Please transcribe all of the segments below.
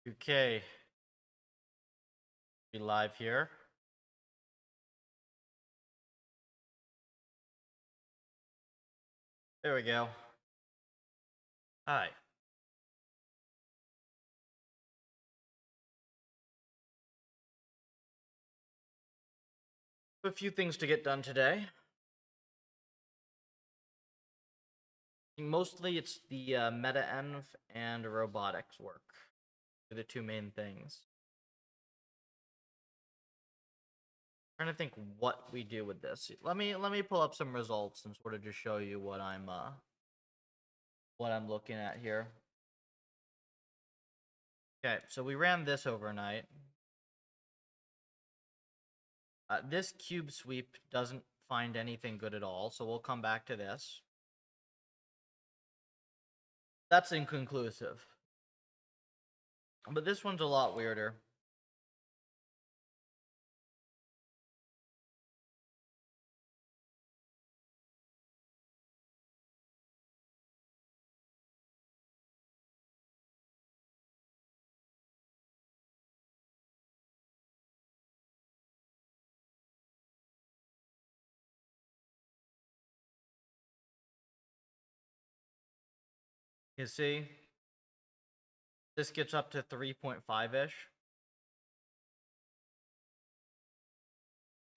Okay, be live here. There we go. Hi. A few things to get done today. Mostly it's the meta-env and robotics work. They're the two main things. Trying to think what we do with this. Let me pull up some results and sort of just show you what I'm looking at here. Okay, so we ran this overnight. This cube sweep doesn't find anything good at all, so we'll come back to this. That's inconclusive. But this one's a lot weirder. You see, this gets up to 3.5-ish.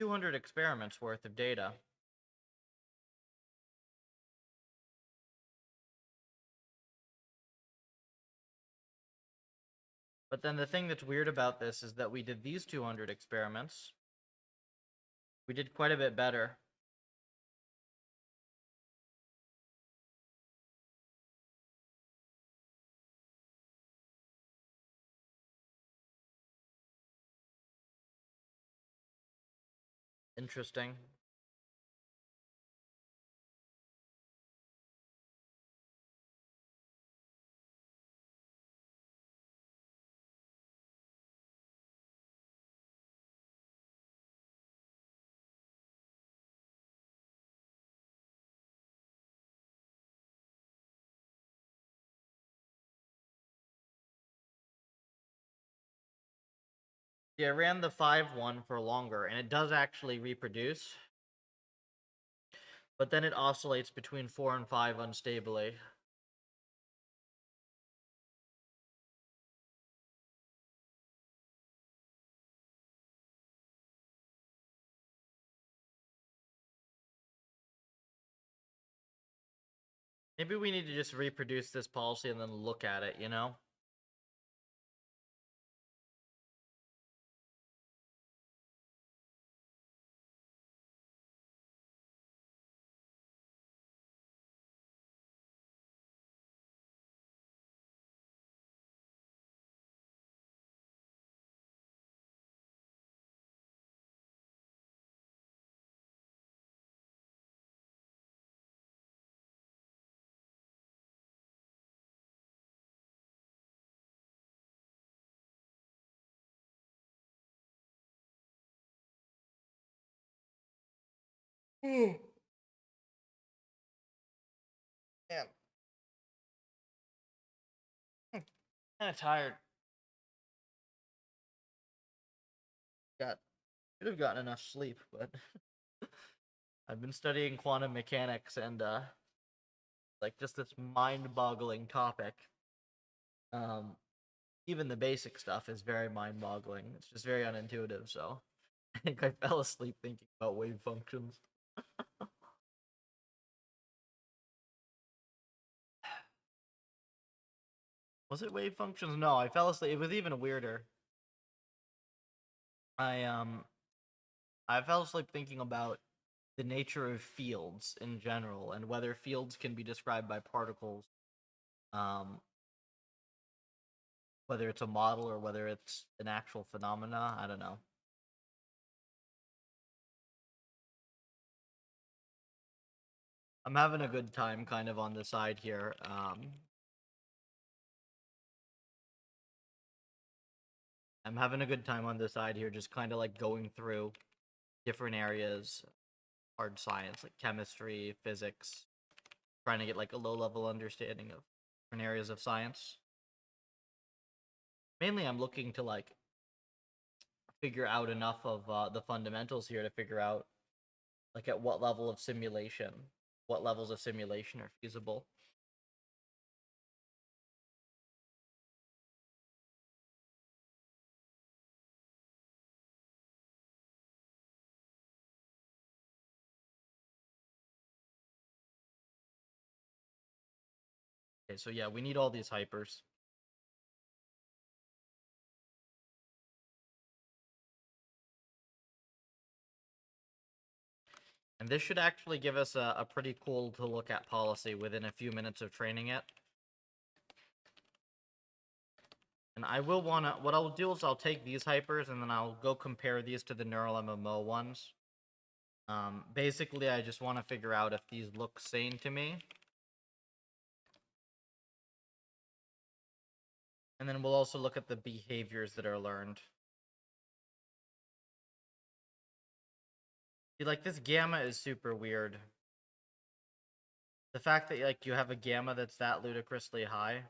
200 experiments worth of data. But then the thing that's weird about this is that we did these 200 experiments. We did quite a bit better. Interesting. Yeah, I ran the 5-1 for longer, and it does actually reproduce. But then it oscillates between 4 and 5 unstably. Maybe we need to just reproduce this policy and then look at it, you know? Man. Kind of tired. Could have gotten enough sleep, but I've been studying quantum mechanics and like just this mind-boggling topic. Um, Even the basic stuff is very mind-boggling. It's just very unintuitive. So I think I fell asleep thinking about wave functions. Was it wave functions? No, I fell asleep. It was even weirder. I um I fell asleep thinking about the nature of fields in general and whether fields can be described by particles. Um, whether it's a model or whether it's an actual phenomena, I don't know. I'm having a good time kind of on the side here. I'm having a good time on the side here, just kind of like going through different areas, hard science, like chemistry, physics, trying to get like a low level understanding of different areas of science. Mainly I'm looking to like figure out enough of the fundamentals here to figure out like at what level of simulation, what levels of simulation are feasible. Okay, so yeah, we need all these hypers. And this should actually give us a pretty cool to look at policy within a few minutes of training it. And I will want to, what I'll do is I'll take these hypers and then I'll go compare these to the neural MMO ones. Basically, I just want to figure out if these look sane to me. And then we'll also look at the behaviors that are learned. See, like, this gamma is super weird. The fact that, like, you have a gamma that's that ludicrously high.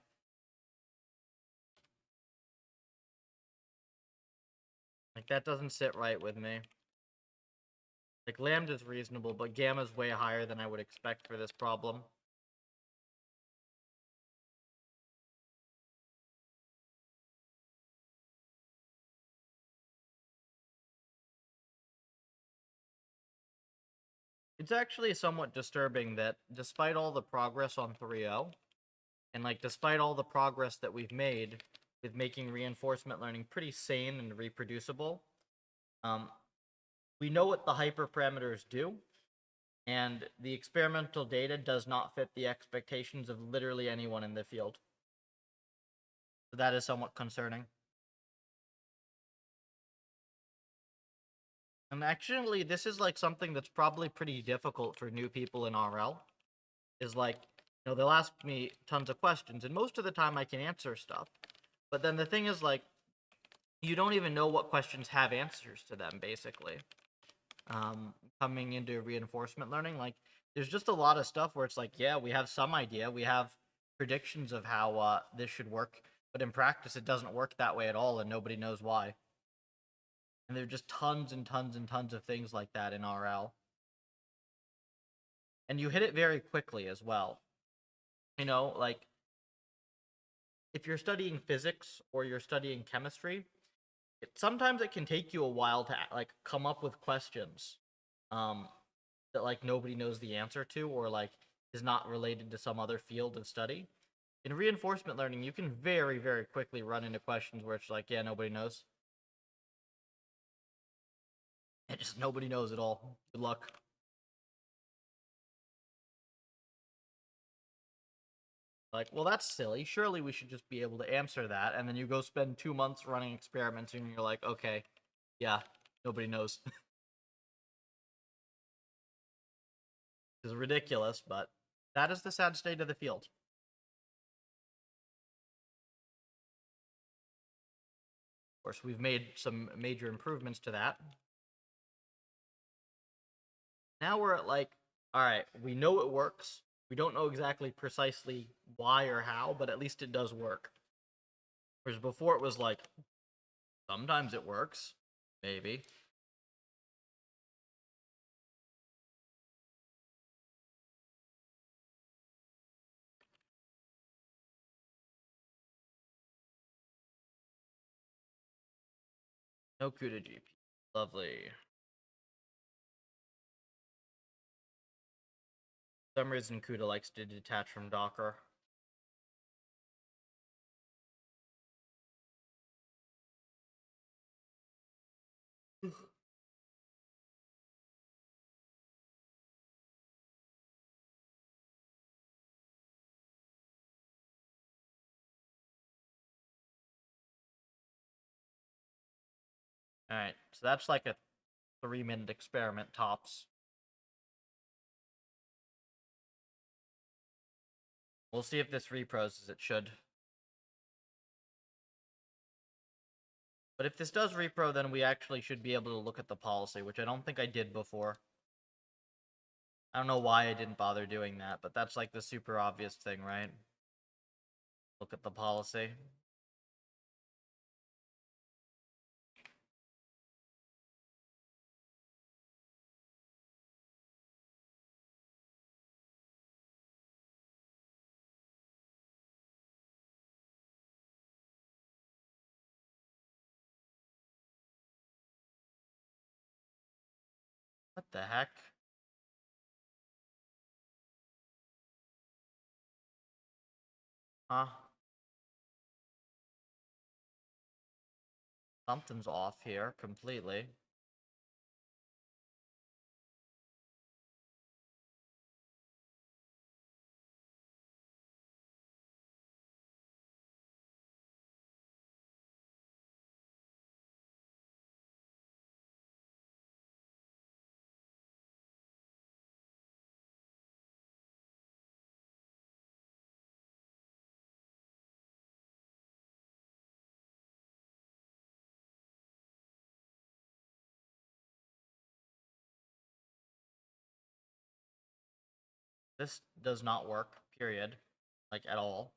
Like, that doesn't sit right with me. Like, lambda's reasonable, but gamma's way higher than I would expect for this problem. It's actually somewhat disturbing that despite all the progress on 3.0, and like despite all the progress that we've made with making reinforcement learning pretty sane and reproducible, we know what the hyperparameters do, and the experimental data does not fit the expectations of literally anyone in the field. So that is somewhat concerning. And actually, this is like something that's probably pretty difficult for new people in RL. Is like, they'll ask me tons of questions, and most of the time I can answer stuff. But then the thing is, like, you don't even know what questions have answers to them, basically. Coming into reinforcement learning, like, there's just a lot of stuff where it's like, yeah, we have some idea, we have predictions of how this should work, but in practice it doesn't work that way at all, and nobody knows why. And there are just tons and tons and tons of things like that in RL. And you hit it very quickly as well. Like, if you're studying physics or you're studying chemistry, sometimes it can take you a while to like come up with questions that like nobody knows the answer to, or like is not related to some other field of study. In reinforcement learning, you can very, very quickly run into questions where it's like, yeah, nobody knows. And just nobody knows at all. Good luck. Like, well, that's silly. Surely we should just be able to answer that. And then you go spend 2 months running experiments and you're like, okay, yeah, nobody knows. It's ridiculous, but that is the sad state of the field. Of course, we've made some major improvements to that. Now we're at like, all right, we know it works. We don't know exactly precisely why or how, but at least it does work. Whereas before it was like, sometimes it works, maybe. No CUDA GP. Lovely. For some reason CUDA likes to detach from Docker. Alright, so that's like a 3-minute experiment tops. We'll see if this repros as it should. But if this does repro, then we actually should be able to look at the policy, which I don't think I did before. I don't know why I didn't bother doing that, but that's like the super obvious thing, right? Look at the policy. the heck? Huh? Something's off here completely. This does not work, period. Like, at all.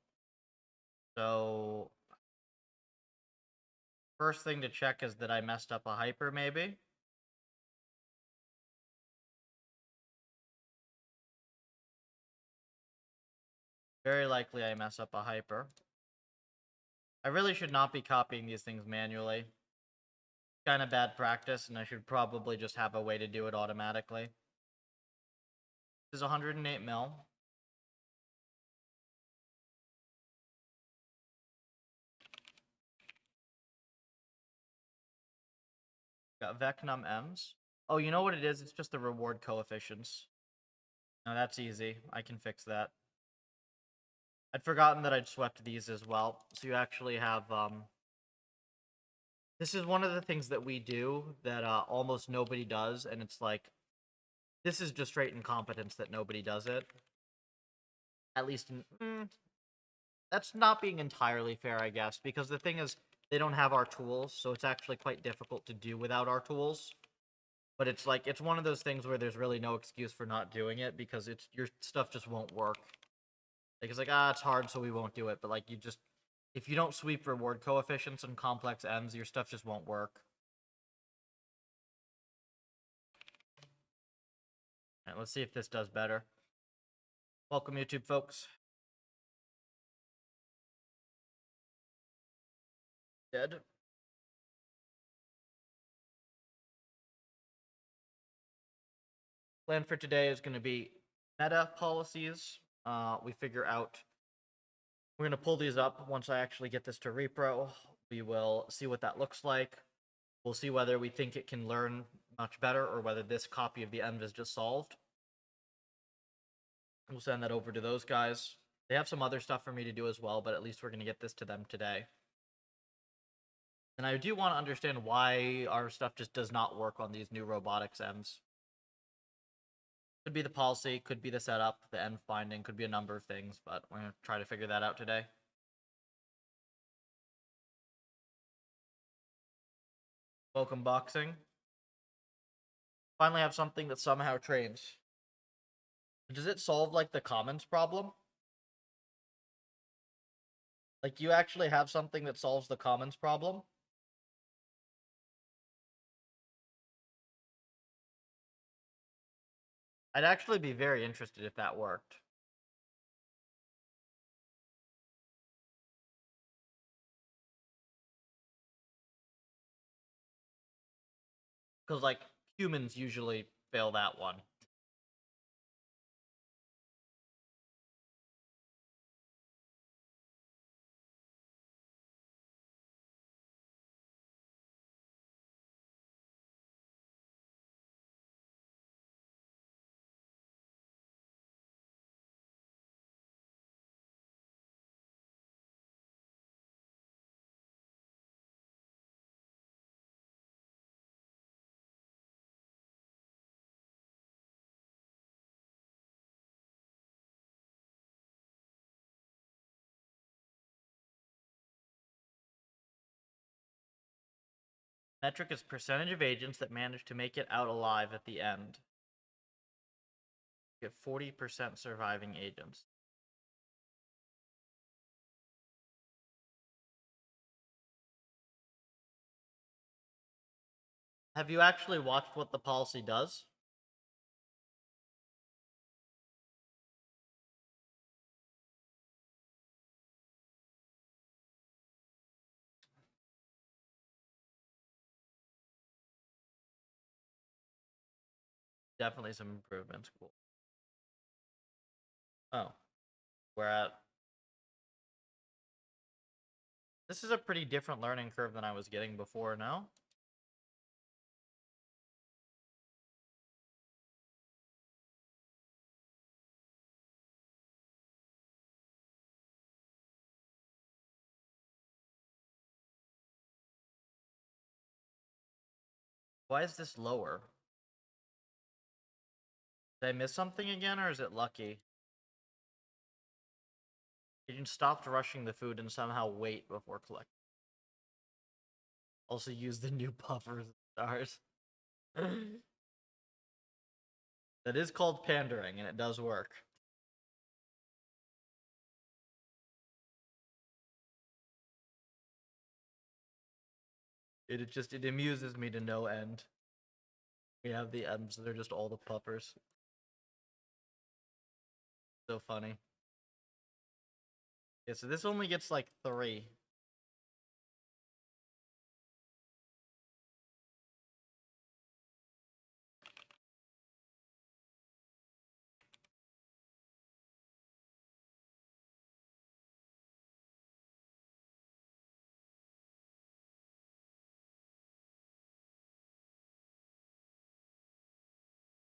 So, first thing to check is that I messed up a hyper, maybe? Very likely I mess up a hyper. I really should not be copying these things manually. Kind of bad practice, and I should probably just have a way to do it automatically. This is 108 mil. Got Vecnum M's. Oh, you know what it is? It's just the reward coefficients. No, that's easy. I can fix that. I'd forgotten that I'd swept these as well. So you actually have, this is one of the things that we do that almost nobody does, and it's like, this is just straight incompetence that nobody does it. At least, that's not being entirely fair, I guess, because the thing is, they don't have our tools, so it's actually quite difficult to do without our tools. But it's like, it's one of those things where there's really no excuse for not doing it, because it's, your stuff just won't work. Like, it's like, it's hard, so we won't do it, but like, you just, if you don't sweep reward coefficients and complex M's, your stuff just won't work. Alright, let's see if this does better. Welcome, YouTube folks. Dead. Plan for today is going to be meta policies. We figure out, we're going to pull these up once I actually get this to repro. We will see what that looks like. We'll see whether we think it can learn much better or whether this copy of the env is just solved. We'll send that over to those guys. They have some other stuff for me to do as well, but at least we're going to get this to them today. And I do want to understand why our stuff just does not work on these new robotics M's. Could be the policy, could be the setup, the env binding, could be a number of things, but we're going to try to figure that out today. Welcome, boxing. Finally have something that somehow trains. Does it solve, like, the commons problem? Like, you actually have something that solves the commons problem? I'd actually be very interested if that worked. Because, like, humans usually fail that one. Metric is percentage of agents that manage to make it out alive at the end. You get 40% surviving agents. Have you actually watched what the policy does? Definitely some improvements. Cool. Oh, we're at. This is a pretty different learning curve than I was getting before, no? Why is this lower? Did I miss something again, or is it lucky? You stopped rushing the food and somehow wait before collecting. Also use the new buffers and stars. That is called pandering, and it does work. It amuses me to no end. We have the M's, they're just all the puffers. So funny. Yeah, so this only gets like 3.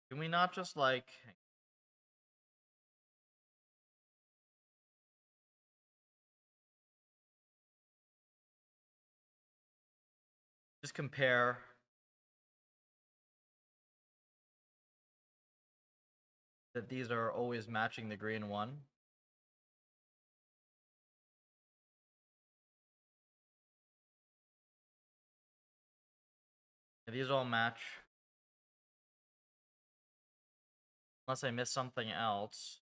Can we not just like just compare that these are always matching the green one? Yeah, these all match. Unless I miss something else.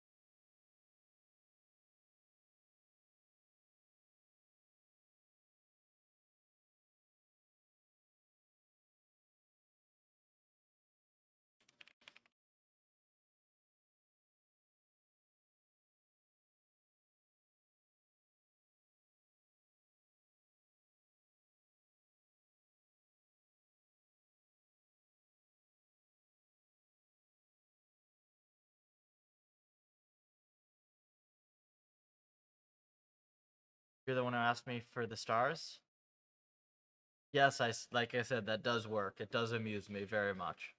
You're the one who asked me for the stars? Yes, like I said, that does work. It does amuse me very much.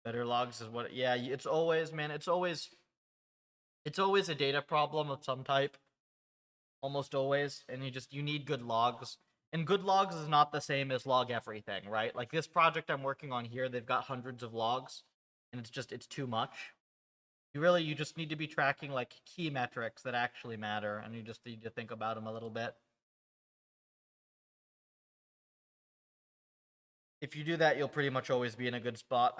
Better logs is what. Yeah, it's always, man. It's always a data problem of some type. Almost always, and you need good logs. And good logs is not the same as log everything, right? Like this project I'm working on here, they've got hundreds of logs, and it's too much. You just need to be tracking like key metrics that actually matter, and you just need to think about them a little bit. If you do that, you'll pretty much always be in a good spot.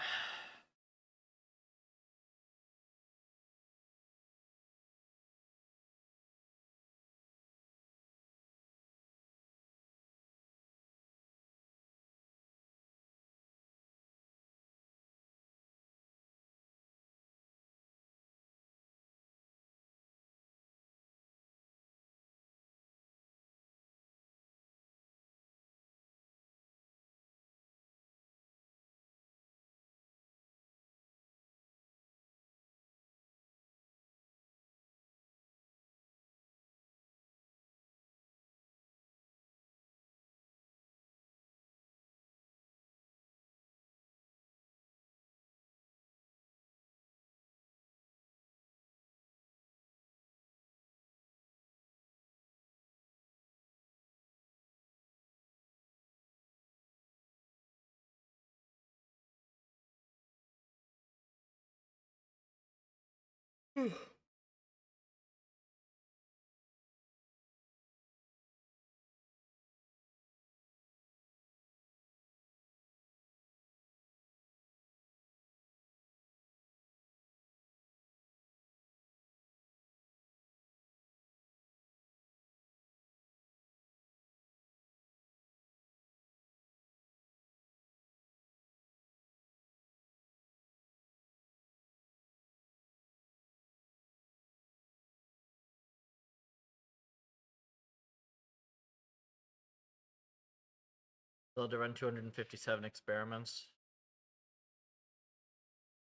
Still had to run 257 experiments.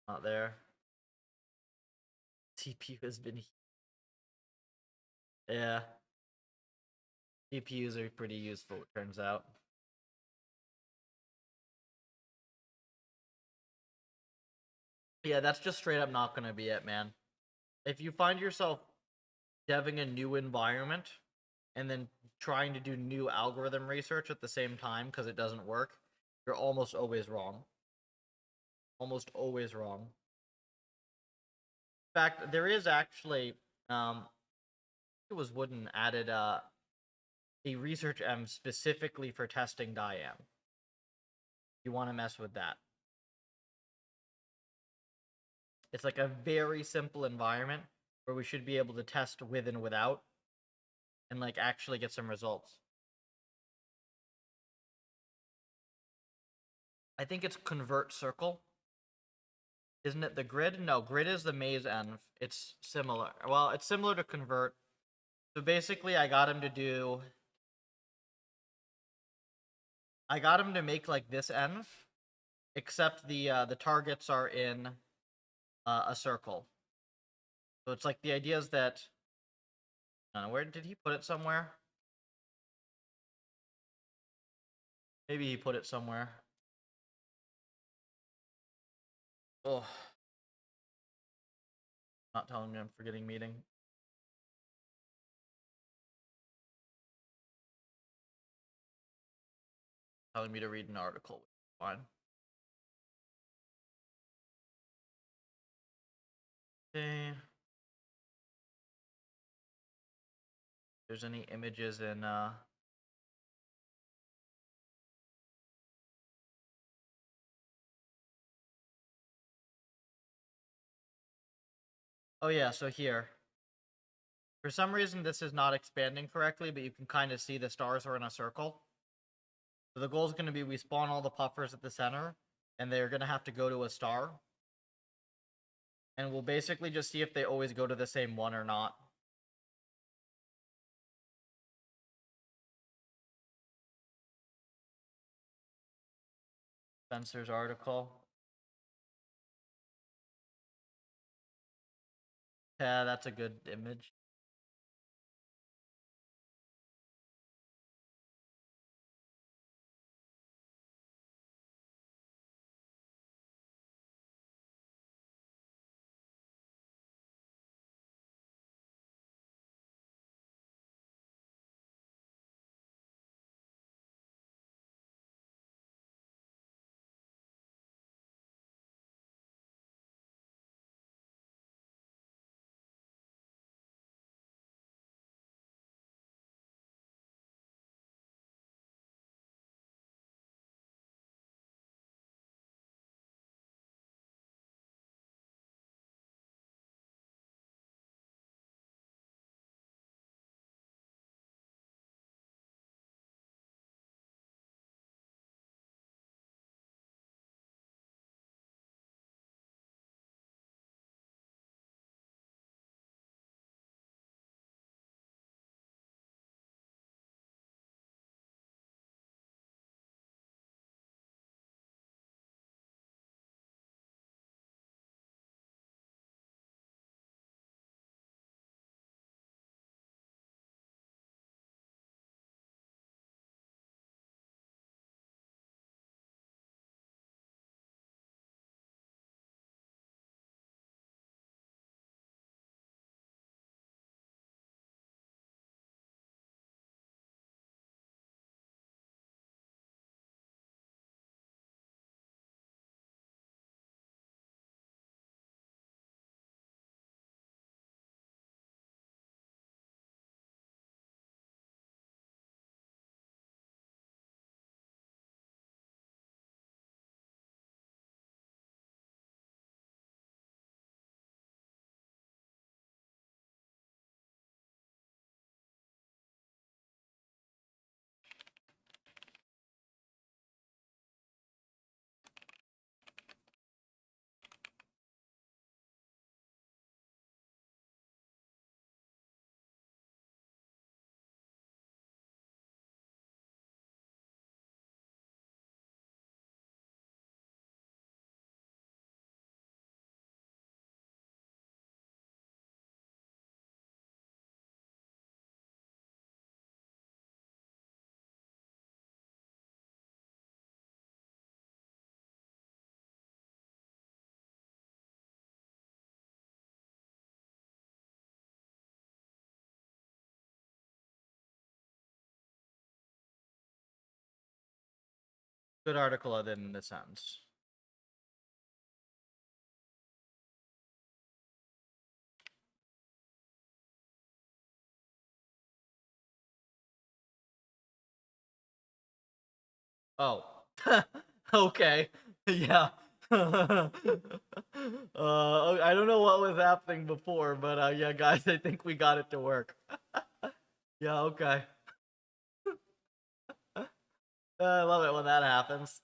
Not there. CPU has been. Yeah. GPUs are pretty useful, it turns out. Yeah, that's just straight up not gonna be it, man. If you find yourself deving a new environment and then trying to do new algorithm research at the same time because it doesn't work, you're almost always wrong. Almost always wrong. In fact, there is actually, it was Wooden added a research M specifically for testing Diam. You want to mess with that. It's like a very simple environment where we should be able to test with and without and like actually get some results. I think it's convert circle. Isn't it the grid? No, grid is the maze env. It's similar. Well, it's similar to convert. So basically I got him to make like this env, except the targets are in a circle. So it's like the idea is that I don't know, where did he put it somewhere? Maybe he put it somewhere. Oh. Not telling me I'm forgetting meeting. Telling me to read an article. Fine. Okay. There's any images in Oh yeah, so here. For some reason this is not expanding correctly, but you can kind of see the stars are in a circle. So the goal is going to be we spawn all the puffers at the center, and they're going to have to go to a star. And we'll basically just see if they always go to the same one or not. Spencer's article. Yeah, that's a good image. Good article other than the sentence. Oh. Okay. Yeah. I don't know what was happening before, but yeah, guys, I think we got it to work. Yeah, okay. I love it when that happens.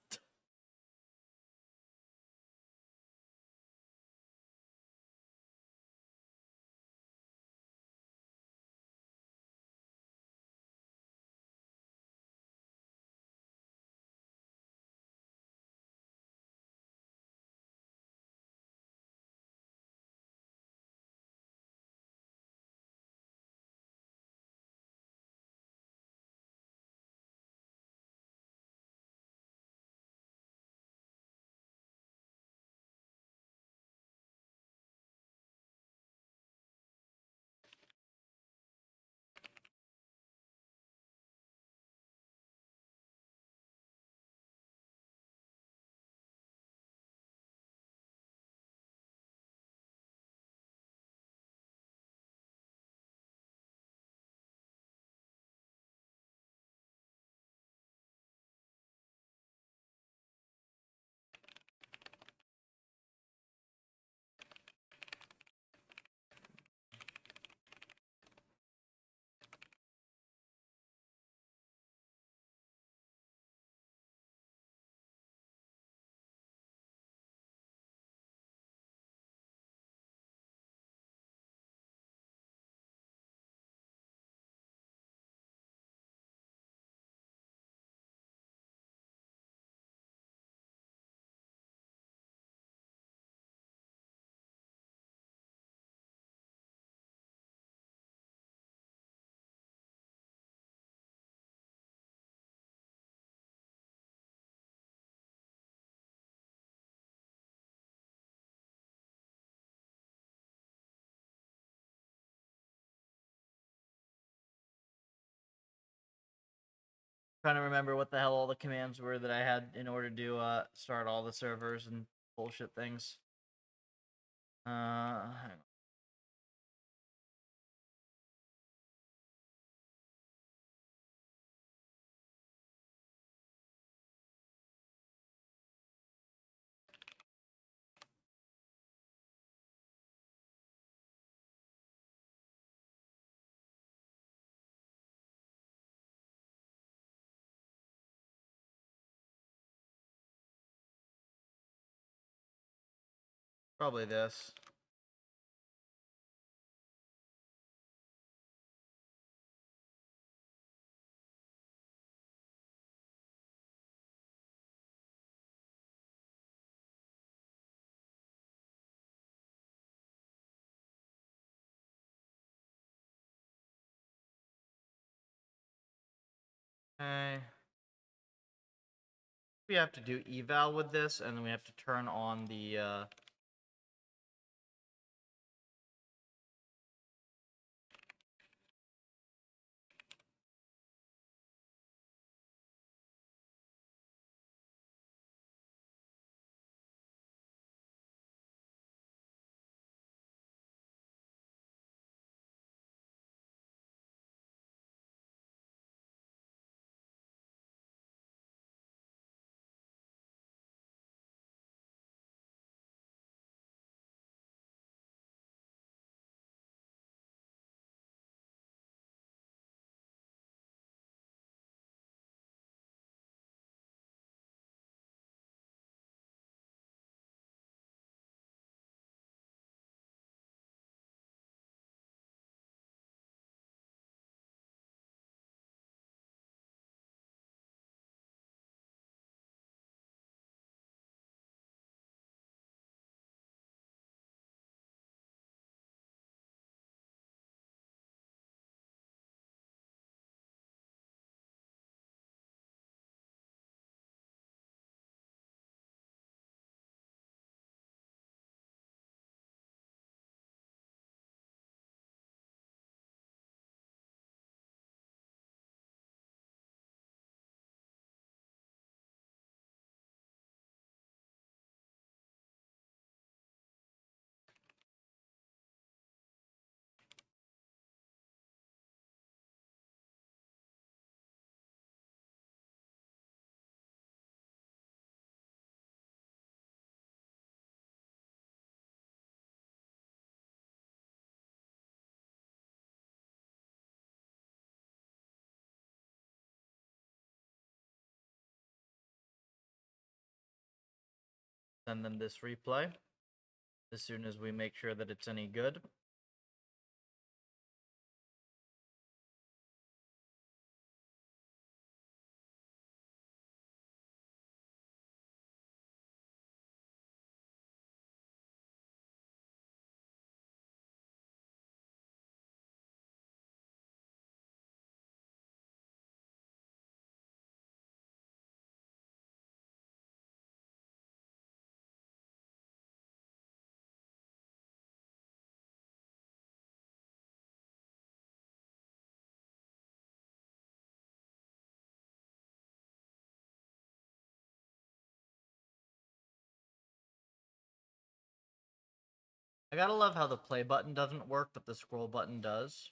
Trying to remember what the hell all the commands were that I had in order to start all the servers and bullshit things. Hang on. Probably this. Okay. We have to do eval with this, and then we have to turn on the send them this replay as soon as we make sure that it's any good. I gotta love how the play button doesn't work, but the scroll button does.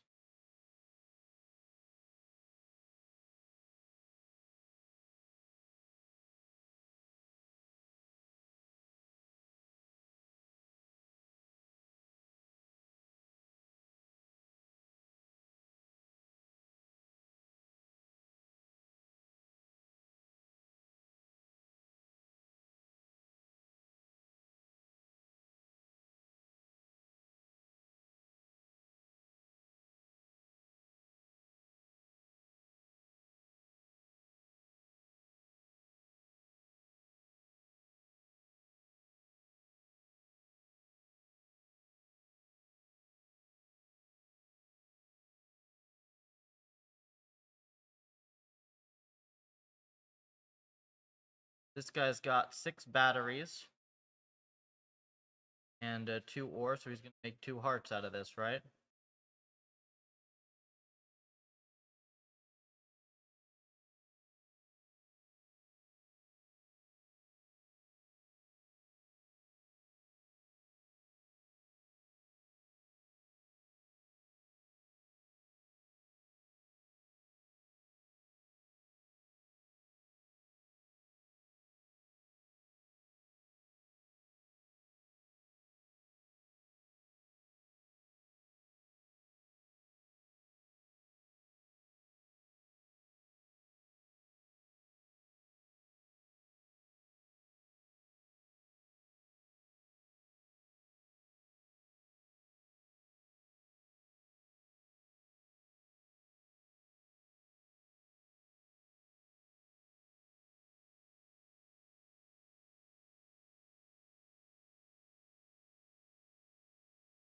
This guy's got 6 batteries and 2 ore, so he's gonna make 2 hearts out of this, right?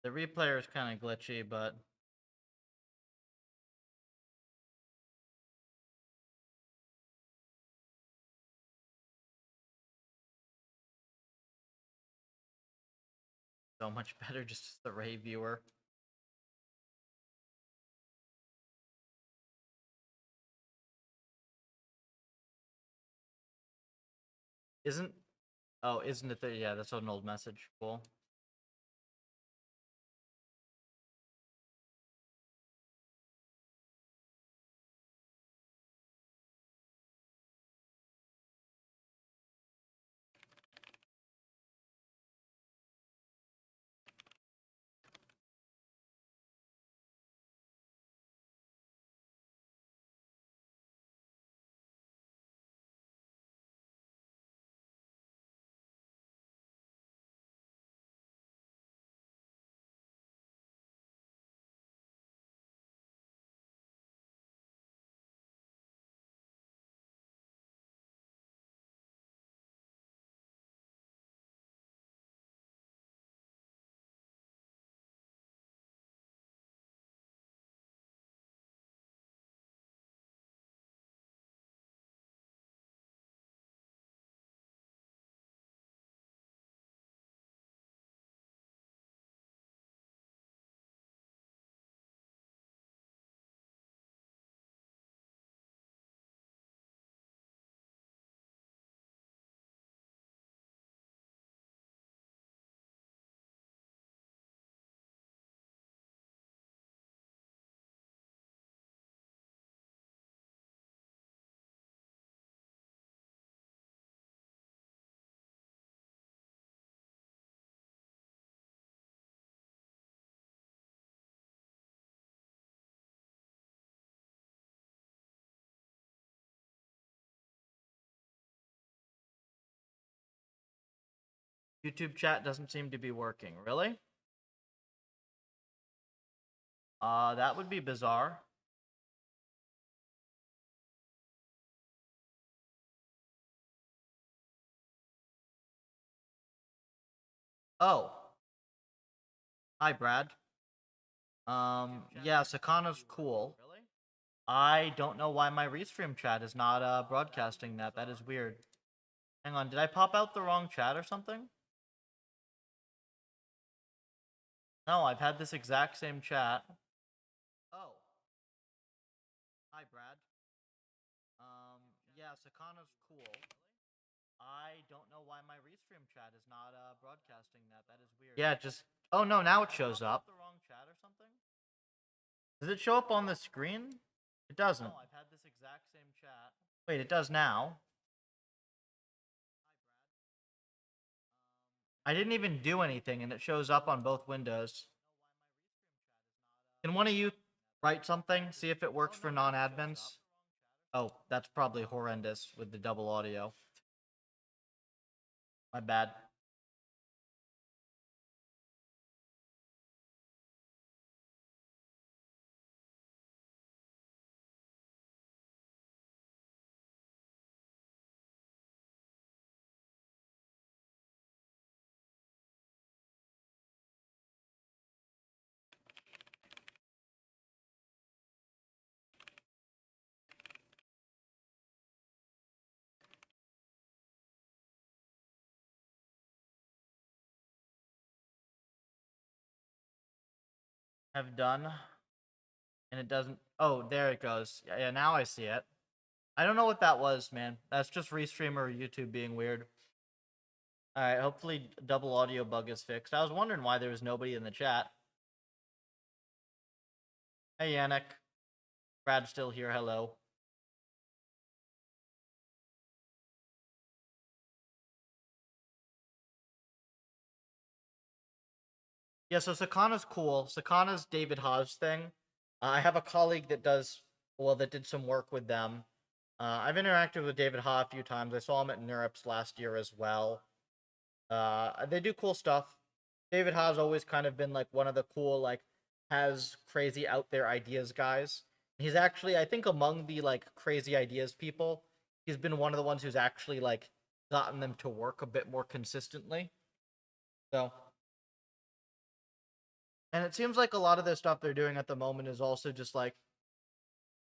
The replayer is kind of glitchy, but so much better just as the Ray viewer. Isn't... Oh, isn't it there? Yeah, that's an old message. Cool. YouTube chat doesn't seem to be working. Really? That would be bizarre. Oh. Hi, Brad. Yeah, Sakana's cool. I don't know why my Restream chat is not broadcasting that. That is weird. Hang on, did I pop out the wrong chat or something? No, I've had this exact same chat. Oh. Hi, Brad. Yeah, Sakana's cool. I don't know why my Restream chat is not broadcasting that. That is weird. Yeah, just... Oh, no, now it shows up. The wrong chat or something? Does it show up on the screen? It doesn't. No, I've had this exact same chat. Wait, it does now. I didn't even do anything, and it shows up on both windows. Can one of you write something? See if it works for non-admins? Oh, that's probably horrendous with the double audio. My bad. Have done. And it doesn't... Oh, there it goes. Yeah, now I see it. I don't know what that was, man. That's just Restream or YouTube being weird. Alright, hopefully double audio bug is fixed. I was wondering why there was nobody in the chat. Hey, Yannick. Brad's still here, hello. Yeah, so Sakana's cool. Sakana's David Haas thing. I have a colleague that does... Well, that did some work with them. I've interacted with David Ha a few times. I saw him at NeurIPS last year as well. They do cool stuff. David Ha's always kind of been like one of the cool, like, has crazy out there ideas guys. He's actually, I think, among the like crazy ideas people, he's been one of the ones who's actually like gotten them to work a bit more consistently. So, and it seems like a lot of the stuff they're doing at the moment is also just like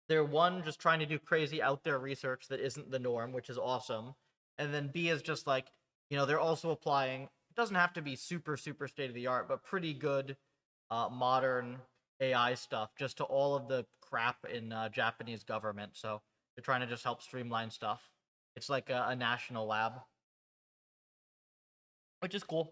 they're one just trying to do crazy out there research that isn't the norm, which is awesome. And then B is just like, you know, they're also applying, it doesn't have to be super state of the art, but pretty good modern AI stuff just to all of the crap in Japanese government. So they're trying to just help streamline stuff. It's like a national lab, which is cool.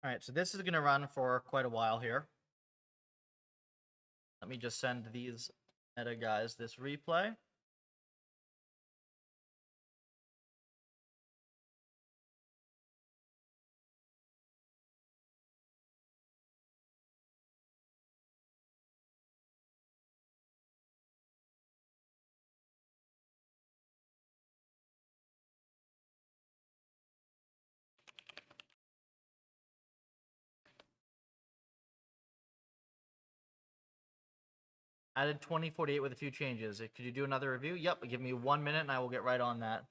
All right, so this is going to run for quite a while here. Let me just send these meta guys this replay. Added 2048 with a few changes. Could you do another review? Yep, give me 1 minute and I will get right on that.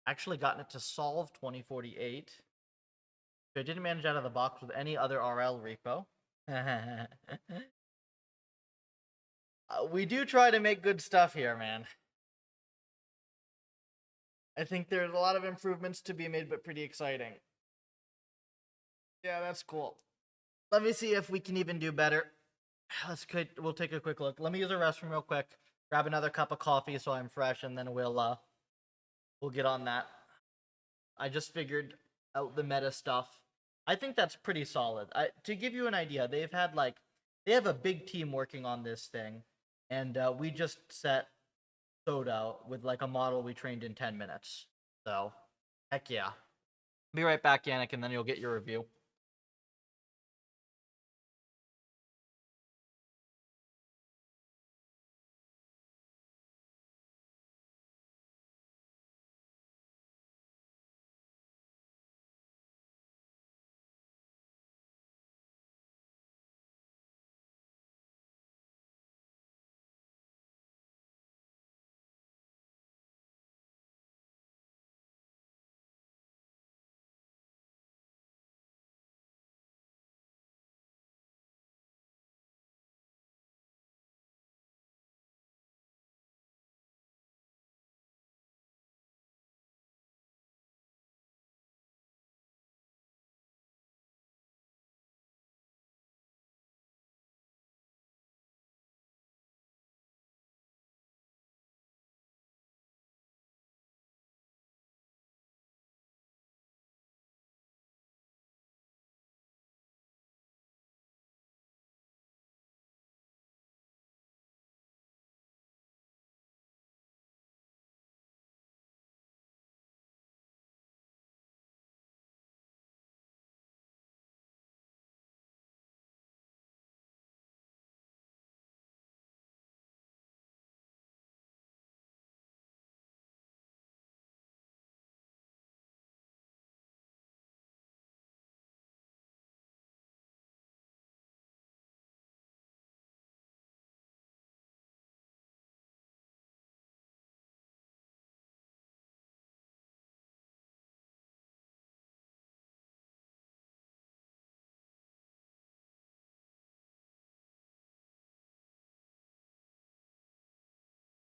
Actually gotten it to solve 2048. So I didn't manage out of the box with any other RL repo. We do try to make good stuff here, man. I think there's a lot of improvements to be made, but pretty exciting. Yeah, that's cool. Let me see if we can even do better. We'll take a quick look. Let me use the restroom real quick. Grab another cup of coffee so I'm fresh, and then we'll get on that. I just figured out the meta stuff. I think that's pretty solid. To give you an idea, they have a big team working on this thing, and we just set Soda with like a model we trained in 10 minutes. So, heck yeah. Be right back, Yannick, and then you'll get your review.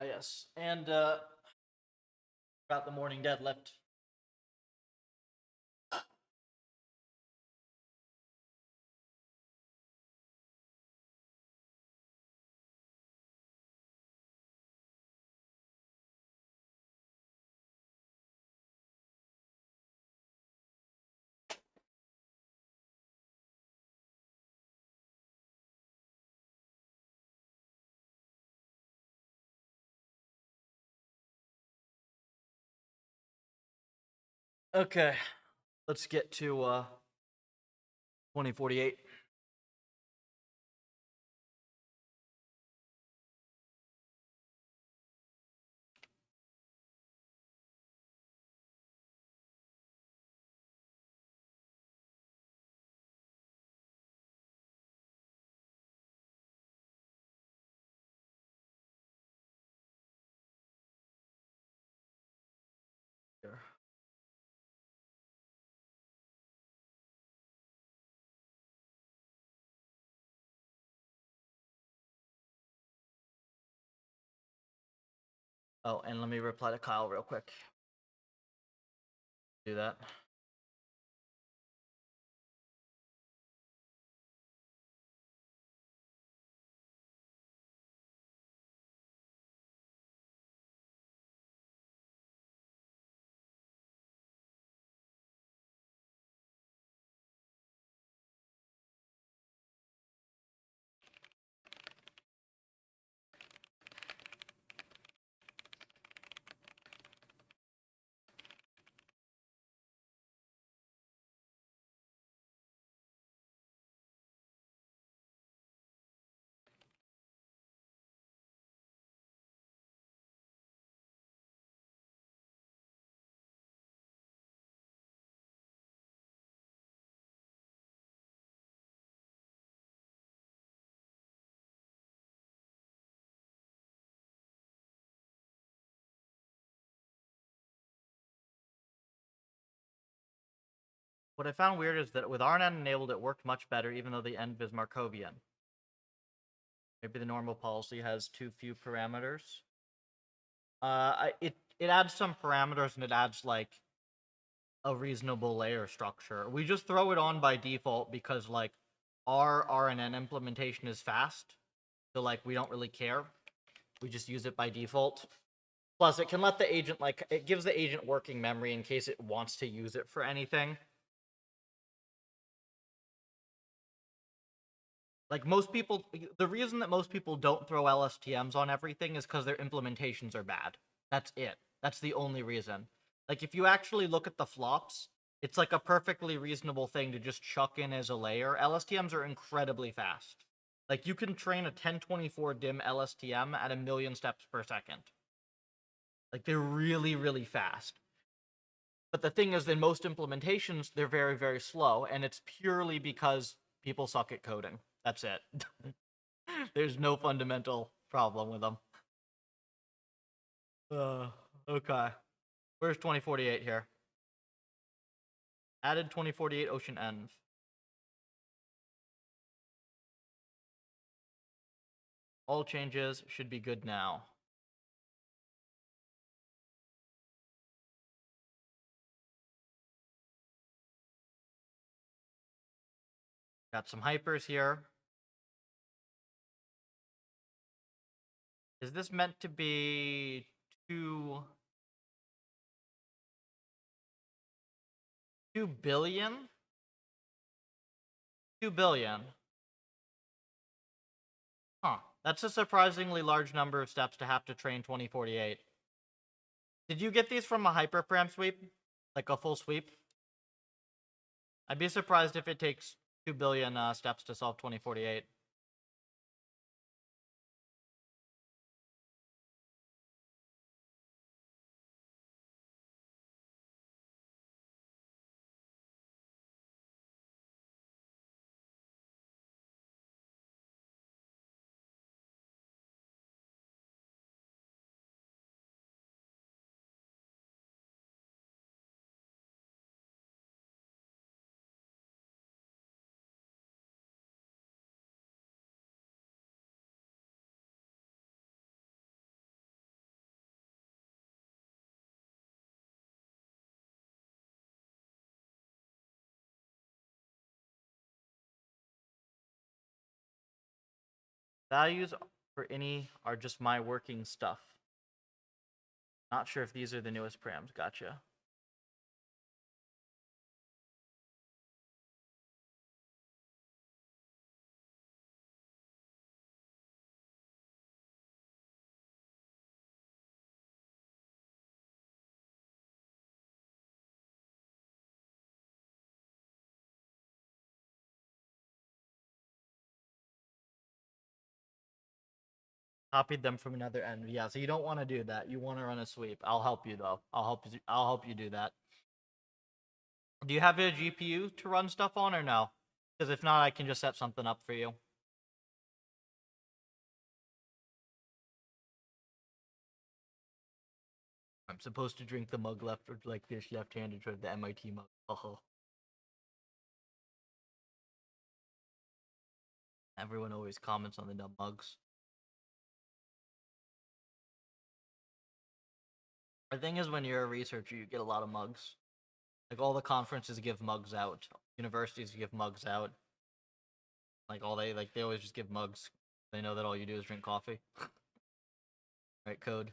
Yes, and about the morning deadlift. Okay, let's get to 2048. Here. Oh, and let me reply to Kyle real quick. Do that. What I found weird is that with RNN enabled, it worked much better, even though the end is Markovian. Maybe the normal policy has too few parameters. It adds some parameters and it adds like a reasonable layer structure. We just throw it on by default because like our RNN implementation is fast, so like we don't really care. We just use it by default. Plus, it can let the agent, like, it gives the agent working memory in case it wants to use it for anything. Like, most people, the reason that most people don't throw LSTMs on everything is because their implementations are bad. That's it. That's the only reason. Like, if you actually look at the flops, it's like a perfectly reasonable thing to just chuck in as a layer. LSTMs are incredibly fast. Like, you can train a 1024 DIM LSTM at 1,000,000 steps per second. Like, they're really, really fast. But the thing is, in most implementations, they're very, very slow, and it's purely because people suck at coding. That's it. There's no fundamental problem with them. Okay. Where's 2048 here? Added 2048 Ocean Env. All changes should be good now. Got some hypers here. Is this meant to be 2 billion? 2 billion. Huh. That's a surprisingly large number of steps to have to train 2048. Did you get these from a hyperparam sweep? Like a full sweep? I'd be surprised if it takes 2 billion steps to solve 2048. Values for any are just my working stuff. Not sure if these are the newest params. Gotcha. Copied them from another end. Yeah, so you don't want to do that. You want to run a sweep. I'll help you though. I'll help you do that. Do you have a GPU to run stuff on or no? Because if not, I can just set something up for you. I'm supposed to drink the mug left or like this left-handed for the MIT mug. Oh. Everyone always comments on the dumb mugs. The thing is, when you're a researcher, you get a lot of mugs. Like all the conferences give mugs out. Universities give mugs out. Like they always just give mugs. They know that all you do is drink coffee. Right, code.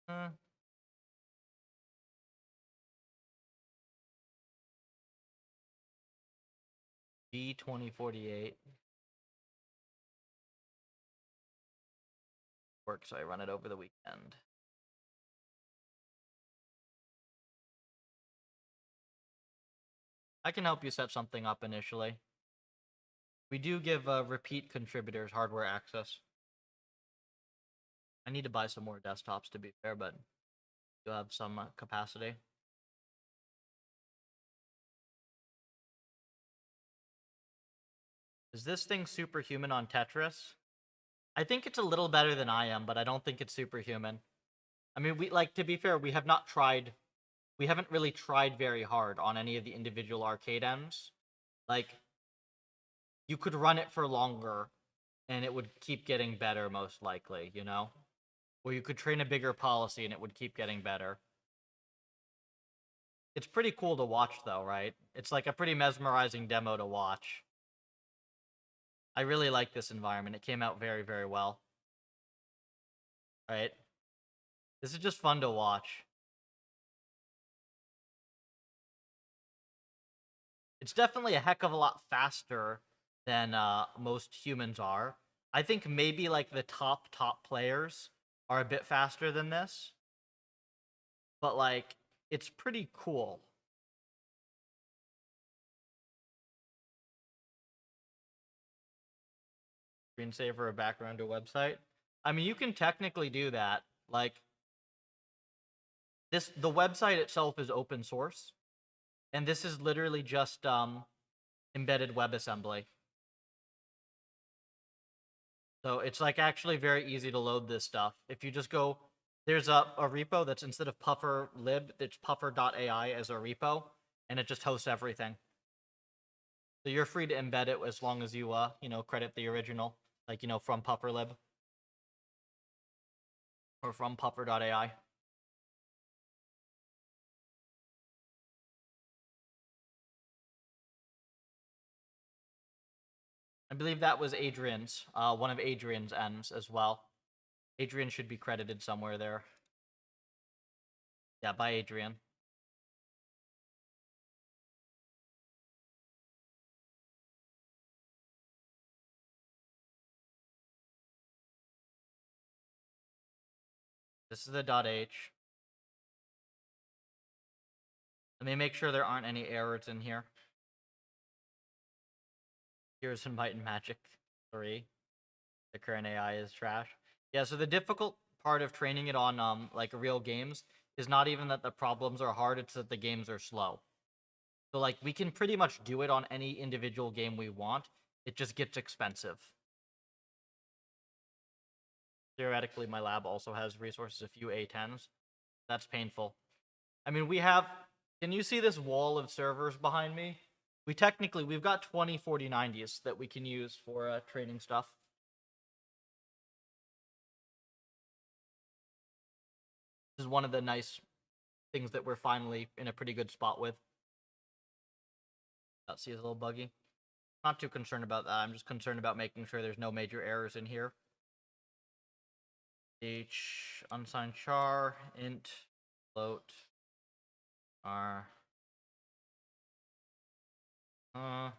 Uh, B2048 works, so I run it over the weekend. I can help you set something up initially. We do give repeat contributors hardware access. I need to buy some more desktops to be fair, but you'll have some capacity. Is this thing superhuman on Tetris? I think it's a little better than I am, but I don't think it's superhuman. I mean, to be fair, we haven't really tried very hard on any of the individual arcade ends. Like, you could run it for longer, and it would keep getting better, most likely, you know? Or you could train a bigger policy, and it would keep getting better. It's pretty cool to watch, though, right? It's like a pretty mesmerizing demo to watch. I really like this environment. It came out very, very well. Right? This is just fun to watch. It's definitely a heck of a lot faster than most humans are. I think maybe like the top players are a bit faster than this, but like it's pretty cool. Screensaver or background to a website. I mean, you can technically do that. Like the website itself is open source, and this is literally just embedded WebAssembly. So it's like actually very easy to load this stuff. If you just go, there's a repo that's instead of puffer lib, it's puffer.ai as a repo, and it just hosts everything. So you're free to embed it as long as you credit the original, like from pufferlib or from puffer.ai. I believe that was Adrian's, one of Adrian's ends as well. Adrian should be credited somewhere there. Yeah, by Adrian. This is the .h. Let me make sure there aren't any errors in here. Here's some Might and Magic 3. The current AI is trash. Yeah, so the difficult part of training it on like real games is not even that the problems are hard, it's that the games are slow. So like we can pretty much do it on any individual game we want. It just gets expensive. Theoretically, my lab also has resources, a few A10s. That's painful. I mean, we have... Can you see this wall of servers behind me? We've got 20 4090s that we can use for training stuff. This is one of the nice things that we're finally in a pretty good spot with. See, it's a little buggy. Not too concerned about that. I'm just concerned about making sure there's no major errors in here. H unsigned char int float r uh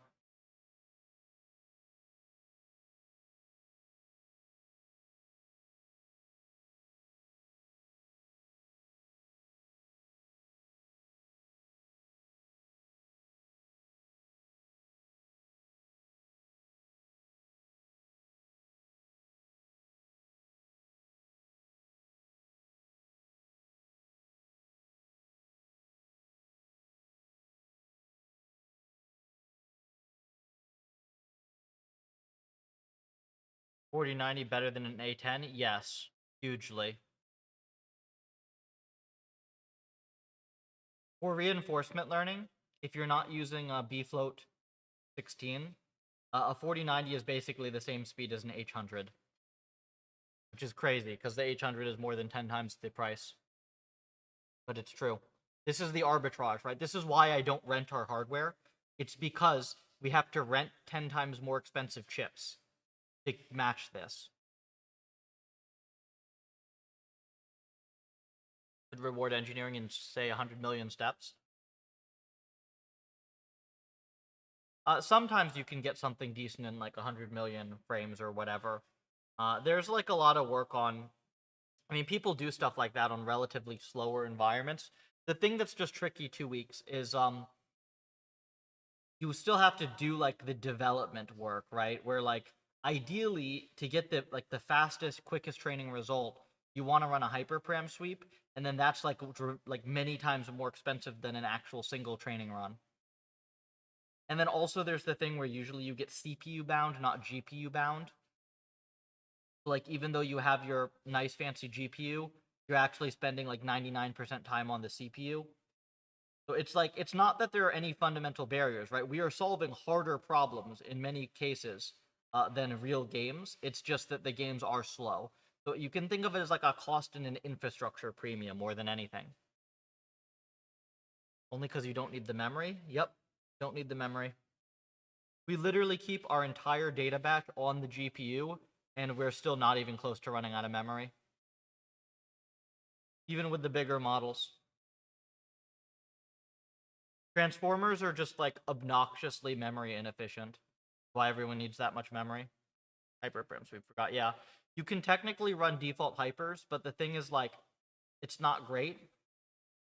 4090 better than an A10? Yes, hugely. For reinforcement learning, if you're not using bfloat 16, a 4090 is basically the same speed as an H100, which is crazy because the H100 is more than 10 times the price. But it's true. This is the arbitrage, right? This is why I don't rent our hardware. It's because we have to rent 10 times more expensive chips to match this. Could reward engineering in, say, 100 million steps. Sometimes you can get something decent in like 100 million frames or whatever. There's like a lot of work on... I mean, people do stuff like that on relatively slower environments. The thing that's just tricky 2 weeks is you still have to do like the development work, right? Where like ideally to get the fastest, quickest training result, you want to run a hyperparam sweep, and then that's like many times more expensive than an actual single training run. And then also there's the thing where usually you get CPU bound, not GPU bound. Like even though you have your nice fancy GPU, you're actually spending like 99% time on the CPU. So it's like, it's not that there are any fundamental barriers, right? We are solving harder problems in many cases than real games. It's just that the games are slow. So you can think of it as like a cost and an infrastructure premium more than anything. Only because you don't need the memory? Yep, don't need the memory. We literally keep our entire data back on the GPU, and we're still not even close to running out of memory. Even with the bigger models. Transformers are just, like, obnoxiously memory inefficient. Why everyone needs that much memory. Hyperprims, we forgot. Yeah. You can technically run default hypers, but the thing is, like, it's not great.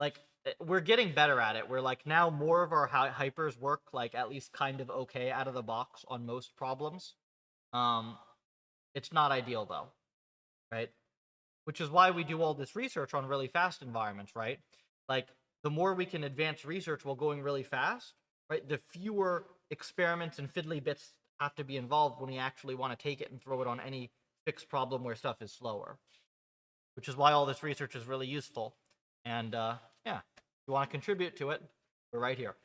Like, we're getting better at it. We're, like, now more of our hypers work, like, at least kind of okay out of the box on most problems. It's not ideal, though, right? Which is why we do all this research on really fast environments, right? Like, the more we can advance research while going really fast, right, the fewer experiments and fiddly bits have to be involved when we actually want to take it and throw it on any fixed problem where stuff is slower. Which is why all this research is really useful. And, yeah, if you want to contribute to it, we're right here.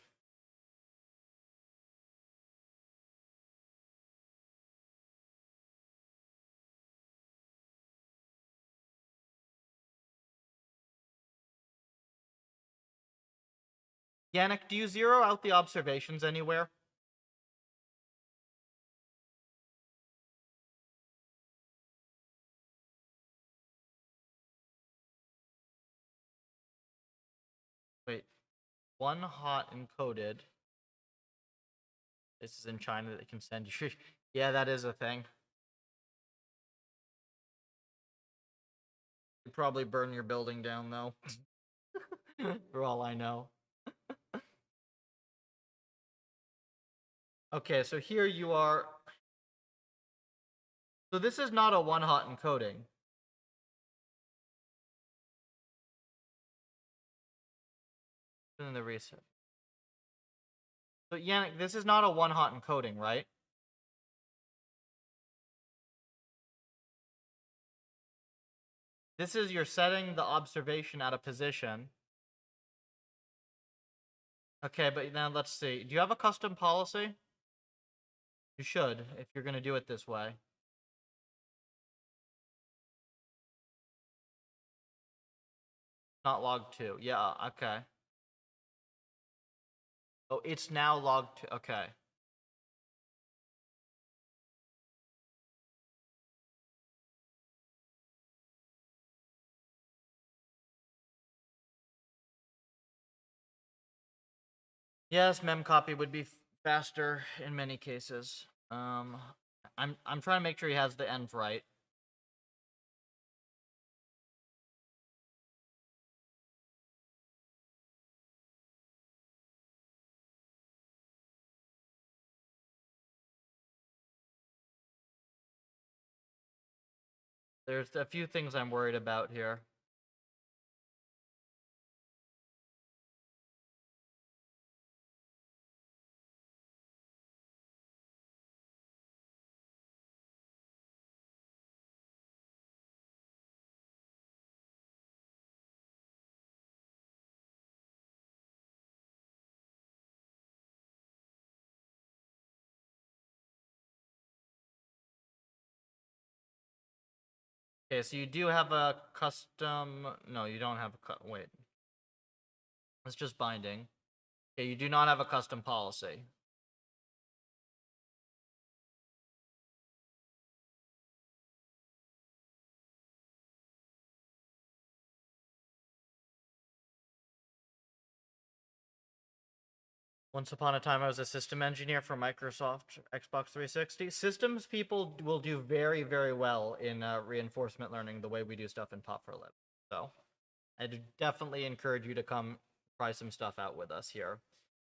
Yannick, do you zero out the observations anywhere? Wait, one hot encoded. This is in China that can send you. Yeah, that is a thing. You'd probably burn your building down, though. For all I know. Okay, so here you are. So this is not a one-hot encoding. In the reset. So Yannick, this is not a one-hot encoding, right? This is you're setting the observation at a position. Okay, but now let's see. Do you have a custom policy? You should, if you're going to do it this way. Not log 2. Yeah, okay. Oh, it's now log 2. Okay. Yes, memcopy would be faster in many cases. I'm trying to make sure he has the ends right. There's a few things I'm worried about here. Okay, so you do have a custom... No, you don't have a... Wait. It's just binding. Okay, you do not have a custom policy. Once upon a time, I was a system engineer for Microsoft Xbox 360. Systems people will do very, very well in reinforcement learning the way we do stuff in Pop for a living. So, I'd definitely encourage you to come try some stuff out with us here.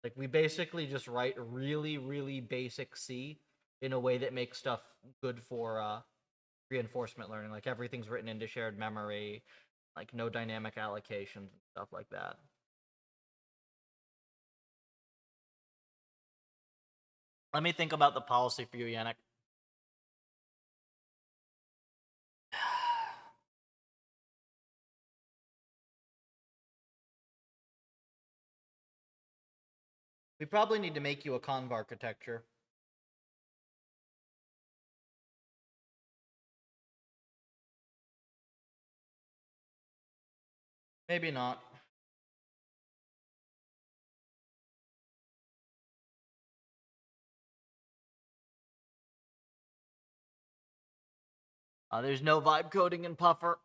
Like, we basically just write really, really basic C in a way that makes stuff good for reinforcement learning. Like, everything's written into shared memory, like, no dynamic allocations and stuff like that. Let me think about the policy for you, Yannick. We probably need to make you a conv architecture. Maybe not. There's no vibe coding in Puffer.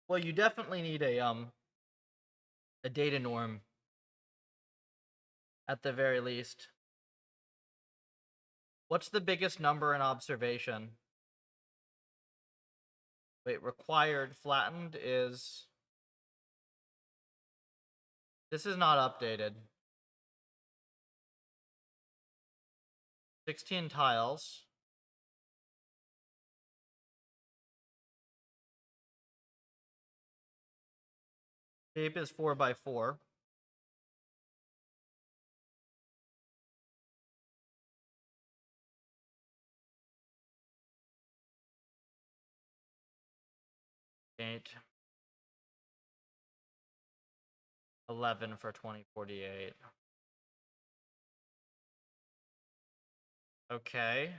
Well, you definitely need a data norm at the very least. What's the biggest number in observation? Wait, required flattened is... This is not updated. 16 tiles. Shape is 4x4. Eight. 11 for 2048. Okay.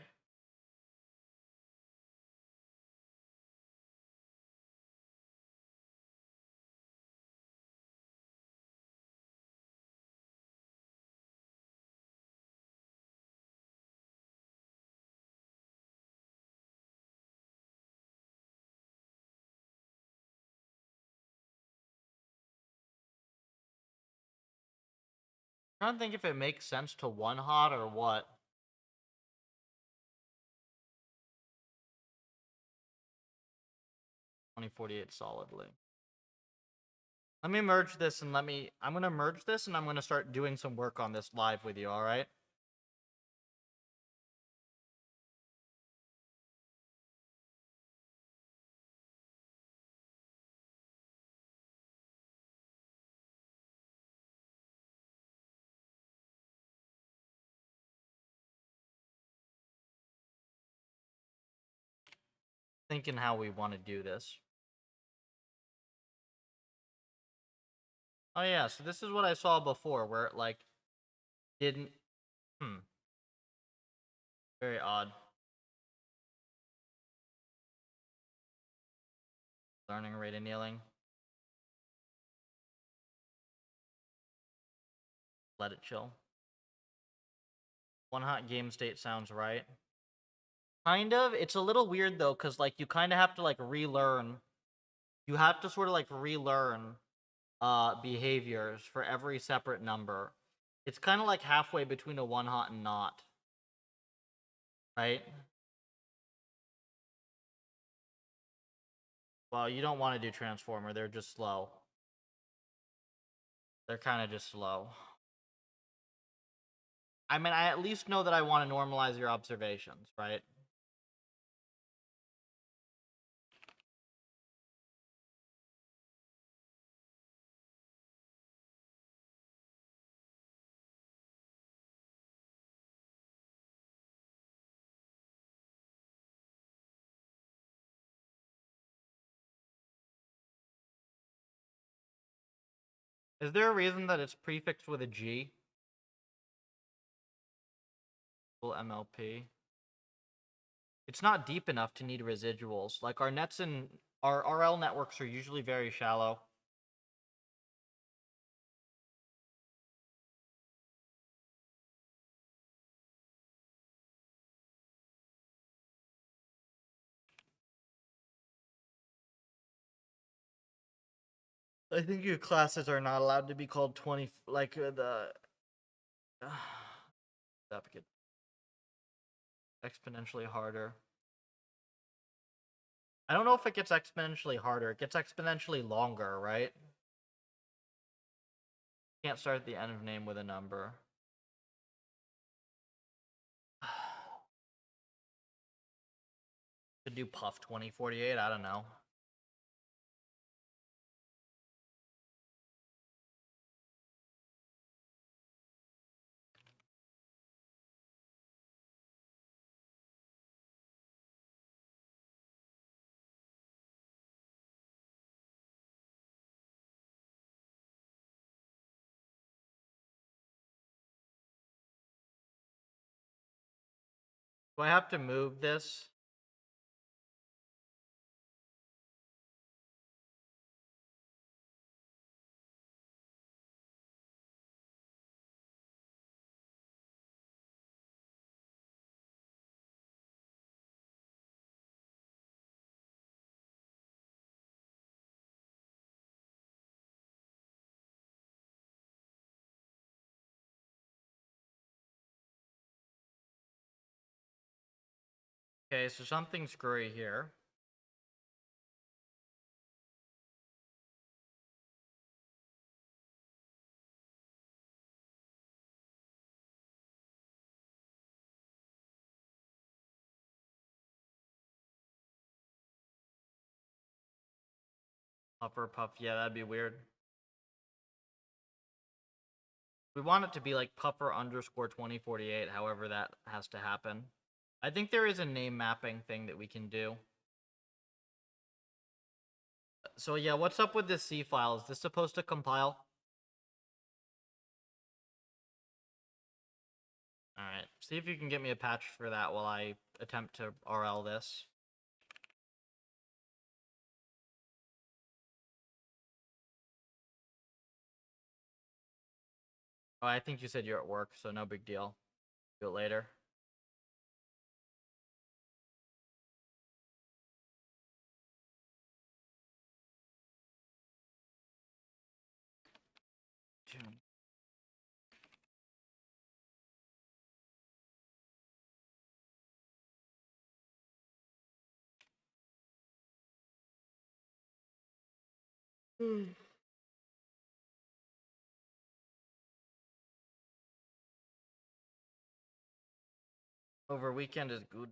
I'm trying to think if it makes sense to one hot or what. $20.48 solidly. Let me merge this and I'm gonna merge this and I'm gonna start doing some work on this live with you, alright? Thinking how we want to do this. Oh yeah, so this is what I saw before, where it like didn't. Very odd. Learning rate annealing. Let it chill. One hot game state sounds right. Kind of. It's a little weird though, because like you kind of have to like relearn. You have to sort of like relearn behaviors for every separate number. It's kind of like halfway between a one hot and not. Right? Well, you don't want to do transformer. They're just slow. They're kind of just slow. I mean, I at least know that I want to normalize your observations, right? Is there a reason that it's prefixed with a G? MLP. It's not deep enough to need residuals. Like our nets and our RL networks are usually very shallow. I think your classes are not allowed to be called 20, like the advocate. Exponentially harder. I don't know if it gets exponentially harder. It gets exponentially longer, right? Can't start at the end of name with a number. Could do puff 2048, I don't know. Do I have to move this? Okay, so something's screwy here. Puffer puff, yeah, that'd be weird. We want it to be like puffer underscore 2048, however that has to happen. I think there is a name mapping thing that we can do. So yeah, what's up with this C file? Is this supposed to compile? Alright, see if you can get me a patch for that while I attempt to RL this. Oh, I think you said you're at work, so no big deal. Do it later. June. Over weekend is good.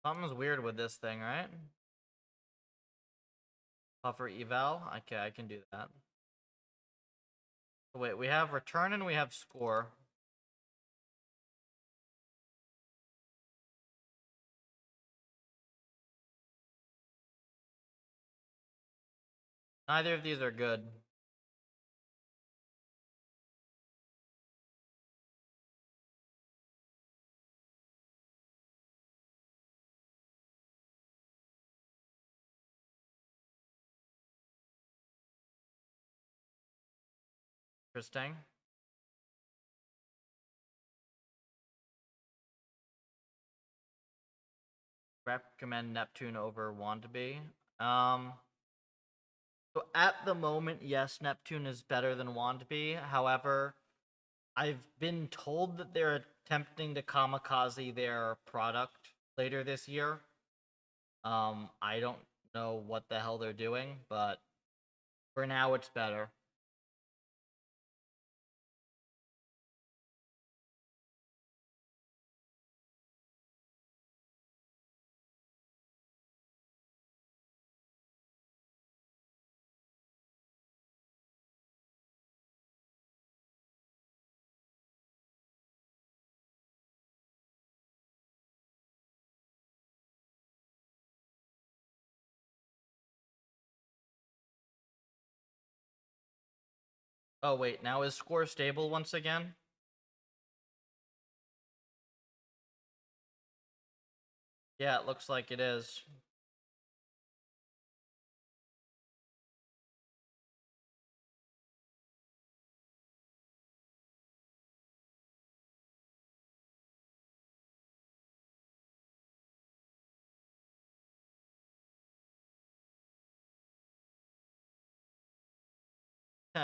Something's weird with this thing, right? Buffer eval? Okay, I can do that. Wait, we have return and we have score. Neither of these are good. Interesting. Recommend Neptune over Wannabe. So at the moment, yes, Neptune is better than Wannabe. However, I've been told that they're attempting to kamikaze their product later this year. I don't know what the hell they're doing, but for now it's better. Oh wait, now is score stable once again? Yeah, it looks like it is.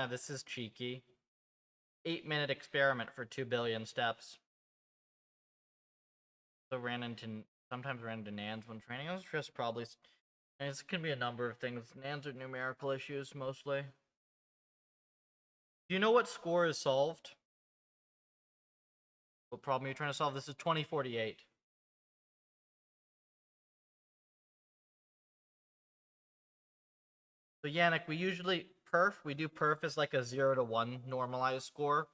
This is cheeky. 8-minute experiment for 2 billion steps. So sometimes ran into NANs when training. It was just probably, it can be a number of things. NANs are numerical issues mostly. Do you know what score is solved? What problem are you trying to solve? This is 2048. So Yannick, we usually we do perf as like a 0 to 1 normalized score.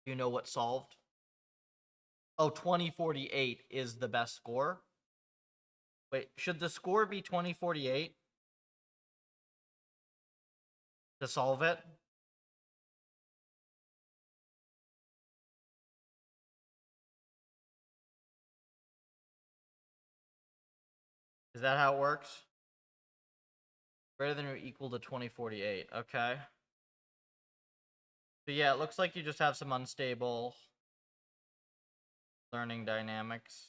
Do you know what's solved? Oh, 2048 is the best score. Wait, should the score be 2048 to solve it? Is that how it works? Greater than or equal to 2048. Okay. So yeah, it looks like you just have some unstable learning dynamics.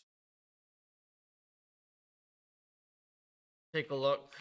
Take a look.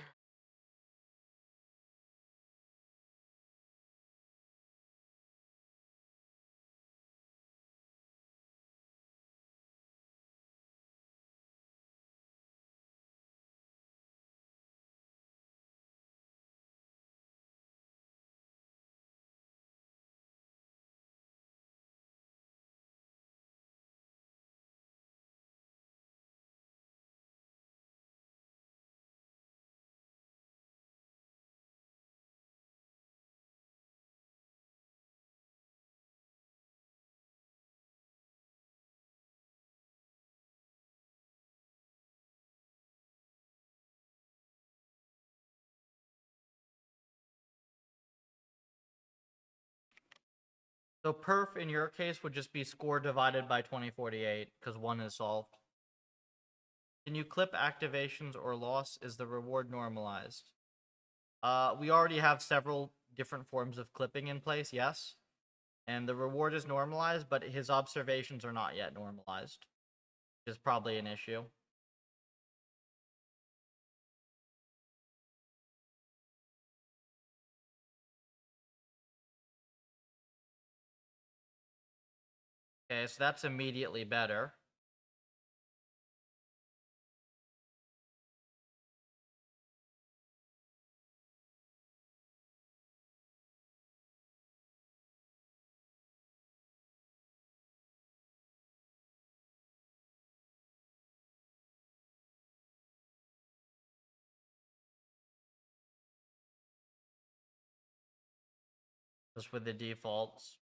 So perf in your case would just be score divided by 2048 because one is solved. Can you clip activations or loss? Is the reward normalized? We already have several different forms of clipping in place, yes. And the reward is normalized, but his observations are not yet normalized, which is probably an issue. Okay, so that's immediately better. Just with the defaults.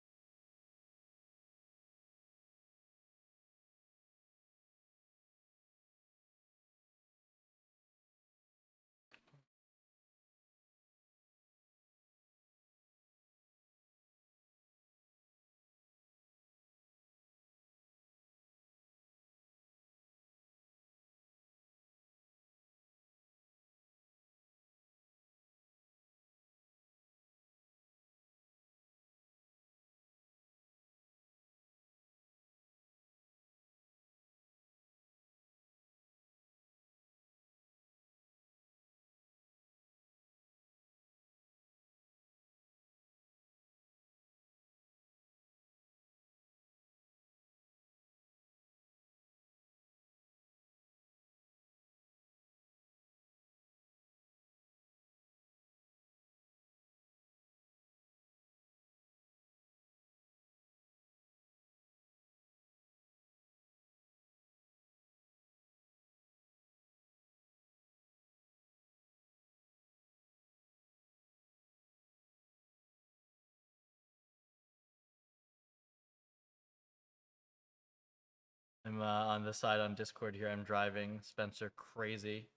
I'm on the side on Discord here. I'm driving Spencer crazy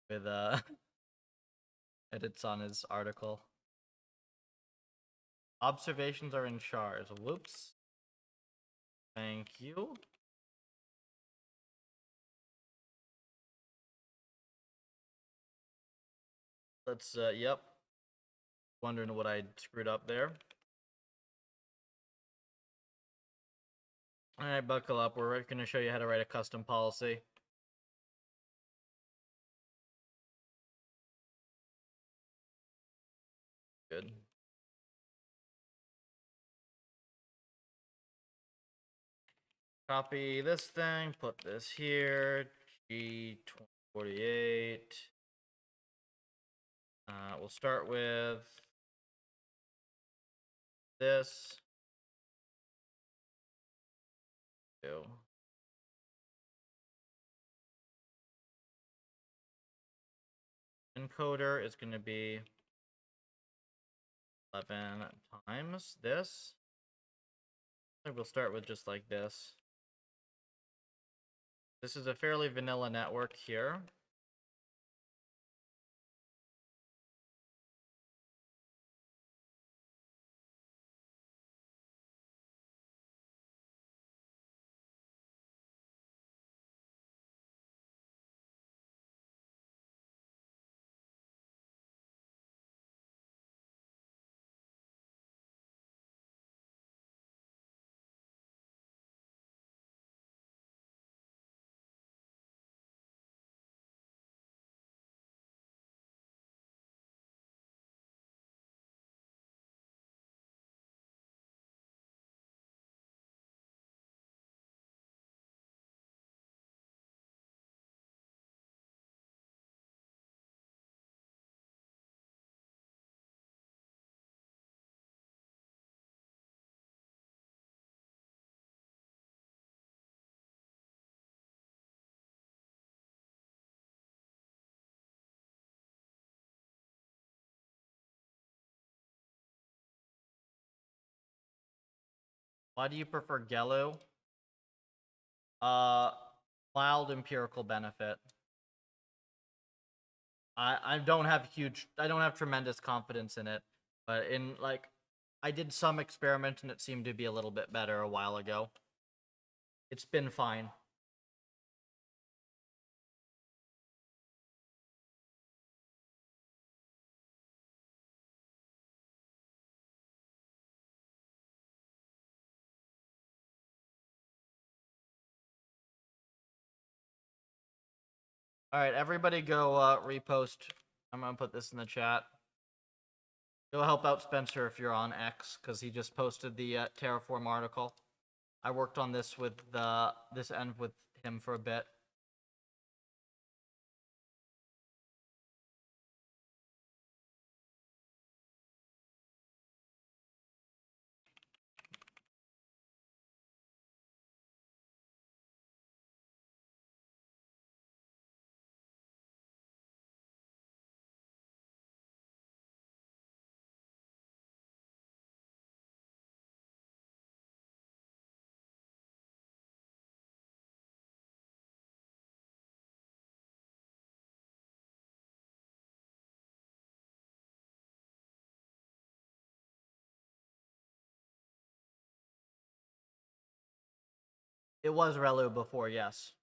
with edits on his article. Observations are in chars. Whoops. Thank you. Let's yep. Wondering what I screwed up there. Alright, buckle up. We're going to show you how to write a custom policy. Good. Copy this thing, put this here, G2048. We'll start with this. Encoder is going to be 11 times this. We'll start with just like this. This is a fairly vanilla network here. Why do you prefer Gelu? Uh, mild empirical benefit. I don't have tremendous confidence in it, but in like I did some experiment and it seemed to be a little bit better a while ago. It's been fine. All right, everybody go repost. I'm gonna put this in the chat. Go help out Spencer if you're on X, because he just posted the Terraform article. I worked on this with this end with him for a bit. It was Relu before, yes.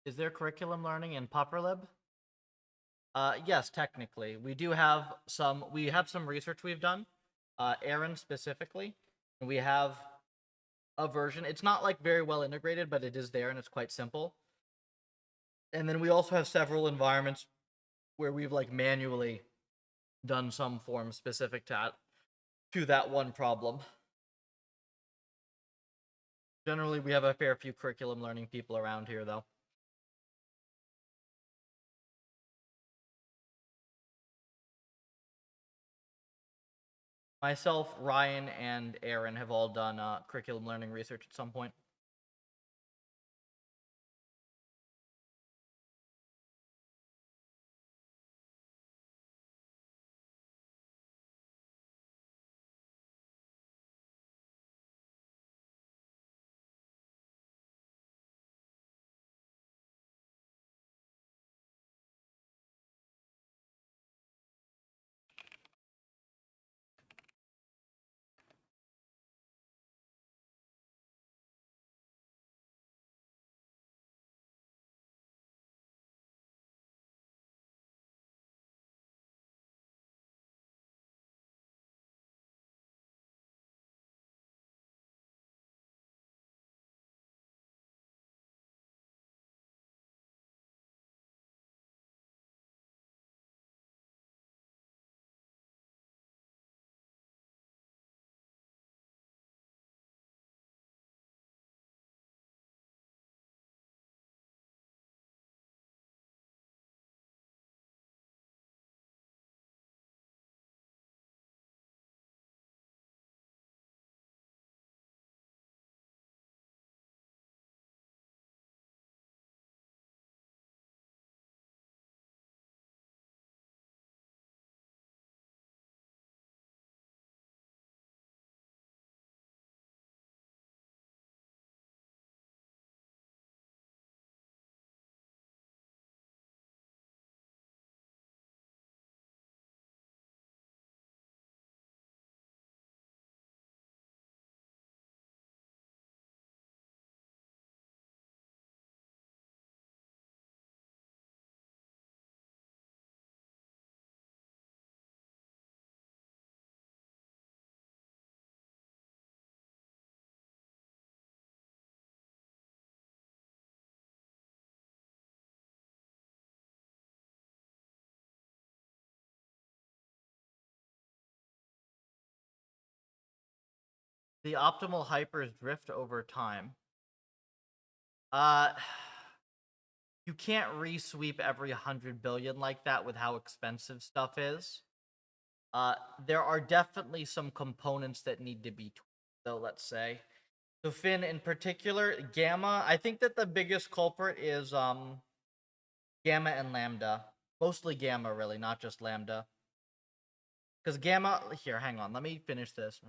Is there curriculum learning in PopperLib? Yes, technically. We have some research we've done, Aaron specifically, and we have a version. It's not like very well integrated, but it is there and it's quite simple. And then we also have several environments where we've like manually done some form specific to that one problem. Generally, we have a fair few curriculum learning people around here, though. Myself, Ryan, and Aaron have all done curriculum learning research at some point. The optimal hypers drift over time. Uh, you can't resweep every 100 billion like that with how expensive stuff is. There are definitely some components that need to be tweaked, though, let's say. So Finn, in particular, Gamma, I think that the biggest culprit is Gamma and Lambda. Mostly Gamma, really, not just Lambda. Because Gamma... Here, hang on. Let me finish this.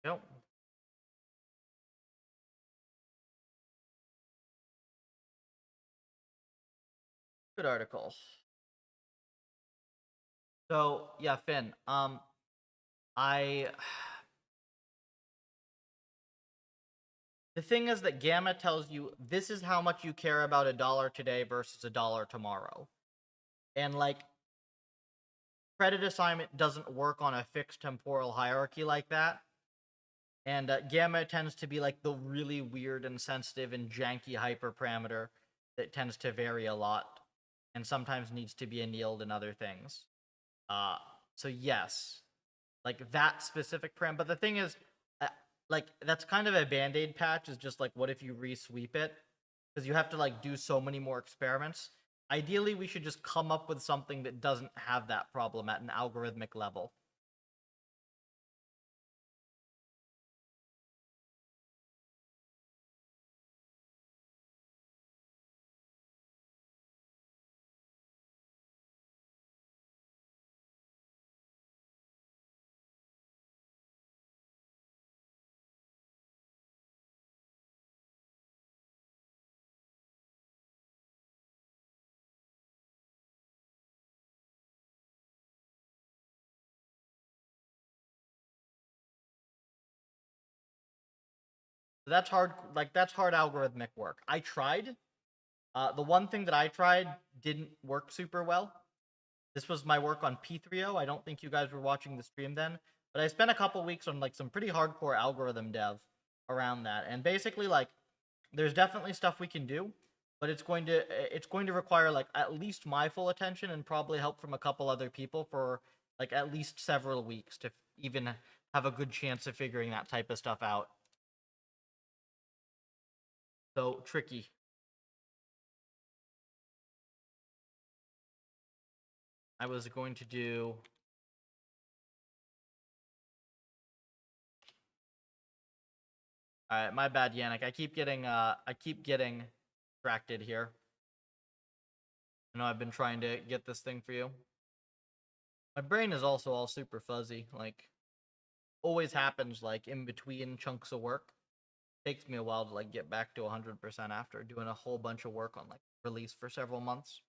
Yep. Good article. So, yeah, Finn, I... The thing is that Gamma tells you this is how much you care about $1 today versus $1 tomorrow. And, like, credit assignment doesn't work on a fixed temporal hierarchy like that. And Gamma tends to be, like, the really weird and sensitive and janky hyperparameter that tends to vary a lot and sometimes needs to be annealed in other things. So yes, like that specific param. But the thing is, like that's kind of a band-aid patch. Is just like, what if you resweep it? Because you have to like do so many more experiments. Ideally, we should just come up with something that doesn't have that problem at an algorithmic level. That's hard. Like that's hard algorithmic work. I tried. The one thing that I tried didn't work super well. This was my work on P3O. I don't think you guys were watching the stream then, but I spent a couple weeks on like some pretty hardcore algorithm dev around that. And basically like there's definitely stuff we can do, but it's going to require like at least my full attention and probably help from a couple other people for like at least several weeks to even have a good chance of figuring that type of stuff out. So tricky. I was going to do All right, my bad, Yannick. I keep getting distracted here. I know I've been trying to get this thing for you. My brain is also all super fuzzy. Like, always happens like in between chunks of work. Takes me a while to like get back to 100% after doing a whole bunch of work on like release for several months.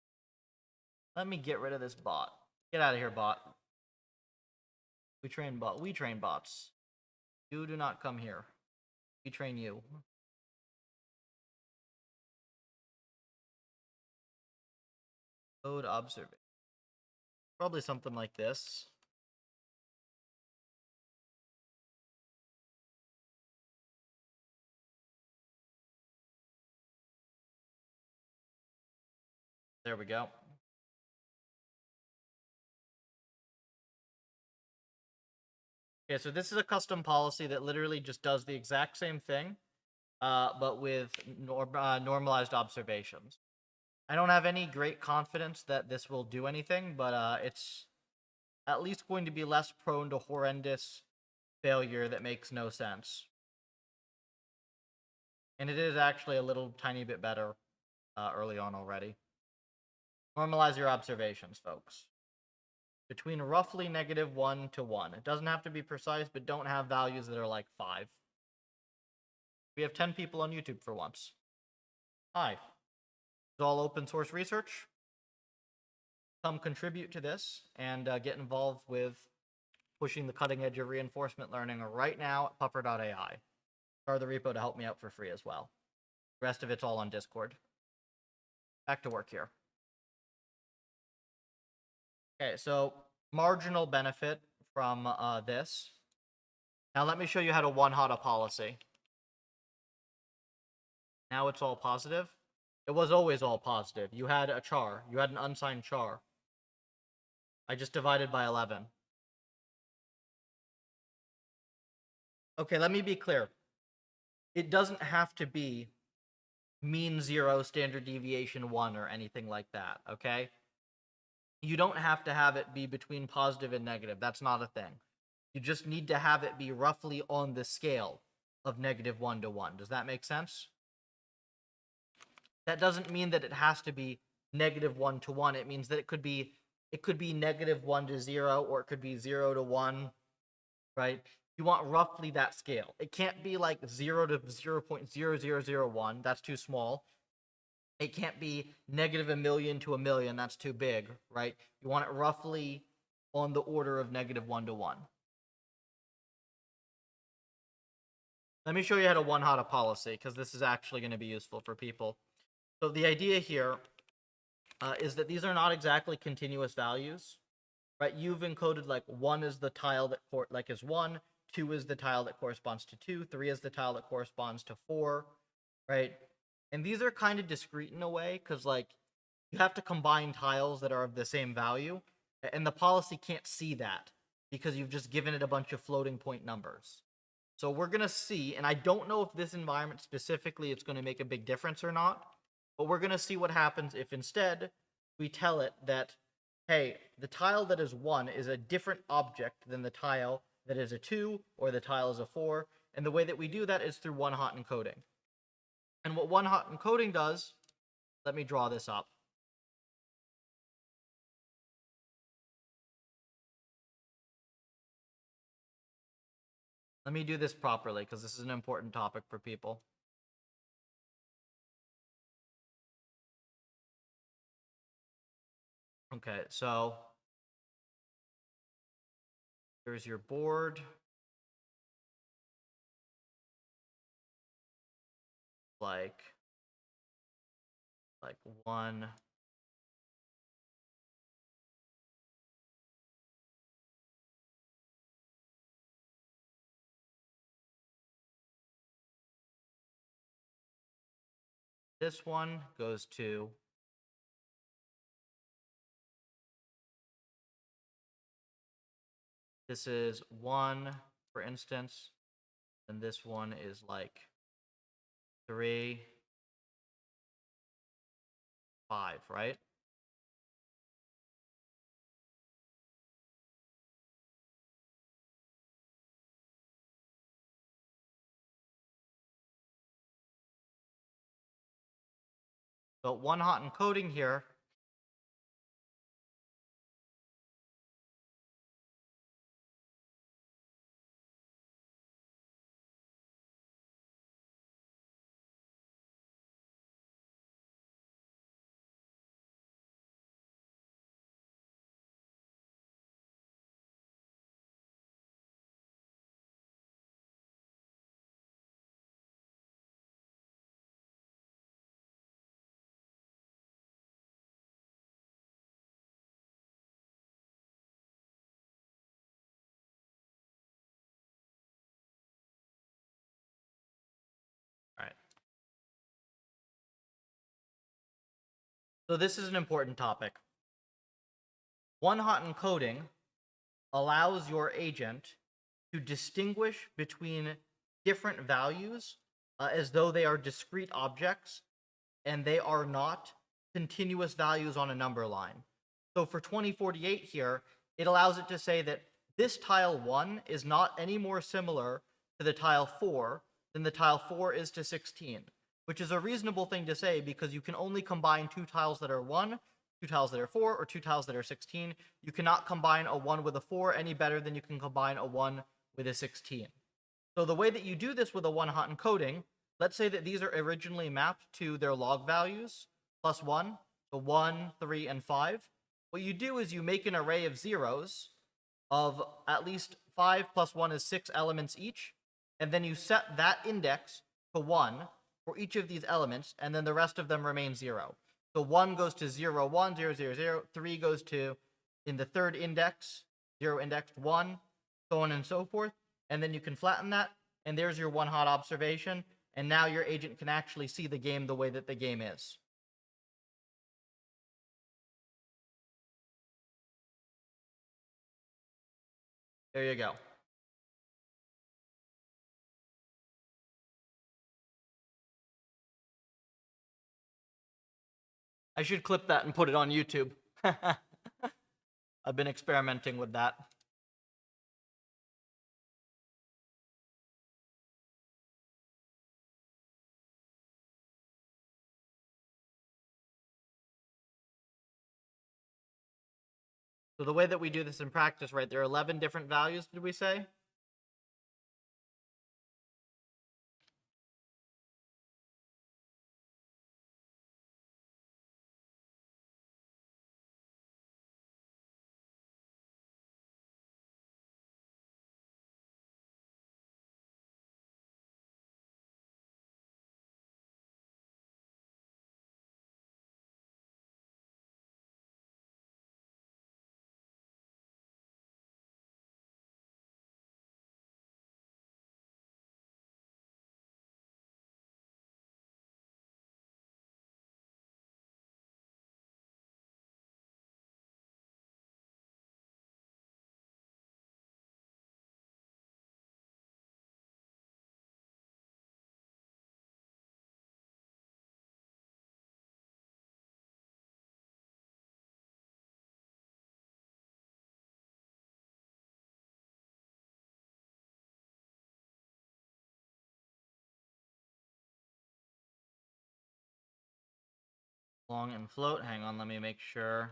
Let me get rid of this bot. Get out of here, bot. We train bot. We train bots. You do not come here. We train you. Code observation. Probably something like this. There we go. Okay, so this is a custom policy that literally just does the exact same thing, but with normalized observations. I don't have any great confidence that this will do anything, but it's at least going to be less prone to horrendous failure that makes no sense. And it is actually a little tiny bit better early on already. Normalize your observations, folks. Between roughly -1 to 1. It doesn't have to be precise, but don't have values that are like 5. We have 10 people on YouTube for once. Hi. It's all open source research. Come contribute to this and get involved with pushing the cutting edge of reinforcement learning right now at puffer.ai. start the repo to help me out for free as well. The rest of it's all on Discord. Back to work here. Okay, so marginal benefit from this. Now let me show you how to one-hot a policy. Now it's all positive. It was always all positive. You had a char. You had an unsigned char. I just divided by 11. Okay, let me be clear. It doesn't have to be mean 0, standard deviation 1, or anything like that, okay? You don't have to have it be between positive and negative. That's not a thing. You just need to have it be roughly on the scale of -1 to 1. Does that make sense? That doesn't mean that it has to be -1 to 1. It means that it could be -1 to 0, or it could be 0 to 1, right? You want roughly that scale. It can't be like 0 to 0.0001. That's too small. It can't be -1,000,000 to 1,000,000. That's too big, right? You want it roughly on the order of -1 to 1. Let me show you how to one-hot a policy, because this is actually going to be useful for people. So the idea here is that these are not exactly continuous values, right? You've encoded like 1 is the tile that is 1, 2 is the tile that corresponds to 2, 3 is the tile that corresponds to 4, right? And these are kind of discrete in a way, because like you have to combine tiles that are of the same value, and the policy can't see that because you've just given it a bunch of floating point numbers. So we're going to see, and I don't know if this environment specifically it's going to make a big difference or not, but we're going to see what happens if instead we tell it that, hey, the tile that is 1 is a different object than the tile that is a 2 or the tile is a 4, and the way that we do that is through one-hot encoding. And what one-hot encoding does, let me draw this up. Let me do this properly, because this is an important topic for people. Okay, so here's your board. Like 1. This one goes to this is 1, for instance, and this one is like 3, 5, right? So one-hot encoding here Right. So this is an important topic. One-hot encoding allows your agent to distinguish between different values as though they are discrete objects and they are not continuous values on a number line. So for 2048 here, it allows it to say that this tile 1 is not any more similar to the tile 4 than the tile 4 is to 16, which is a reasonable thing to say because you can only combine 2 tiles that are 1, 2 tiles that are 4, or 2 tiles that are 16. You cannot combine a 1 with a 4 any better than you can combine a 1 with a 16. So the way that you do this with a one-hot encoding, let's say that these are originally mapped to their log values, plus 1, so 1, 3, and 5. What you do is you make an array of zeros of at least 5 plus 1 is 6 elements each, and then you set that index to 1 for each of these elements, and then the rest of them remain 0. So 1 goes to 0, 1, 0, 0, 0. 3 goes to, in the third index, 0 indexed 1, so on and so forth. And then you can flatten that, and there's your one-hot observation. And now your agent can actually see the game the way that the game is. There you go. I should clip that and put it on YouTube. I've been experimenting with that. So the way that we do this in practice, right, there are 11 different values, did we say? Long and float. Hang on, let me make sure.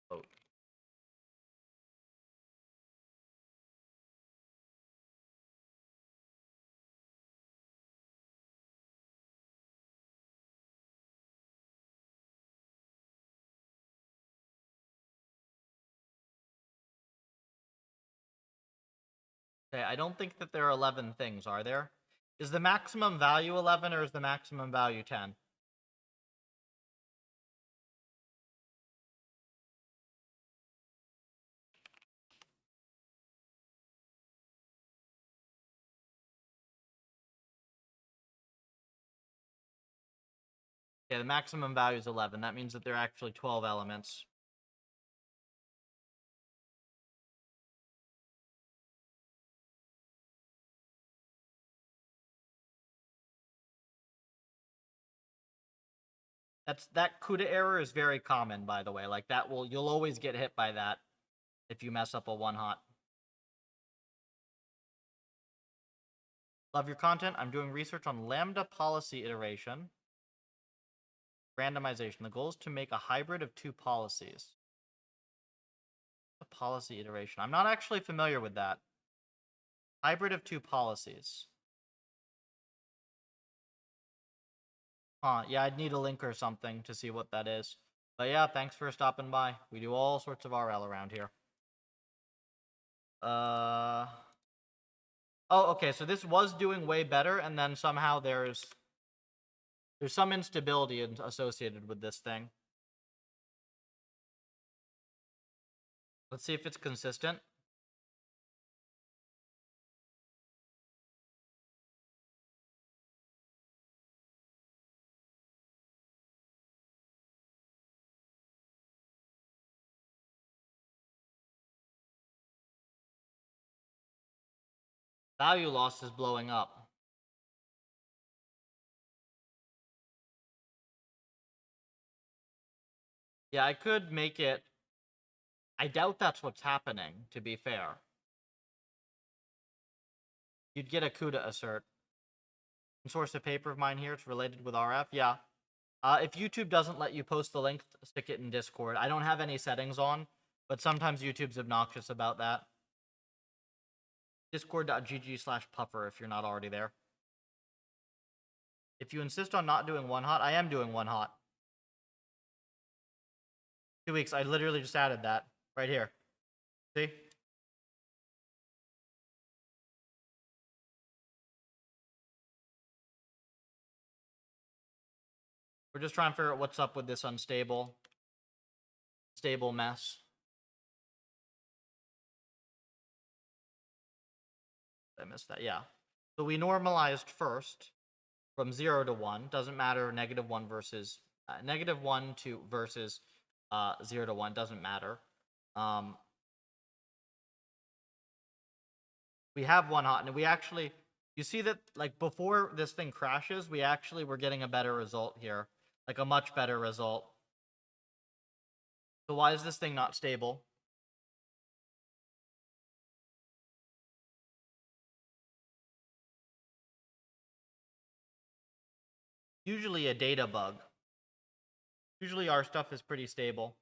Float. Okay, I don't think that there are 11 things, are there? Is the maximum value 11 or is the maximum value 10? Okay, the maximum value is 11. That means that there are actually 12 elements. That CUDA error is very common, by the way. Like you'll always get hit by that if you mess up a one-hot. Love your content. I'm doing research on lambda policy iteration. Randomization. The goal is to make a hybrid of two policies. A policy iteration. I'm not actually familiar with that. Hybrid of two policies. Huh, yeah, I'd need a link or something to see what that is. But yeah, thanks for stopping by. We do all sorts of RL around here. Oh, okay, so this was doing way better, and then somehow there's some instability associated with this thing. Let's see if it's consistent. Value loss is blowing up. Yeah, I could make it... I doubt that's what's happening, to be fair. You'd get a CUDA assert. Source a paper of mine here, it's related with RF, yeah. If YouTube doesn't let you post the link, stick it in Discord. I don't have any settings on, but sometimes YouTube's obnoxious about that. Discord.gg/puffer if you're not already there. If you insist on not doing one hot, I am doing one hot. 2 weeks, I literally just added that right here. See? We're just trying to figure out what's up with this stable mess. I missed that, yeah. So we normalized first from 0 to 1. Doesn't matter, -1 versus... -1 to versus 0 to 1. Doesn't matter. We have one hot, and we actually... You see that, like, before this thing crashes, we actually were getting a better result here. Like, a much better result. So why is this thing not stable? Usually a data bug. Usually our stuff is pretty stable.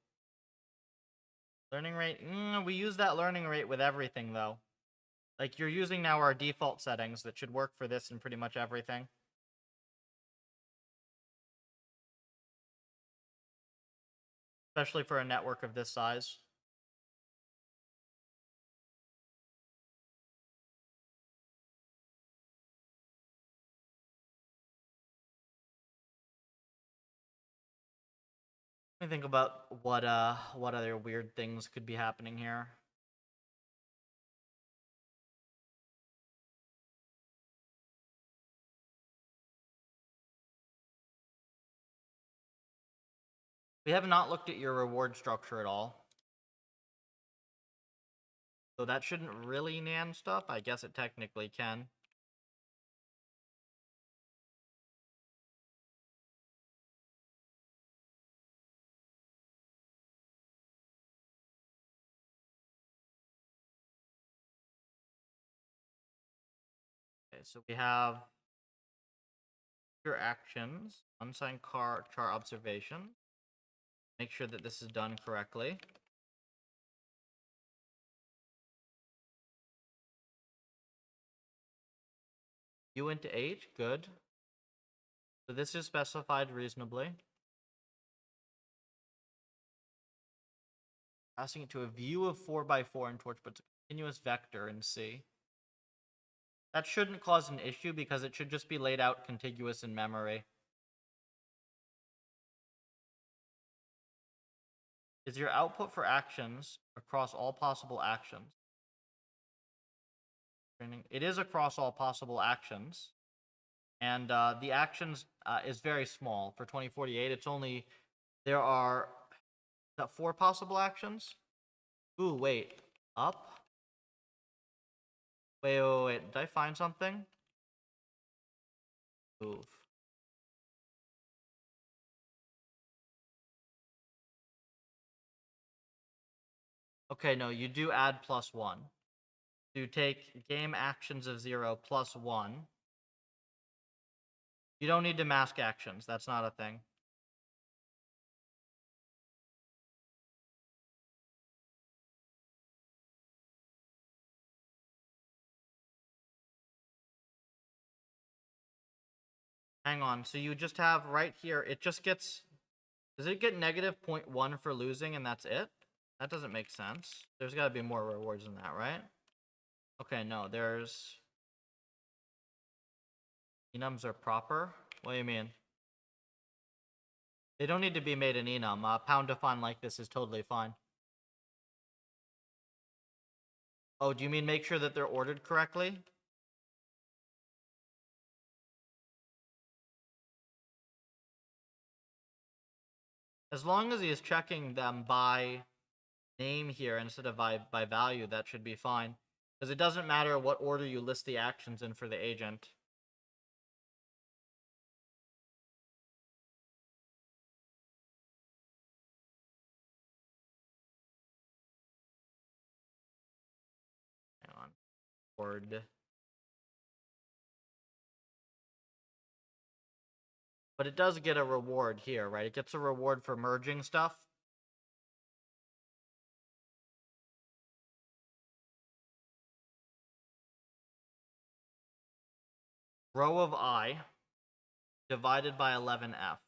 Learning rate? We use that learning rate with everything, though. Like, you're using now our default settings that should work for this and pretty much everything. Especially for a network of this size. Let me think about what other weird things could be happening here. We have not looked at your reward structure at all. So that shouldn't really nan stuff. I guess it technically can. Okay, so we have your actions, unsigned char observation. Make sure that this is done correctly. U into H, good. So this is specified reasonably. Passing it to a view of 4x4 in Torch, but it's a continuous vector in C. That shouldn't cause an issue because it should just be laid out contiguous in memory. Is your output for actions across all possible actions? It is across all possible actions. And the actions is very small. For 2048, it's only... There are... Is that 4 possible actions? Ooh, wait. Up? Wait. Did I find something? Move. Okay, no, you do add +1. You take game actions of 0 plus 1. You don't need to mask actions. That's not a thing. Hang on. So you just have right here, it just gets... Does it get -0.1 for losing and that's it? That doesn't make sense. There's got to be more rewards than that, right? Okay, no, there's... Enums are proper? What do you mean? They don't need to be made an enum. Pound define like this is totally fine. Oh, do you mean make sure that they're ordered correctly? As long as he is checking them by name here instead of by value, that should be fine. Because it doesn't matter what order you list the actions in for the agent. Hang on. Word. But it does get a reward here, right? It gets a reward for merging stuff. Row of I divided by 11F.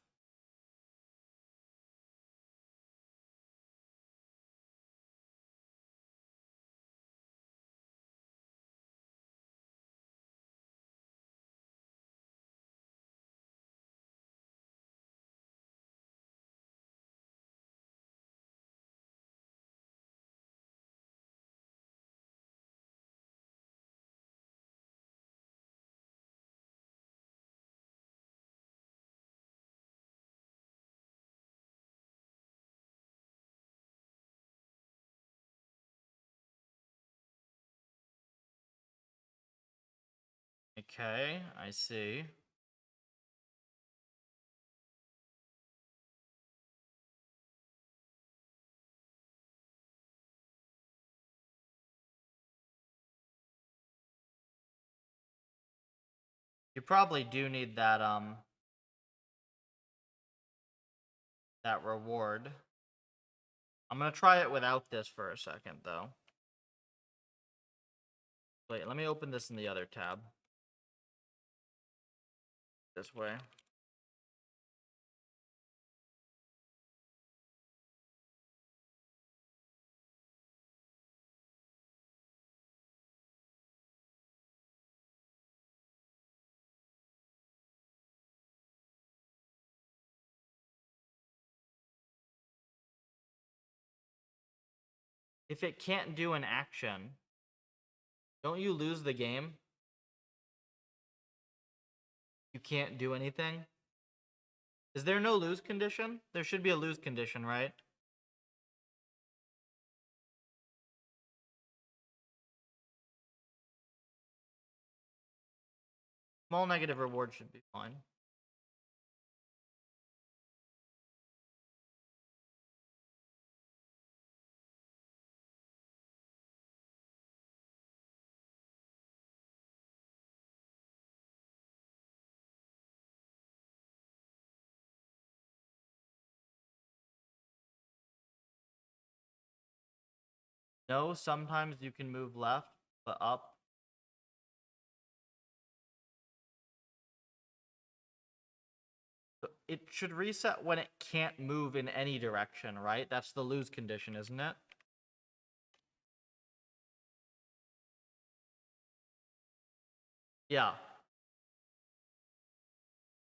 Okay, I see. You probably do need that reward. I'm gonna try it without this for a second though. Wait, let me open this in the other tab. This way. If it can't do an action, don't you lose the game? You can't do anything? Is there no lose condition? There should be a lose condition, right? Small negative reward should be fine. No, sometimes you can move left, but up. It should reset when it can't move in any direction, right? That's the lose condition, isn't it? Yeah.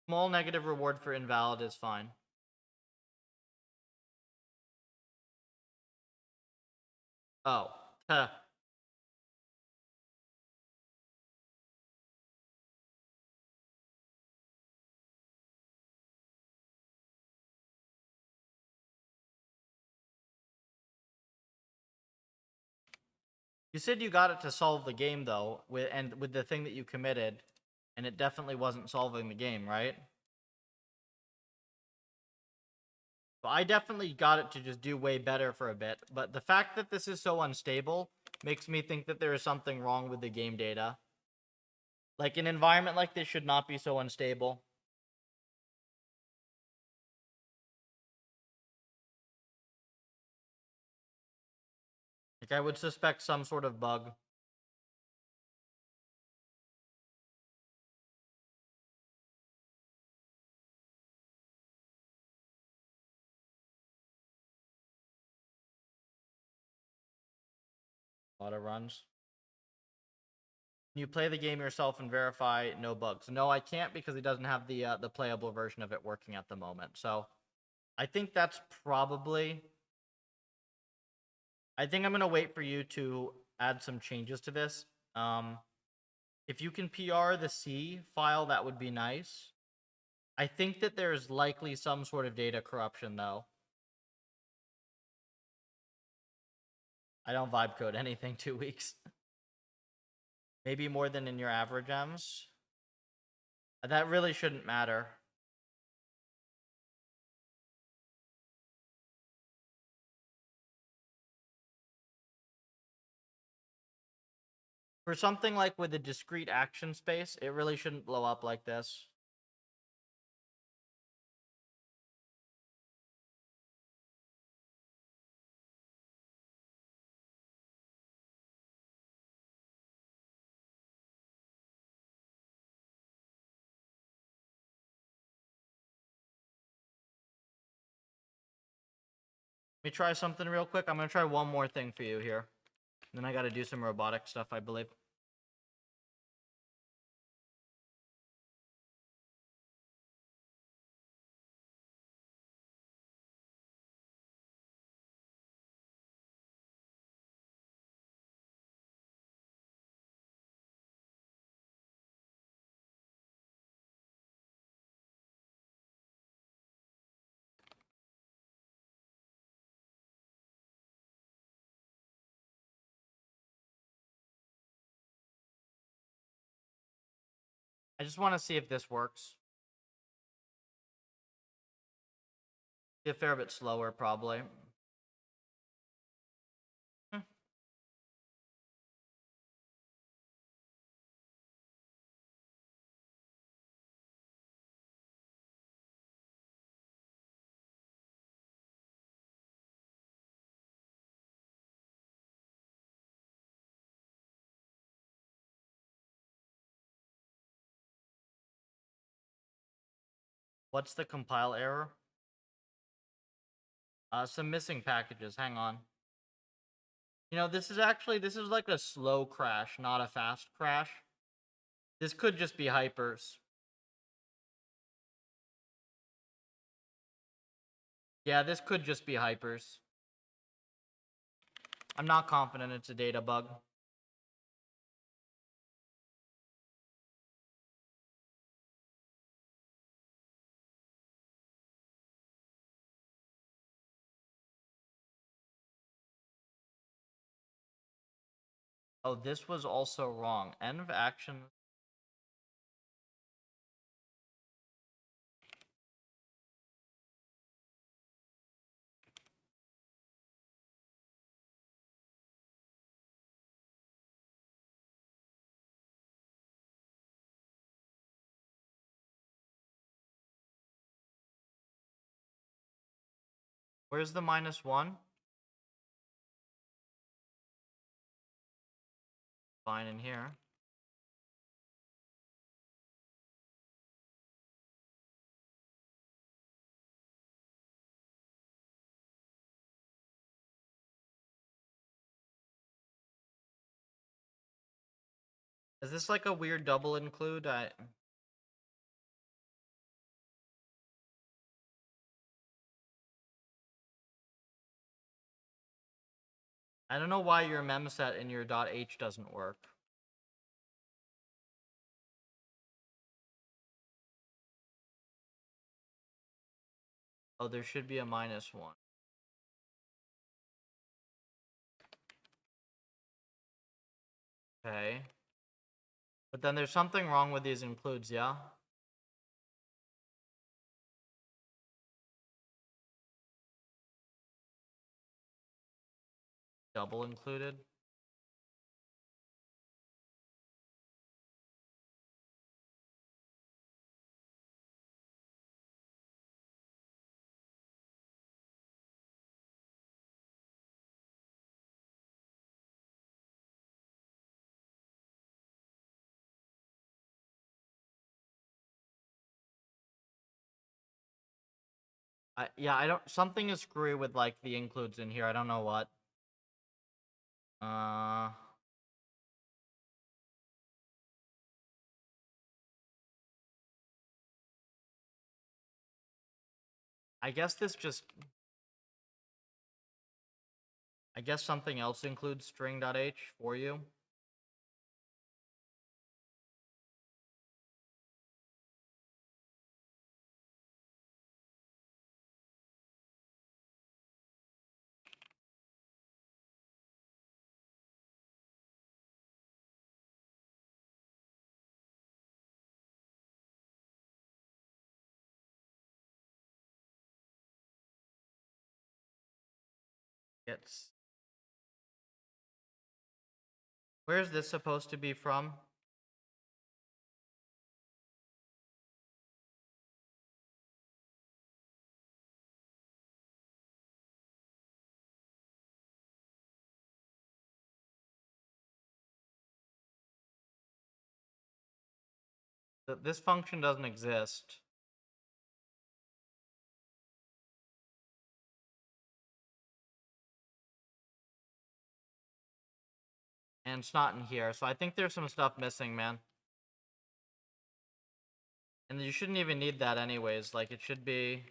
Small negative reward for invalid is fine. Oh. Huh. You said you got it to solve the game though, with the thing that you committed, and it definitely wasn't solving the game, right? So I definitely got it to just do way better for a bit, but the fact that this is so unstable makes me think that there is something wrong with the game data. Like, an environment like this should not be so unstable. Like, I would suspect some sort of bug. A lot of runs. Can you play the game yourself and verify no bugs? No, I can't because it doesn't have the playable version of it working at the moment. So I think that's probably. I think I'm gonna wait for you to add some changes to this. If you can PR the C file, that would be nice. I think that there's likely some sort of data corruption though. I don't vibe code anything 2 weeks. Maybe more than in your average M's. That really shouldn't matter. For something like with a discrete action space, it really shouldn't blow up like this. Let me try something real quick. I'm gonna try one more thing for you here. Then I gotta do some robotic stuff, I believe. I just want to see if this works. Be a fair bit slower, probably. Hmm. What's the compile error? Some missing packages. Hang on. You know, this is like a slow crash, not a fast crash. This could just be hypers. Yeah, this could just be hypers. I'm not confident it's a data bug. Oh, this was also wrong. End of action. Where's the -1? Fine in here. Is this like a weird double include? I don't know why your memset in your .h doesn't work. Oh, there should be a -1. Okay. But then there's something wrong with these includes, yeah? Double included? Yeah, I don't. Something is screwy with like the includes in here. I don't know what. Uh. I guess this just. I guess something else includes string.h for you. It's. Where's this supposed to be from? This function doesn't exist. And it's not in here, so I think there's some stuff missing, man. And you shouldn't even need that anyways, like it should be...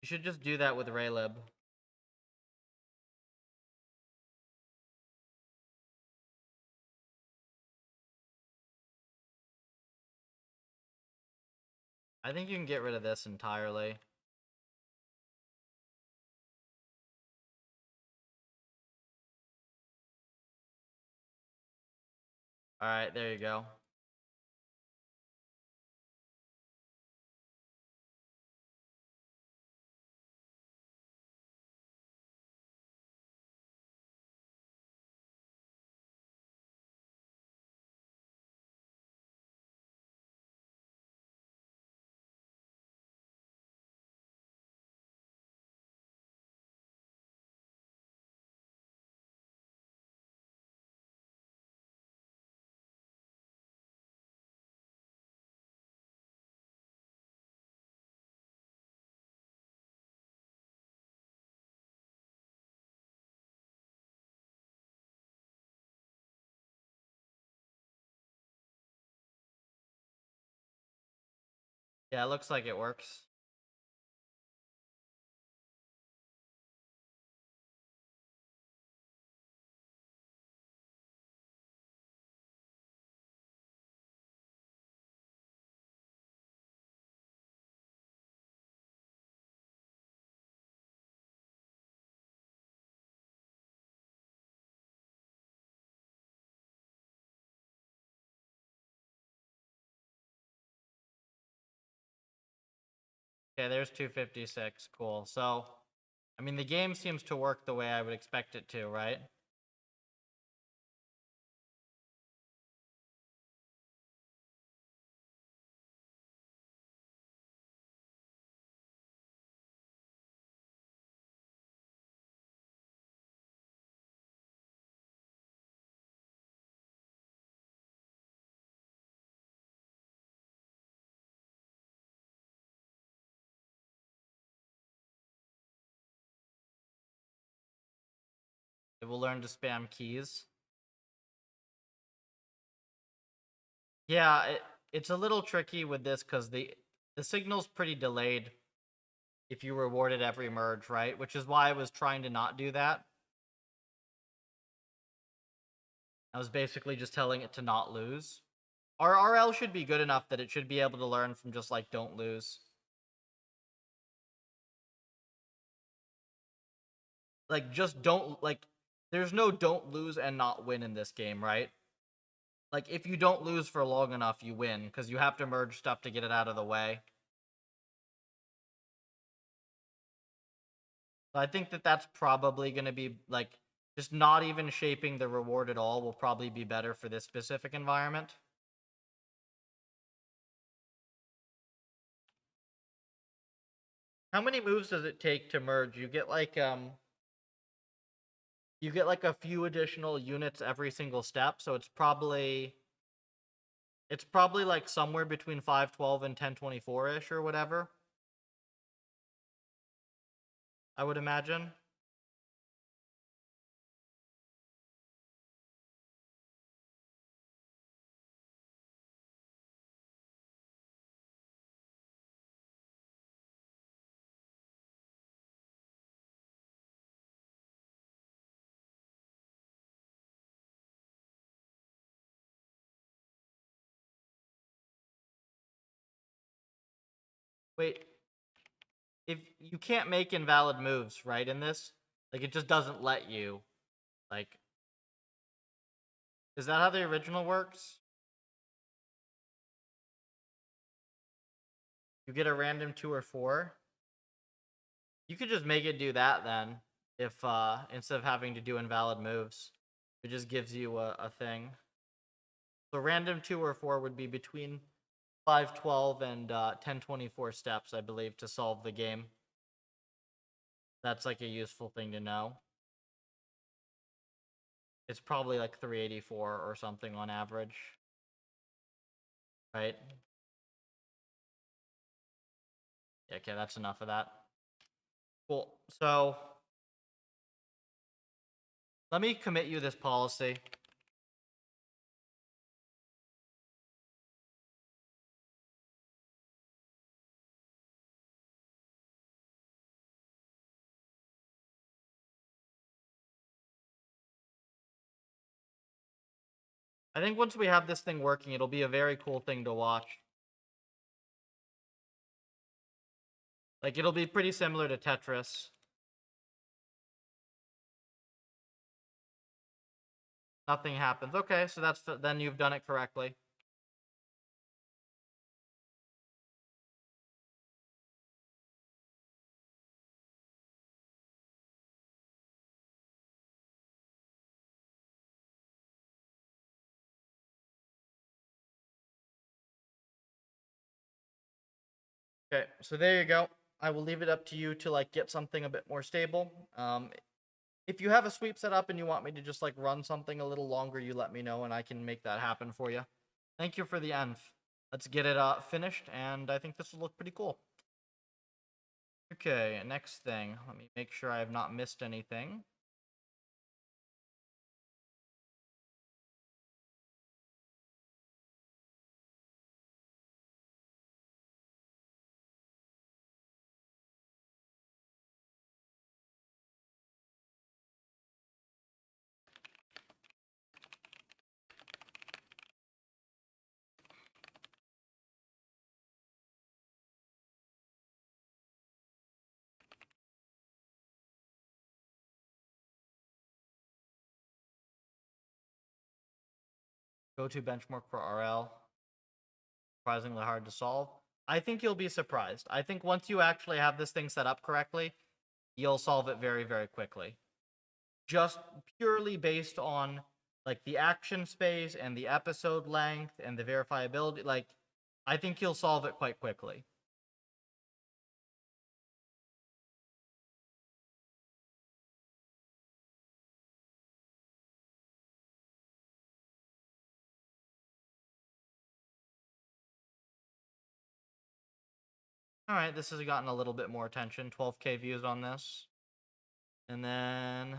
You should just do that with Raylib. I think you can get rid of this entirely. Alright, there you go. Yeah, it looks like it works. Okay, there's 256. Cool. So, I mean, the game seems to work the way I would expect it to, right? It will learn to spam keys. Yeah, it's a little tricky with this because the signal's pretty delayed if you reward it every merge, right? Which is why I was trying to not do that. I was basically just telling it to not lose. Our RL should be good enough that it should be able to learn from just like don't lose. Like just don't like there's no don't lose and not win in this game, right? Like if you don't lose for long enough, you win because you have to merge stuff to get it out of the way. So I think that that's probably going to be like just not even shaping the reward at all will probably be better for this specific environment. How many moves does it take to merge? You get like a few additional units every single step, so it's probably like somewhere between 512 and 1024-ish or whatever. I would imagine. Wait, if you can't make invalid moves, right, in this? Like it just doesn't let you. Like is that how the original works? You get a random 2 or 4? You could just make it do that then, if instead of having to do invalid moves. It just gives you a thing. So random 2 or 4 would be between 512 and 1024 steps, I believe, to solve the game. That's like a useful thing to know. It's probably like 384 or something on average. Right? Yeah, okay, that's enough of that. Cool. So let me commit you this policy. I think once we have this thing working, it'll be a very cool thing to watch. Like, it'll be pretty similar to Tetris. Nothing happens. Okay, so then you've done it correctly. Okay, so there you go. I will leave it up to you to like get something a bit more stable. If you have a sweep set up and you want me to just like run something a little longer, you let me know and I can make that happen for you. Thank you for the env. Let's get it finished, and I think this will look pretty cool. Okay, next thing. Let me make sure I have not missed anything. Go to benchmark for RL. Surprisingly hard to solve. I think you'll be surprised. I think once you actually have this thing set up correctly, you'll solve it very, very quickly. Just purely based on like the action space and the episode length and the verifiability. Like, I think you'll solve it quite quickly. All right, this has gotten a little bit more attention. 12K views on this. And then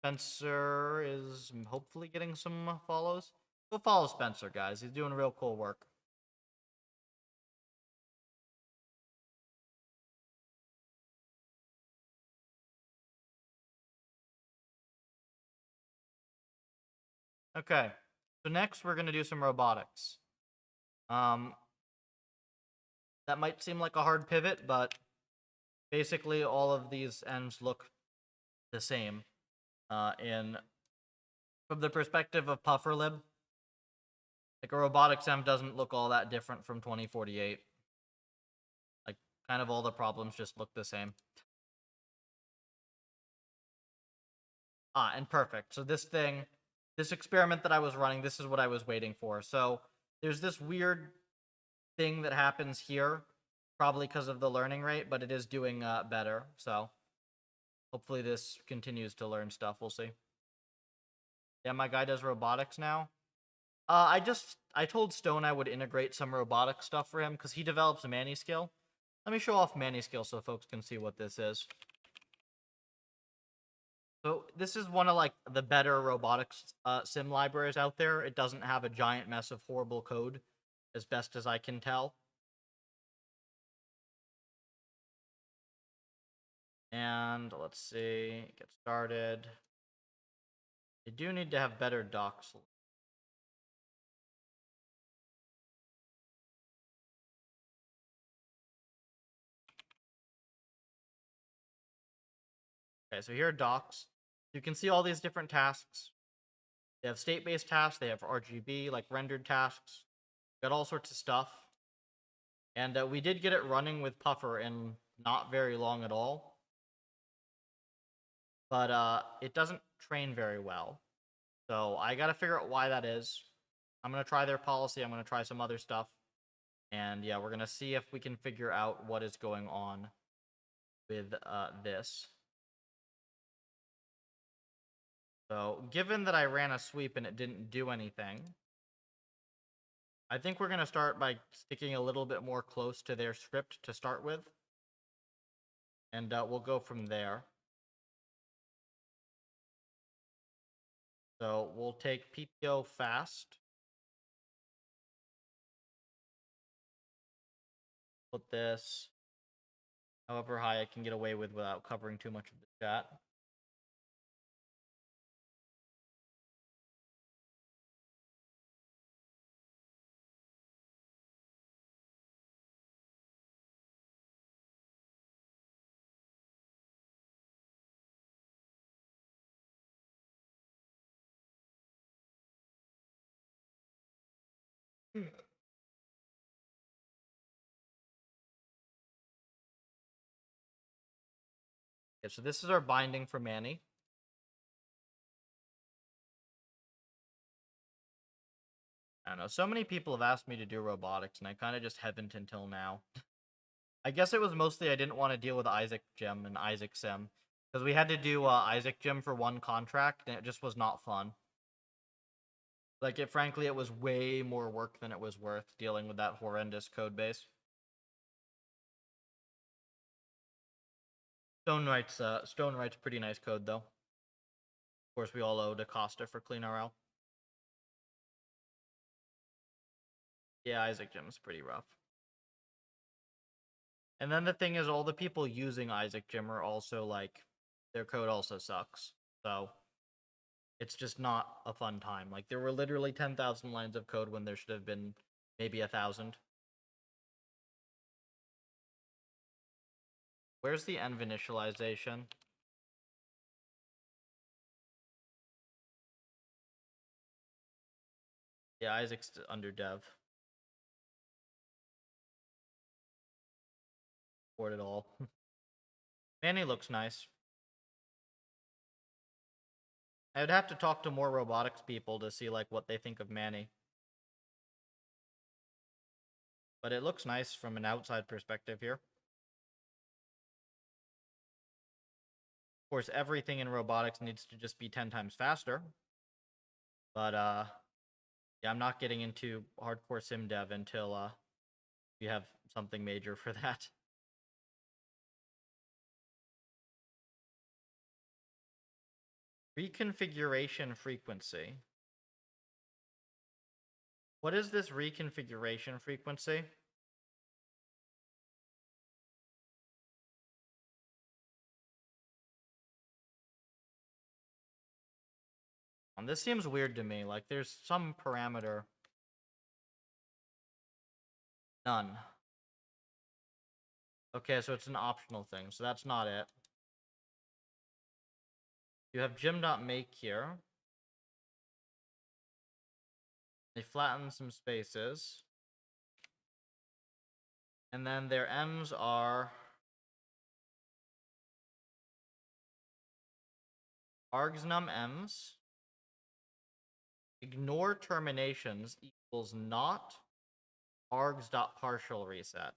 Spencer is hopefully getting some follows. Go follow Spencer, guys. He's doing real cool work. Okay, so next we're going to do some robotics. That might seem like a hard pivot, but basically all of these ends look the same. From the perspective of Pufferlib, like a robotics M doesn't look all that different from 2048. Like, kind of all the problems just look the same. And perfect. So this experiment that I was running, this is what I was waiting for. So there's this weird thing that happens here, probably because of the learning rate, but it is doing better. So hopefully this continues to learn stuff. We'll see. Yeah, my guy does robotics now. I told Stone I would integrate some robotic stuff for him because he develops a ManiScale. Let me show off ManiScale so folks can see what this is. So this is one of like the better robotics sim libraries out there. It doesn't have a giant mess of horrible code, as best as I can tell. And let's see, get started. You do need to have better docs. Okay, so here are docs. You can see all these different tasks. They have state-based tasks, they have RGB, like rendered tasks. Got all sorts of stuff. And we did get it running with Puffer in not very long at all. But it doesn't train very well. So I gotta figure out why that is. I'm gonna try their policy, I'm gonna try some other stuff. And yeah, we're gonna see if we can figure out what is going on with this. So given that I ran a sweep and it didn't do anything, I think we're gonna start by sticking a little bit more close to their script to start with. And we'll go from there. So we'll take PPO fast. Put this however high I can get away with without covering too much of the chat. Okay, so this is our binding for Manny. I don't know. So many people have asked me to do robotics, and I kind of just haven't until now. I guess it was mostly I didn't want to deal with Isaac Gym and Isaac Sim. Because we had to do Isaac Gym for one contract, and it just was not fun. Like, frankly, it was way more work than it was worth dealing with that horrendous code base. Stone Wright's pretty nice code, though. Of course, we all owe DaCosta for CleanRL. Yeah, Isaac Gym's pretty rough. And then the thing is, all the people using Isaac Gym are also, like, their code also sucks. So, it's just not a fun time. Like, there were literally 10,000 lines of code when there should have been maybe 1,000. Where's the env initialization? Yeah, Isaac's under dev. Support it all. Manny looks nice. I would have to talk to more robotics people to see like what they think of Manny. But it looks nice from an outside perspective here. Of course, everything in robotics needs to just be 10 times faster. But yeah, I'm not getting into hardcore sim dev until you have something major for that. Reconfiguration frequency. What is this reconfiguration frequency? This seems weird to me. Like, there's some parameter. None. Okay, so it's an optional thing, so that's not it. You have gym.make here. They flatten some spaces. And then their M's are argsnum M's. Ignore terminations equals not args.partial reset.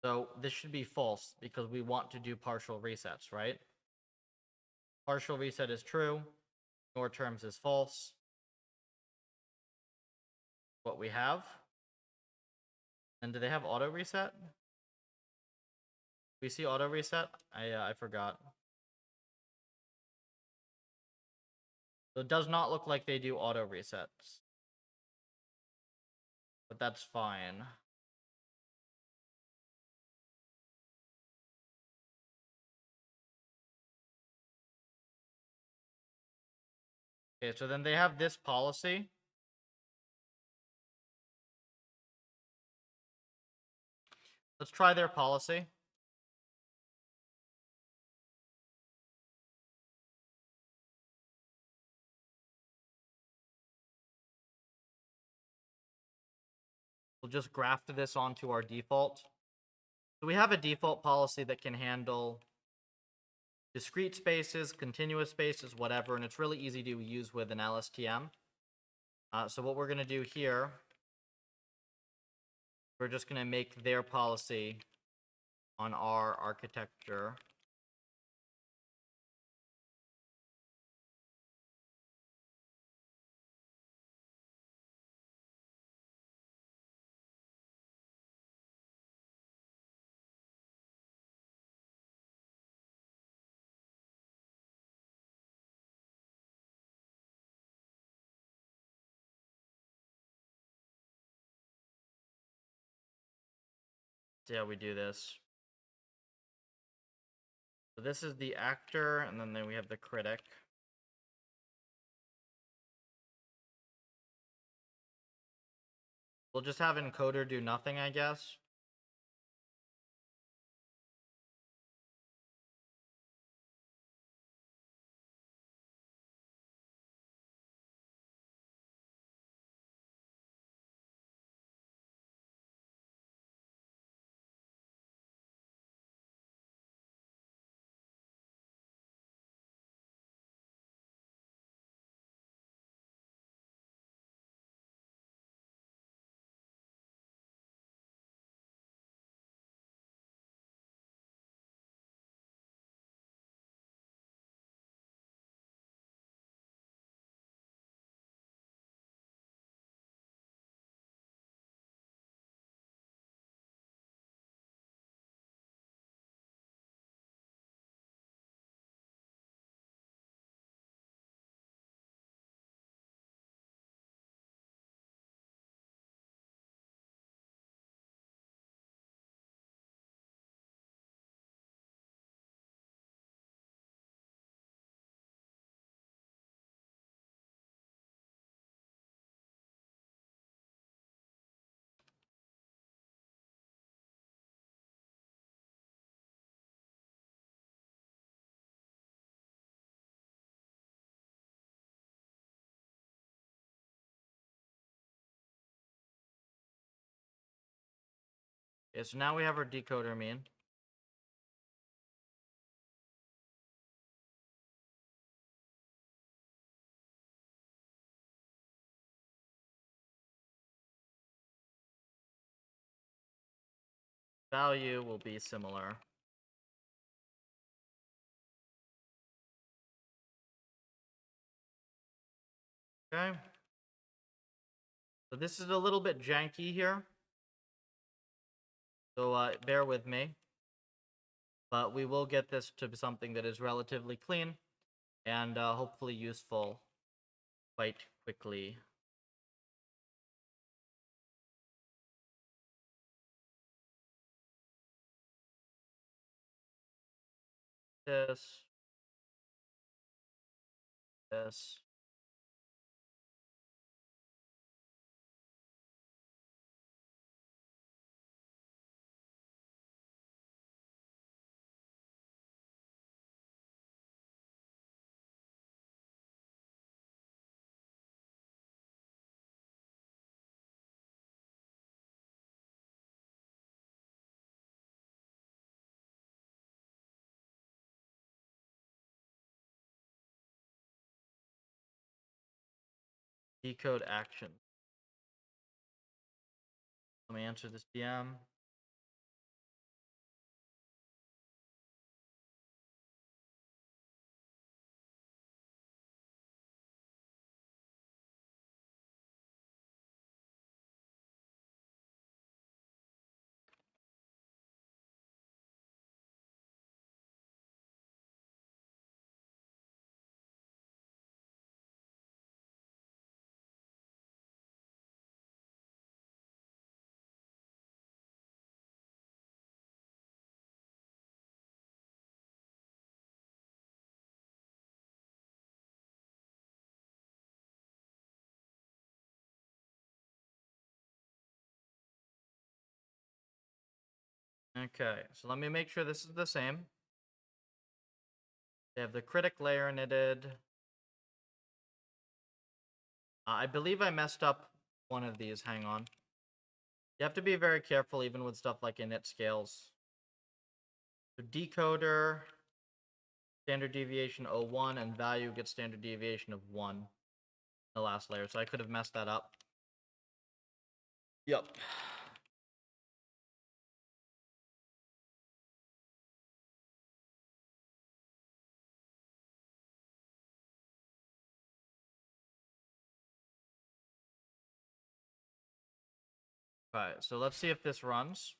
So this should be false because we want to do partial resets, right? Partial reset is true. Ignore terms is false. What we have. And do they have auto reset? We see auto reset? I forgot. So it does not look like they do auto resets. But that's fine. Okay, so then they have this policy. Let's try their policy. We'll just graft this onto our default. So we have a default policy that can handle discrete spaces, continuous spaces, whatever, and it's really easy to use with an LSTM. So what we're going to do here, we're just going to make their policy on our architecture. See how we do this. So this is the actor, and then we have the critic. We'll just have encoder do nothing, I guess. Okay, so now we have our decoder mean. Value will be similar. Okay. So this is a little bit janky here. So bear with me. But we will get this to something that is relatively clean and hopefully useful quite quickly. This. Decode action. Let me answer this DM. Okay, so let me make sure this is the same. They have the critic layer knitted. I believe I messed up one of these. Hang on. You have to be very careful even with stuff like init scales. So decoder, standard deviation 01, and value gets standard deviation of 1. The last layer, so I could have messed that up. Yep. Alright, so let's see if this runs.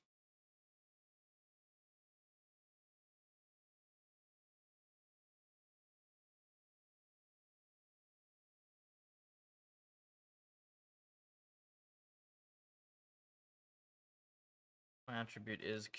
My attribute is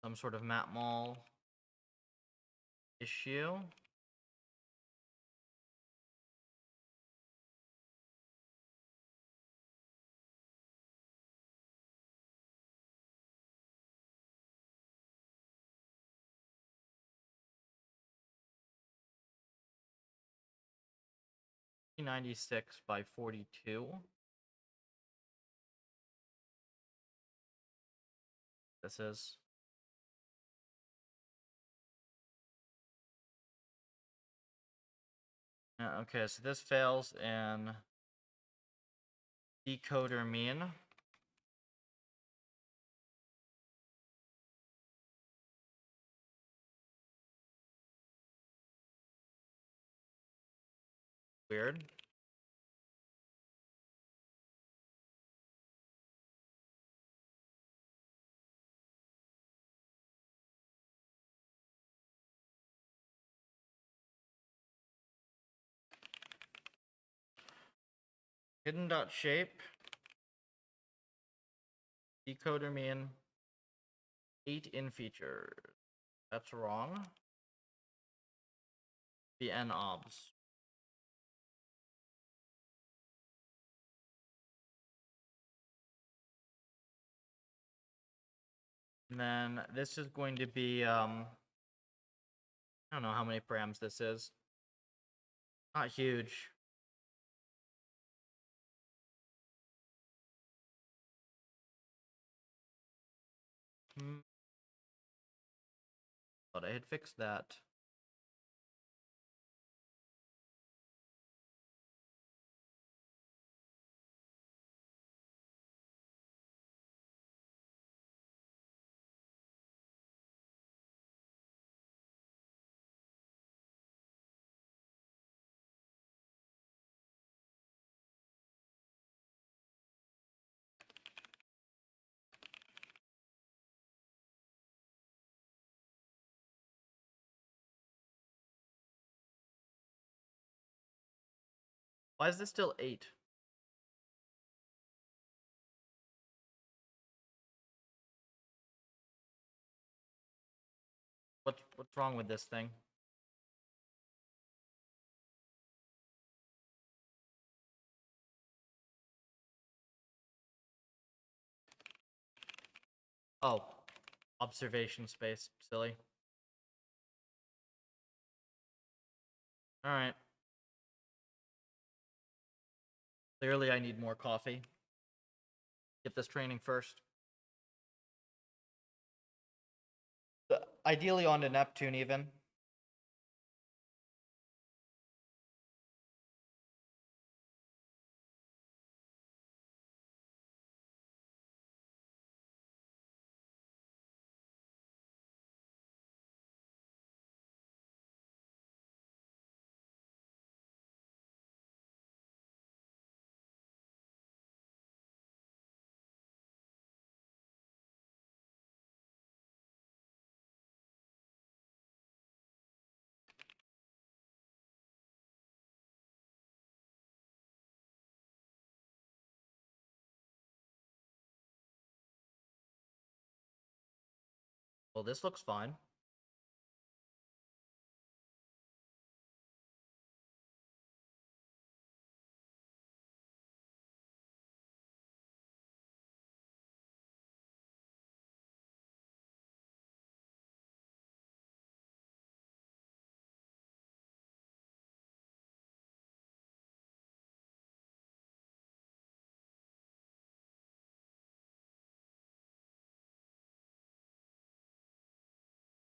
some sort of matmul issue. P96 by 42. This is. Yeah, okay, so this fails in decoder mean. Weird. Hidden dot shape. Decoder mean 8 in features. That's wrong. The N obs. And then this is going to be, I don't know how many params this is. Not huge. Thought I had fixed that. Why is this still 8? What's wrong with this thing? Oh, observation space. Silly. Alright. Clearly I need more coffee. Get this training first. Ideally onto Neptune even. Well, this looks fine.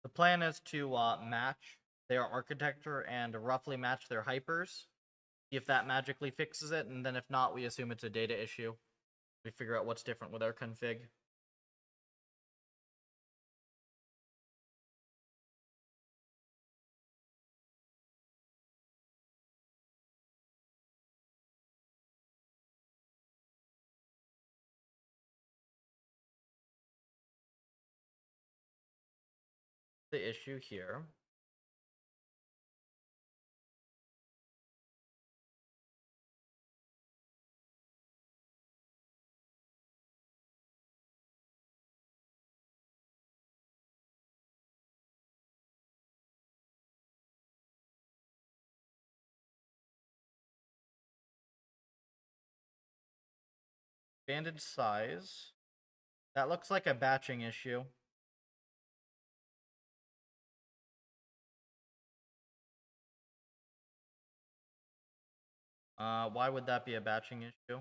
The plan is to match their architecture and roughly match their hypers. See if that magically fixes it, and then if not, we assume it's a data issue. We figure out what's different with our config. The issue here. Banded size. That looks like a batching issue. Why would that be a batching issue?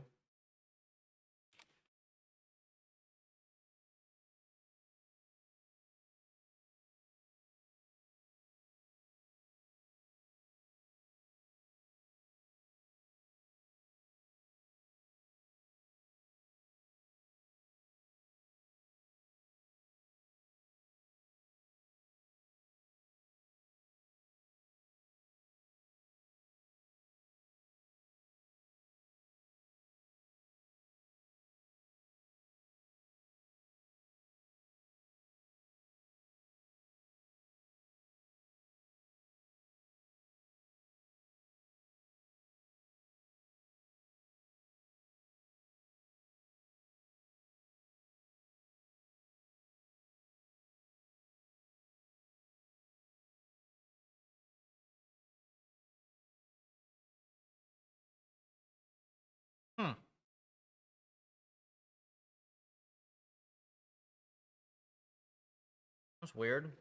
That's weird.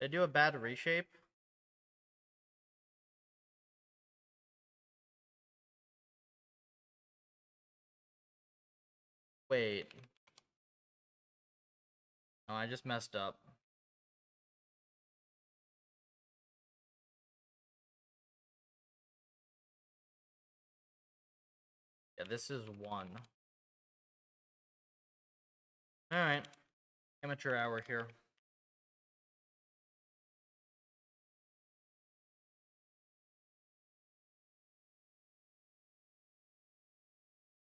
They do a bad reshape. Wait. No, I just messed up. Yeah, this is 1. Alright. Amateur hour here.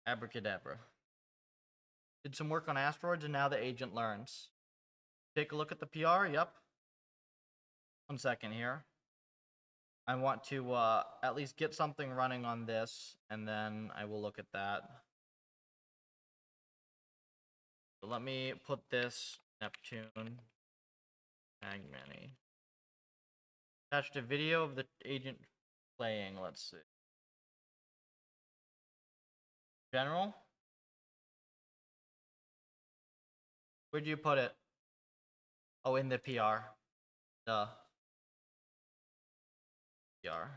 Abracadabra. Did some work on asteroids and now the agent learns. Take a look at the PR, yep. 1 second here. I want to at least get something running on this, and then I will look at that. So let me put this Neptune tag many. Attached a video of the agent playing, let's see. General? Where'd you put it? Oh, in the PR. Duh. PR.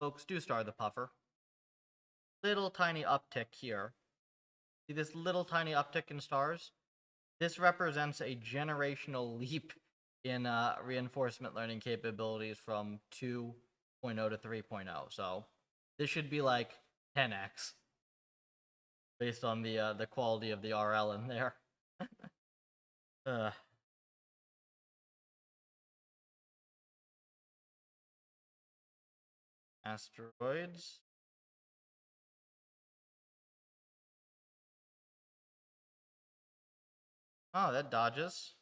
Folks, do star the puffer. Little tiny uptick here. See this little tiny uptick in stars? This represents a generational leap in reinforcement learning capabilities from 2.0 to 3.0. So this should be like 10x based on the quality of the RL in there. Asteroids. Oh, that dodges.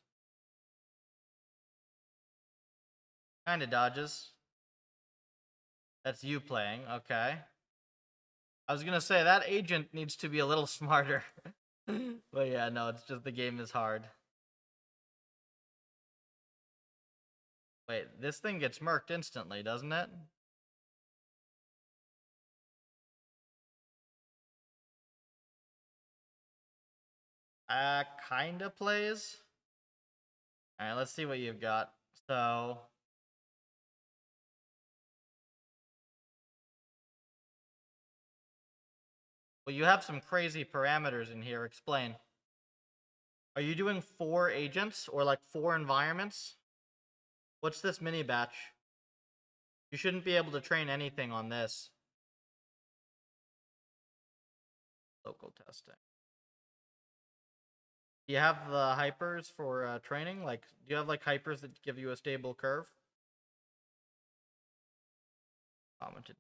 Kinda dodges. That's you playing, okay. I was gonna say, that agent needs to be a little smarter. But yeah, no, it's just the game is hard. Wait, this thing gets murked instantly, doesn't it? Kinda plays. Alright, let's see what you've got. So... Well, you have some crazy parameters in here. Explain. Are you doing 4 agents or like 4 environments? What's this mini batch? You shouldn't be able to train anything on this. Local testing. Do you have the hypers for training? Like, do you have like hypers that give you a stable curve? Commented.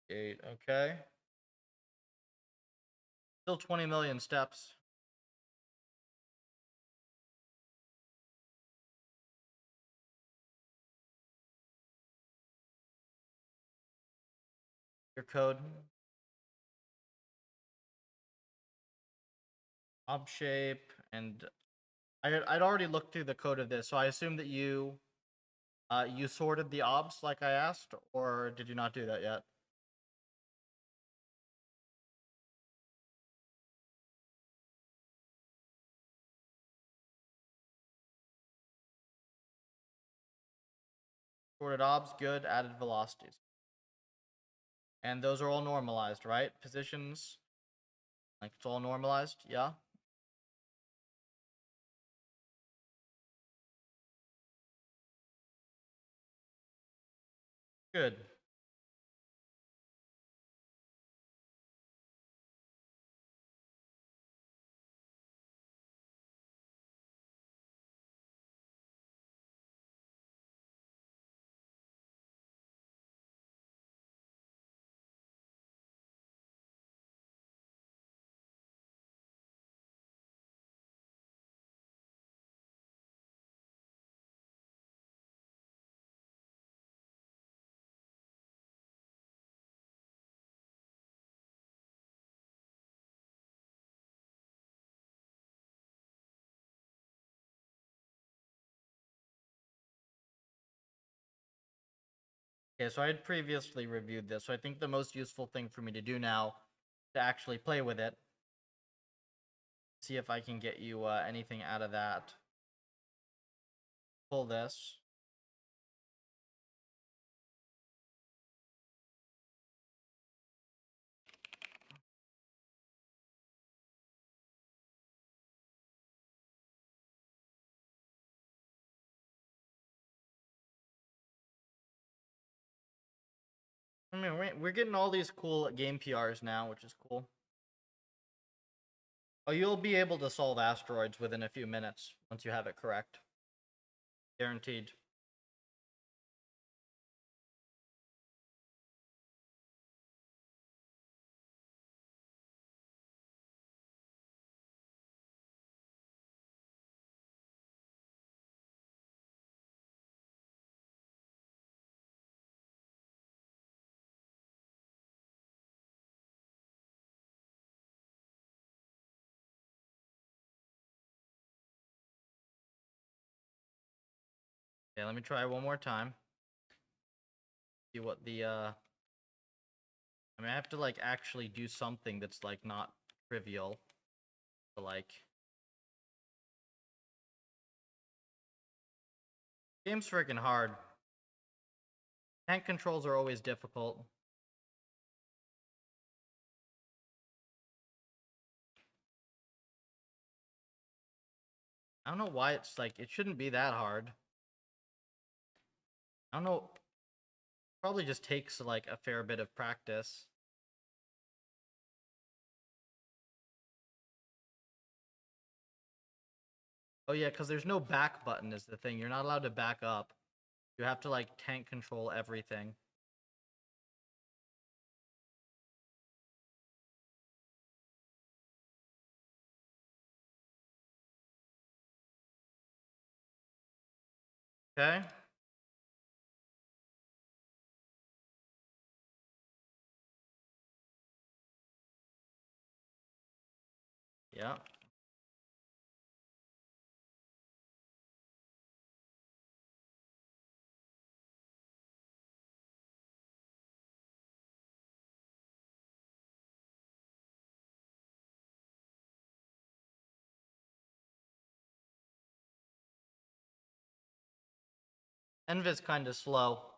8, okay. Still 20 million steps. Your code. Ob shape, and I'd already looked through the code of this, so I assume that you sorted the obs like I asked, or did you not do that yet? Sorted obs, good, added velocities. And those are all normalized, right? Positions, like it's all normalized, yeah? Good. Okay, so I had previously reviewed this, so I think the most useful thing for me to do now to actually play with it. See if I can get you anything out of that. Pull this. I mean, we're getting all these cool game PRs now, which is cool. Oh, you'll be able to solve asteroids within a few minutes once you have it correct. Guaranteed. Okay, let me try one more time. See what the I mean, I have to like actually do something that's like not trivial. To like game's freaking hard. Tank controls are always difficult. I don't know why it's like it shouldn't be that hard. I don't know. Probably just takes like a fair bit of practice. Oh yeah, because there's no back button is the thing. You're not allowed to back up. You have to like tank control everything. Okay. Yeah. Enva's kind of slow.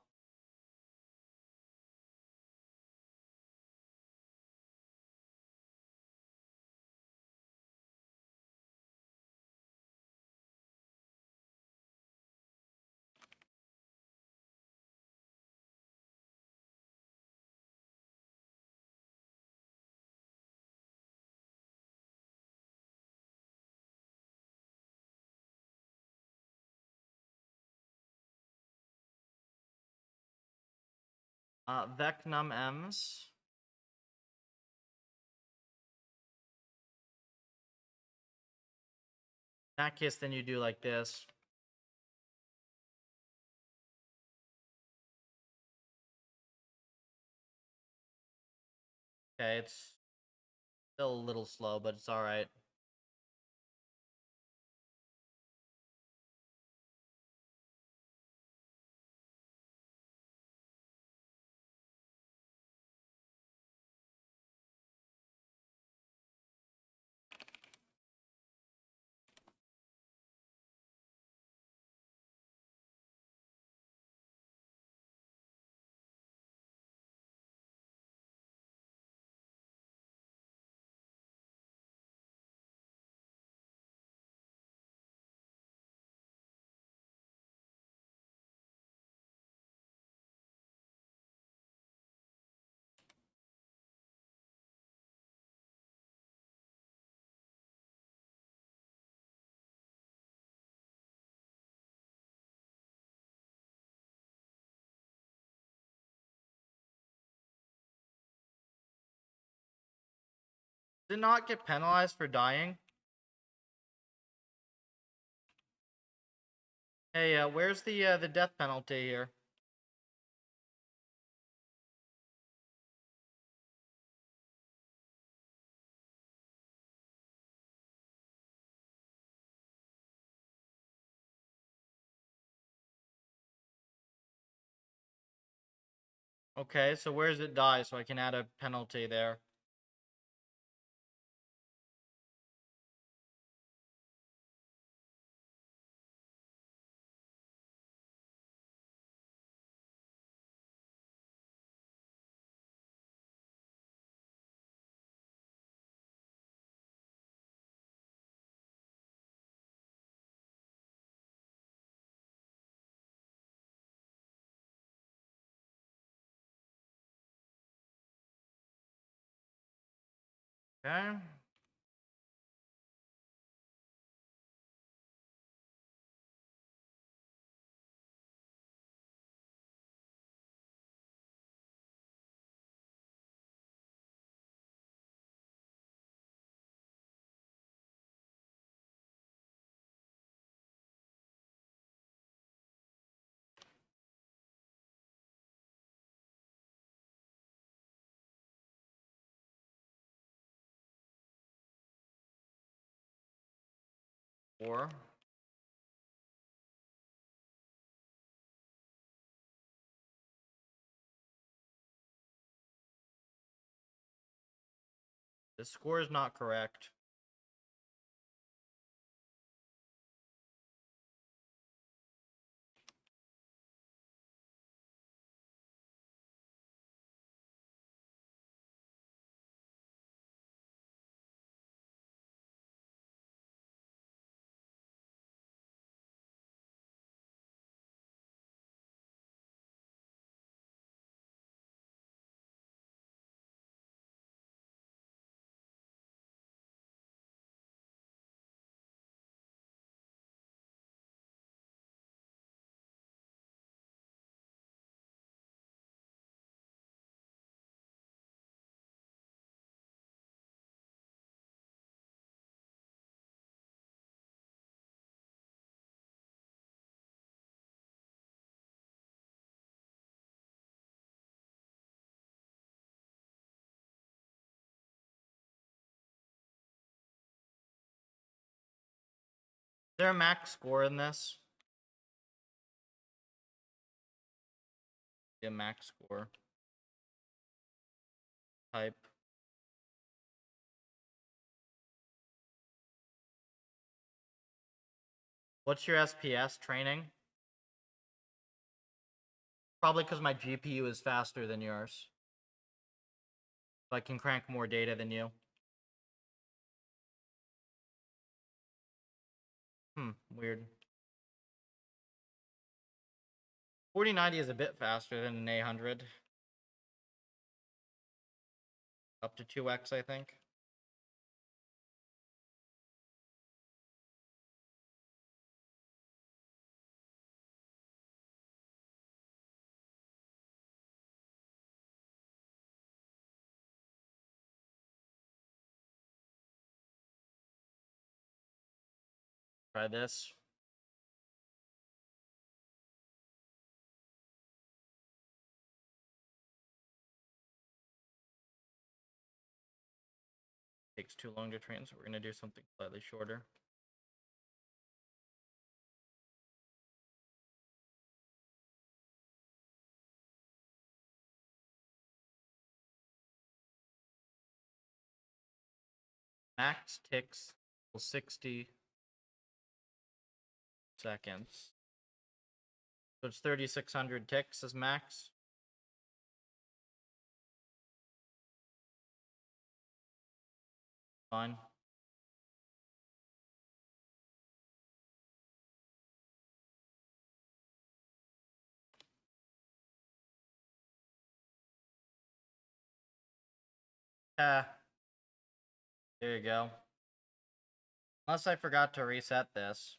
Vecnum M's. In that case, then you do like this. Okay, it's still a little slow, but it's alright. Did not get penalized for dying? Hey, where's the death penalty here? Okay, so where does it die so I can add a penalty there? Okay. Four. The score is not correct. Is there a max score in this? A max score. Type. What's your SPS training? Probably because my GPU is faster than yours. So I can crank more data than you. Weird. 4090 is a bit faster than an 800. Up to 2x, I think. Try this. Takes too long to train, so we're going to do something slightly shorter. Max ticks equals 60 seconds. So it's 3,600 ticks as max. Fine. There you go. Unless I forgot to reset this.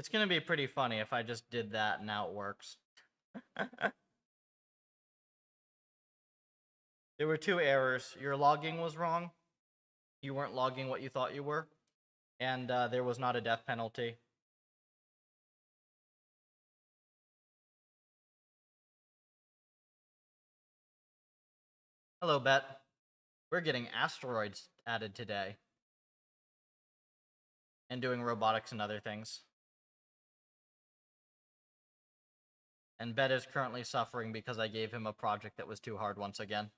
It's gonna be pretty funny if I just did that and now it works. There were two errors. Your logging was wrong. You weren't logging what you thought you were. And there was not a death penalty. Hello, Bet. We're getting asteroids added today. And doing robotics and other things. And Bet is currently suffering because I gave him a project that was too hard once again.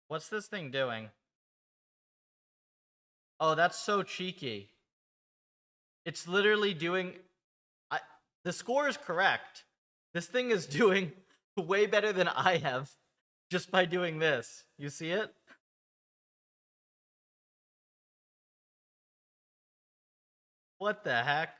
What's this thing doing? Oh, that's so cheeky. It's literally doing... The score is correct. This thing is doing way better than I have just by doing this. You see it? What the heck?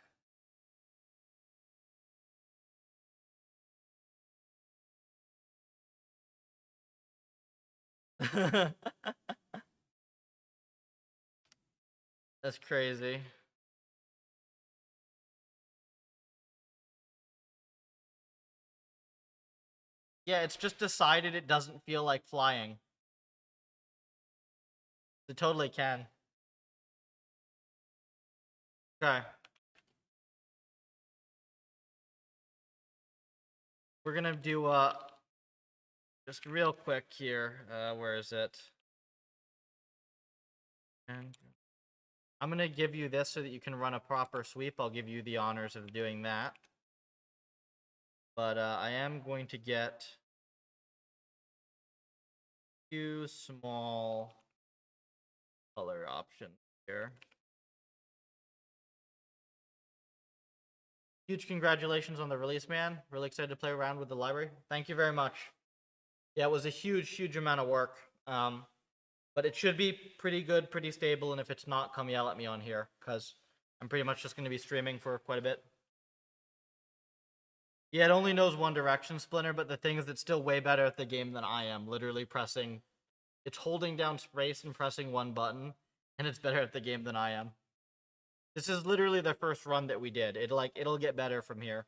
That's crazy. Yeah, it's just decided it doesn't feel like flying. It totally can. Okay. We're gonna do, just real quick here. Where is it? And I'm gonna give you this so that you can run a proper sweep. I'll give you the honors of doing that. But I am going to get two small color options here. Huge congratulations on the release, man. Really excited to play around with the library. Thank you very much. Yeah, it was a huge amount of work. But it should be pretty good, pretty stable, and if it's not, come yell at me on here, because I'm pretty much just going to be streaming for quite a bit. Yeah, it only knows one direction, Splinter, but the thing is it's still way better at the game than I am. Literally pressing... It's holding down space and pressing one button, and it's better at the game than I am. This is literally the first run that we did. It'll get better from here.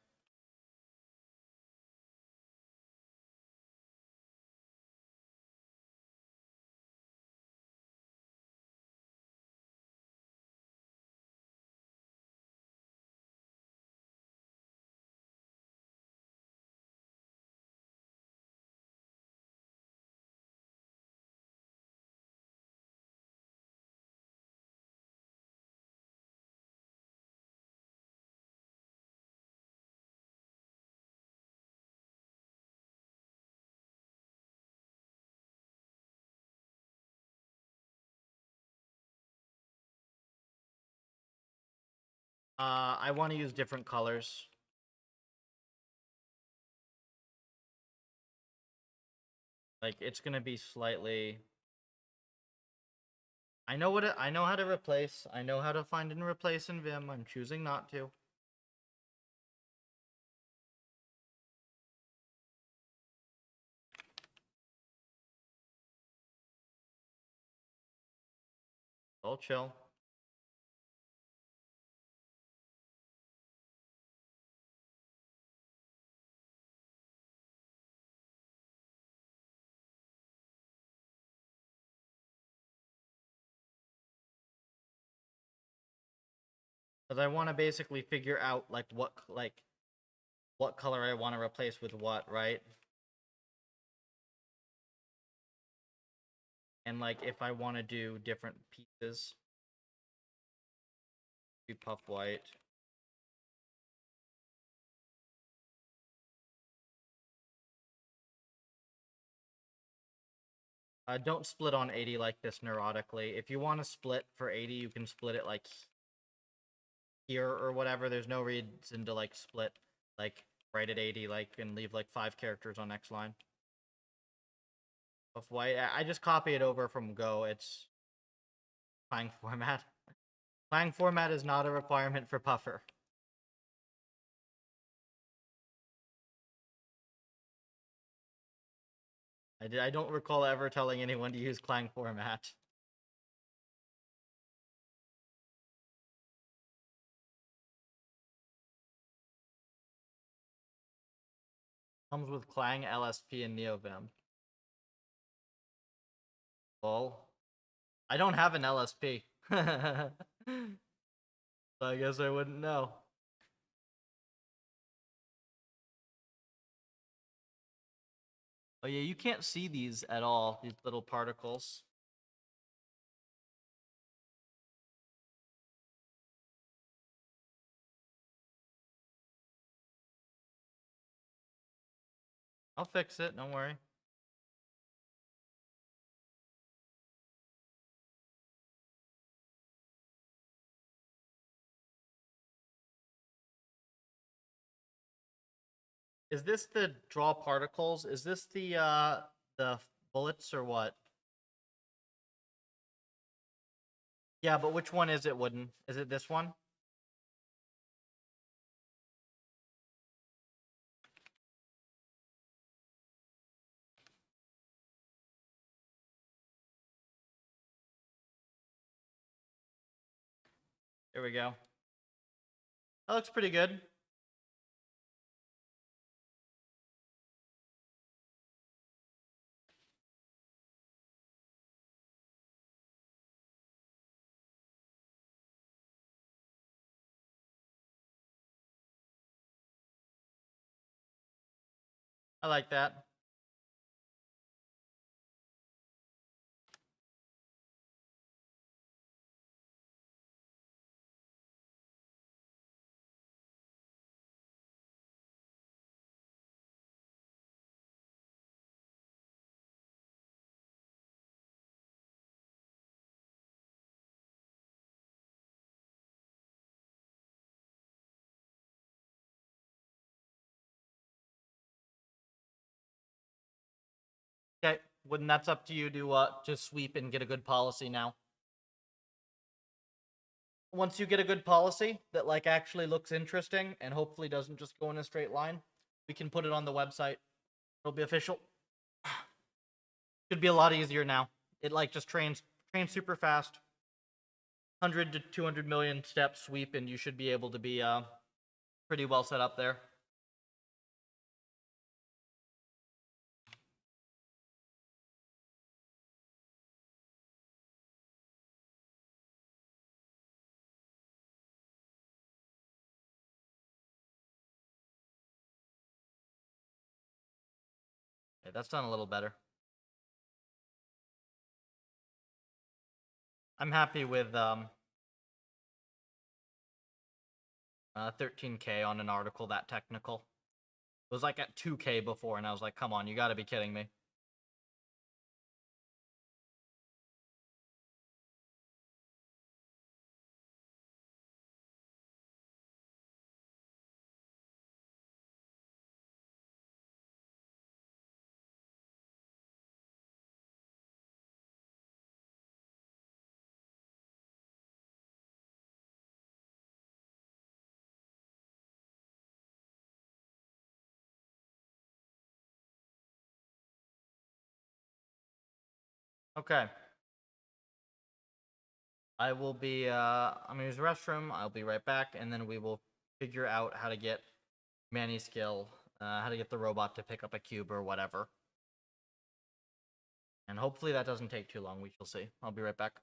I want to use different colors. Like, it's gonna be slightly... I know how to replace. I know how to find and replace in Vim. I'm choosing not to. All chill. Because I want to basically figure out what color I want to replace with what, right? And like if I want to do different pieces, do puff white. Don't split on 80 like this neurotically. If you want to split for 80, you can split it like here or whatever, there's no reason to like split, like right at 80, like, and leave like 5 characters on next line. Of white, I just copy it over from Go. It's Clang format. Clang format is not a requirement for Puffer. I don't recall ever telling anyone to use Clang format. Comes with Clang, LSP, and NeoVim. Well, I don't have an LSP. So I guess I wouldn't know. Oh yeah, you can't see these at all, these little particles. I'll fix it, don't worry. Is this the draw particles? Is this the bullets or what? Yeah, but which one is it, Wooden? Is it this one? There we go. That looks pretty good. I like that. Okay, Wooden, that's up to you to sweep and get a good policy now. Once you get a good policy that like actually looks interesting and hopefully doesn't just go in a straight line, we can put it on the website. It'll be official. Should be a lot easier now. It like just trains super fast. 100 to 200 million step sweep, and you should be able to be pretty well set up there. Okay, that's done a little better. I'm happy with 13K on an article that technical. It was like at 2K before, and I was like, come on, you gotta be kidding me. Okay. I will be, I'm gonna use the restroom, I'll be right back, and then we will figure out how to get Manny skill, how to get the robot to pick up a cube or whatever. And hopefully that doesn't take too long, we shall see. I'll be right back.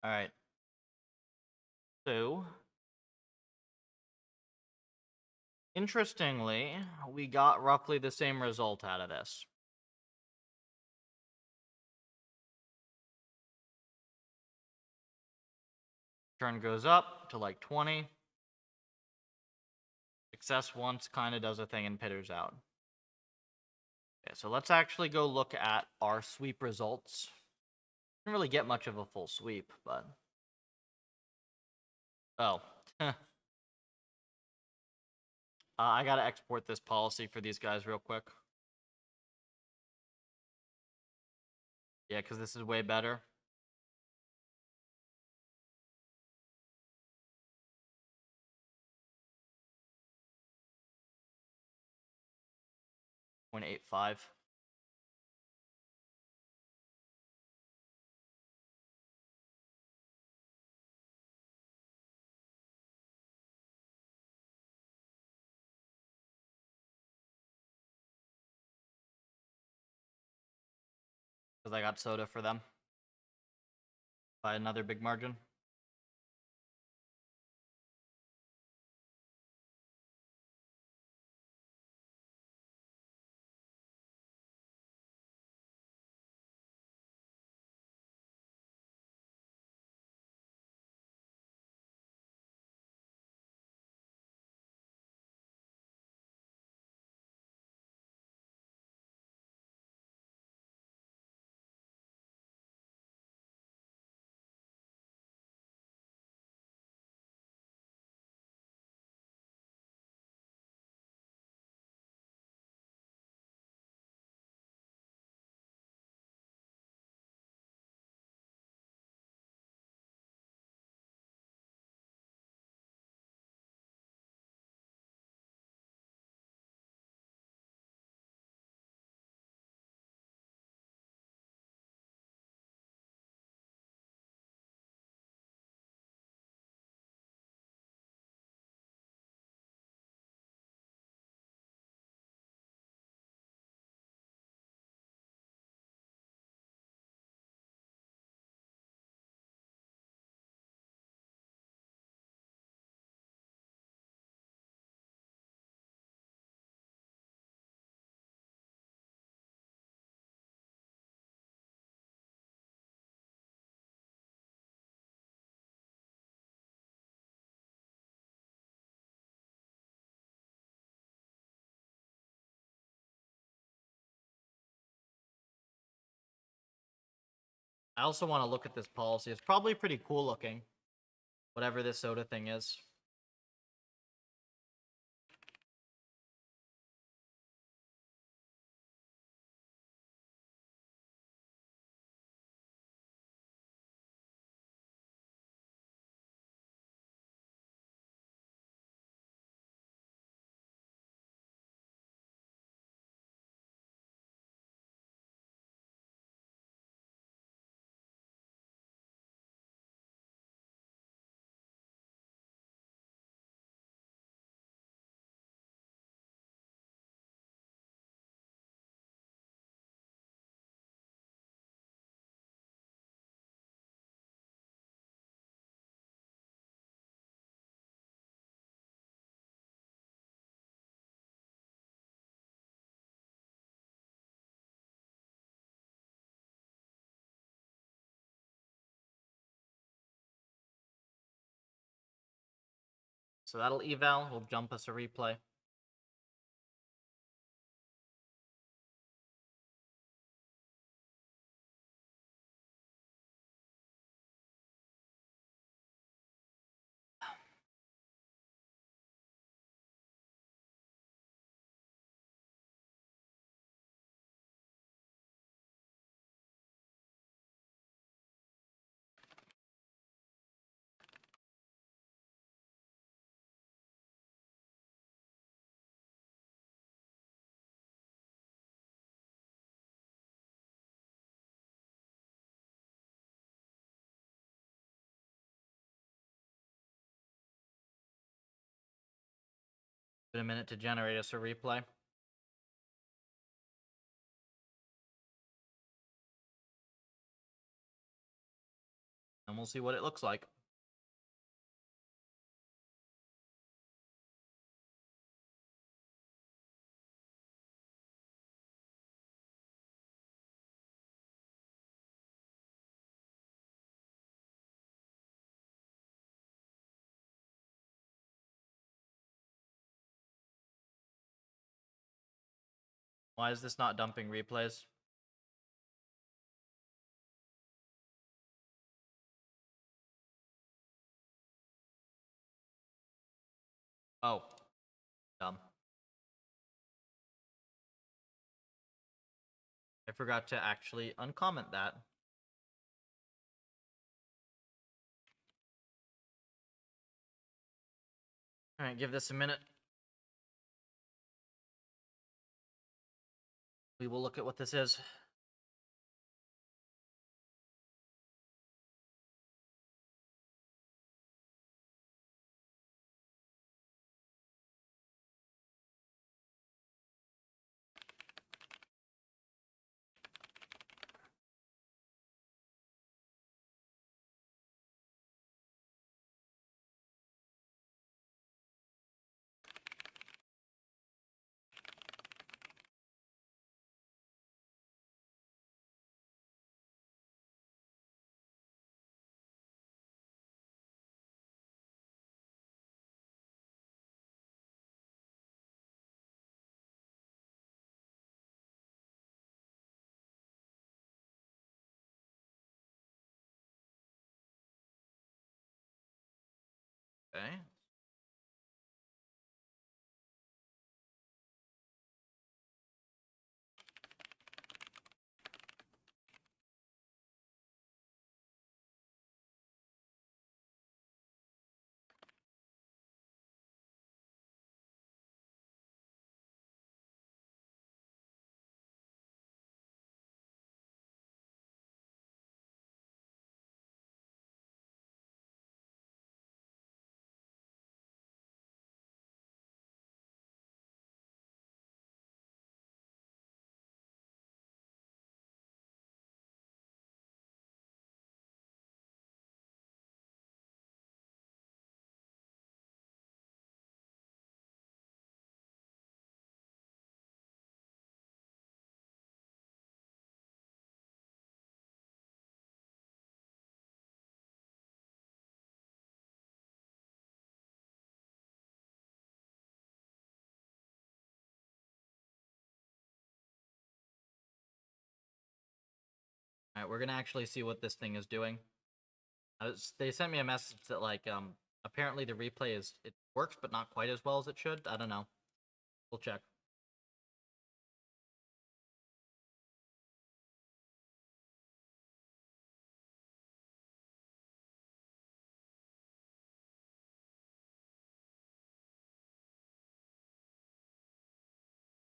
All right. So, interestingly, we got roughly the same result out of this. Turn goes up to like 20. Success once kind of does a thing and pitters out. Okay, so let's actually go look at our sweep results. Didn't really get much of a full sweep, but... Oh. I gotta export this policy for these guys real quick. Yeah, because this is way better. .85. Because I got soda for them. By another big margin. I also want to look at this policy. It's probably pretty cool looking. Whatever this soda thing is. So that'll eval. We'll jump us a replay. Been a minute to generate us a replay. and we'll see what it looks like. Why is this not dumping replays? Oh, dumb. I forgot to actually uncomment that. Alright, give this a minute. We will look at what this is. Okay. Alright, we're gonna actually see what this thing is doing. They sent me a message that, like, apparently the replay it works, but not quite as well as it should. I don't know. We'll check.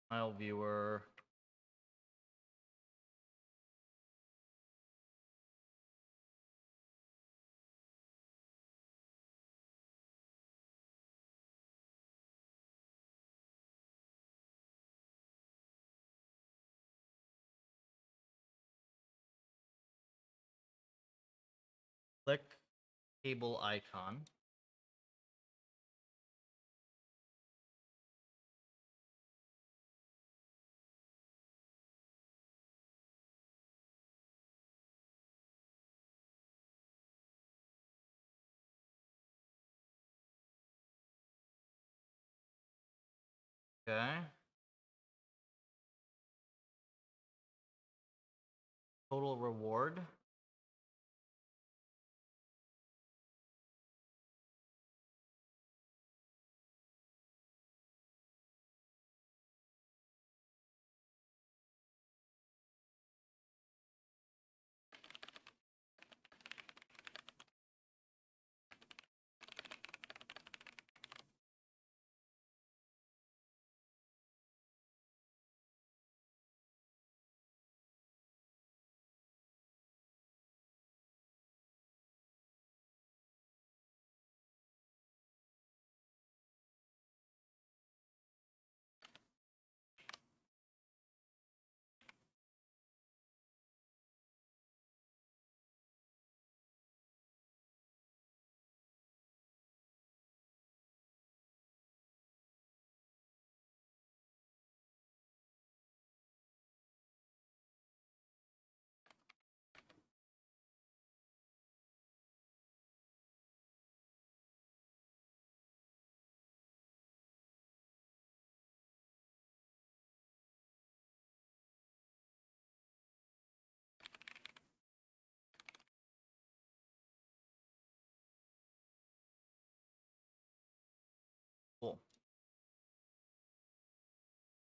File viewer. Click cable icon. Okay. Total reward.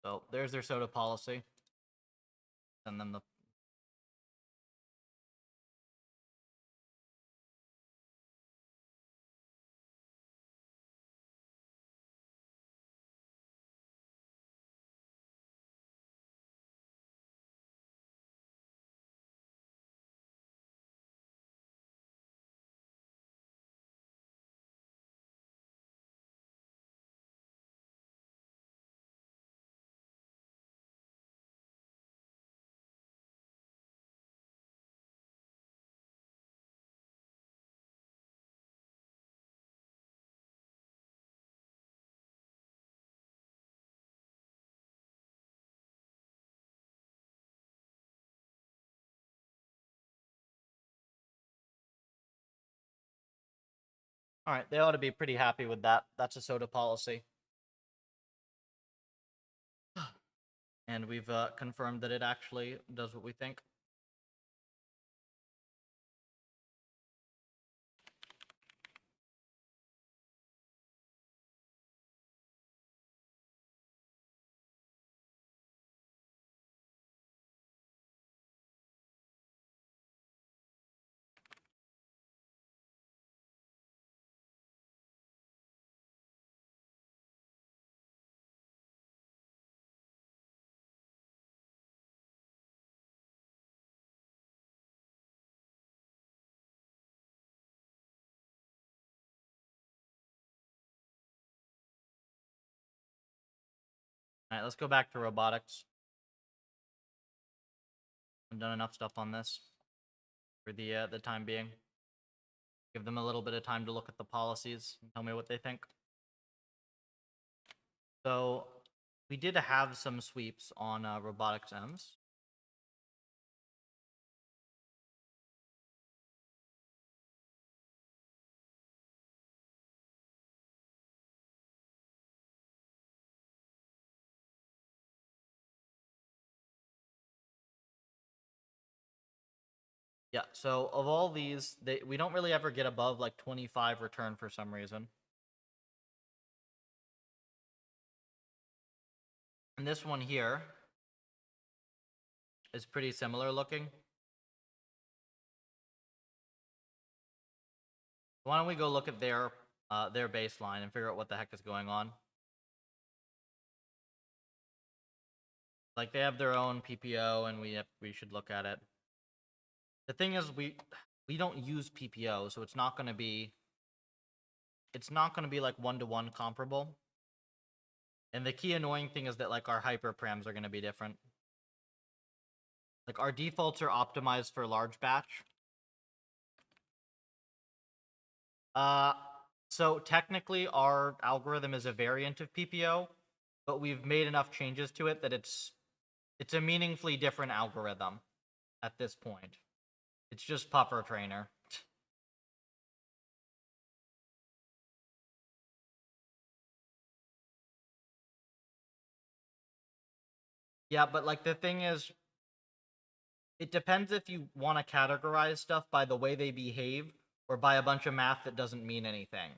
So there's their soda policy. Send them the. All right, they ought to be pretty happy with that. That's a soda policy. And we've confirmed that it actually does what we think. All right, let's go back to robotics. I've done enough stuff on this for the time being. Give them a little bit of time to look at the policies and tell me what they think. So we did have some sweeps on robotics M's. Yeah, so of all these, we don't really ever get above like 25 return for some reason. And this one here is pretty similar looking. Why don't we go look at their baseline and figure out what the heck is going on? Like they have their own PPO, and we should look at it. The thing is, we don't use PPO, so it's not going to be like one-to-one comparable. And the key annoying thing is that like our hyperparams are going to be different. Like our defaults are optimized for large batch. So technically our algorithm is a variant of PPO, but we've made enough changes to it that it's a meaningfully different algorithm at this point. It's just puffer trainer. Yeah, but like the thing is, it depends if you want to categorize stuff by the way they behave or by a bunch of math that doesn't mean anything.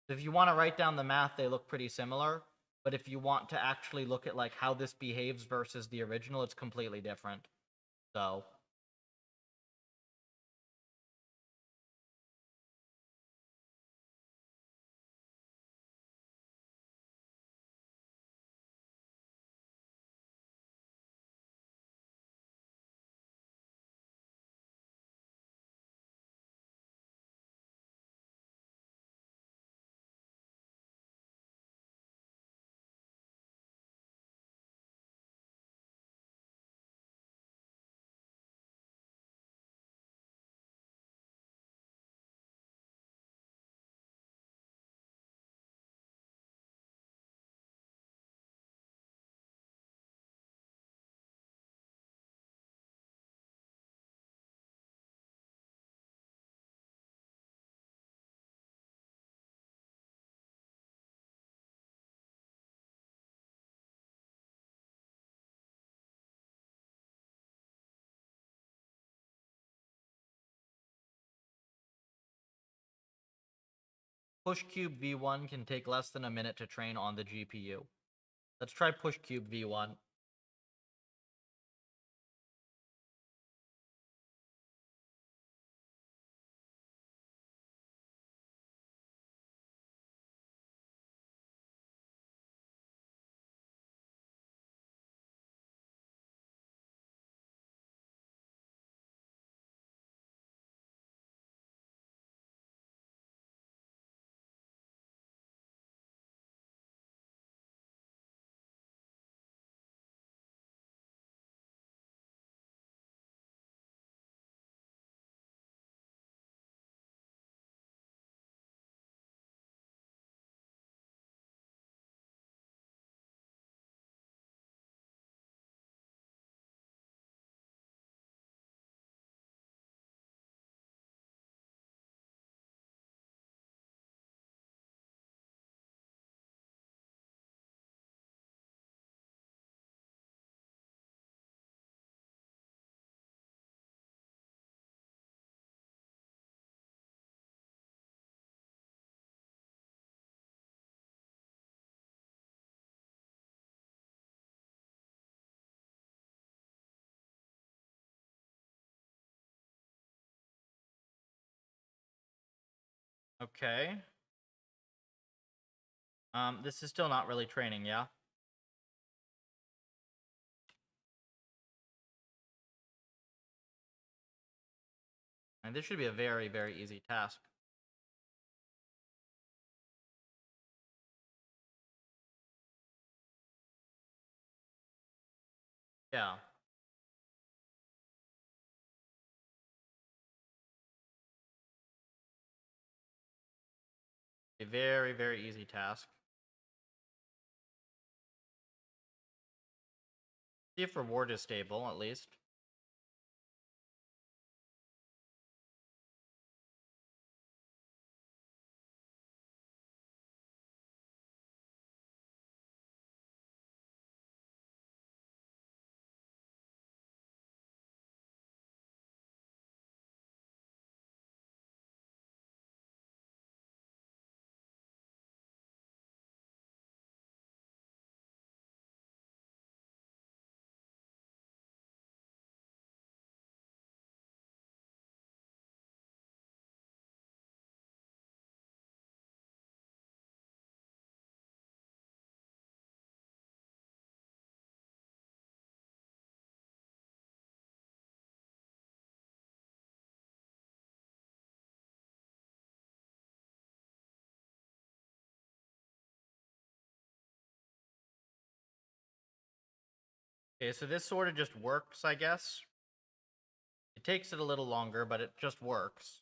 If you want to write down the math, they look pretty similar. But if you want to actually look at like how this behaves versus the original, it's completely different. So push cube v1 can take less than a minute to train on the GPU. Let's try push cube v1. Okay. This is still not really training, yeah? And this should be a very, very easy task. Yeah. A very, very easy task. See if reward is stable, at least. Okay, so this sort of just works, I guess. It takes it a little longer, but it just works.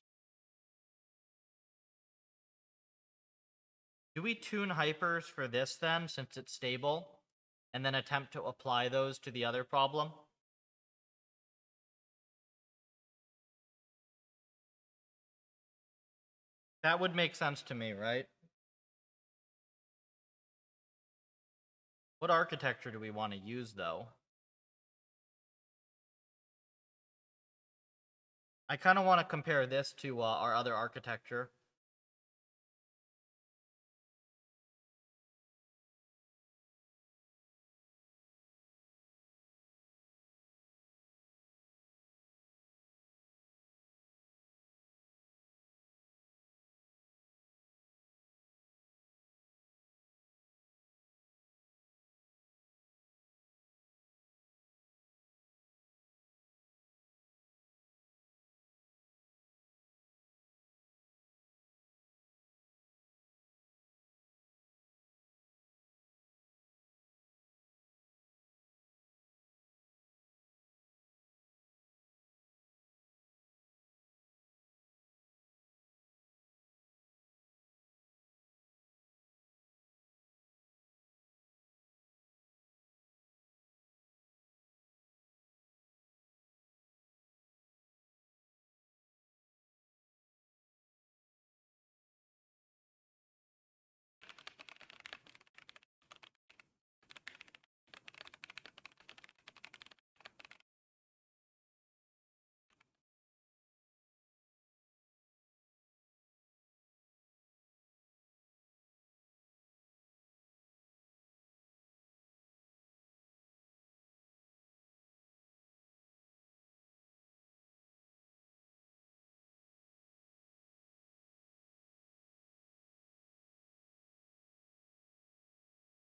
Do we tune hypers for this then, since it's stable, and then attempt to apply those to the other problem? That would make sense to me, right? What architecture do we want to use, though? I kind of want to compare this to our other architecture.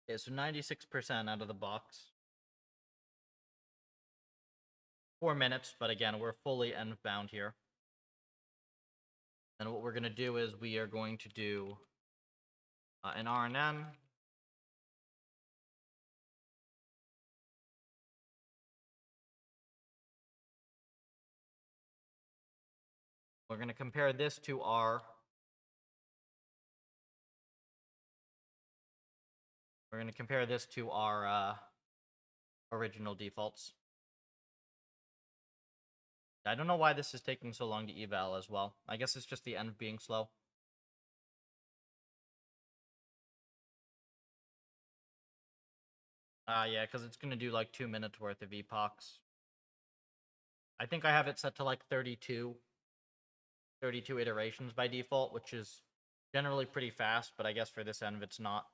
Okay, so 96% out of the box. 4 minutes, but again, we're fully env bound here. And what we're going to do is we are going to do an RNN. We're going to compare this to our original defaults. I don't know why this is taking so long to eval as well. I guess it's just the env being slow. Yeah, because it's going to do like 2 minutes worth of epochs. I think I have it set to like 32 iterations by default, which is generally pretty fast, but I guess for this env it's not.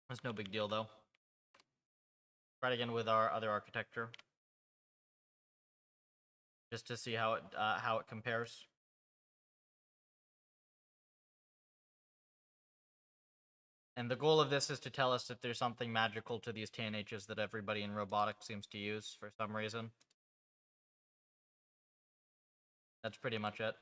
That's no big deal though. Try it again with our other architecture, just to see how it compares. And the goal of this is to tell us if there's something magical to these TNHs that everybody in robotics seems to use for some reason. That's pretty much it.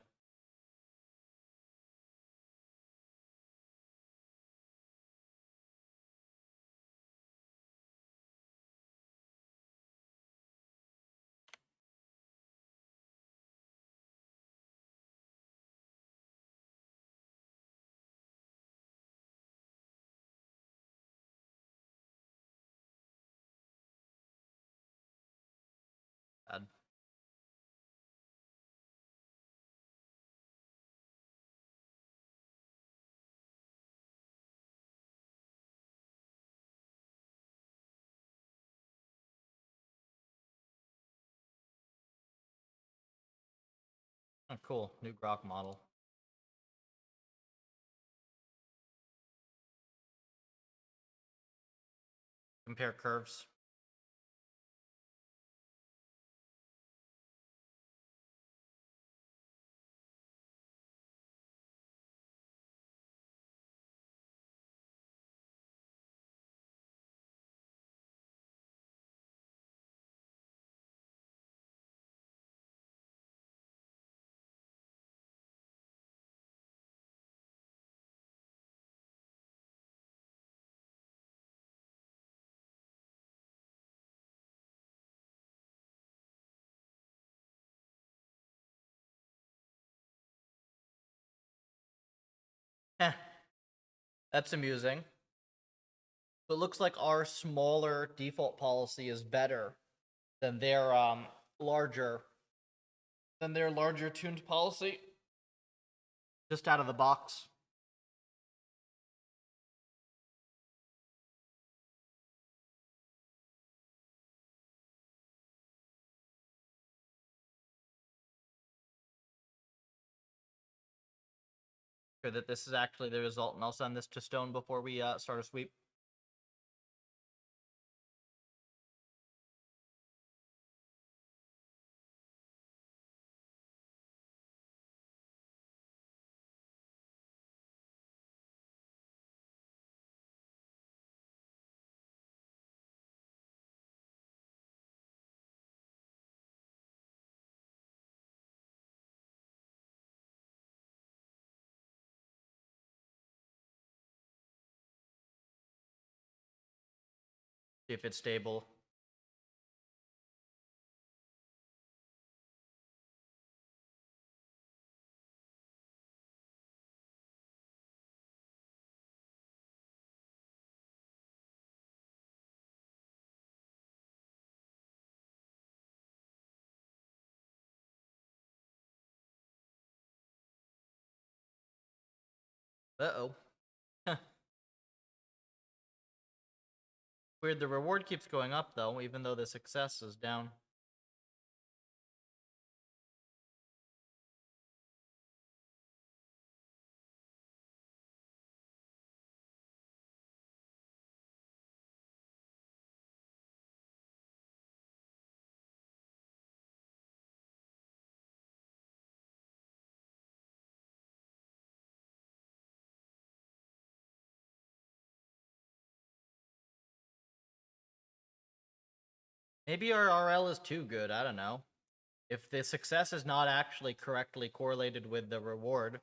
Bad. Oh, cool. New Grok model. Compare curves. Heh. That's amusing. But it looks like our smaller default policy is better than their larger tuned policy. Just out of the box. Sure that this is actually the result, and I'll send this to Stone before we start a sweep. See if it's stable. Uh-oh. Weird, the reward keeps going up, though, even though the success is down. Maybe our RL is too good, I don't know. If the success is not actually correctly correlated with the reward.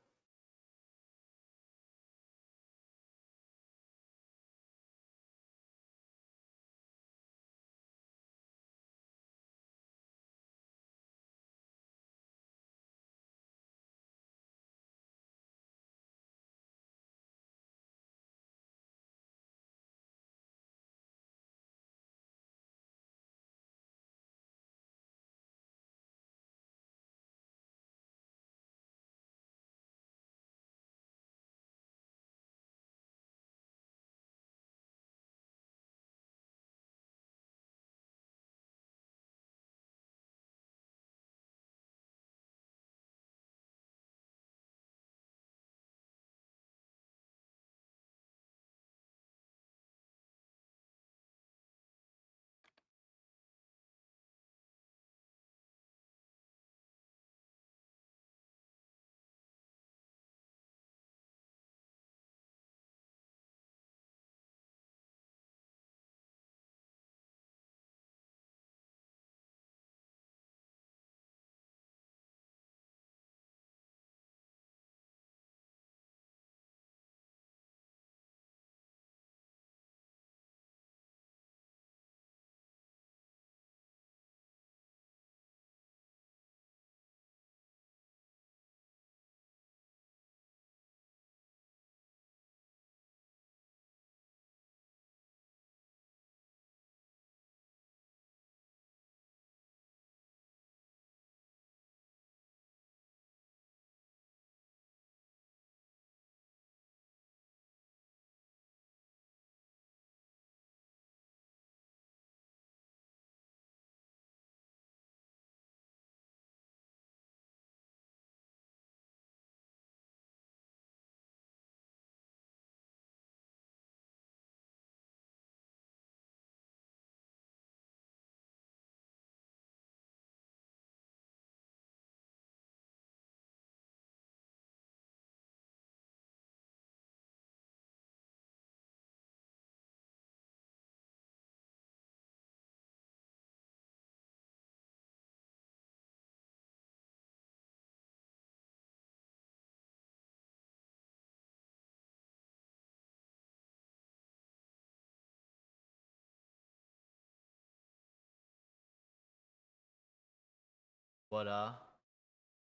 What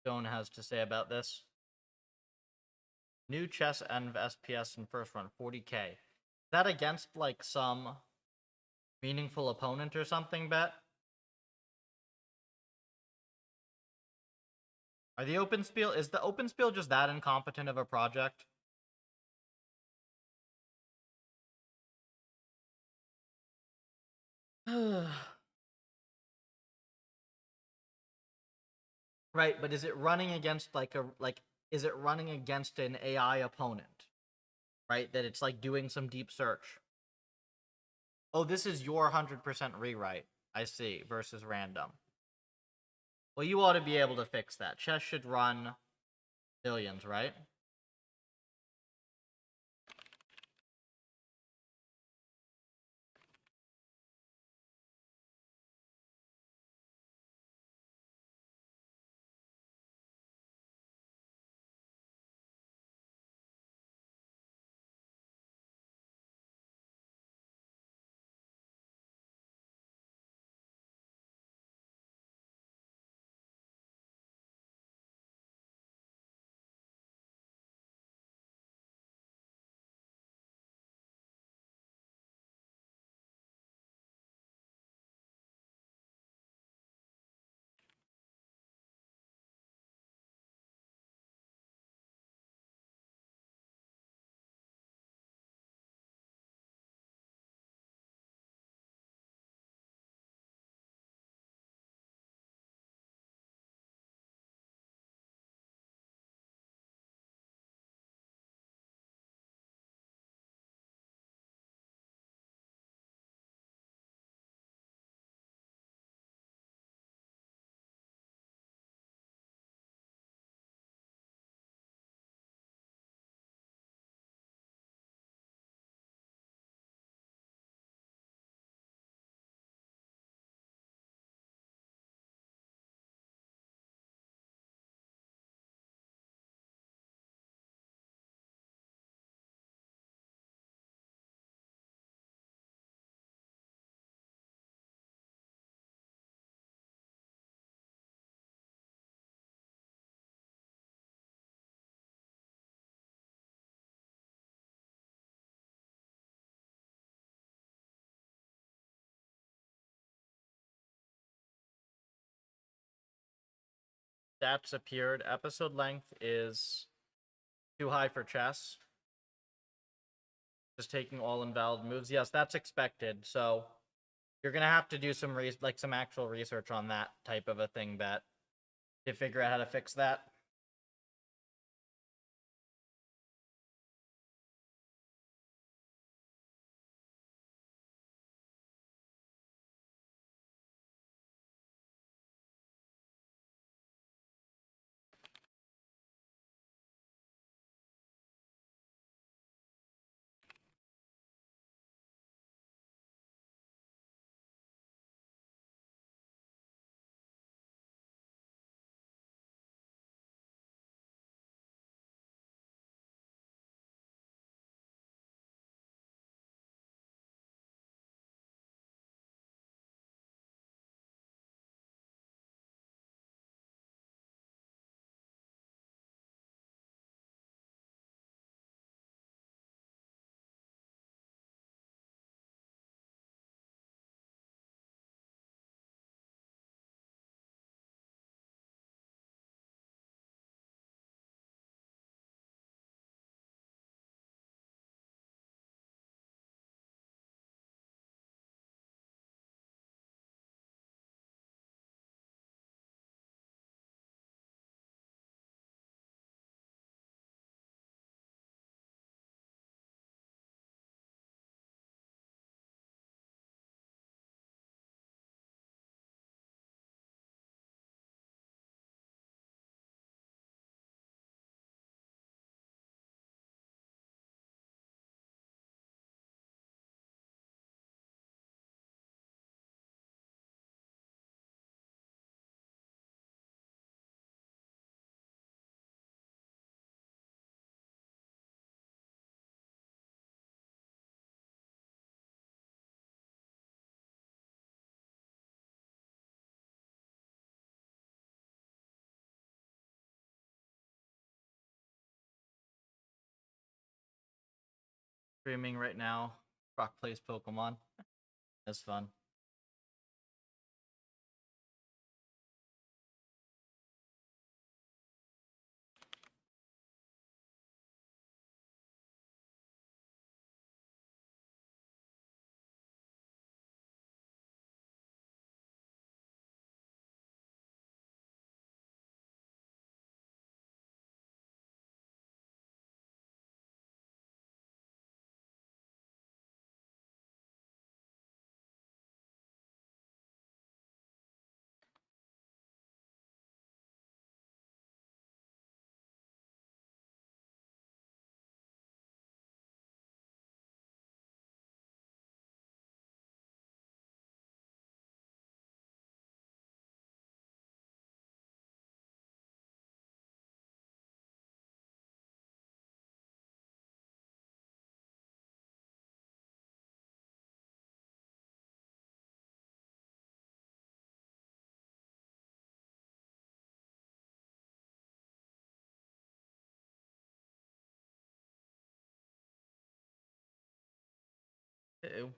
Stone has to say about this. New chess and SPS in first run, 40k. Is that against like some meaningful opponent or something, bet? Are the open spiel is the open spiel just that incompetent of a project? Right, but is it running against is it running against an AI opponent? Right, that it's like doing some deep search. Oh, this is your 100% rewrite. I see, versus random. Well, you ought to be able to fix that. Chess should run millions, right? stats appeared. Episode length is too high for chess. Just taking all invalid moves. Yes, that's expected. So you're gonna have to do some some actual research on that type of a thing, Bet, to figure out how to fix that. Streaming right now. Brock plays Pokemon. That's fun. Ew.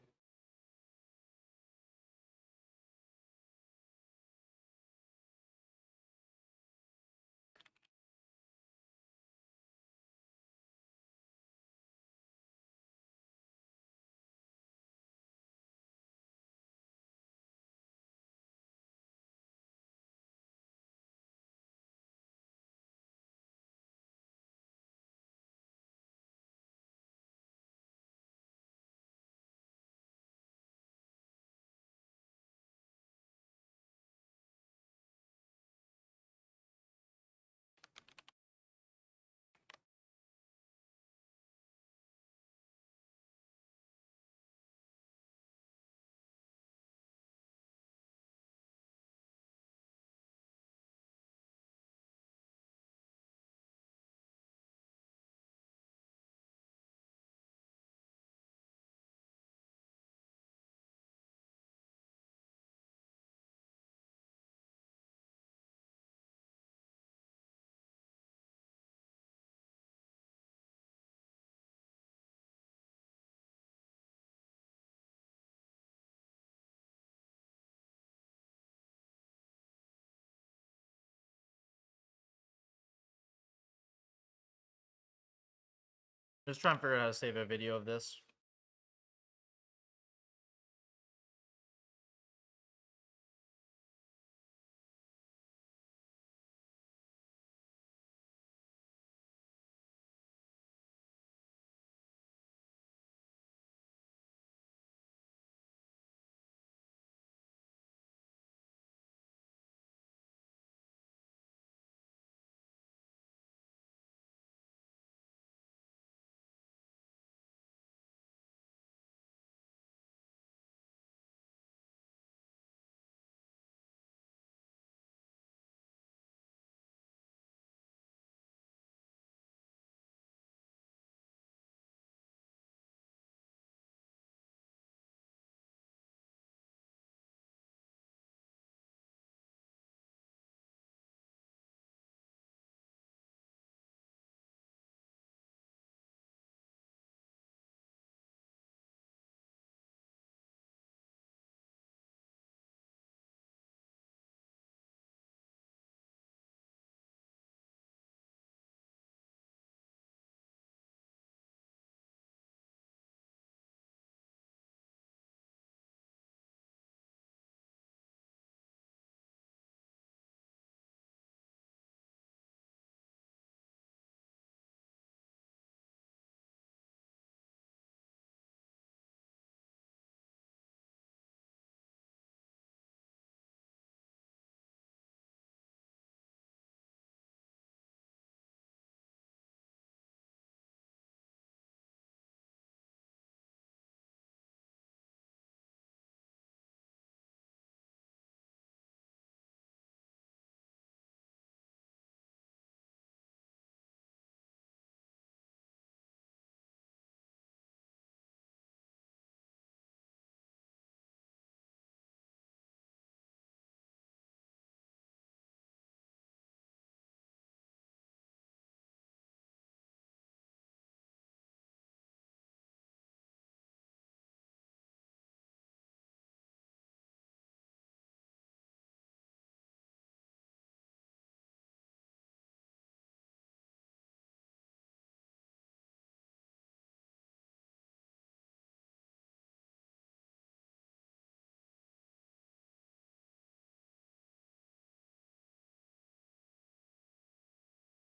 Just trying to figure out how to save a video of this.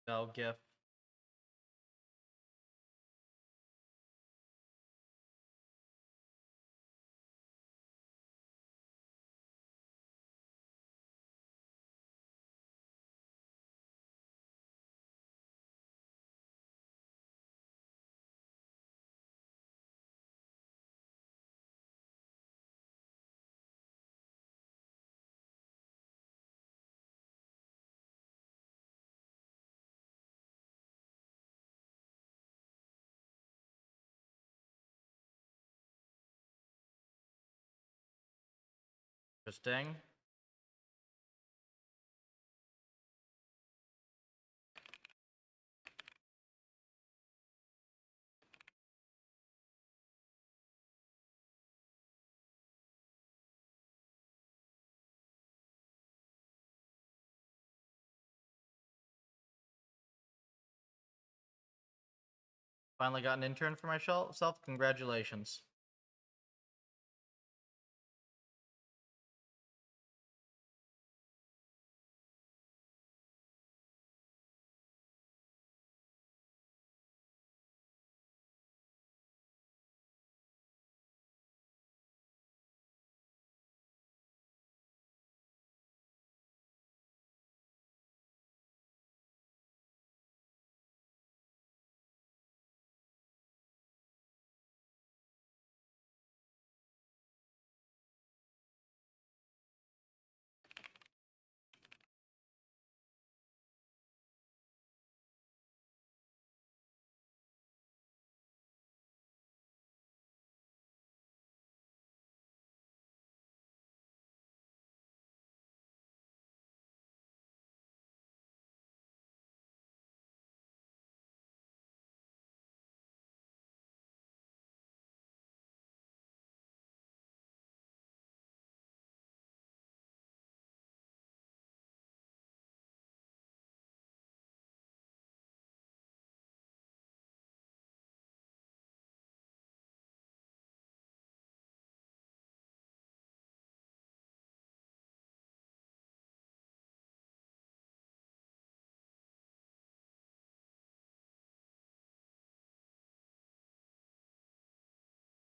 Bell GIF. Interesting. Finally got an intern for myself. Congratulations.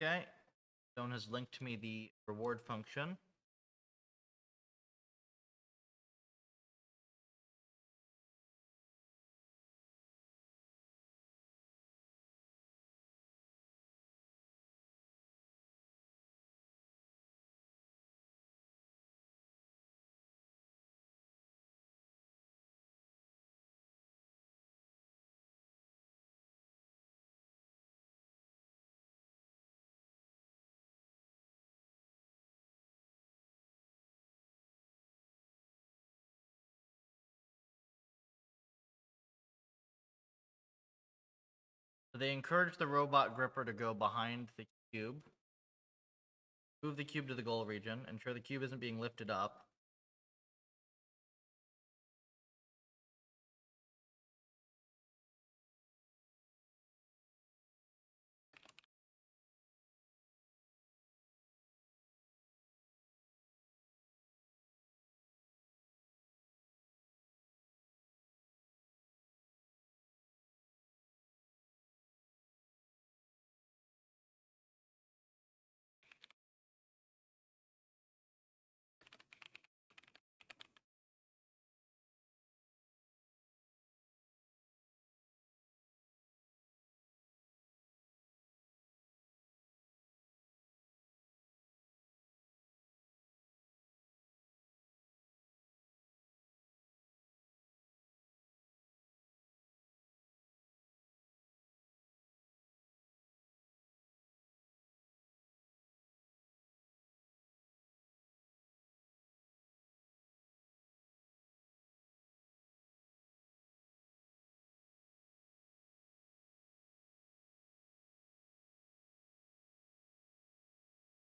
Okay. Stone has linked me the reward function. So they encourage the robot gripper to go behind the cube. Move the cube to the goal region. Ensure the cube isn't being lifted up.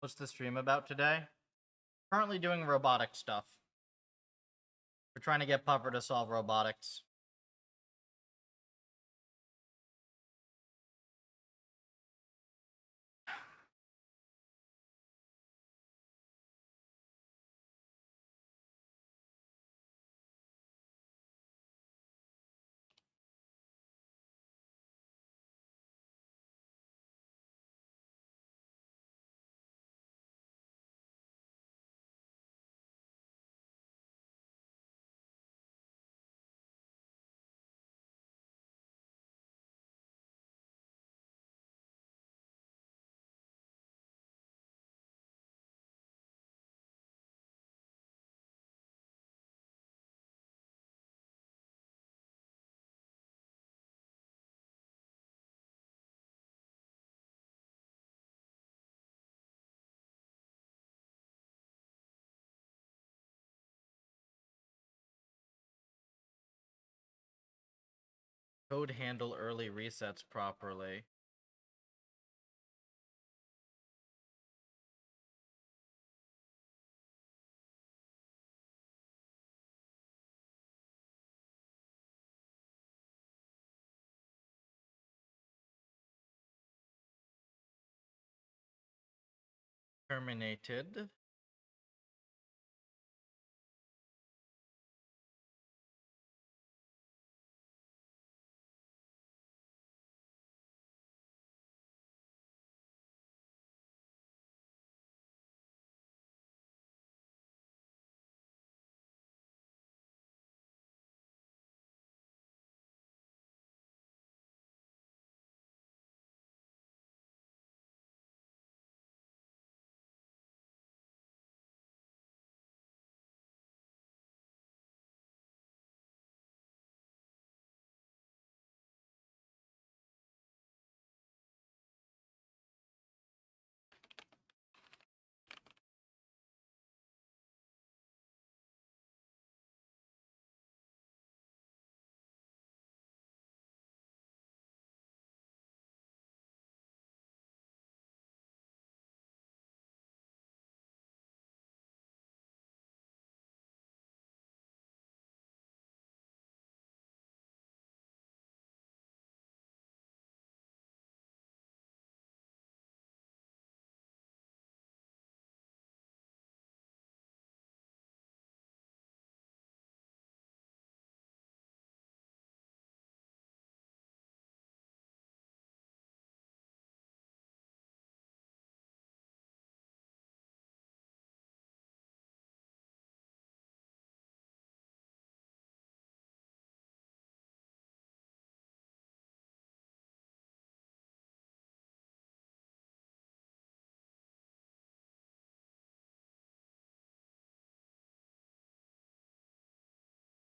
What's the stream about today? Currently doing robotic stuff. We're trying to get Puffer to solve robotics. Code handle early resets properly. Terminated.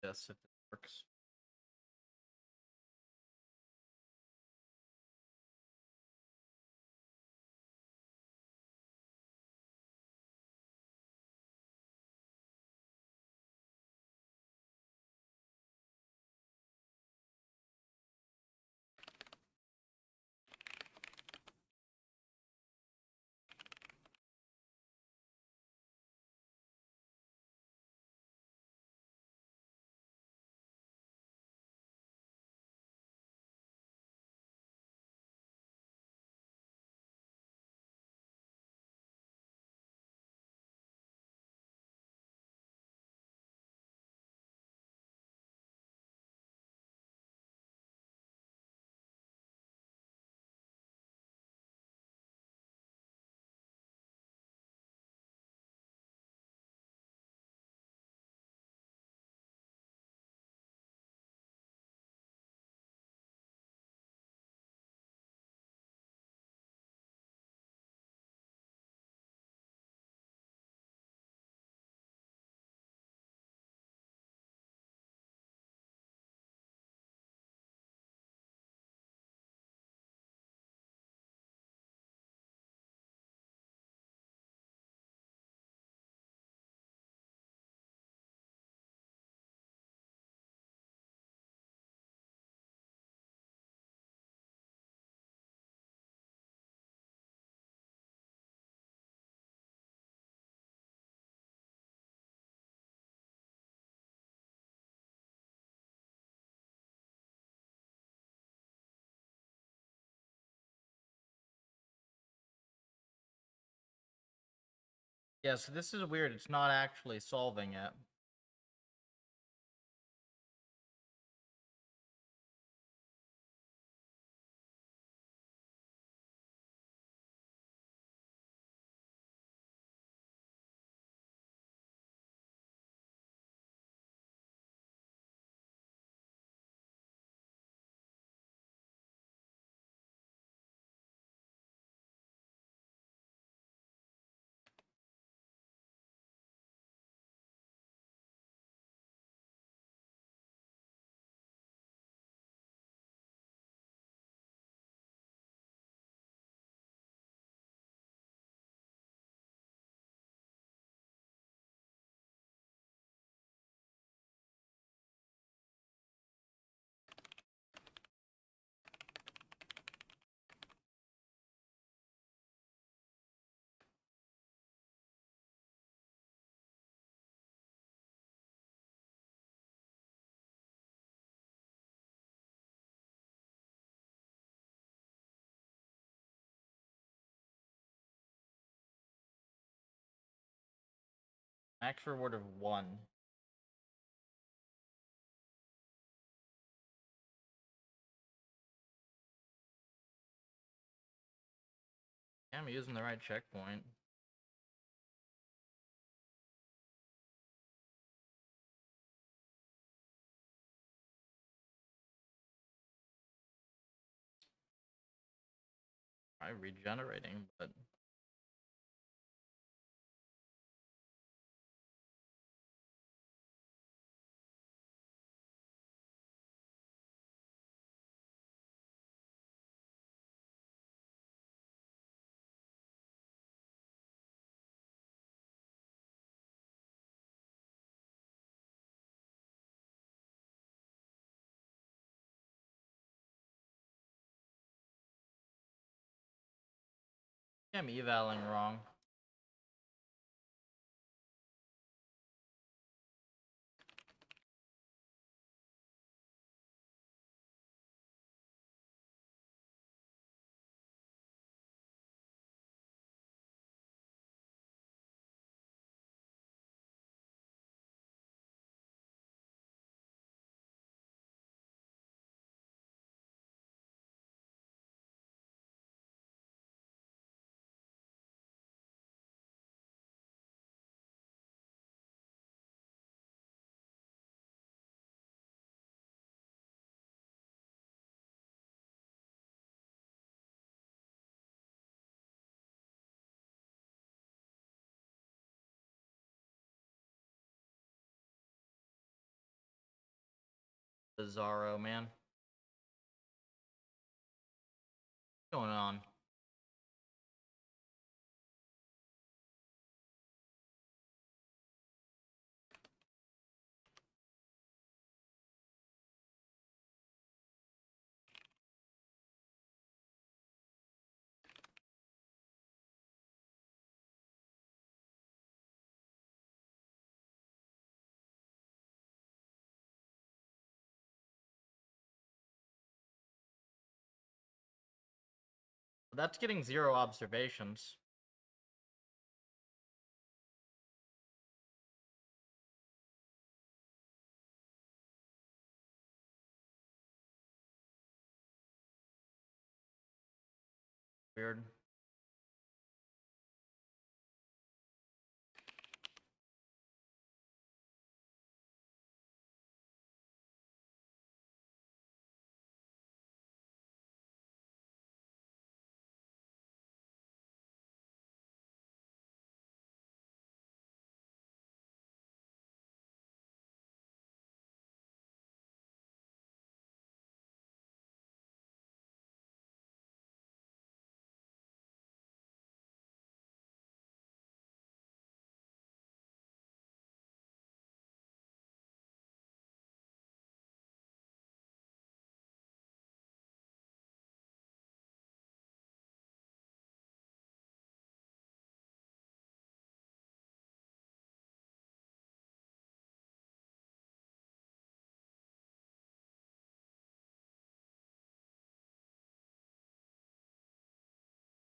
Yes, if it works. Yeah, so this is weird. It's not actually solving it. Max reward of 1. Yeah, I'm using the right checkpoint. I'm regenerating, but I'm evaling wrong. Bizarro, man. What's going on? That's getting 0 observations. Weird.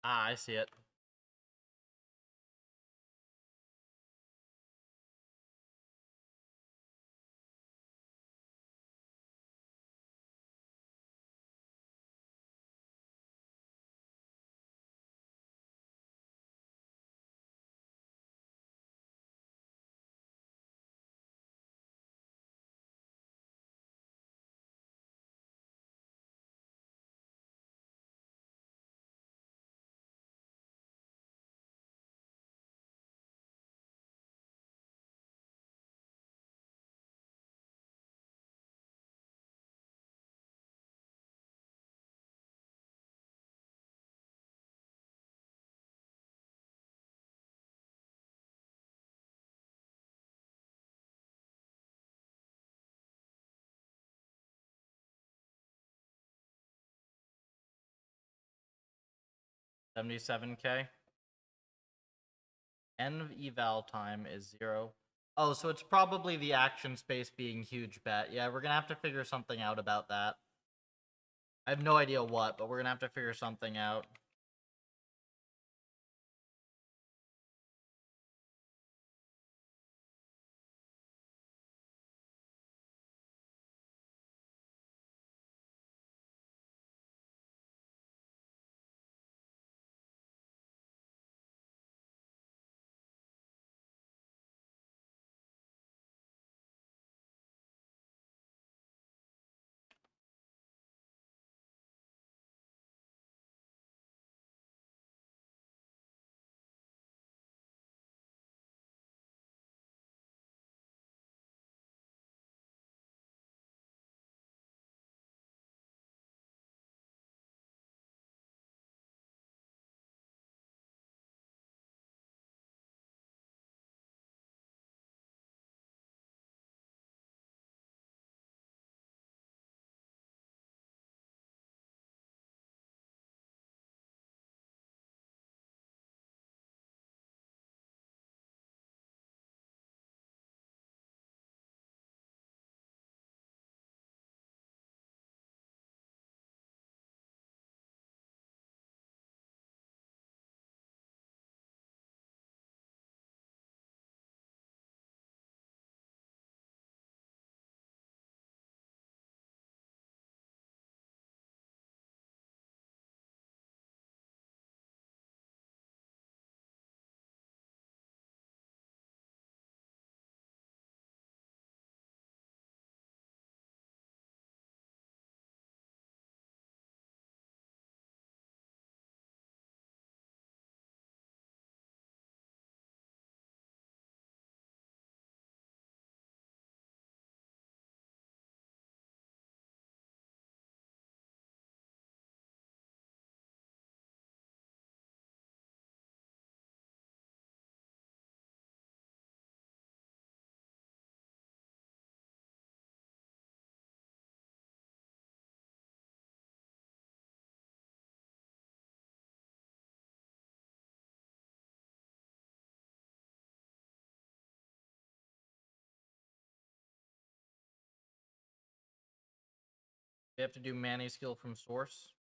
Ah, I see it. $77K. End of eval time is 0. Oh, so it's probably the action space being huge bet. Yeah, we're gonna have to figure something out about that. I have no idea what, but we're gonna have to figure something out. We have to do Manny skill from source.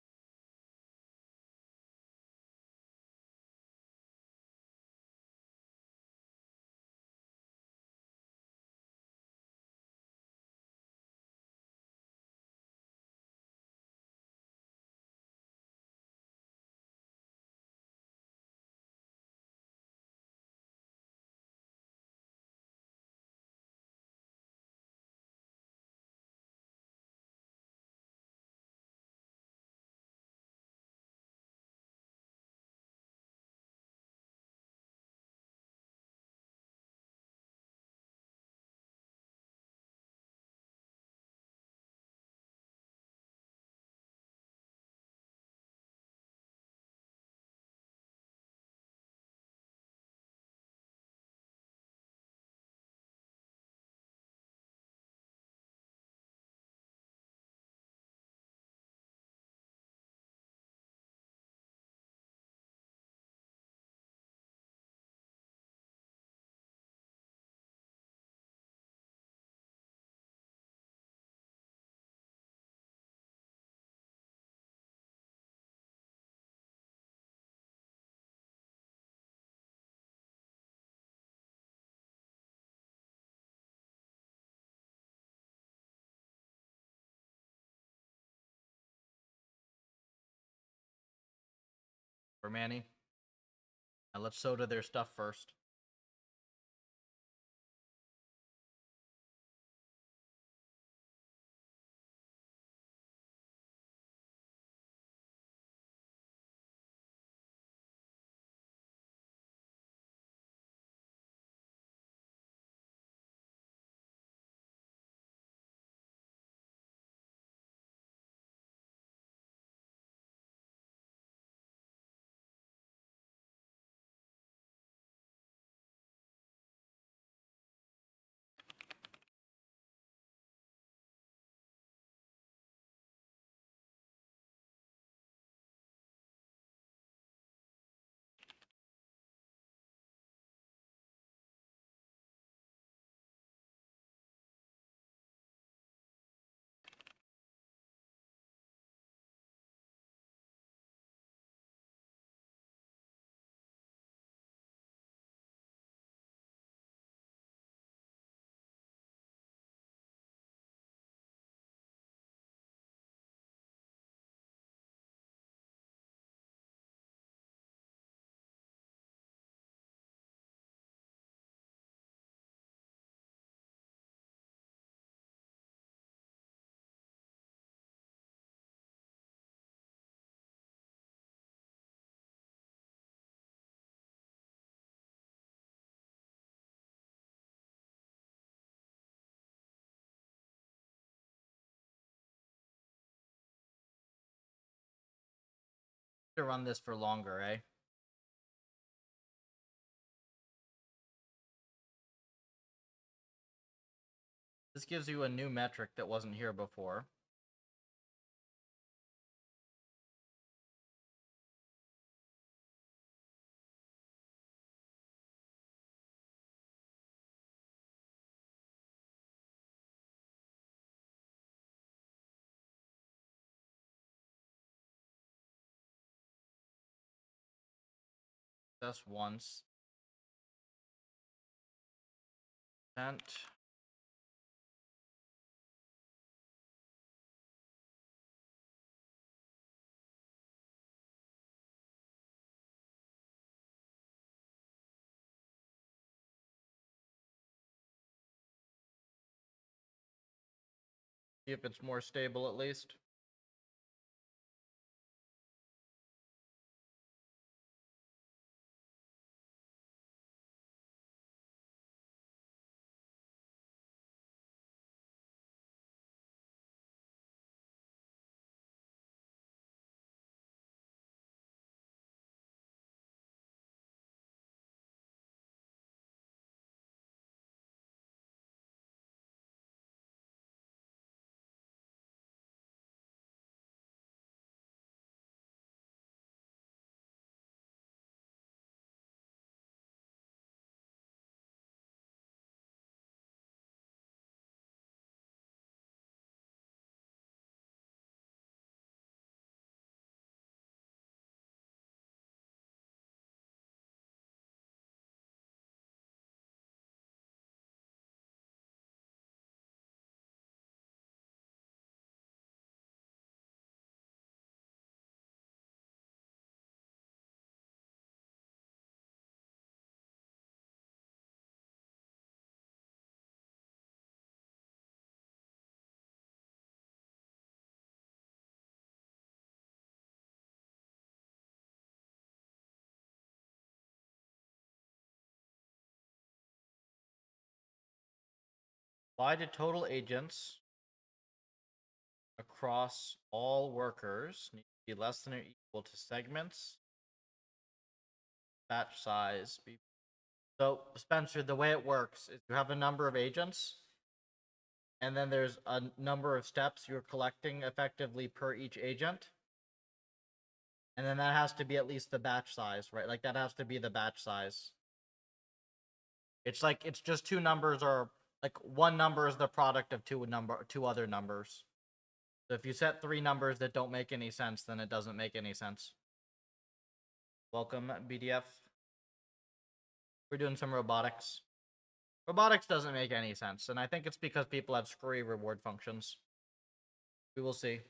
For Manny. Now let's soda their stuff first. To run this for longer, eh? This gives you a new metric that wasn't here before. That's once. Sent. See if it's more stable at least. Why did total agents across all workers need to be less than or equal to segments batch size be. So Spencer, the way it works is you have a number of agents and then there's a number of steps you're collecting effectively per each agent, and then that has to be at least the batch size, right? Like that has to be the batch size. It's like it's just two numbers, or like one number is the product of two other numbers. So if you set three numbers that don't make any sense, then it doesn't make any sense. Welcome, BDF. We're doing some robotics. Robotics doesn't make any sense, and I think it's because people have screwy reward functions. We will see.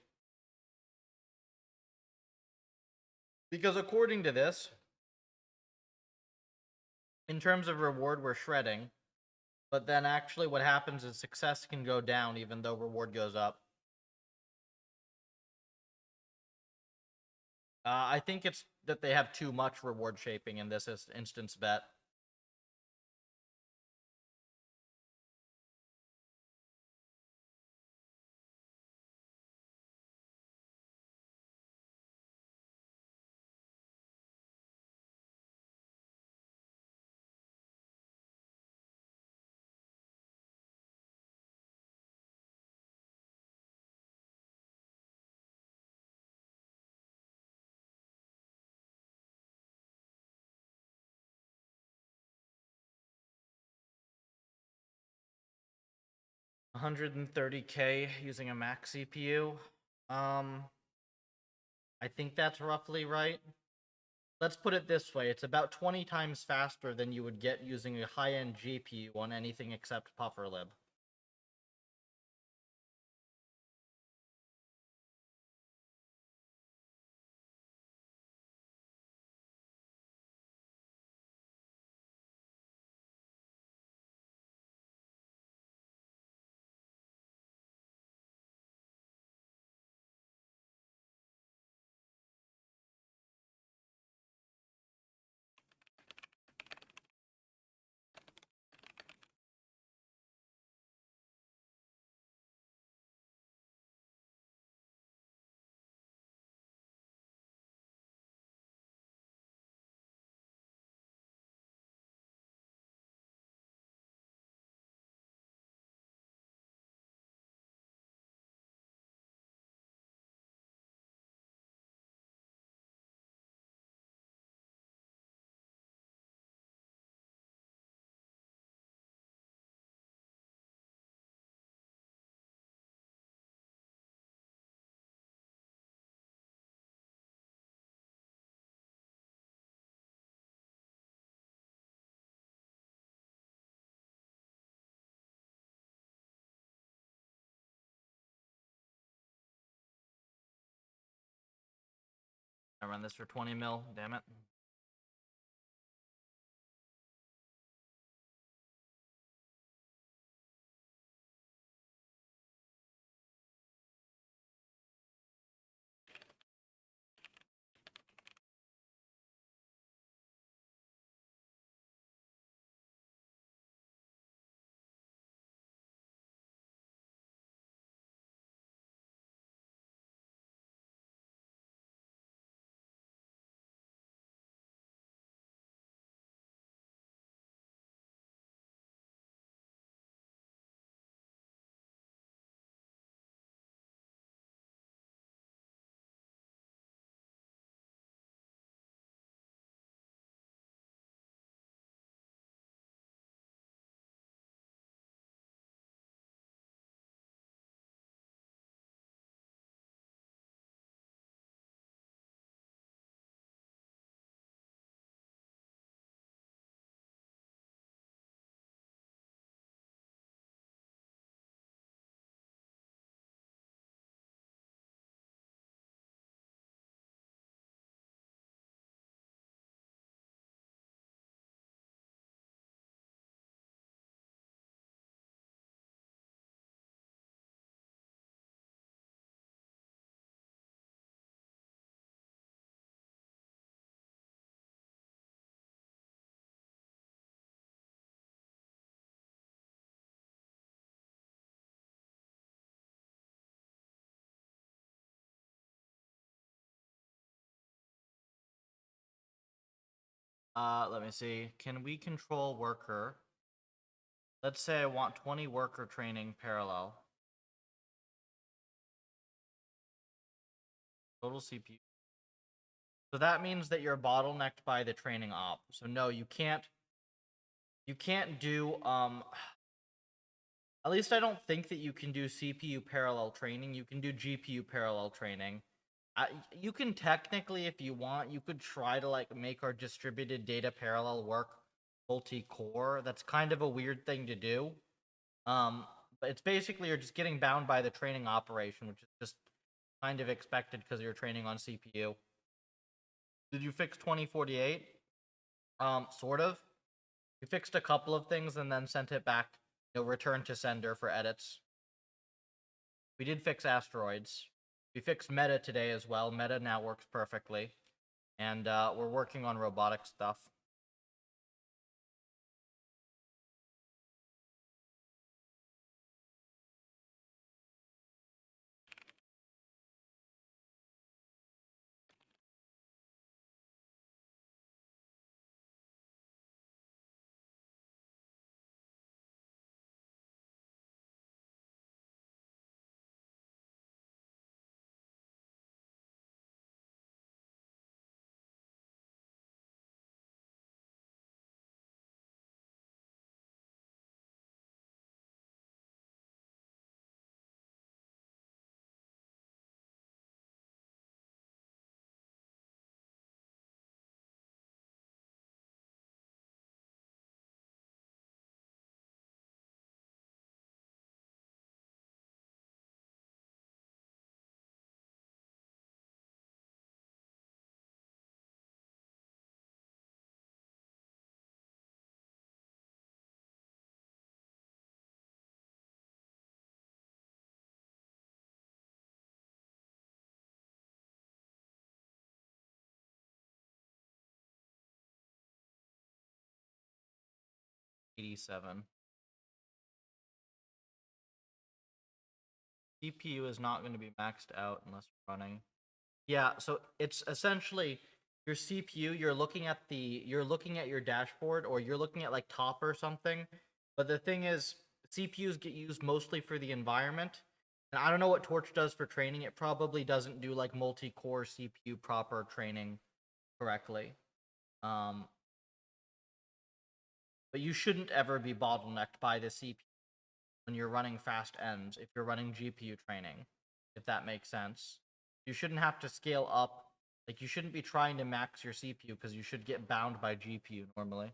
Because according to this, in terms of reward, we're shredding, but then actually what happens is success can go down even though reward goes up. I think it's that they have too much reward shaping in this instance bet. $130K using a max CPU. I think that's roughly right. Let's put it this way, it's about 20 times faster than you would get using a high-end GPU on anything except Pufferlib. I run this for 20 mil, damn it. Let me see. Can we control worker? Let's say I want 20 worker training parallel. Total CPU. So that means that you're bottlenecked by the training op. So no, you can't do at least I don't think that you can do CPU parallel training. You can do GPU parallel training. You can technically, if you want, you could try to like make our distributed data parallel work multi-core. That's kind of a weird thing to do. But it's basically you're just getting bound by the training operation, which is just kind of expected because you're training on CPU. Did you fix 2048? Sort of. We fixed a couple of things and then sent it back, return to sender for edits. We did fix asteroids. We fixed meta today as well. Meta now works perfectly. And we're working on robotic stuff. '87. CPU is not going to be maxed out unless running. Yeah, so it's essentially your CPU, you're looking at your dashboard or you're looking at like top or something. But the thing is, CPUs get used mostly for the environment. And I don't know what Torch does for training. It probably doesn't do like multi-core CPU proper training correctly. But you shouldn't ever be bottlenecked by the CPU when you're running fast ends if you're running GPU training, if that makes sense. You shouldn't have to scale up. Like, you shouldn't be trying to max your CPU because you should get bound by GPU normally.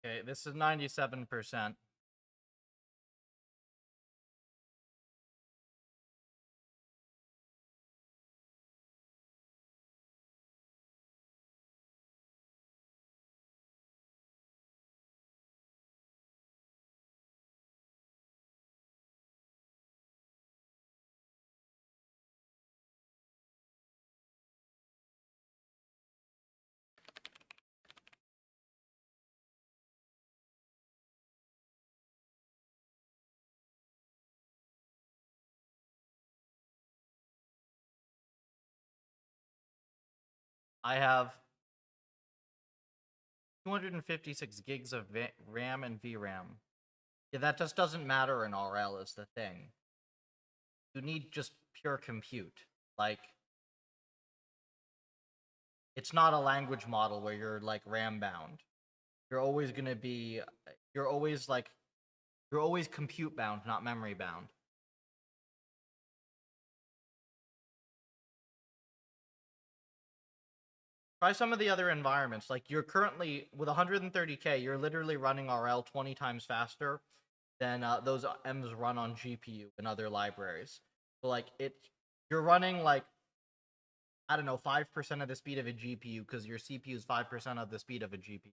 Okay, this is 97%. I have 256 gigs of RAM and VRAM. Yeah, that just doesn't matter in RL is the thing. You need just pure compute. Like, it's not a language model where you're like RAM bound. You're always gonna be, you're always like, you're always compute bound, not memory bound. Try some of the other environments. Like you're currently with 130K, you're literally running RL 20 times faster than those M's run on GPU and other libraries. So like you're running like, I don't know, 5% of the speed of a GPU because your CPU is 5% of the speed of a GPU.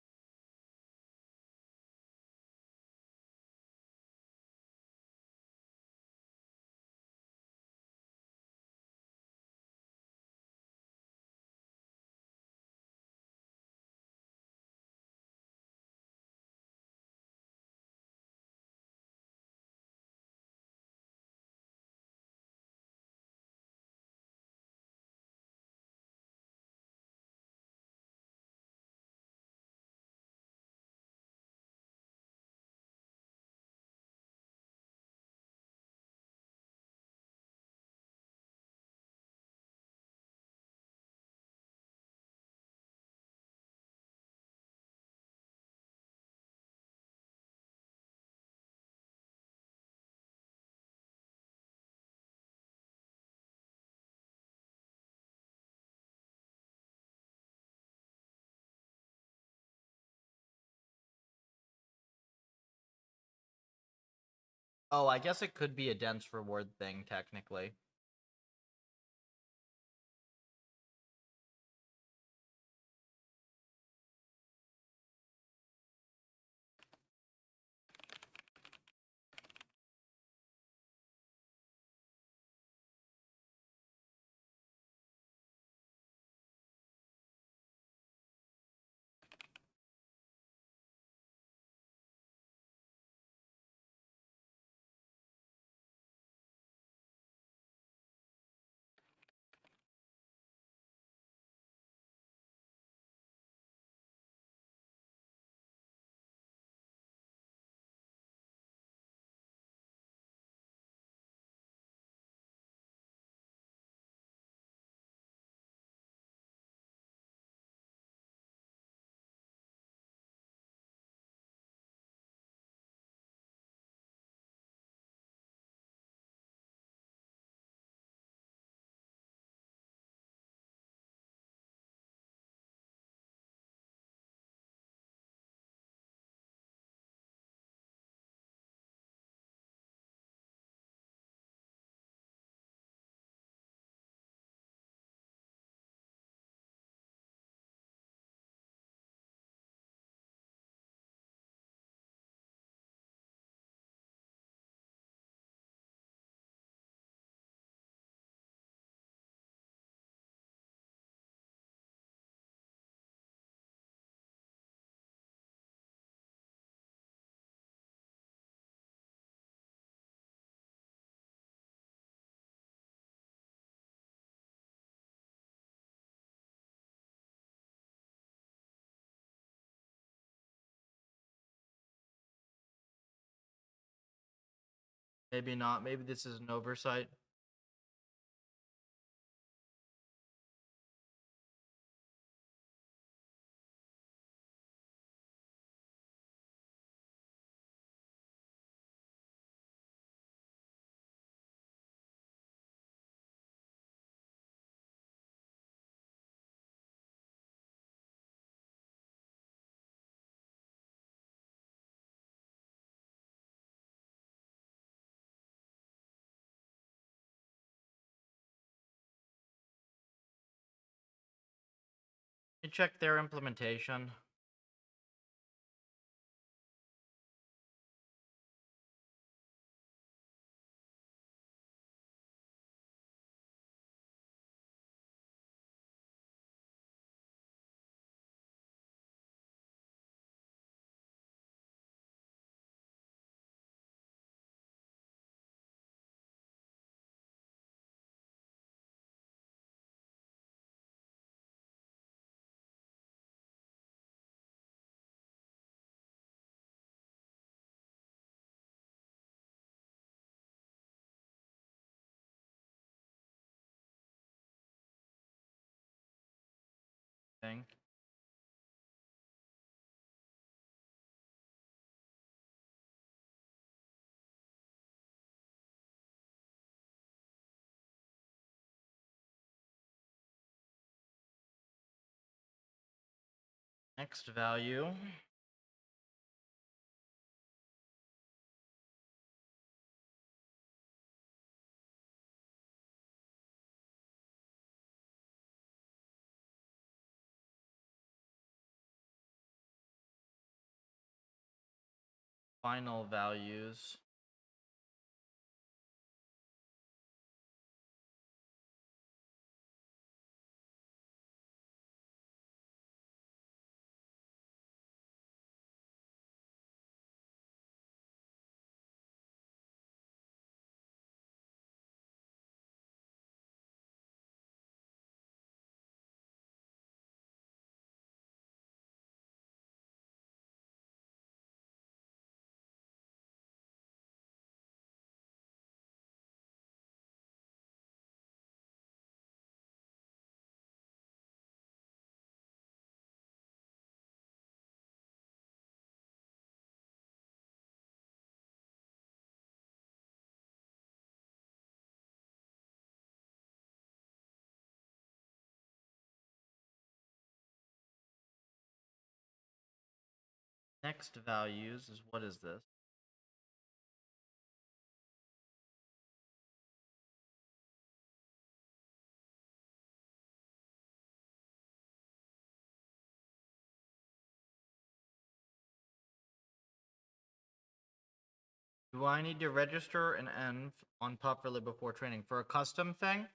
Oh, I guess it could be a dense reward thing, technically. Maybe not. Maybe this is an oversight. me check their implementation. Thing. Next value. Final values. Next values is, what is this? Do I need to register an env on Pufferly before training for a custom thing?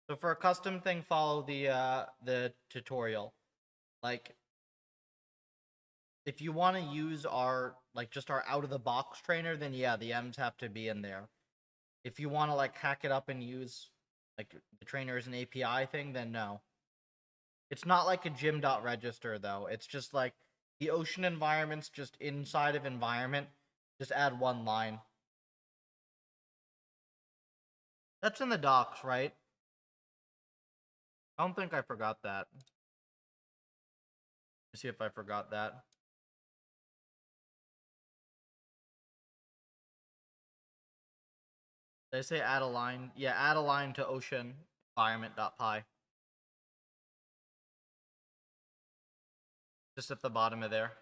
So for a custom thing, follow the tutorial. Like, if you want to use our just our out of the box trainer, then yeah, the M's have to be in there. If you want to like hack it up and use like the trainer as an API thing, then no. It's not like a gym.register though. It's just like the ocean environment's just inside of environment. Just add one line. That's in the docs, right? I don't think I forgot that. Let's see if I forgot that. They say add a line. Yeah, add a line to ocean environment.py. Just at the bottom of there.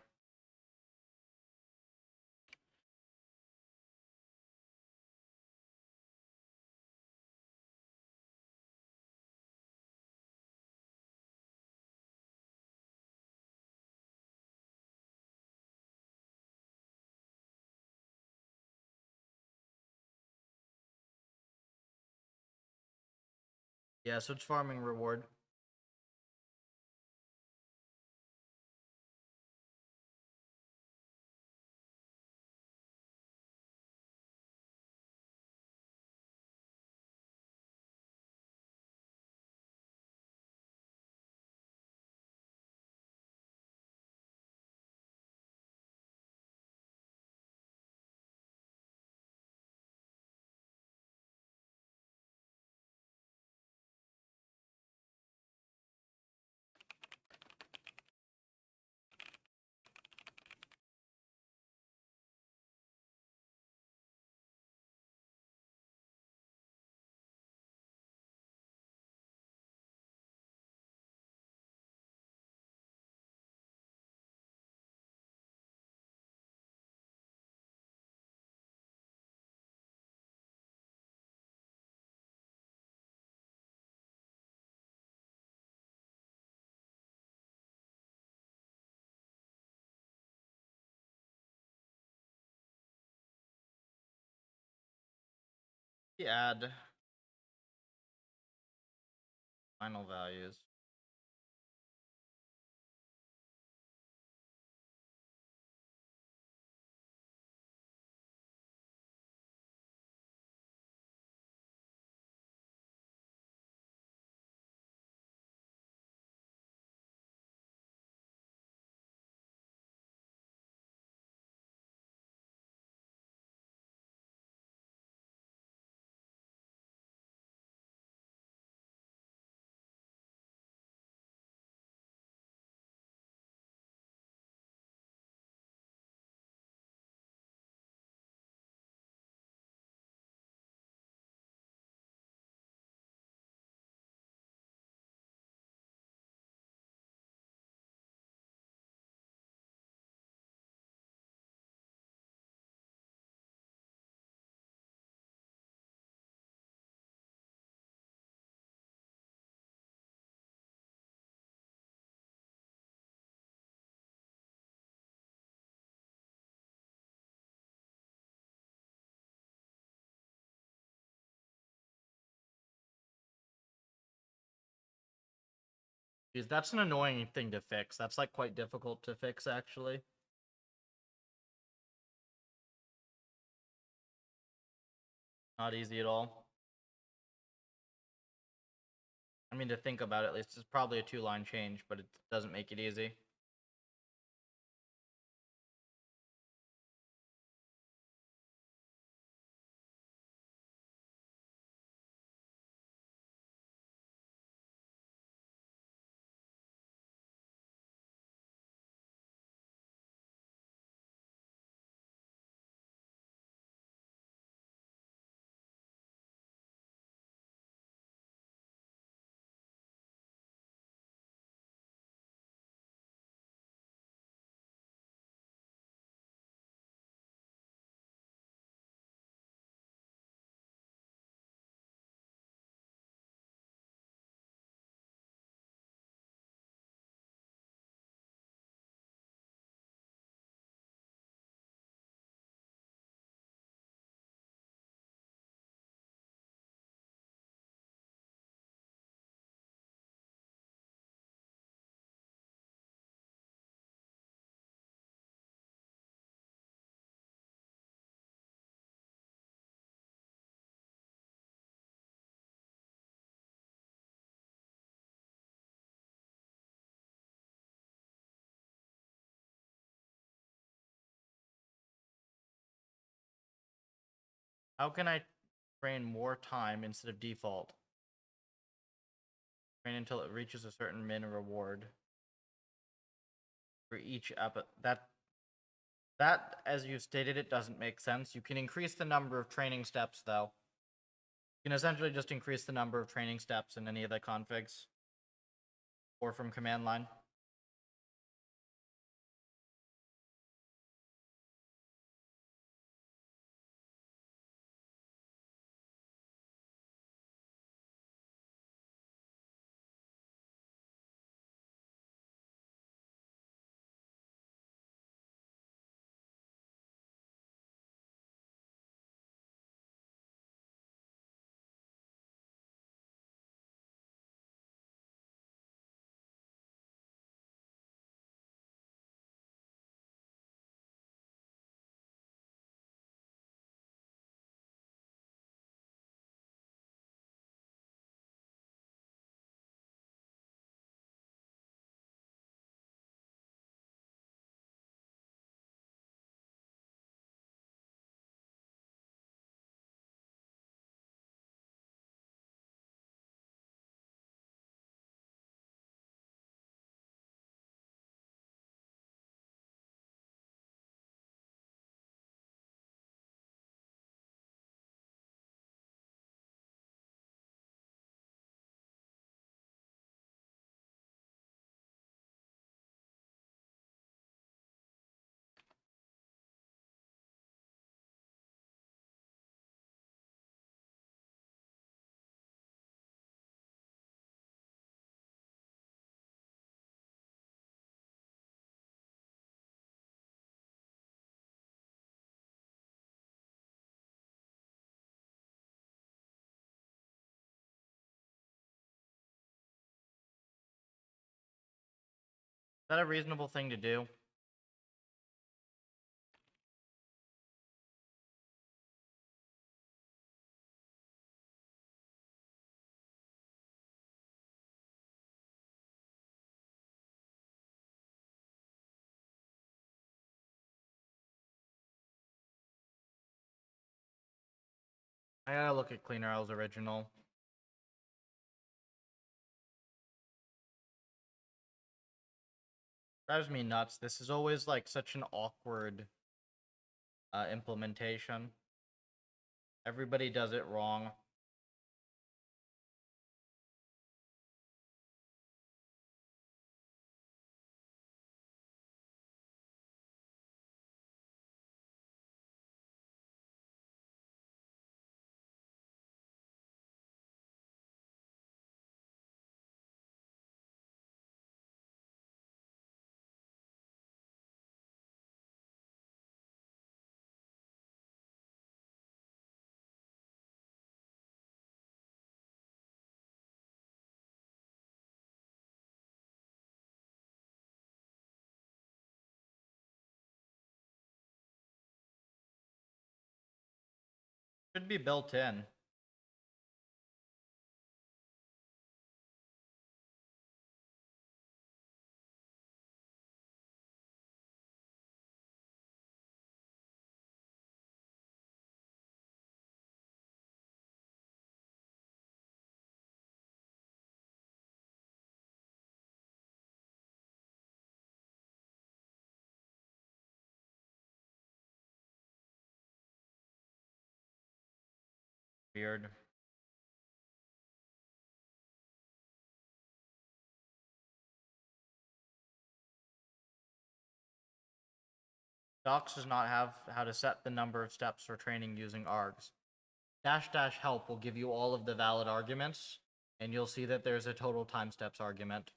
Yeah, so it's farming reward. We add final values. Jeez, that's an annoying thing to fix. That's like quite difficult to fix, actually. Not easy at all. I mean, to think about it, at least it's probably a 2-line change, but it doesn't make it easy. How can I train more time instead of default? Train until it reaches a certain min reward for each that, as you stated, it doesn't make sense. You can increase the number of training steps, though. You can essentially just increase the number of training steps in any of the configs or from command line. that a reasonable thing to do? I gotta look at Cleaner Isles original. Drives me nuts. This is always like such an awkward implementation. Everybody does it wrong. Should be built in. Weird. Docs does not have how to set the number of steps for training using args. -- help will give you all of the valid arguments, and you'll see that there's a total time steps argument.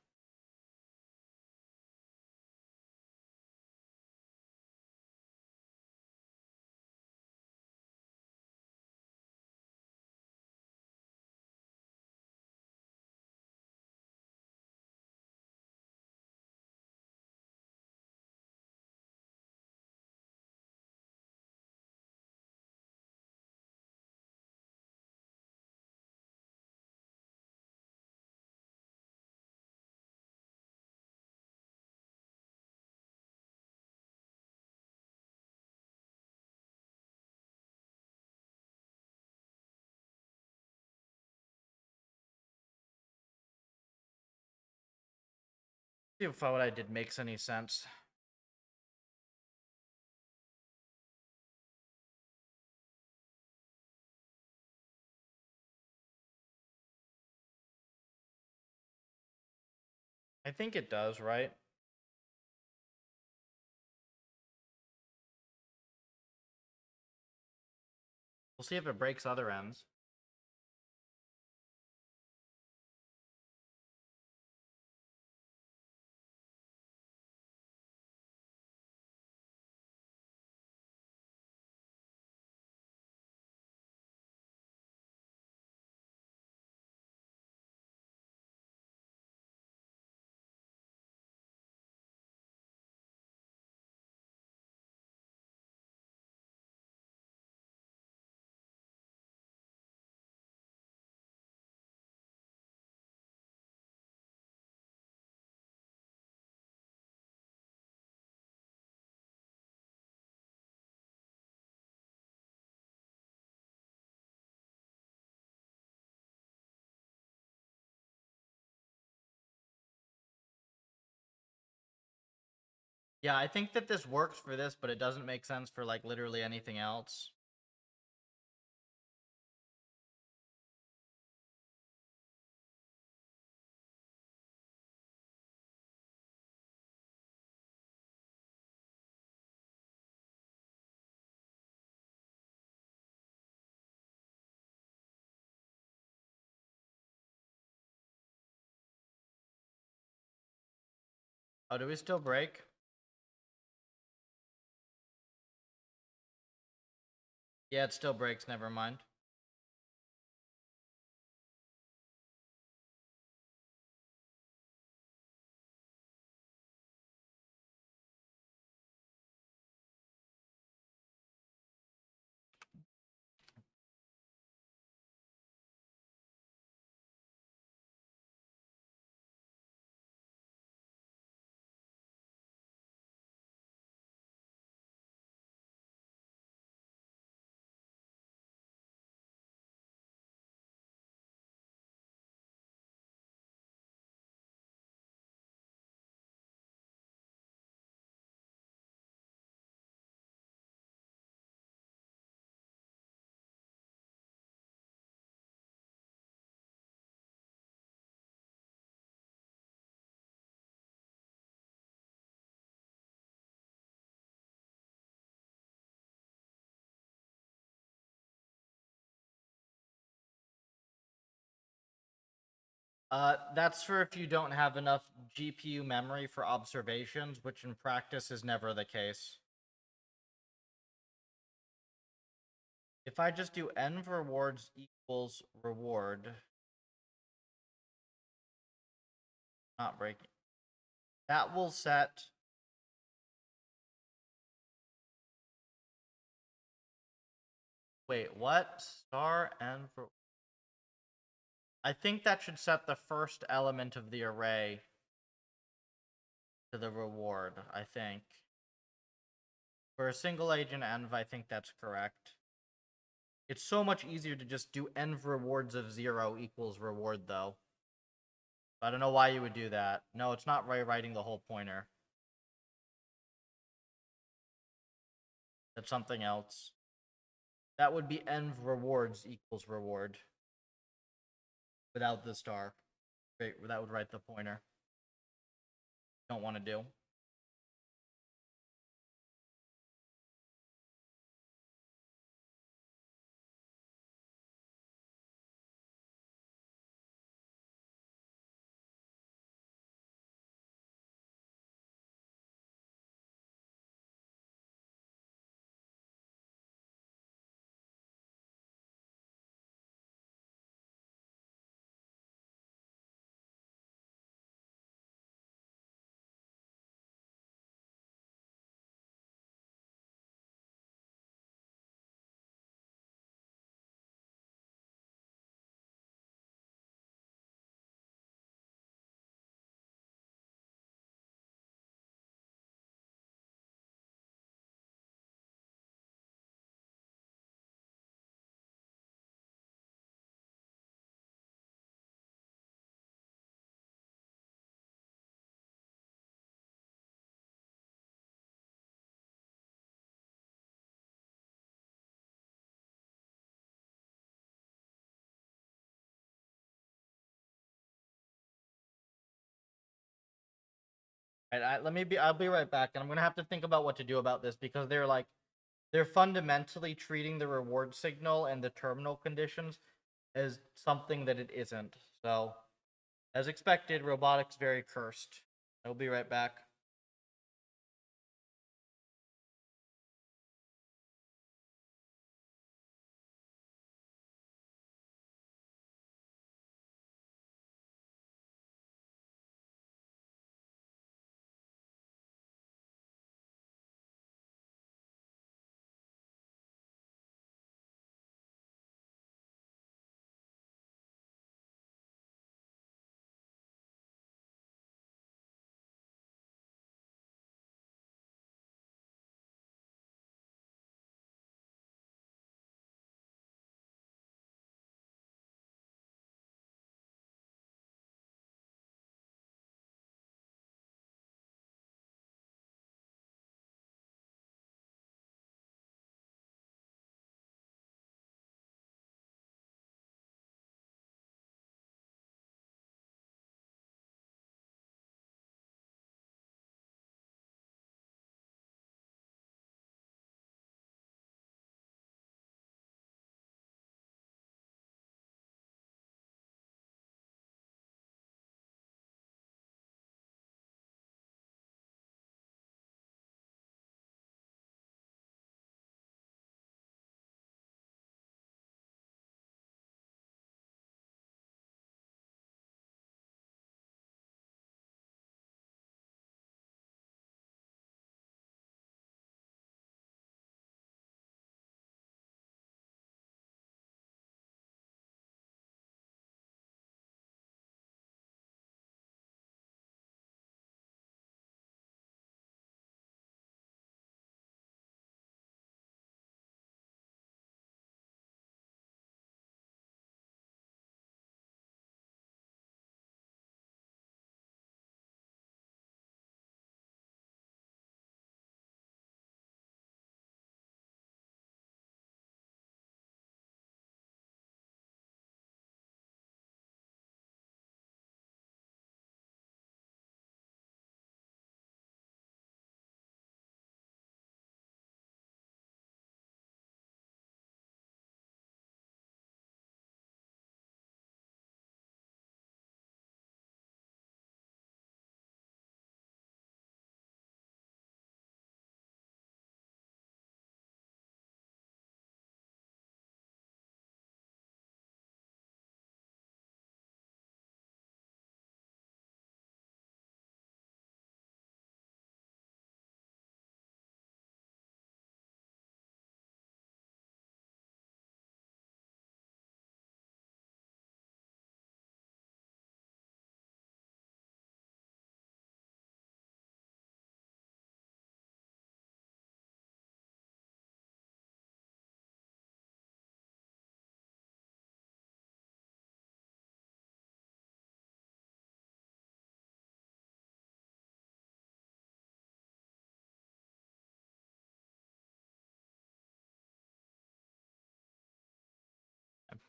See if what I did makes any sense. I think it does, right? We'll see if it breaks other ends. Yeah, I think that this works for this, but it doesn't make sense for like literally anything else. Oh, do we still break? Yeah, it still breaks, never mind. That's for if you don't have enough GPU memory for observations, which in practice is never the case. If I just do n rewards equals reward, not breaking, that will set wait, what? Star n for I think that should set the first element of the array to the reward, I think. For a single agent env, I think that's correct. It's so much easier to just do env rewards of 0 equals reward, though. I don't know why you would do that. No, it's not rewriting the whole pointer. That's something else. That would be env rewards equals reward. Without the star. That would write the pointer. Don't want to do. I'll be right back, and I'm gonna have to think about what to do about this because they're fundamentally treating the reward signal and the terminal conditions as something that it isn't. So, as expected, robotics very cursed. I'll be right back.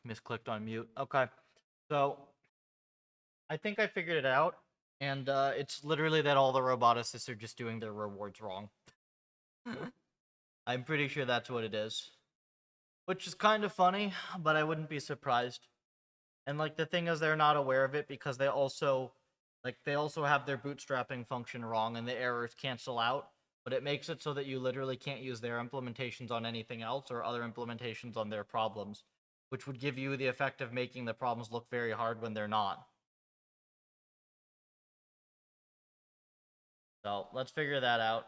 misclicked on mute. Okay. So I think I figured it out, and it's literally that all the roboticists are just doing their rewards wrong. I'm pretty sure that's what it is. Which is kind of funny, but I wouldn't be surprised. And like the thing is they're not aware of it because they also have their bootstrapping function wrong and the errors cancel out, but it makes it so that you literally can't use their implementations on anything else or other implementations on their problems, which would give you the effect of making the problems look very hard when they're not. So, let's figure that out.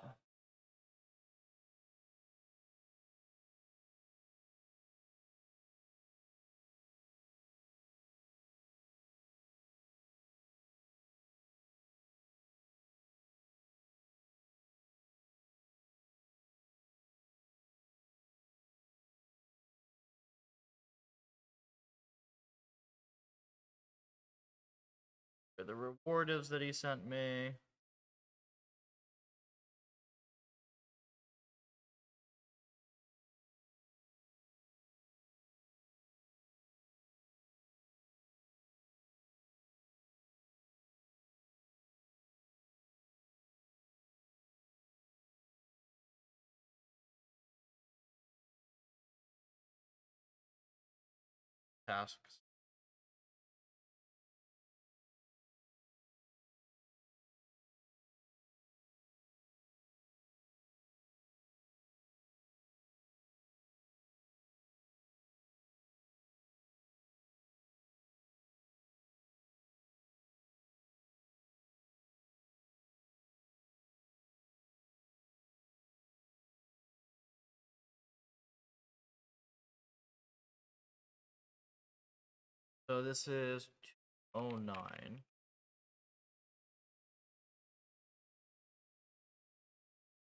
The reward is that he sent me. Tasks. So this is 209.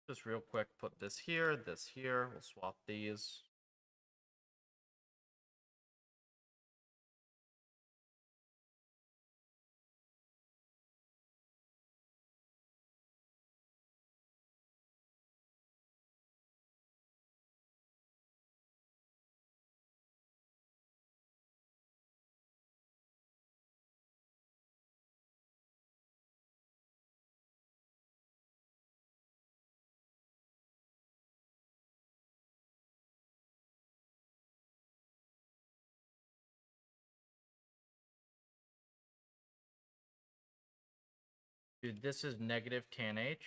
Just real quick, put this here, this here. We'll swap these. Dude, this is negative tan H.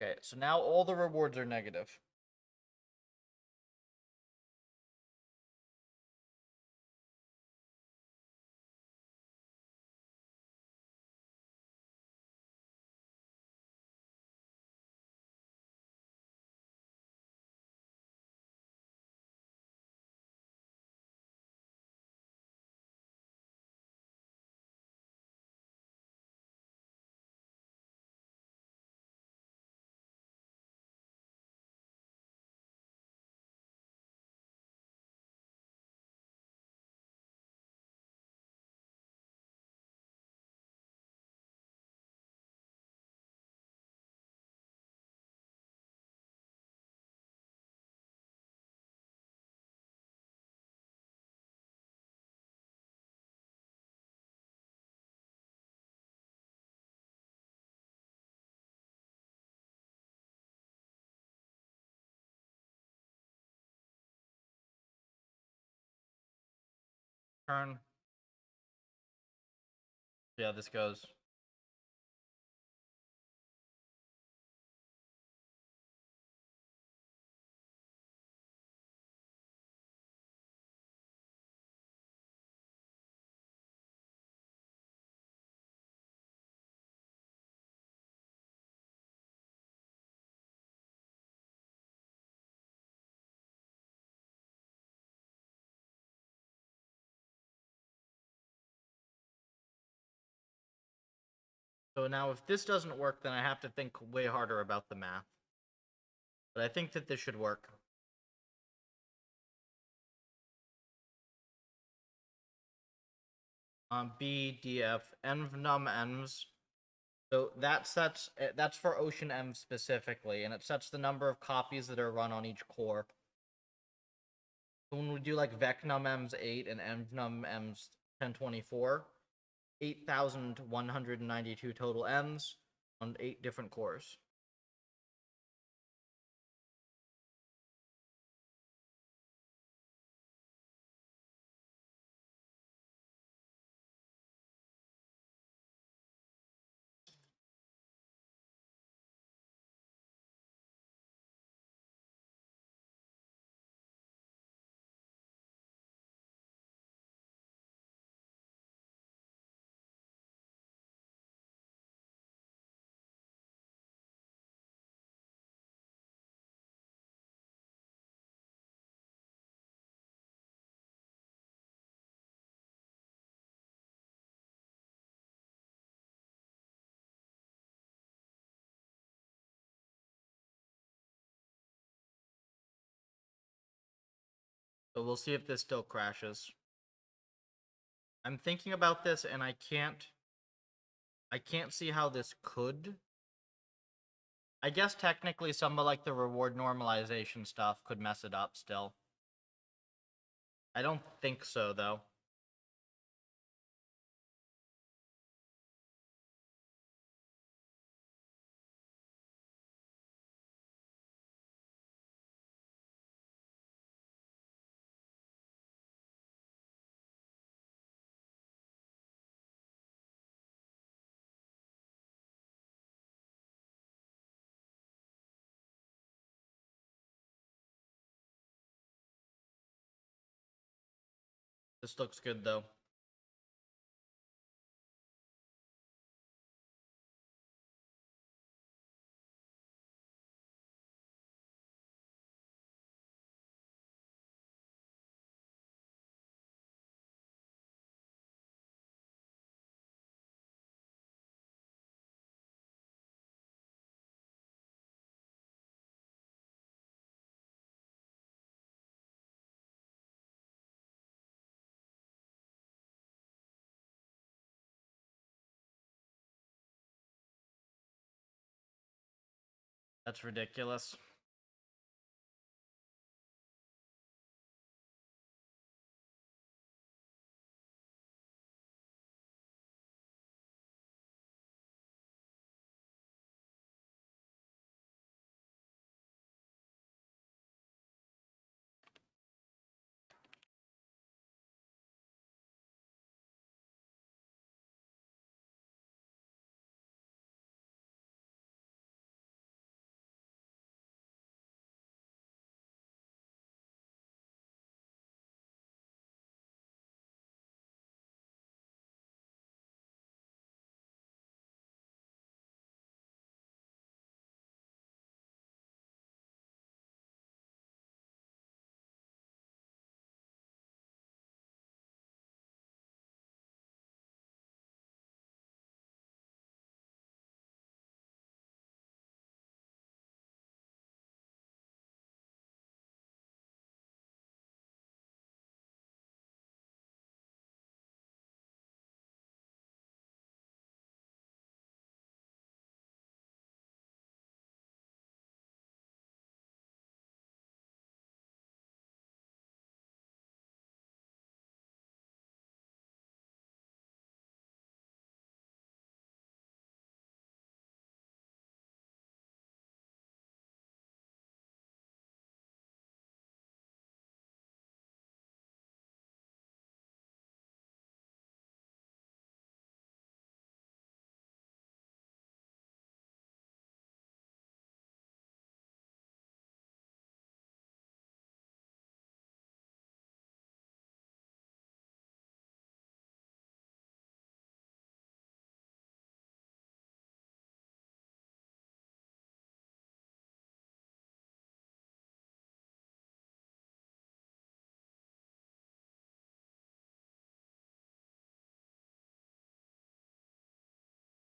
Okay, so now all the rewards are negative. Turn. Yeah, this goes. So now if this doesn't work, then I have to think way harder about the math. But I think that this should work. B, D, F, num Ms. So that's for Ocean M specifically, and it sets the number of copies that are run on each core. So when we do like vecnum Ms 8 and envnum Ms 1024, 8,192 total Ms on 8 different cores. So we'll see if this still crashes. I'm thinking about this and I can't see how this could. I guess technically some of like the reward normalization stuff could mess it up still. I don't think so though. This looks good though. That's ridiculous.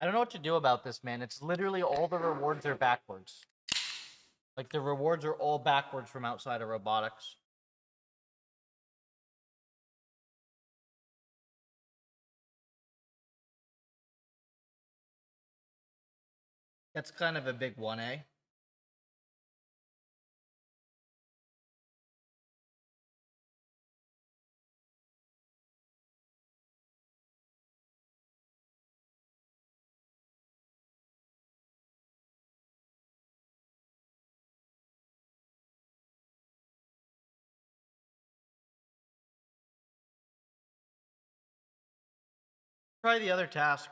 I don't know what to do about this, man. It's literally all the rewards are backwards. Like, the rewards are all backwards from outside of robotics. That's kind of a big 1A. Try the other task.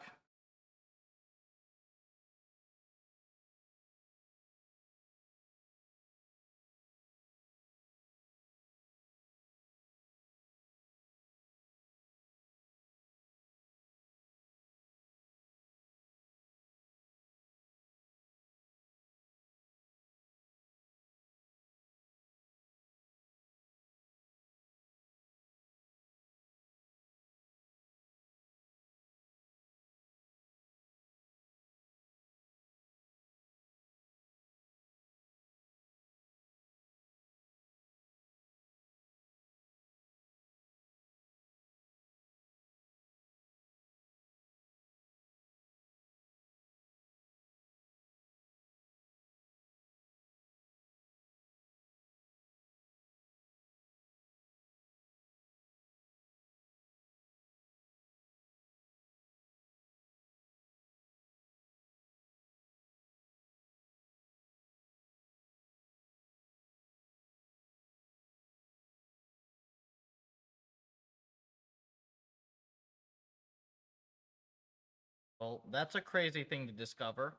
Well, that's a crazy thing to discover.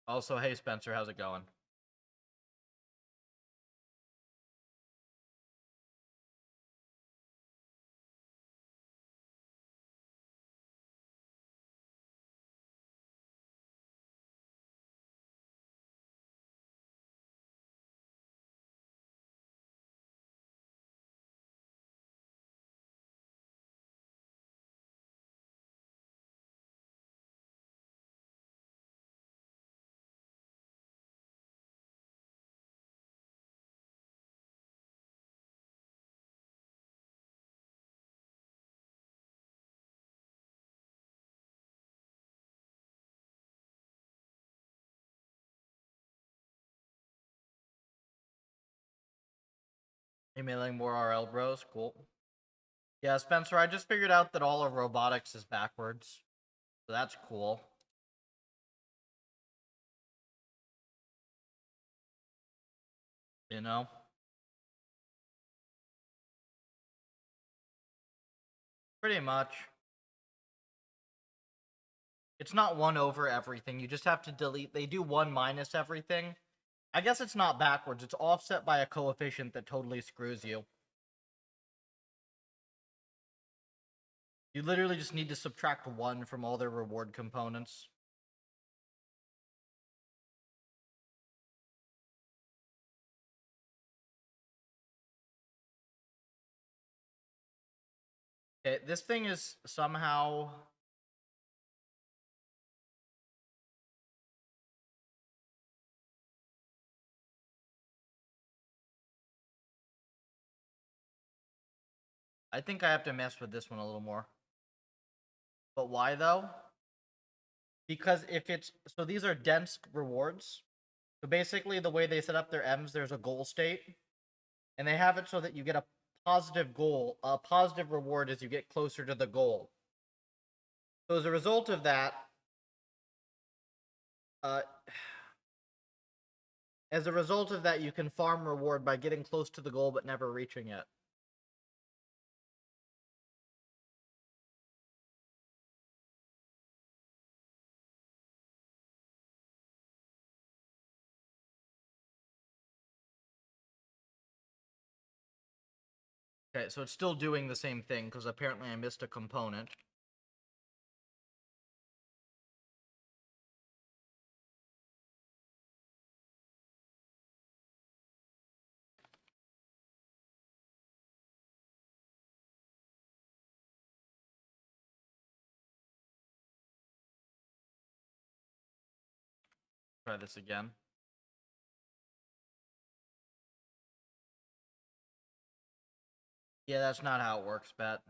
Also, hey Spencer, how's it going? Emailing more RL bros, cool. Yeah, Spencer, I just figured out that all of robotics is backwards. So that's cool. You know? Pretty much. It's not 1 over everything. You just have to delete. They do 1 minus everything. I guess it's not backwards. It's offset by a coefficient that totally screws you. You literally just need to subtract 1 from all their reward components. Okay, this thing is somehow... I think I have to mess with this one a little more. But why, though? Because if it's... So these are dense rewards. So basically, the way they set up their M's, there's a goal state. And they have it so that you get a positive goal, a positive reward as you get closer to the goal. So as a result of that, you can farm reward by getting close to the goal but never reaching it. Okay, so it's still doing the same thing because apparently I missed a component. Try this again. Yeah, that's not how it works, Bet.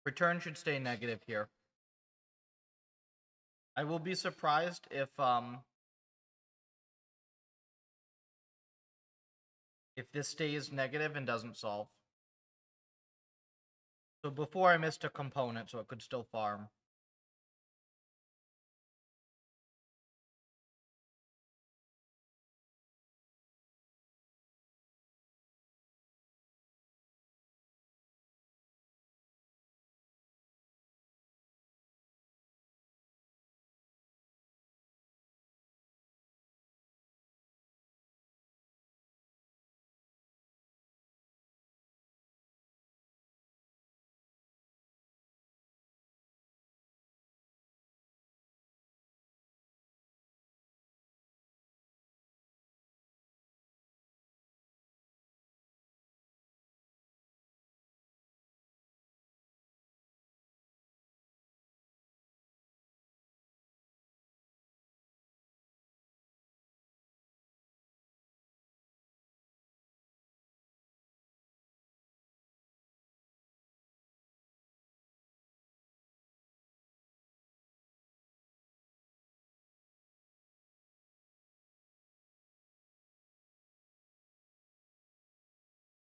Return should stay negative here. I will be surprised if this stays negative and doesn't solve. So before I missed a component, so it could still farm.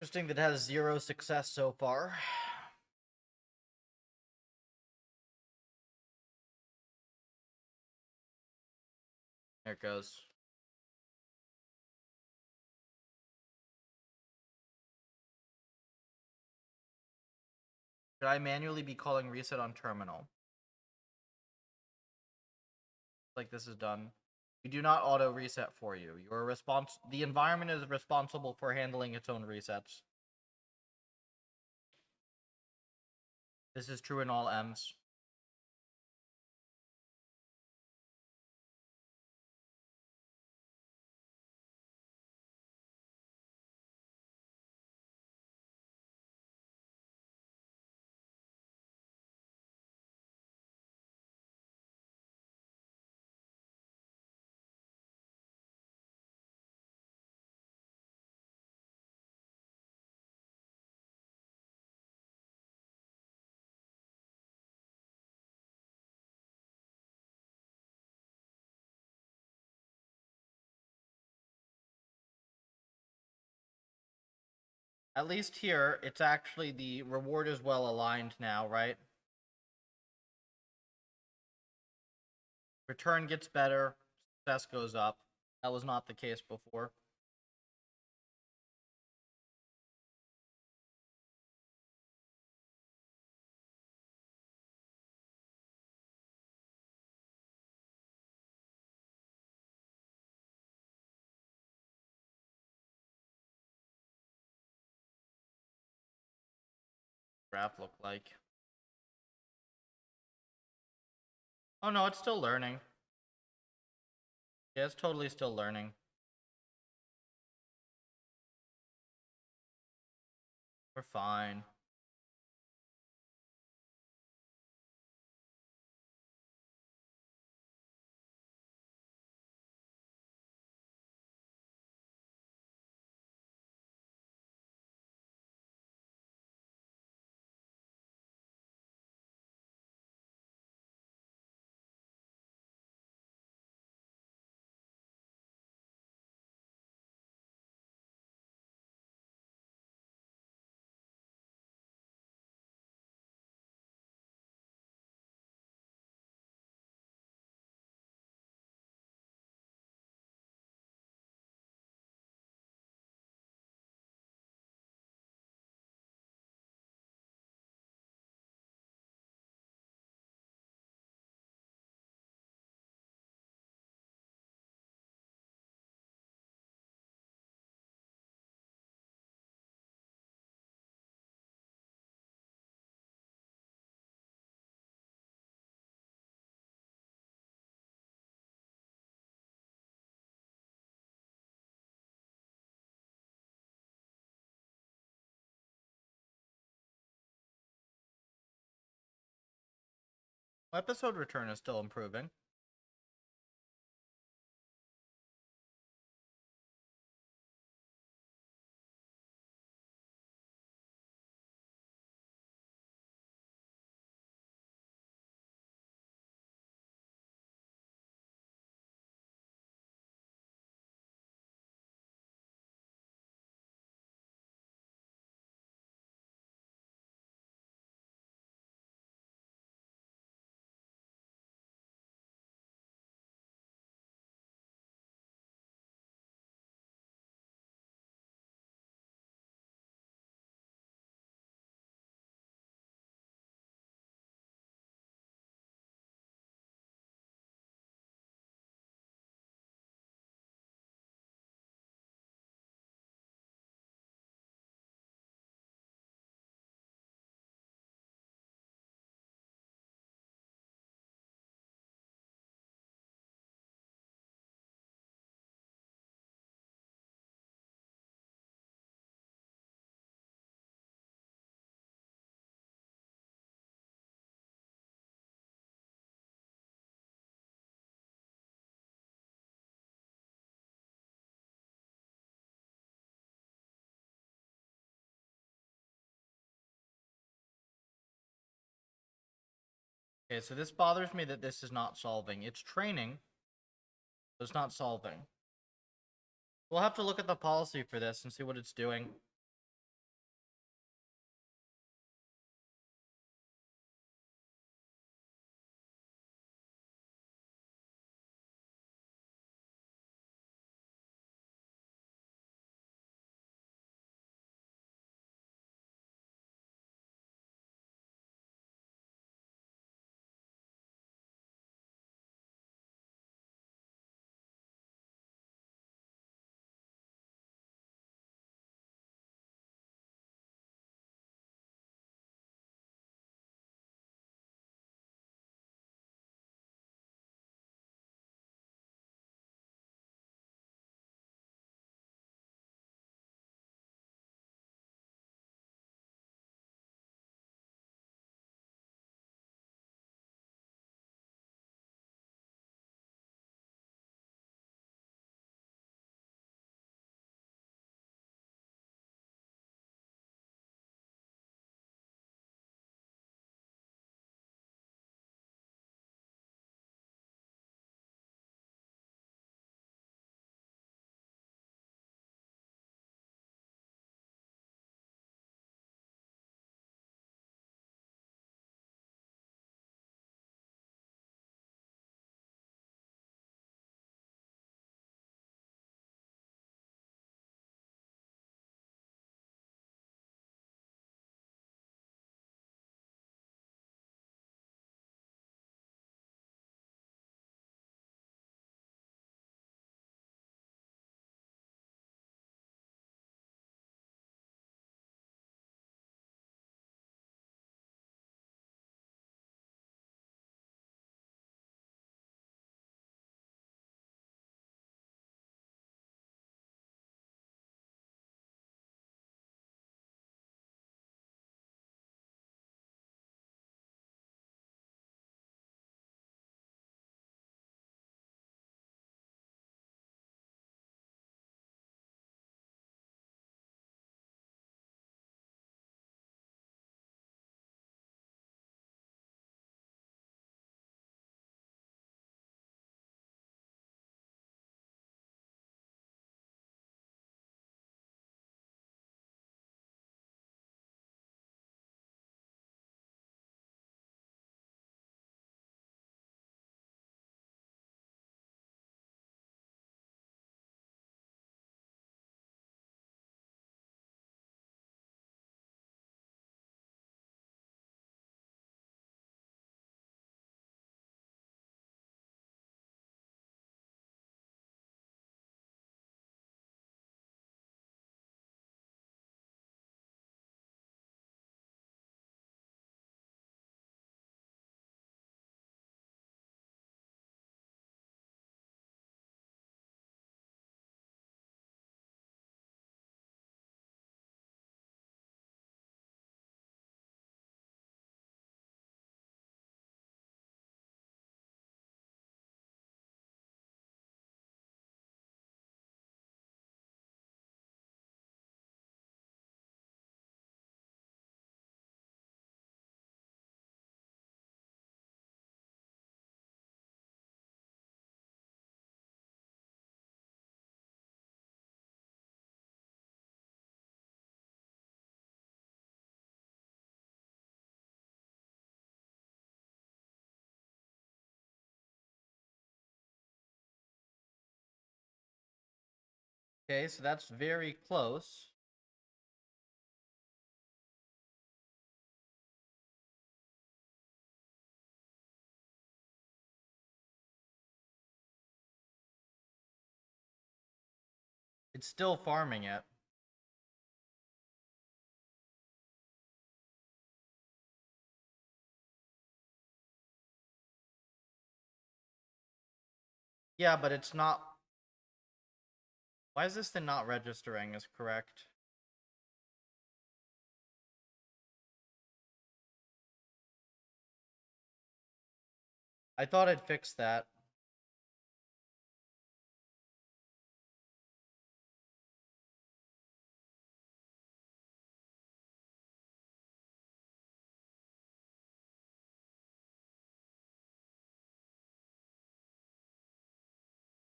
Interesting that has 0 success so far. There it goes. Should I manually be calling reset on terminal? Like this is done. We do not auto reset for you. The environment is responsible for handling its own resets. This is true in all M's. At least here, it's actually the reward is well aligned now, right? Return gets better, success goes up. That was not the case before. Graph look like. Oh no, it's still learning. Yeah, it's totally still learning. We're fine. Episode return is still improving. Okay, so this bothers me that this is not solving. It's training, but it's not solving. We'll have to look at the policy for this and see what it's doing. Okay, so that's very close. It's still farming it. Yeah, but it's not. Why is this thing not registering as correct? I thought I'd fixed that.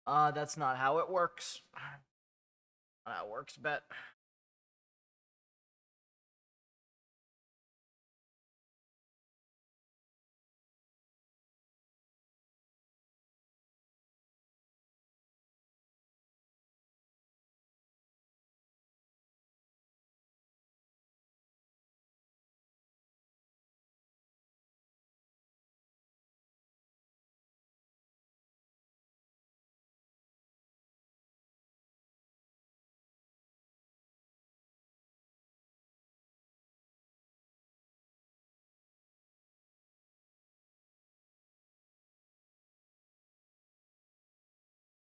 That's not how it works. Not how it works, bet.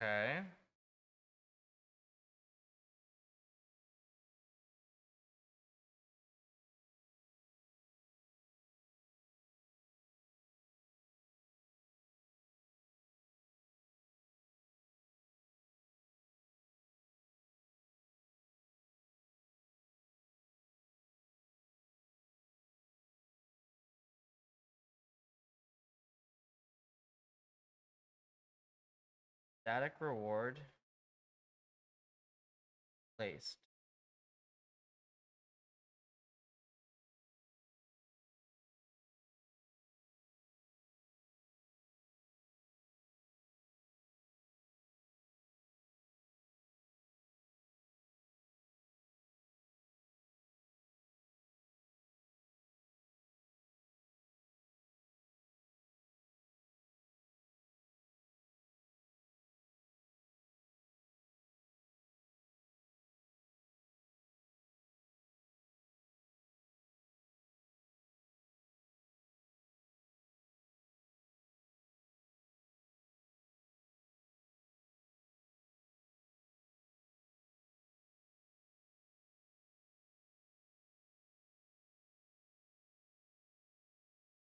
Okay. Static reward placed.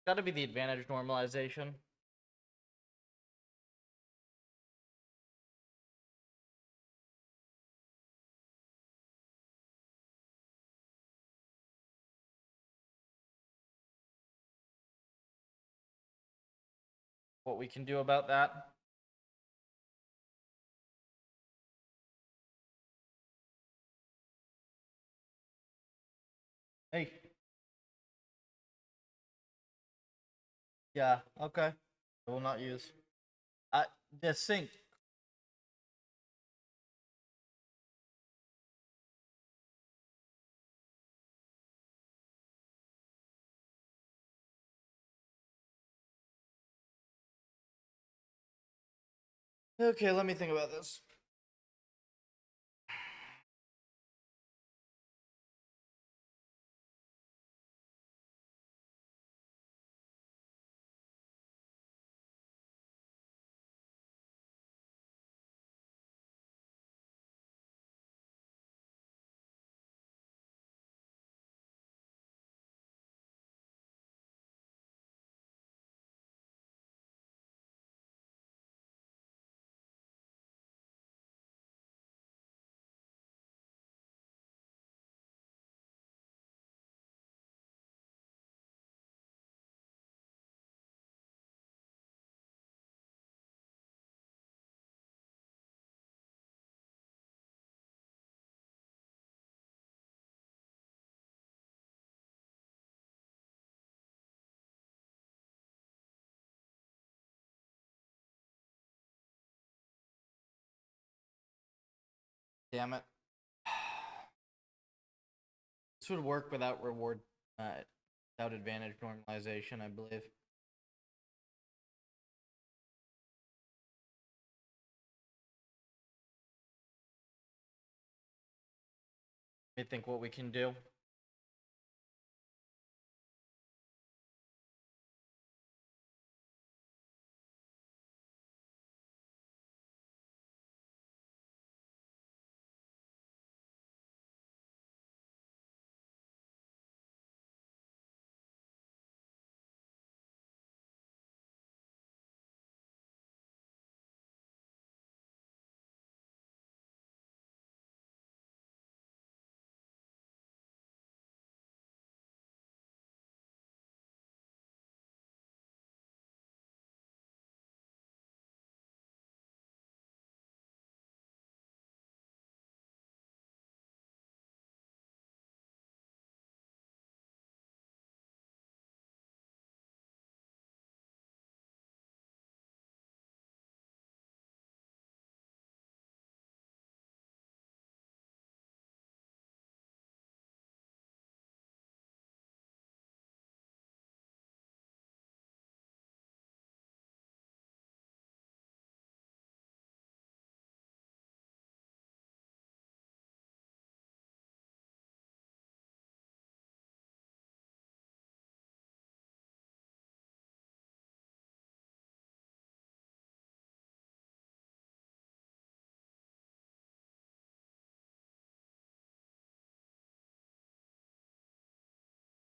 Gotta be the advantage normalization. What we can do about that? Hey. Yeah, okay. I will not use. The sync. Okay, let me think about this. Damn it. This would work without reward, without advantage normalization, I believe. Let me think what we can do.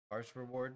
Sparse reward.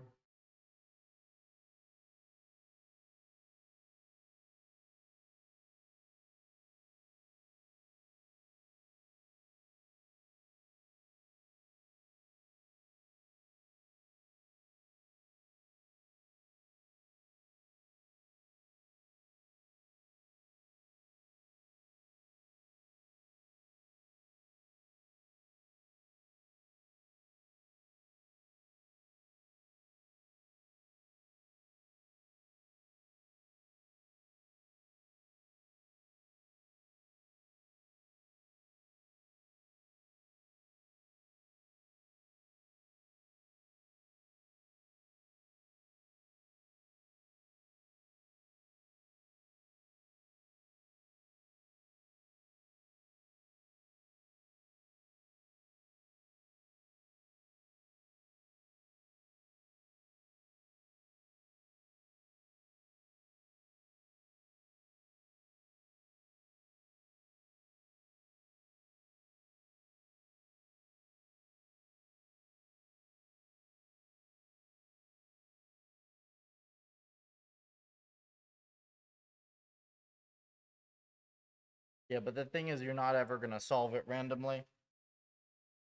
Yeah, but the thing is, you're not ever gonna solve it randomly.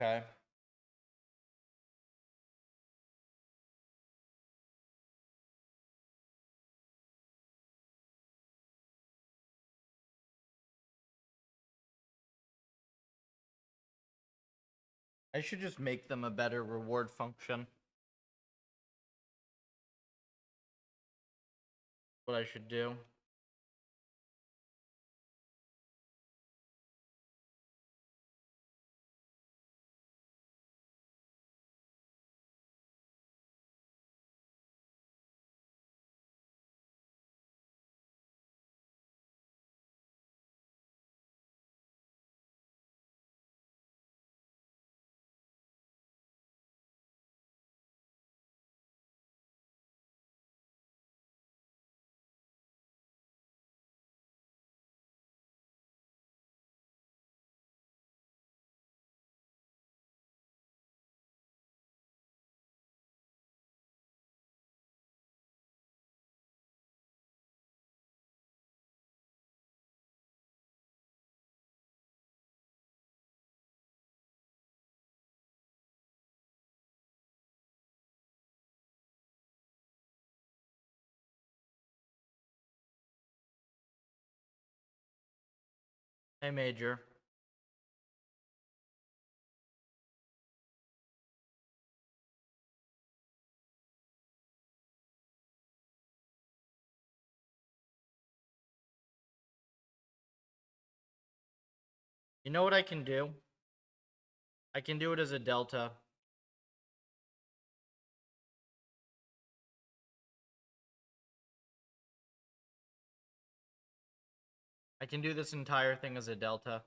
Okay. I should just make them a better reward function. What I should do. Hey, Major. You know what I can do? I can do it as a delta. I can do this entire thing as a delta.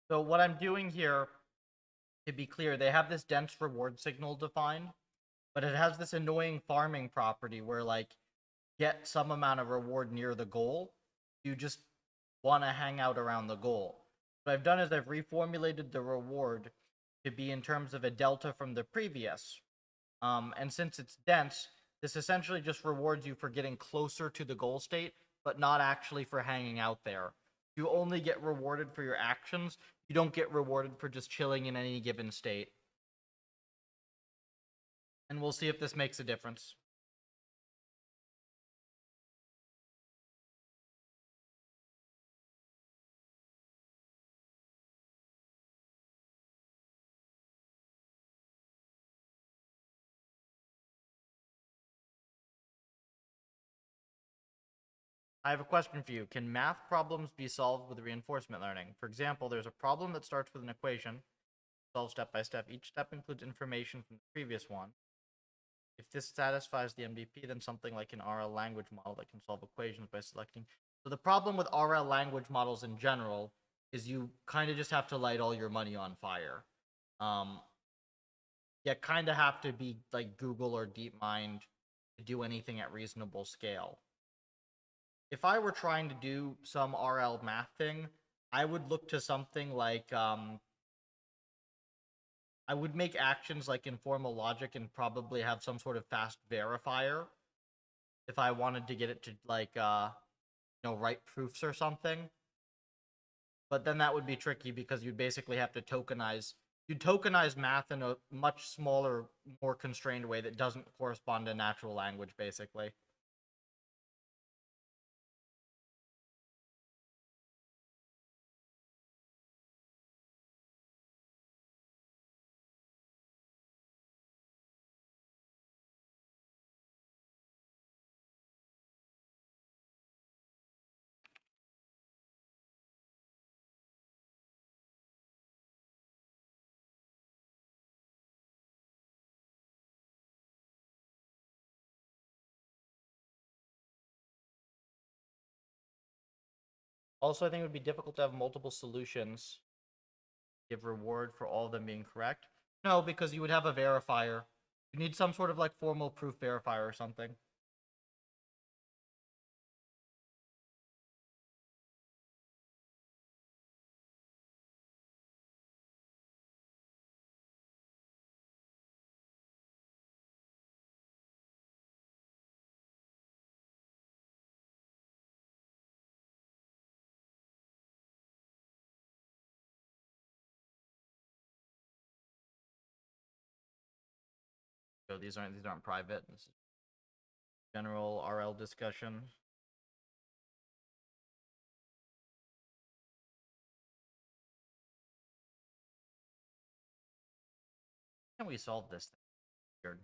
So what I'm doing here, to be clear, they have this dense reward signal defined, but it has this annoying farming property where, like, get some amount of reward near the goal. You just want to hang out around the goal. What I've done is I've reformulated the reward to be in terms of a delta from the previous. And since it's dense, this essentially just rewards you for getting closer to the goal state, but not actually for hanging out there. You only get rewarded for your actions. You don't get rewarded for just chilling in any given state. And we'll see if this makes a difference. I have a question for you. Can math problems be solved with reinforcement learning? For example, there's a problem that starts with an equation, solved step by step. Each step includes information from the previous one. If this satisfies the MVP, then something like an RL language model that can solve equations by selecting. So the problem with RL language models in general is you kind of just have to light all your money on fire. Um, you kind of have to be like Google or DeepMind to do anything at reasonable scale. If I were trying to do some RL math thing, I would look to something like I would make actions like informal logic and probably have some sort of fast verifier if I wanted to get it to like write proofs or something. But then that would be tricky because you'd basically have to tokenize. You'd tokenize math in a much smaller, more constrained way that doesn't correspond to natural language, basically. Also, I think it would be difficult to have multiple solutions. Give reward for all of them being correct. No, because you would have a verifier. You need some sort of like formal proof verifier or something. So these aren't private. This is general RL discussion. How can we solve this thing? Weird.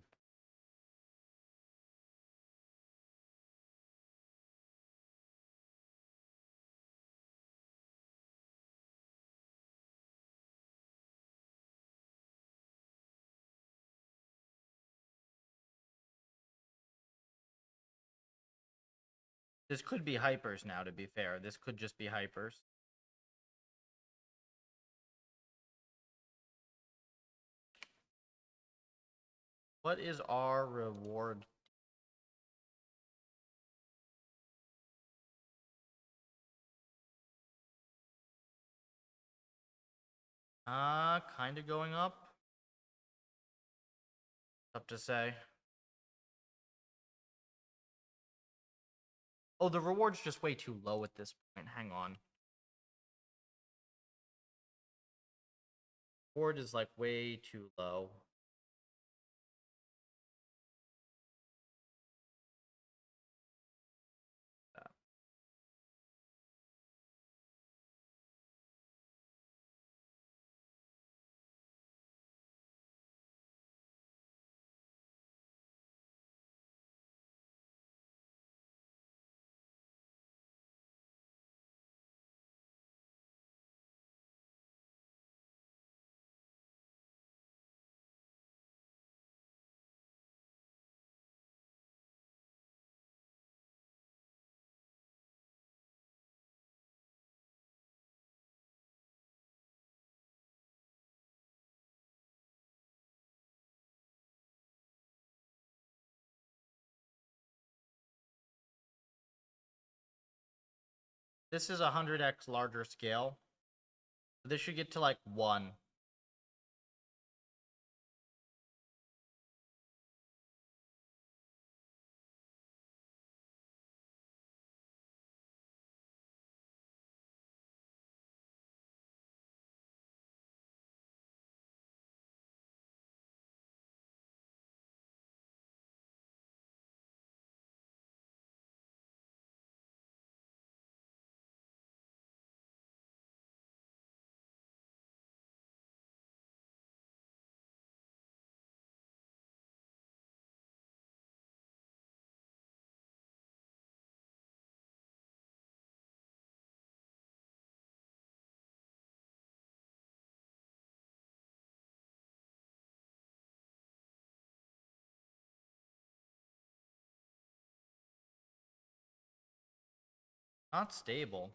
This could be hypers now, to be fair. This could just be hypers. What is our reward? Kind of going up. Tough to say. Oh, the reward's just way too low at this point. Hang on. Reward is like way too low. This is 100x larger scale. This should get to like 1. Not stable.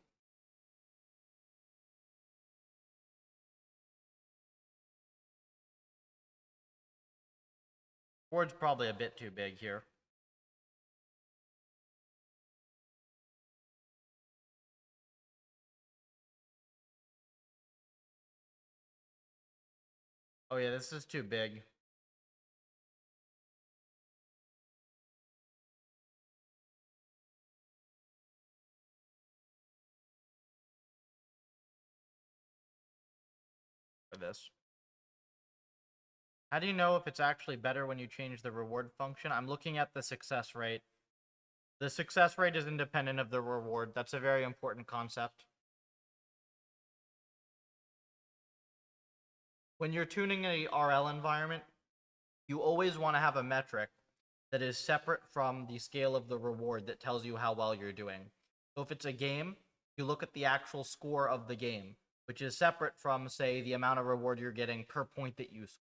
Reward's probably a bit too big here. Oh yeah, this is too big. For this. How do you know if it's actually better when you change the reward function? I'm looking at the success rate. The success rate is independent of the reward. That's a very important concept. When you're tuning a RL environment, you always want to have a metric that is separate from the scale of the reward that tells you how well you're doing. So if it's a game, you look at the actual score of the game, which is separate from, say, the amount of reward you're getting per point that you score.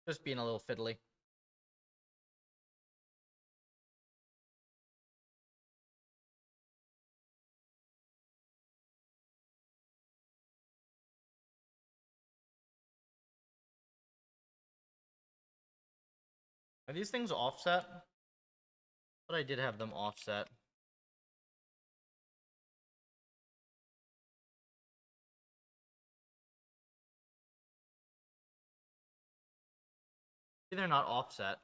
Just being a little fiddly. Are these things offset? But I did have them offset. They're not offset.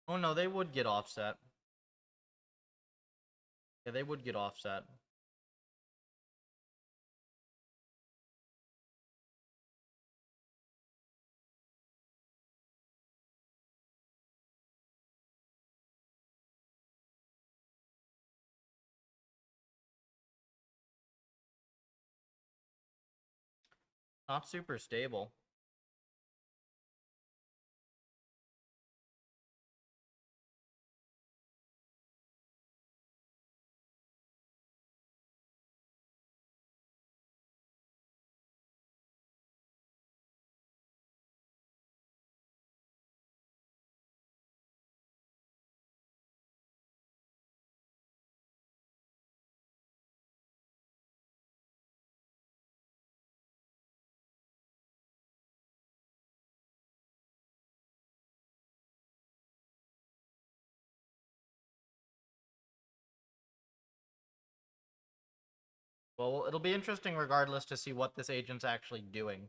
Oh no, they would get offset. Yeah, they would get offset. Not super stable. Well, it'll be interesting regardless to see what this agent's actually doing.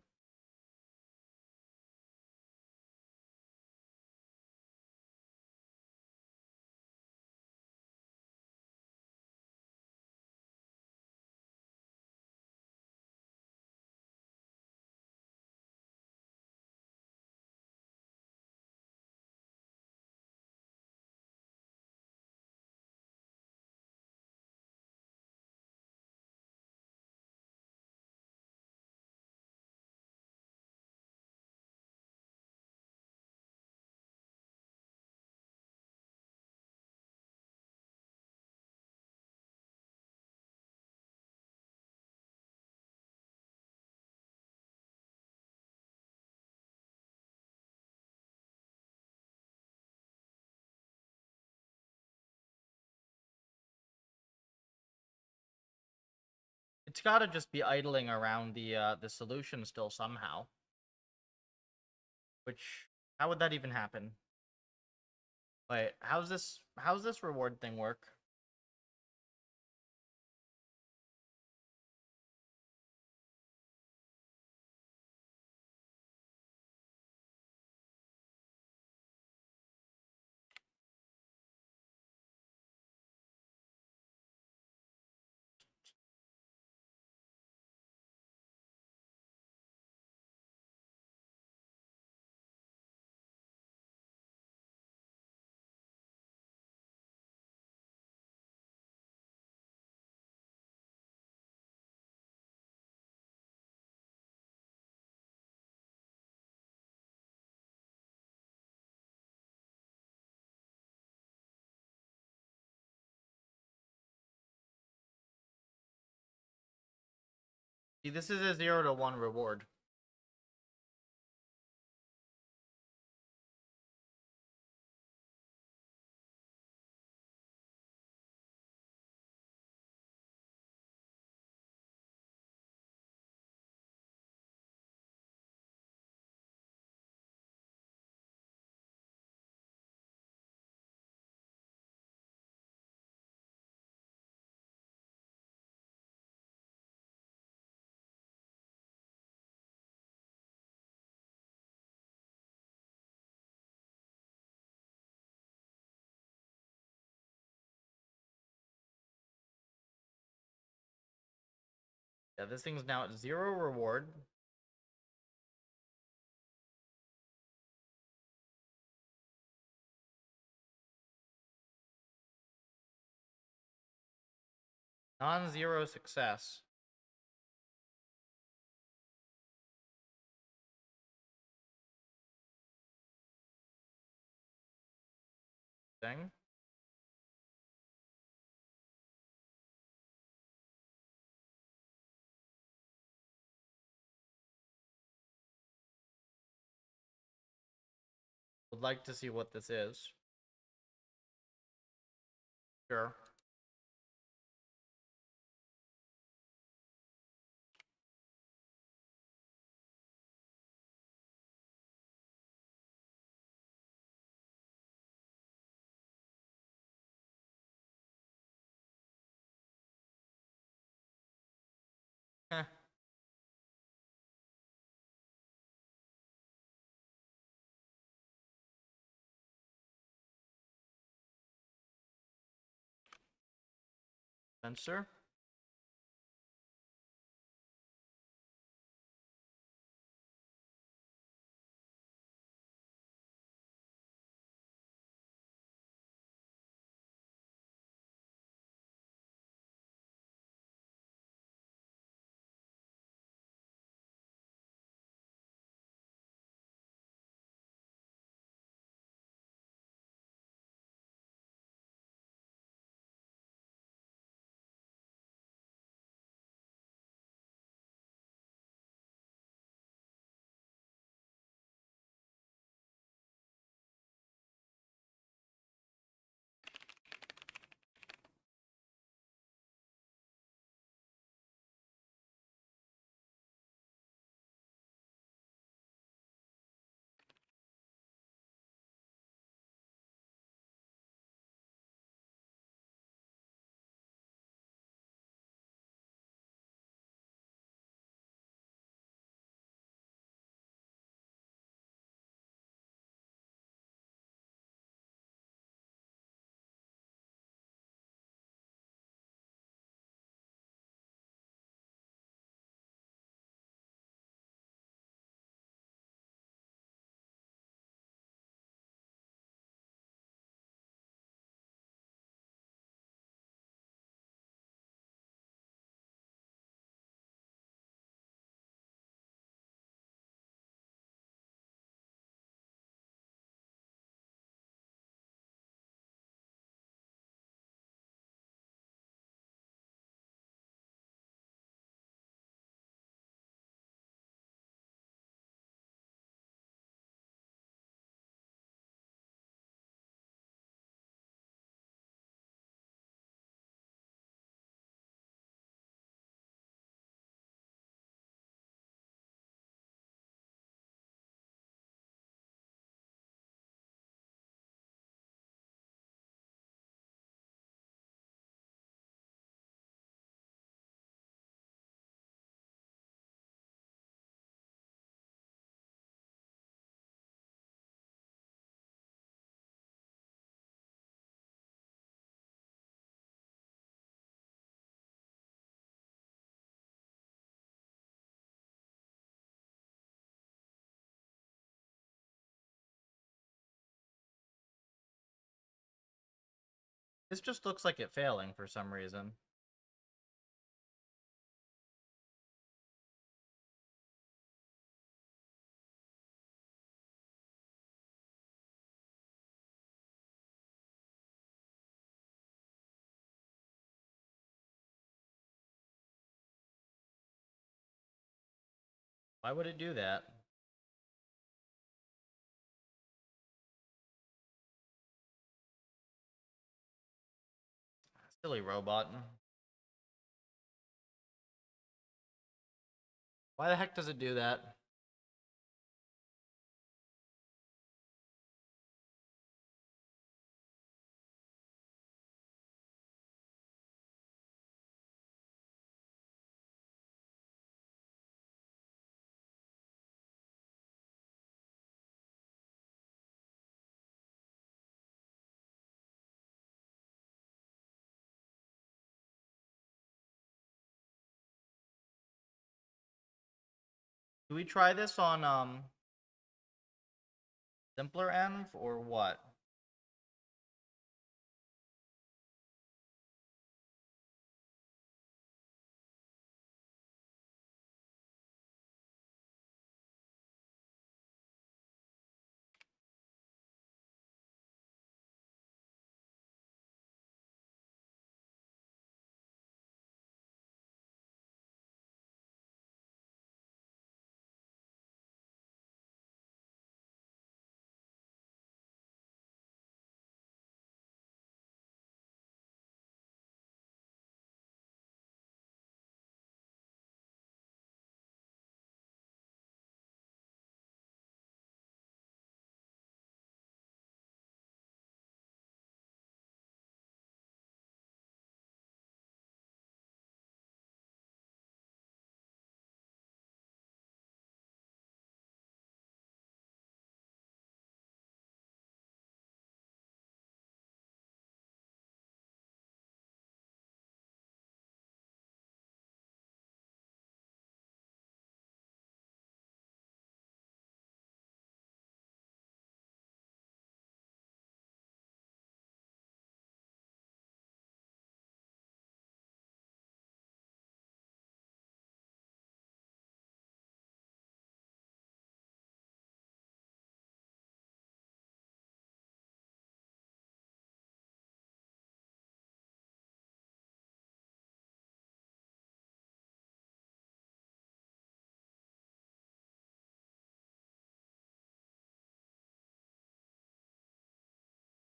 It's gotta just be idling around the solution still somehow. Which, how would that even happen? Wait, how's this reward thing work? See, this is a 0 to 1 reward. Yeah, this thing's now at 0 reward. Non-zero success. Thing. Would like to see what this is. Sure. Heh. Spencer? This just looks like it failing for some reason. Why would it do that? Silly robot. Why the heck does it do that? Do we try this on simpler env or what?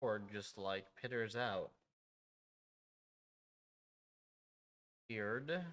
Or just like pitters out. Weird.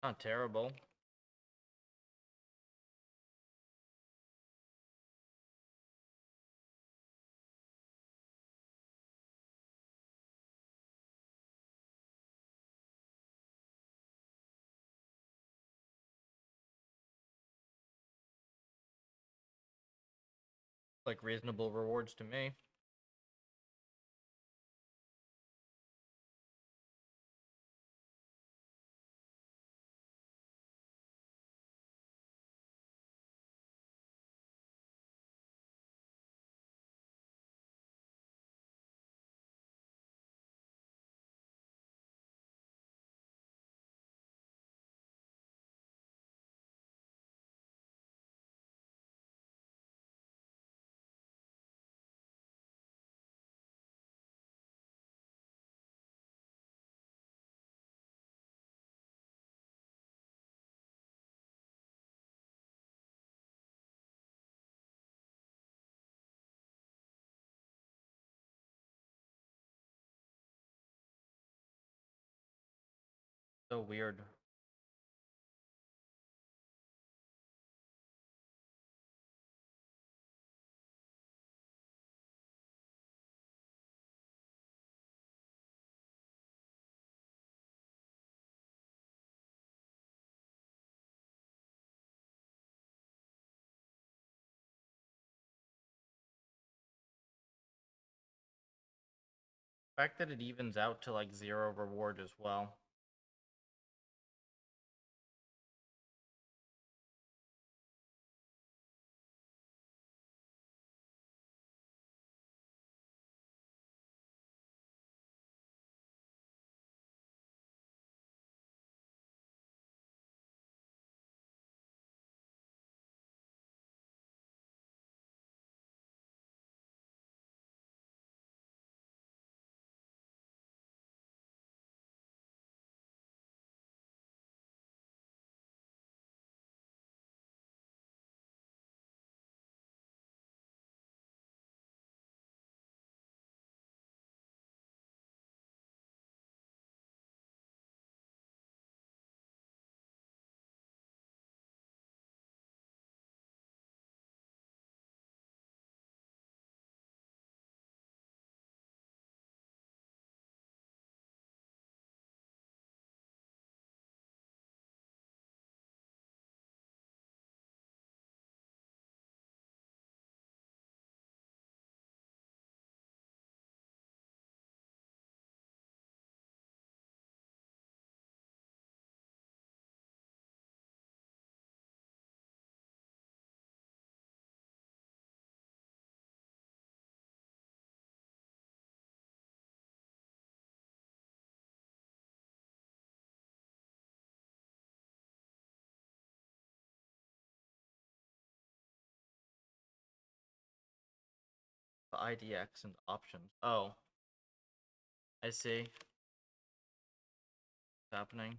Not terrible. Like reasonable rewards to me. So weird. The fact that it evens out to like 0 reward as well. the IDX and options. Oh, I see. What's happening?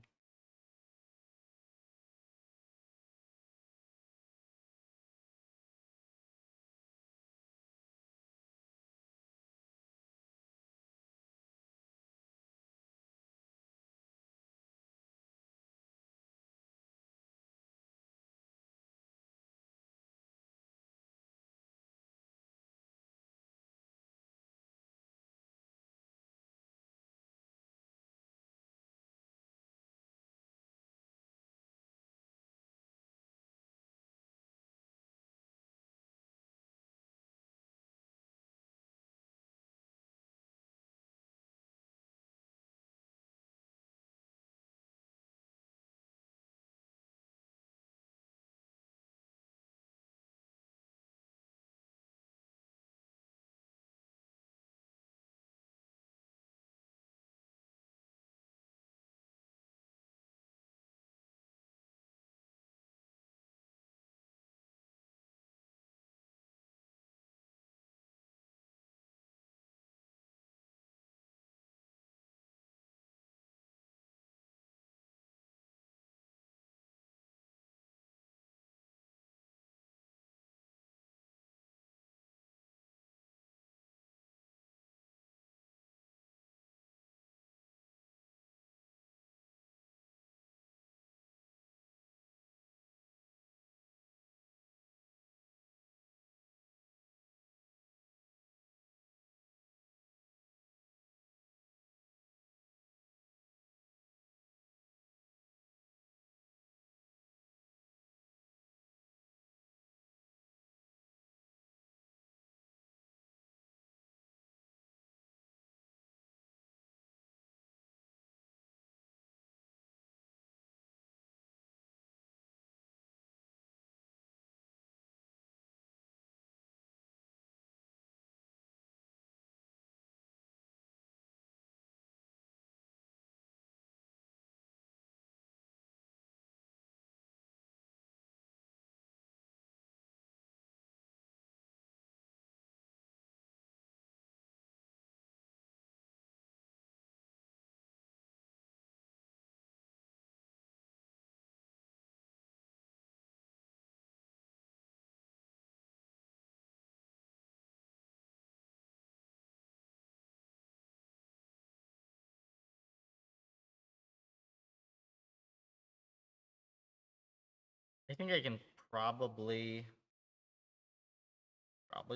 I think I can probably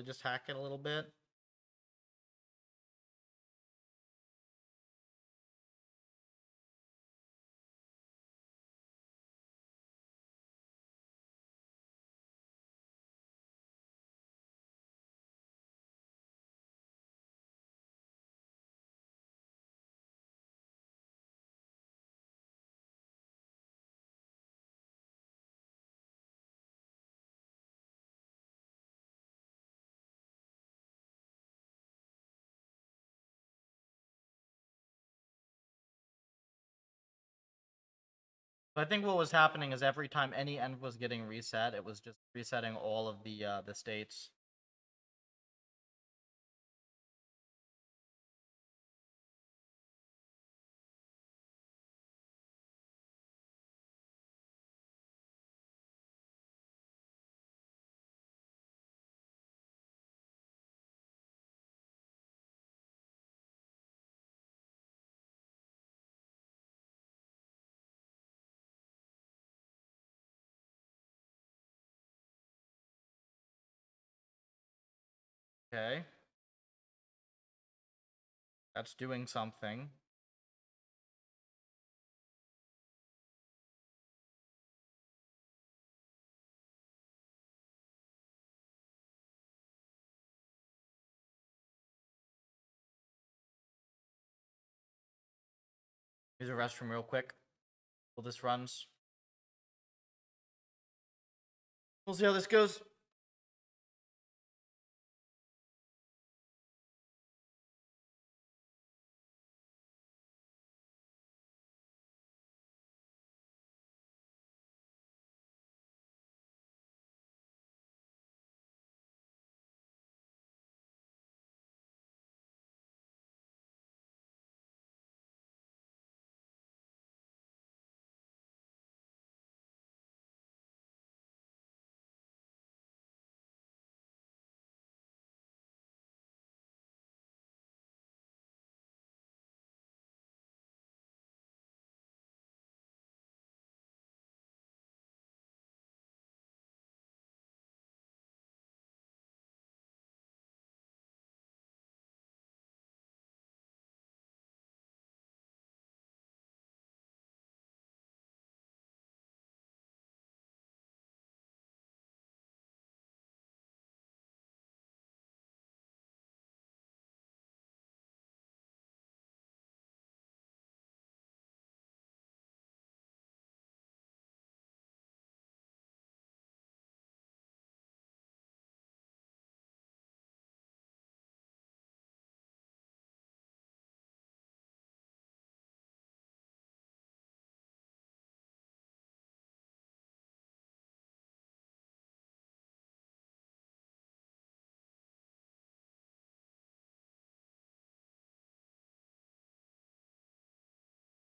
just hack it a little bit. But I think what was happening is every time any end was getting reset, it was just resetting all of the states. Okay. That's doing something. Use a restroom real quick. While this runs. We'll see how this goes.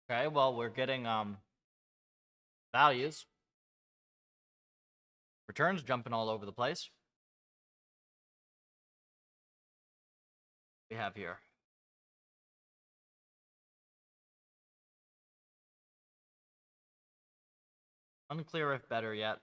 Okay, well, we're getting values. Returns jumping all over the place. We have here. Unclear if better yet.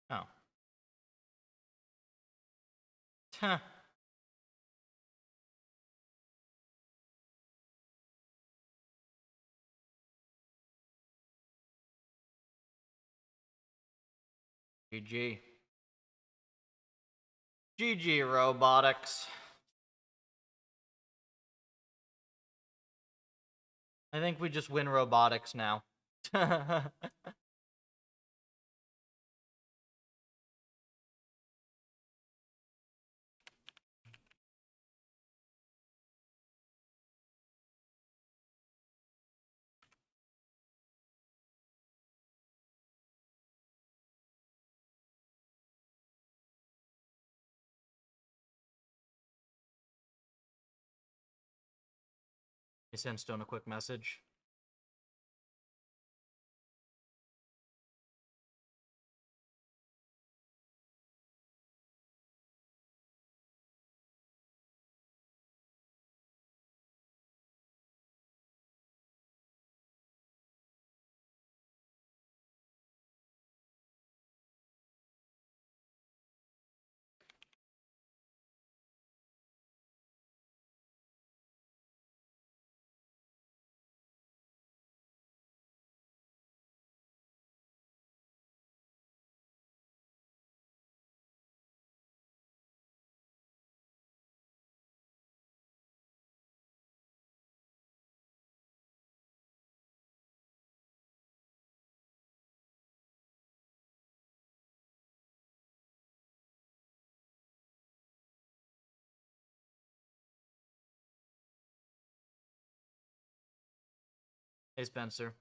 Oh. Huh. GG. GG, robotics. I think we just win robotics now. I send Stone a quick message. Hey, Spencer.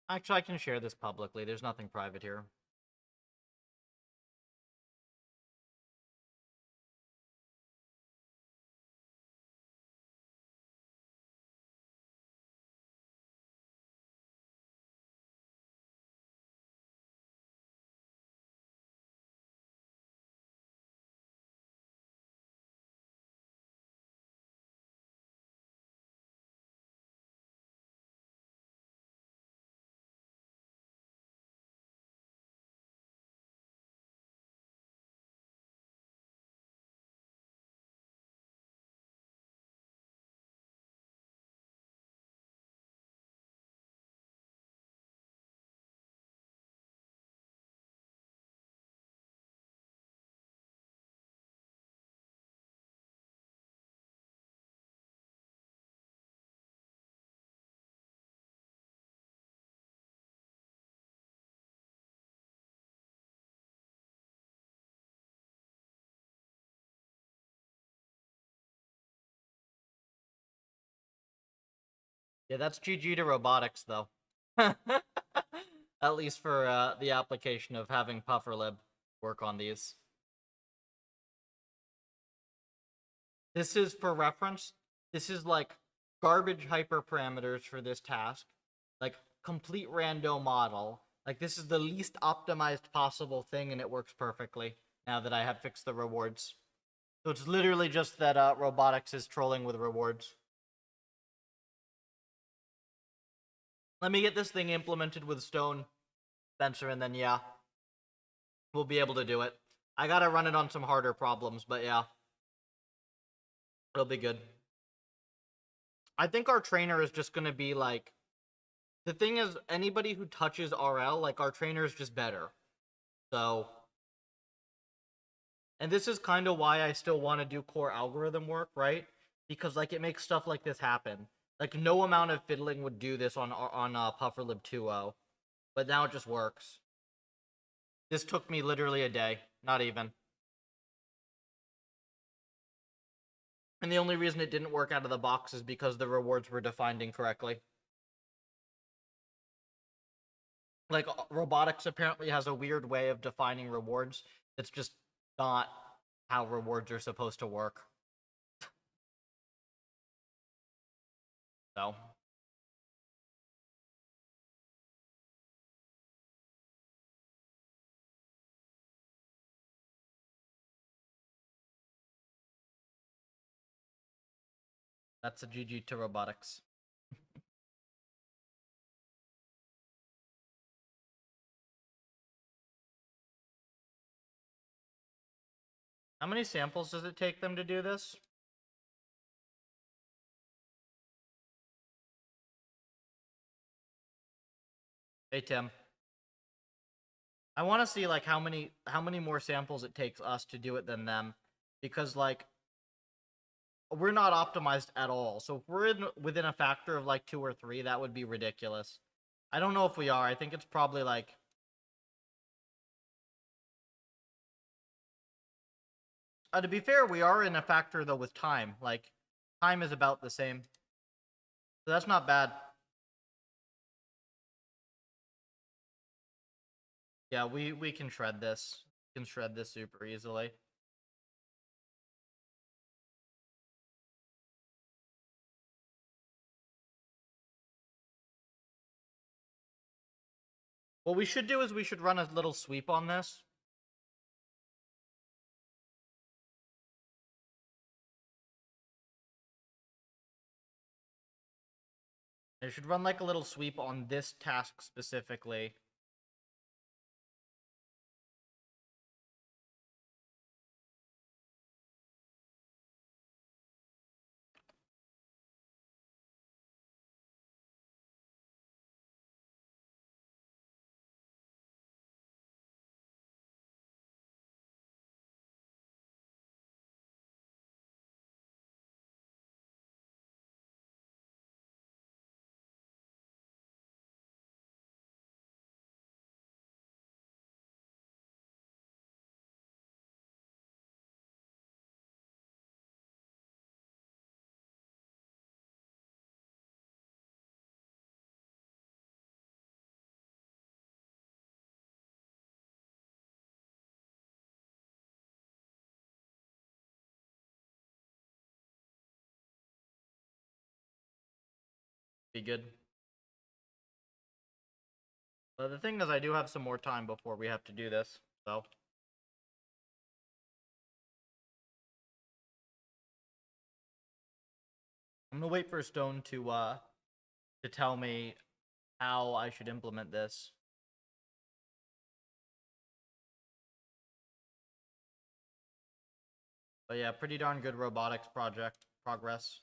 Actually, I can share this publicly. There's nothing private here. Yeah, that's GG to robotics, though. At least for the application of having Pufferlib work on these. This is, for reference, this is like garbage hyperparameters for this task. Like, complete rando model. Like, this is the least optimized possible thing, and it works perfectly now that I have fixed the rewards. So it's literally just that robotics is trolling with rewards. Let me get this thing implemented with Stone, Spencer, and then yeah, we'll be able to do it. I gotta run it on some harder problems, but yeah. It'll be good. I think our trainer is just gonna be like, the thing is, anybody who touches RL, like, our trainer is just better. So, and this is kind of why I still want to do core algorithm work, right? Because like it makes stuff like this happen. Like no amount of fiddling would do this on Pufferlib 2.0, but now it just works. This took me literally a day, not even. And the only reason it didn't work out of the box is because the rewards were defined incorrectly. Like robotics apparently has a weird way of defining rewards. It's just not how rewards are supposed to work. So that's a GG to robotics. How many samples does it take them to do this? Hey Tim, I want to see like how many more samples it takes us to do it than them, because like we're not optimized at all. So if we're within a factor of like 2 or 3, that would be ridiculous. I don't know if we are. I think it's probably like, to be fair, we are in a factor though with time. Like time is about the same, so that's not bad. Yeah, we can shred this. We can shred this super easily. What we should do is we should run a little sweep on this. I should run like a little sweep on this task specifically. Be good. But the thing is, I do have some more time before we have to do this, so. I'm gonna wait for Stone to tell me how I should implement this. But yeah, pretty darn good robotics project progress.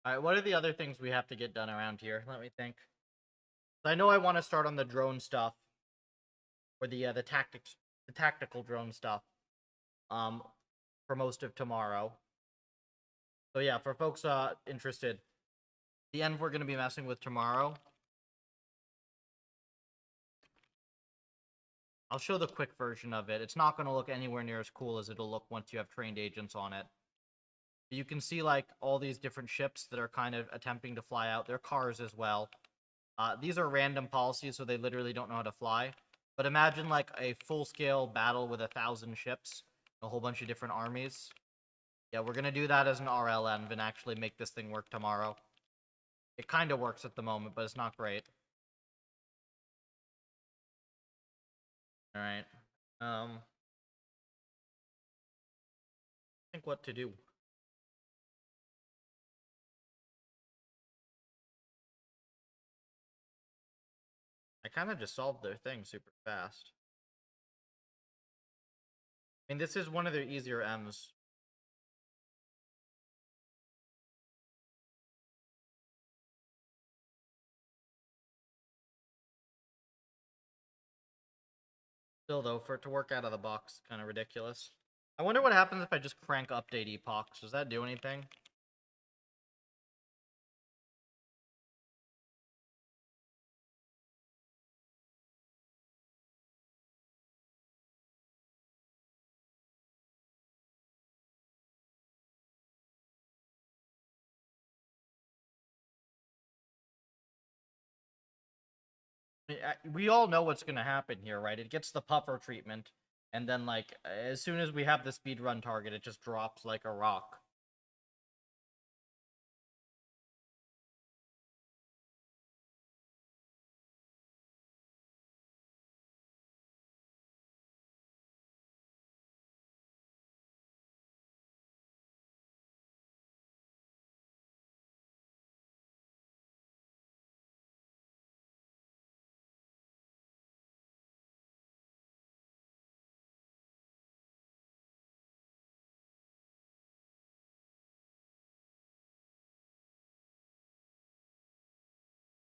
Alright, what are the other things we have to get done around here? Let me think. I know I want to start on the drone stuff. Or the tactical drone stuff. For most of tomorrow. So yeah, for folks interested, the end we're gonna be messing with tomorrow. I'll show the quick version of it. It's not gonna look anywhere near as cool as it'll look once you have trained agents on it. You can see like all these different ships that are kind of attempting to fly out. They're cars as well. These are random policies, so they literally don't know how to fly. But imagine like a full-scale battle with 1,000 ships, a whole bunch of different armies. Yeah, we're gonna do that as an RLM and actually make this thing work tomorrow. It kind of works at the moment, but it's not great. All right. Think what to do. I kind of just solved their thing super fast. I mean, this is one of their easier M's. Still, though, for it to work out of the box, kind of ridiculous. I wonder what happens if I just crank update epochs. Does that do anything? We all know what's going to happen here, right? It gets the puffer treatment, and then, like, as soon as we have the speedrun target, it just drops like a rock.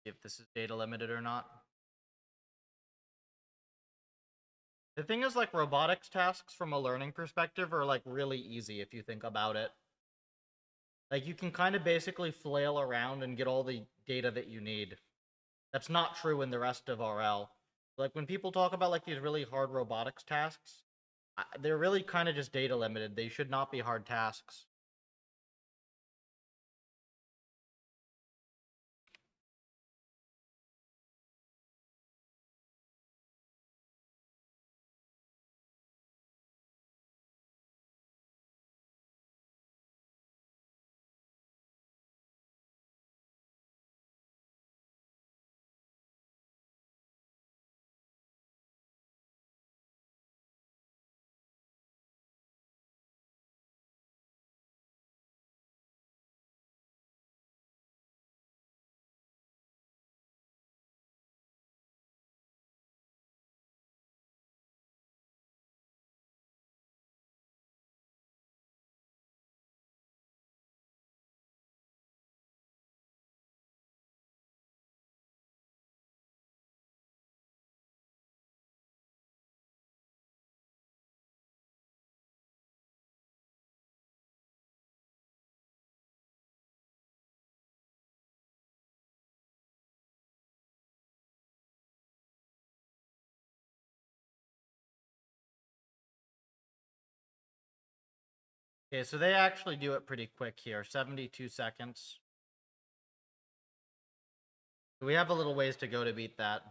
If this is data limited or not. The thing is, like, robotics tasks from a learning perspective are, like, really easy if you think about it. Like, you can kind of basically flail around and get all the data that you need. That's not true in the rest of RL. Like, when people talk about, like, these really hard robotics tasks, they're really kind of just data limited. They should not be hard tasks. Okay, so they actually do it pretty quick here. 72 seconds. We have a little ways to go to beat that.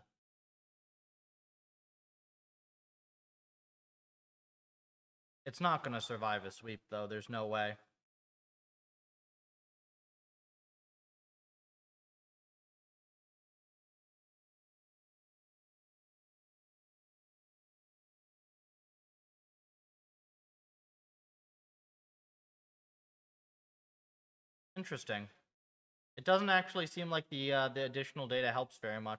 It's not going to survive a sweep, though. There's no way. Interesting. It doesn't actually seem like the additional data helps very much.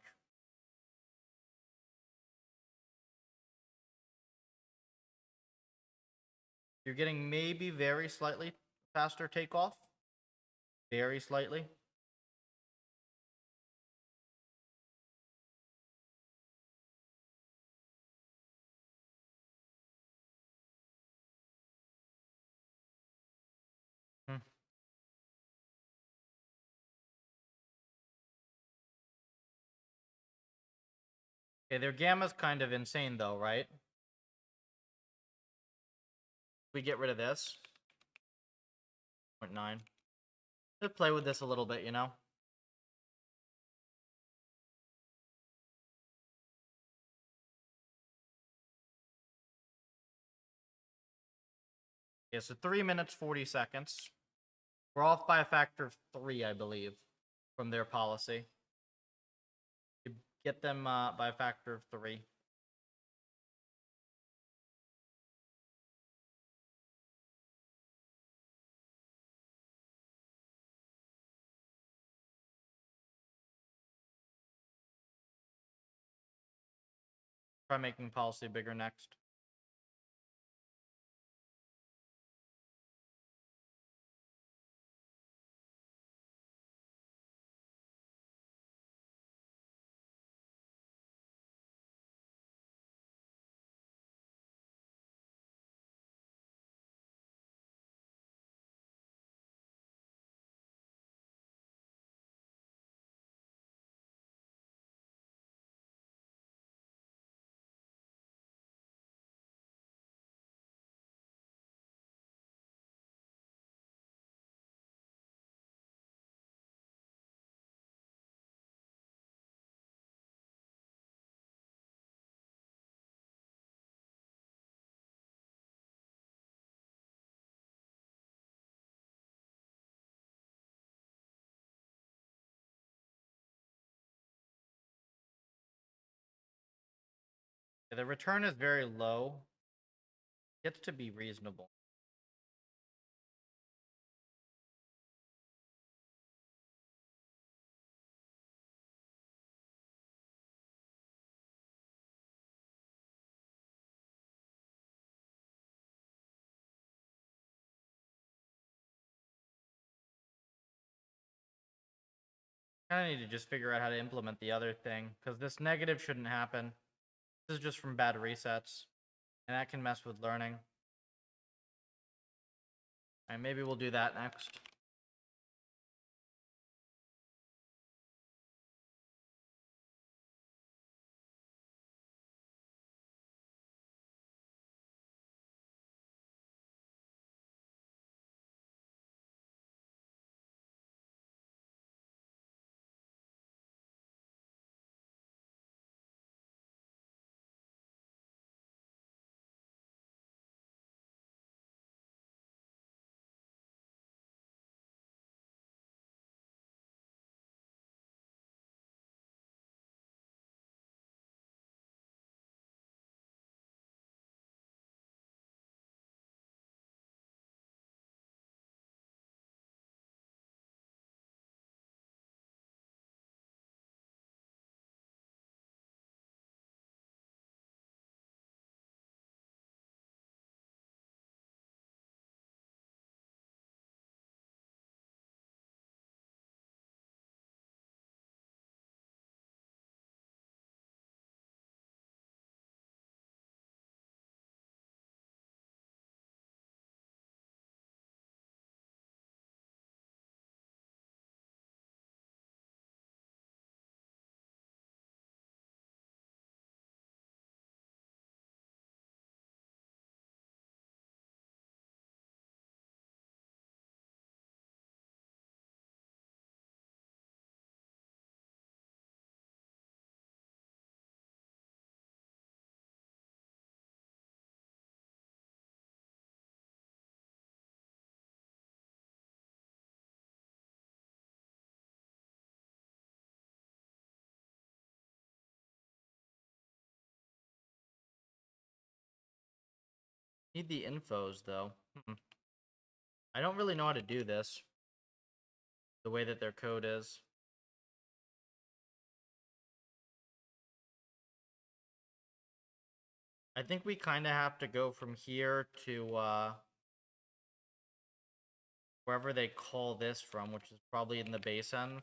You're getting maybe very slightly faster takeoff. Very slightly. Hmm. Okay, their gamma's kind of insane, though, right? We get rid of this. 0.9. Let's play with this a little bit, you know? Okay, so 3 minutes, 40 seconds. We're off by a factor of 3, I believe, from their policy. You get them by a factor of 3. Try making policy bigger next. Yeah, the return is very low. Gets to be reasonable. Kind of need to just figure out how to implement the other thing, because this negative shouldn't happen. This is just from bad resets, and that can mess with learning. Alright, maybe we'll do that next. Need the infos, though. I don't really know how to do this, the way that their code is. I think we kind of have to go from here to wherever they call this from, which is probably in the base env.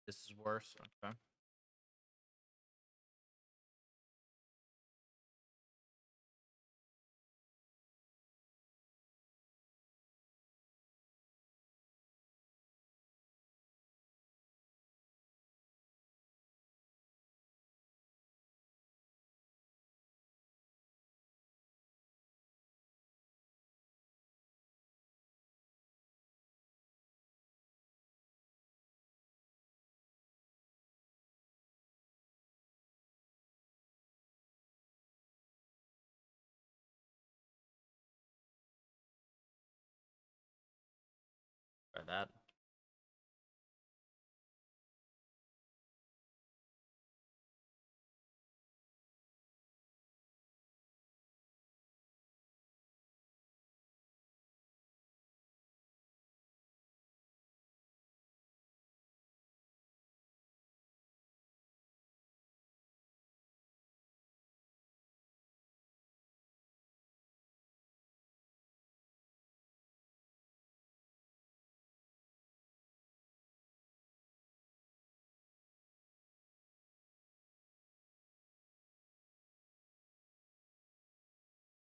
This is worse. Okay. Try that.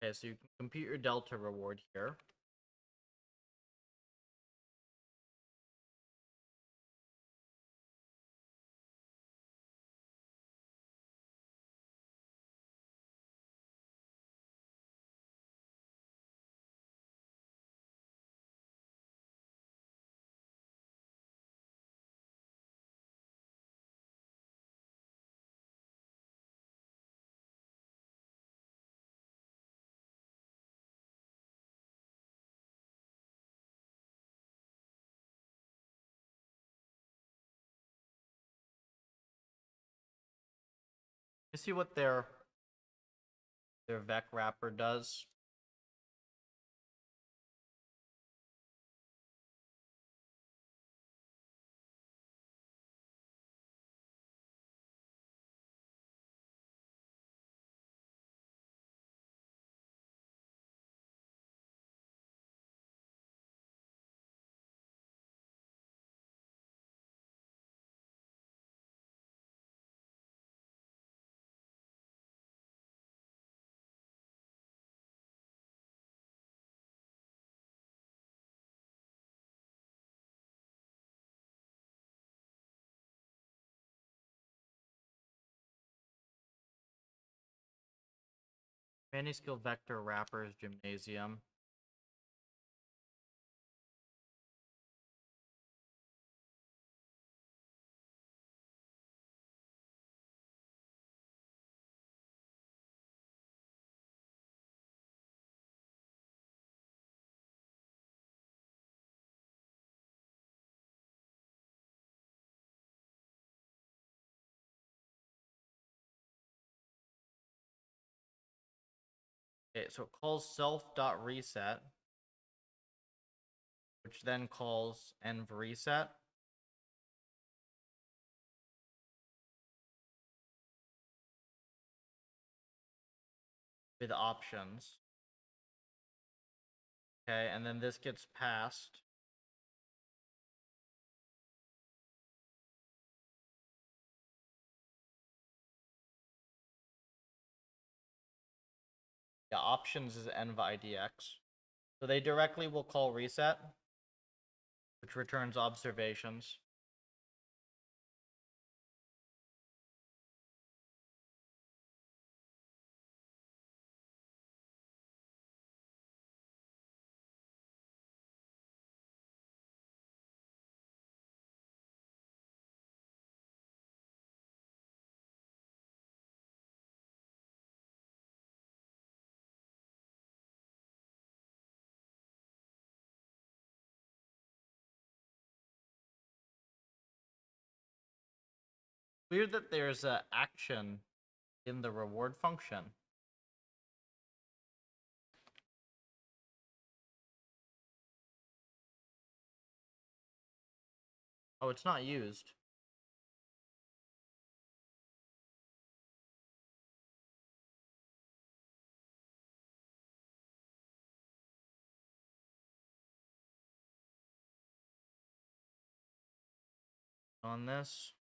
Okay, so you can compute your delta reward here. You see what their vec wrapper does? Commanding skill vector wrappers gymnasium. Okay, so it calls self.reset, which then calls env reset. With options. Okay, and then this gets passed. Yeah, options is env idx. So they directly will call reset, which returns observations. Clear that there's an action in the reward function. Oh, it's not used. On this.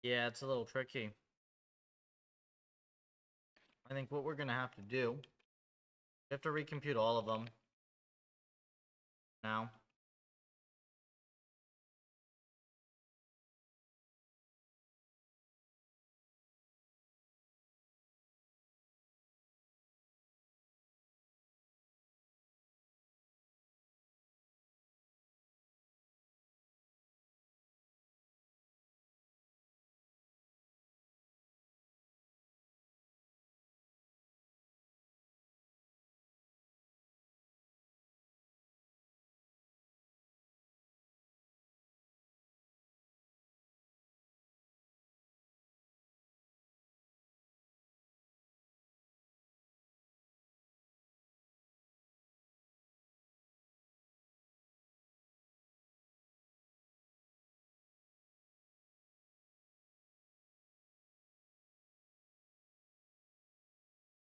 Yeah, it's a little tricky. I think what we're gonna have to do, we have to recompute all of them now.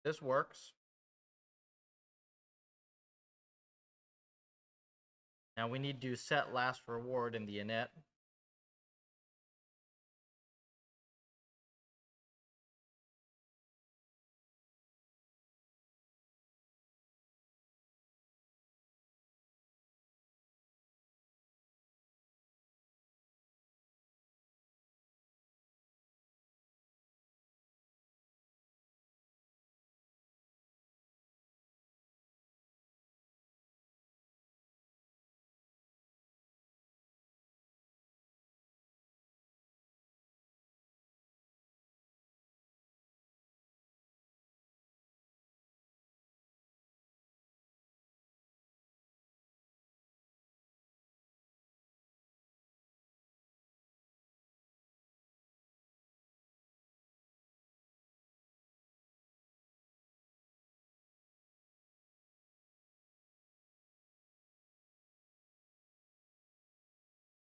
This works. Now we need to set last reward in the init.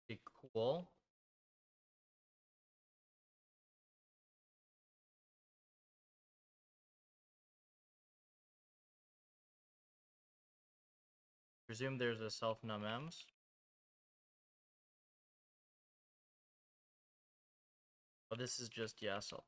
Be cool. Presume there's a self num-ems. Oh, this is just, yeah, self.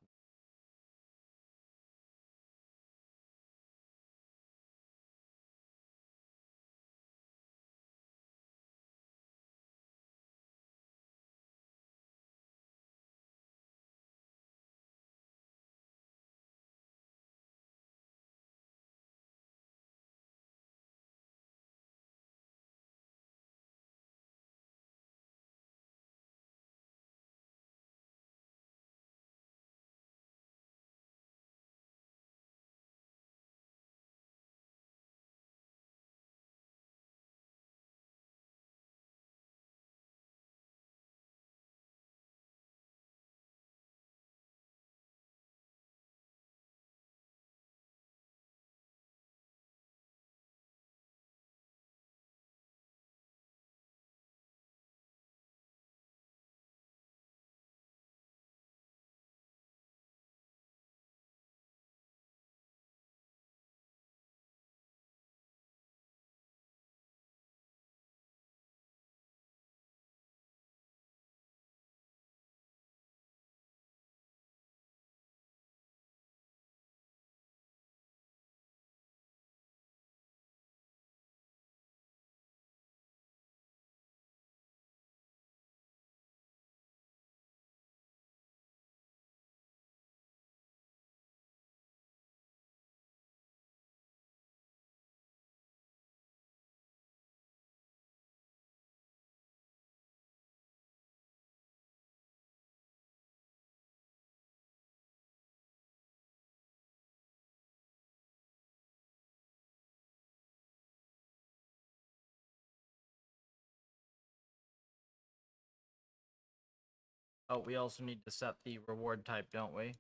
Oh, we also need to set the reward type, don't we?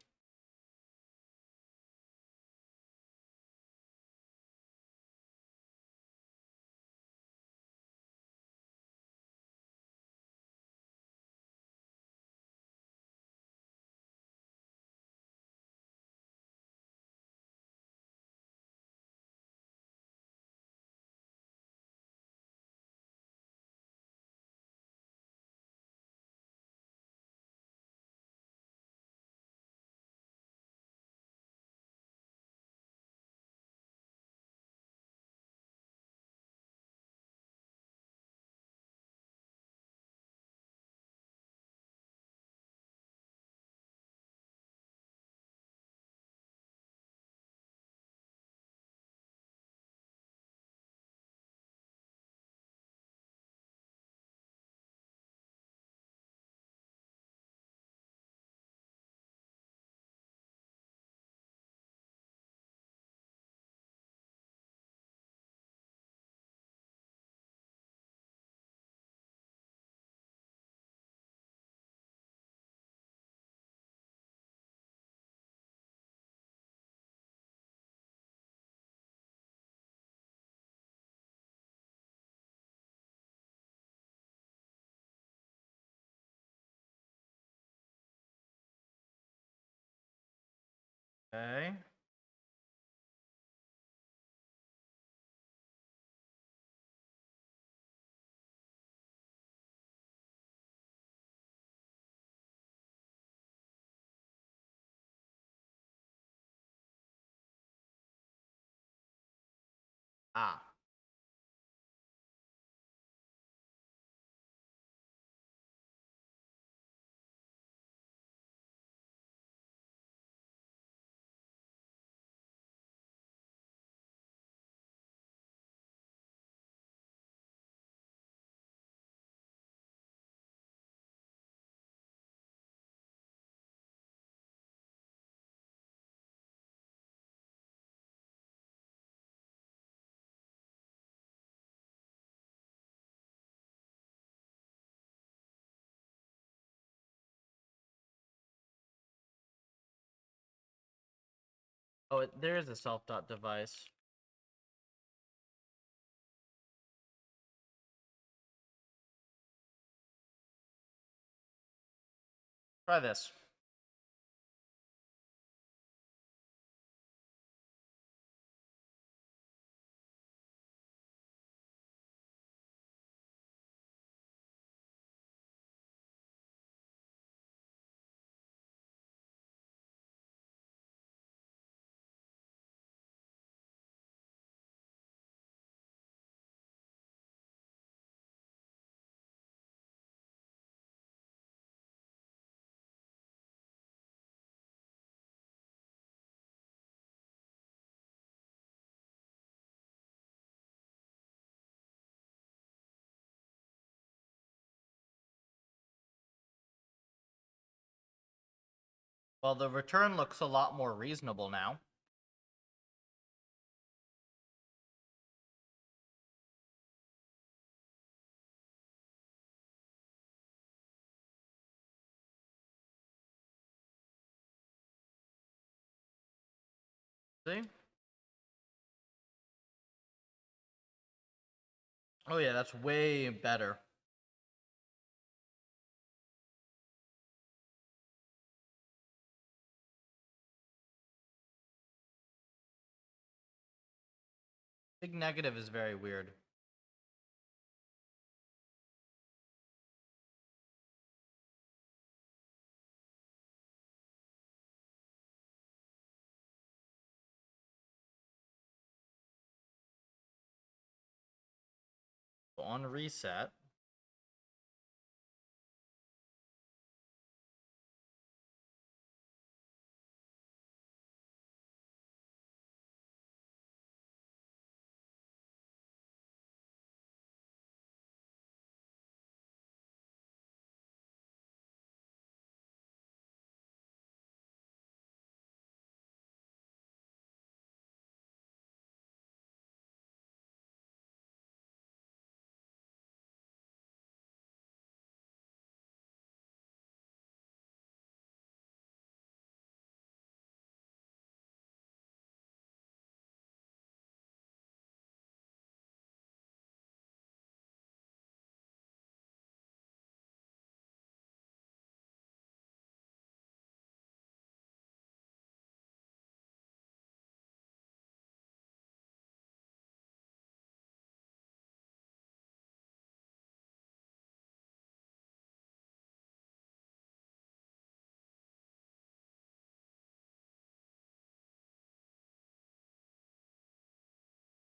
Okay. Ah. Oh, there is a self-dot device. Try this. Well, the return looks a lot more reasonable now. See? Oh yeah, that's way better. Big negative is very weird. So on reset,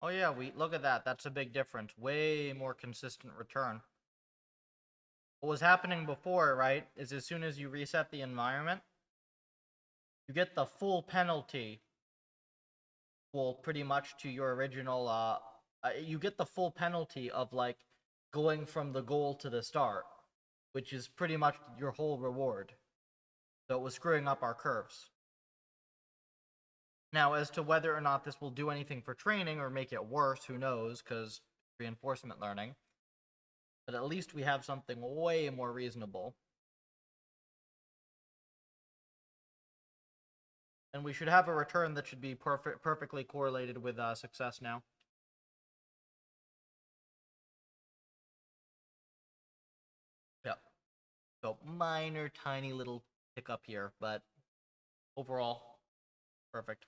oh yeah, we look at that. That's a big difference. Way more consistent return. What was happening before, right, is as soon as you reset the environment, you get the full penalty. Well, pretty much to your original. You get the full penalty of like going from the goal to the start, which is pretty much your whole reward. So it was screwing up our curves. Now, as to whether or not this will do anything for training or make it worse, who knows, because reinforcement learning. But at least we have something way more reasonable. And we should have a return that should be perfectly correlated with success now. Yep. So minor, tiny little hiccup here, but overall, Perfect.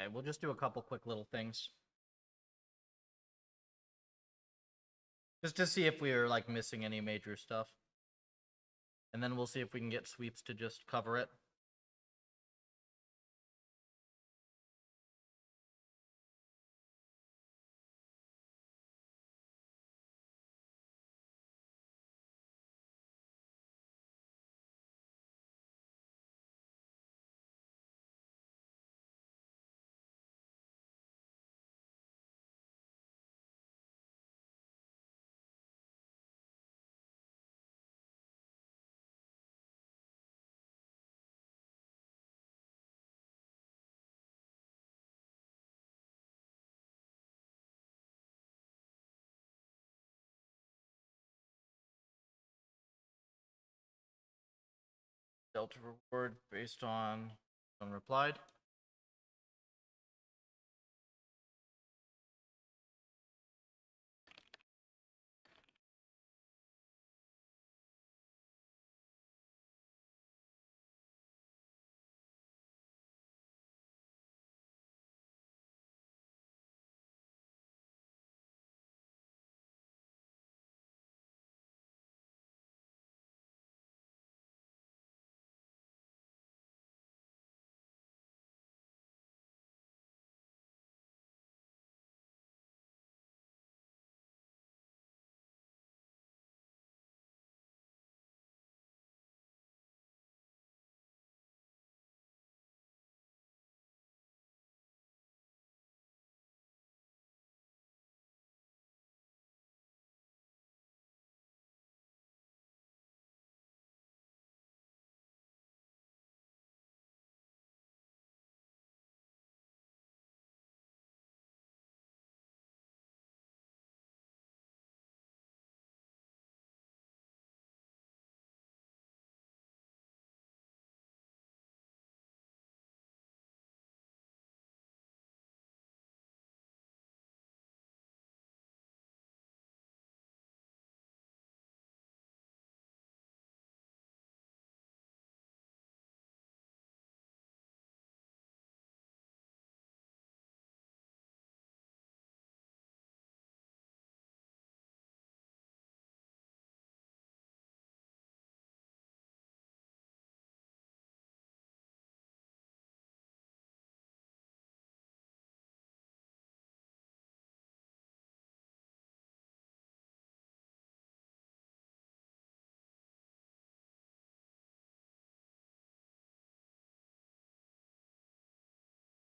Okay, we'll just do a couple quick little things. Just to see if we are like missing any major stuff. And then we'll see if we can get sweeps to just cover it. Delta reward based on unreplied.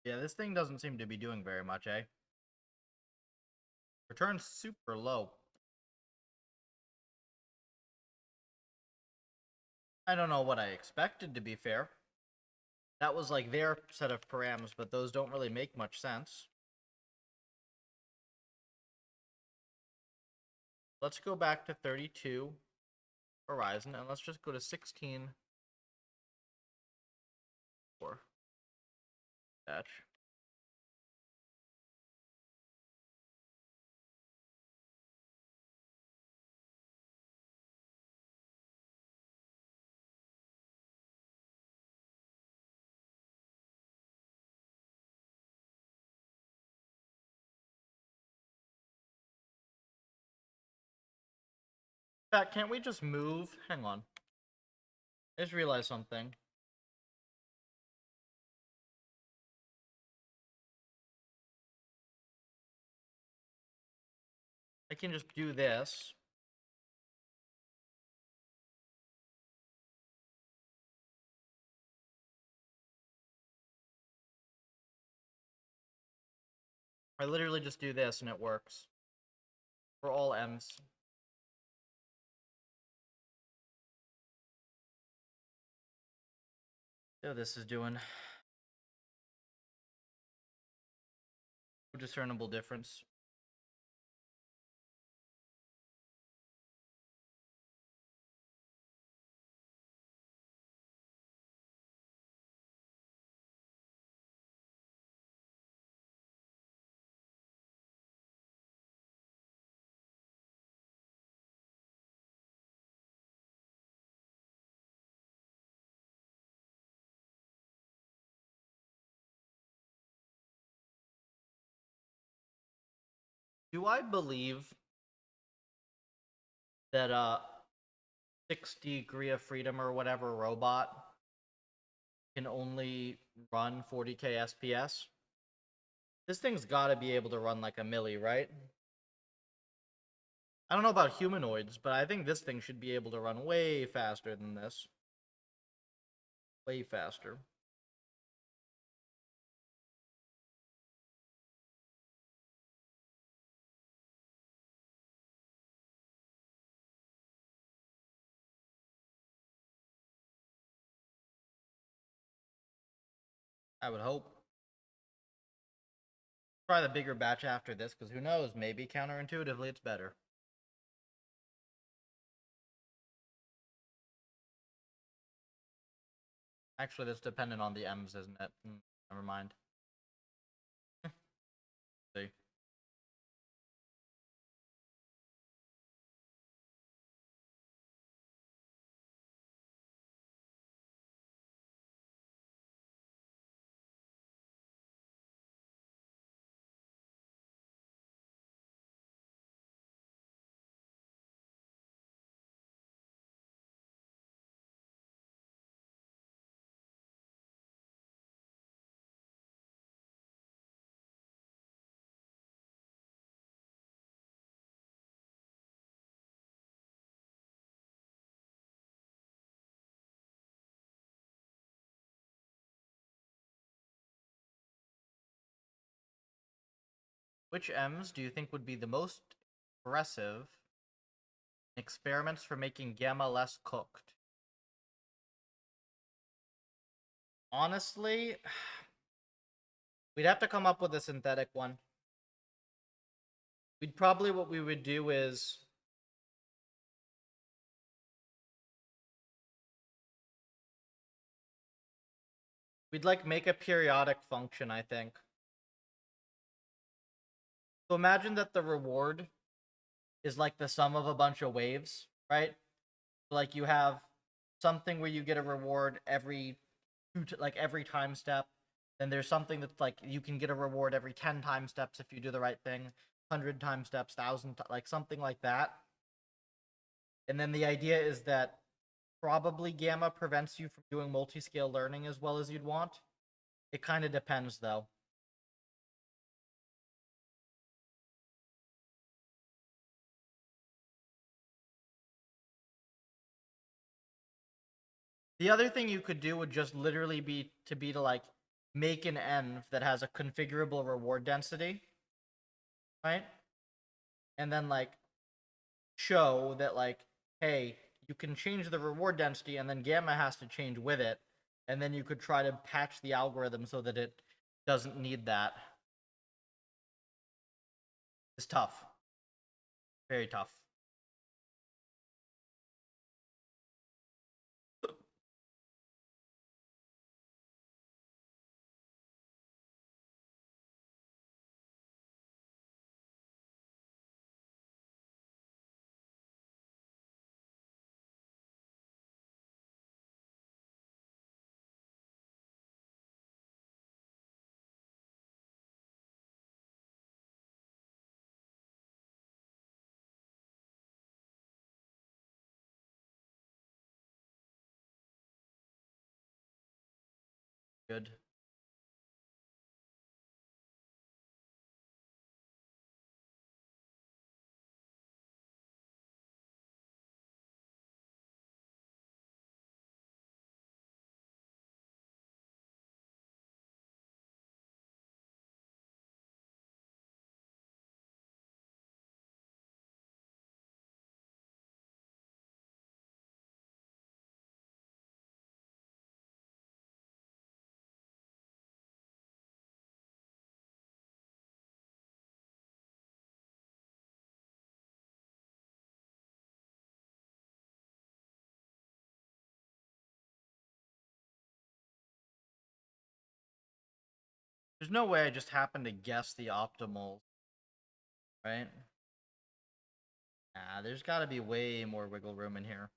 Yeah, this thing doesn't seem to be doing very much, eh? Return's super low. I don't know what I expected, to be fair. That was like their set of params, but those don't really make much sense. Let's go back to 32 Horizon, and let's just go to 16 for batch. In fact, can't we just move? Hang on. I just realized something. I can just do this. I literally just do this and it works. For all M's. So this is doing no discernible difference. Do I believe that 60 degree of freedom or whatever robot can only run 40k SPS? This thing's gotta be able to run like a milli, right? I don't know about humanoids, but I think this thing should be able to run way faster than this. Way faster. I would hope. Try the bigger batch after this, because who knows, maybe counterintuitively it's better. Actually, that's dependent on the M's, isn't it? Never mind. See. Which M's do you think would be the most aggressive in experiments for making gamma less cooked? Honestly, we'd have to come up with a synthetic one. We'd probably, what we would do is we'd like make a periodic function, I think. So imagine that the reward is like the sum of a bunch of waves, right? Like you have something where you get a reward every like every time step. Then there's something that's like you can get a reward every 10 time steps if you do the right thing, 100 time steps, 1,000 like something like that. And then the idea is that probably gamma prevents you from doing multi-scale learning as well as you'd want. It kind of depends though. The other thing you could do would just literally be to like make an env that has a configurable reward density, right? And then like show that like, hey, you can change the reward density and then gamma has to change with it, and then you could try to patch the algorithm so that it doesn't need that. It's tough. Very tough. Good. There's no way I just happened to guess the optimal, right? Nah, there's got to be way more wiggle room in here.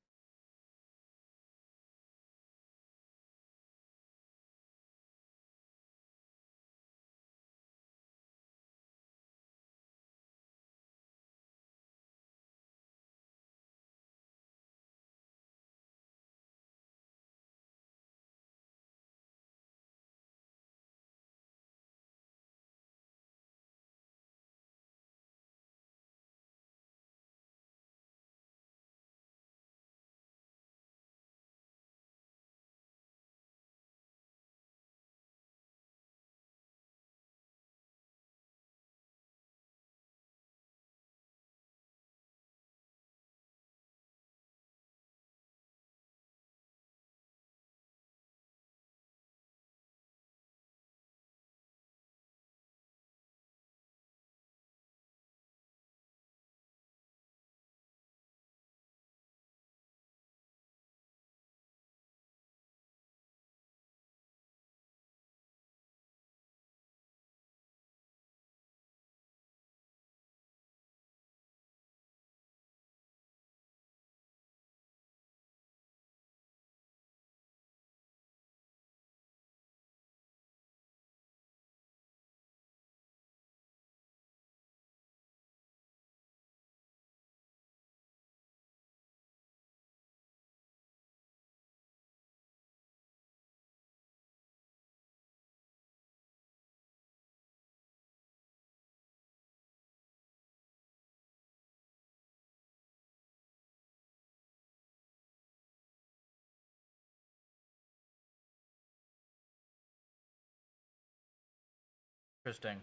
Interesting.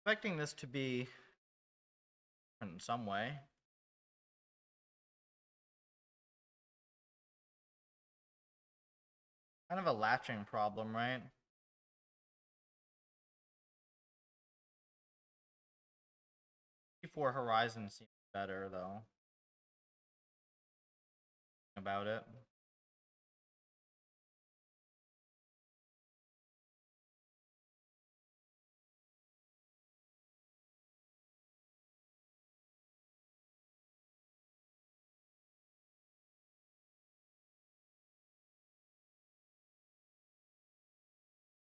Expecting this to be in some way. Kind of a latching problem, right? C4 Horizon seems better though. About it.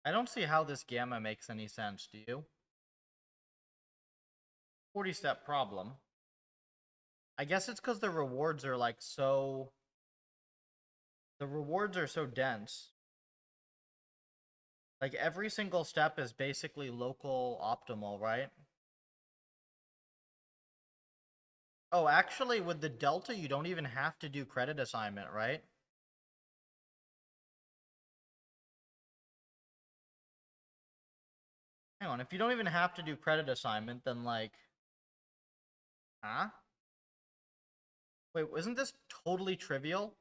I don't see how this gamma makes any sense, do you? 40-step problem. I guess it's because the rewards are like so... The rewards are so dense. Like every single step is basically local optimal, right? Oh, actually with the delta you don't even have to do credit assignment, right? Hang on, if you don't even have to do credit assignment, then like... Huh? Wait, wasn't this totally trivial?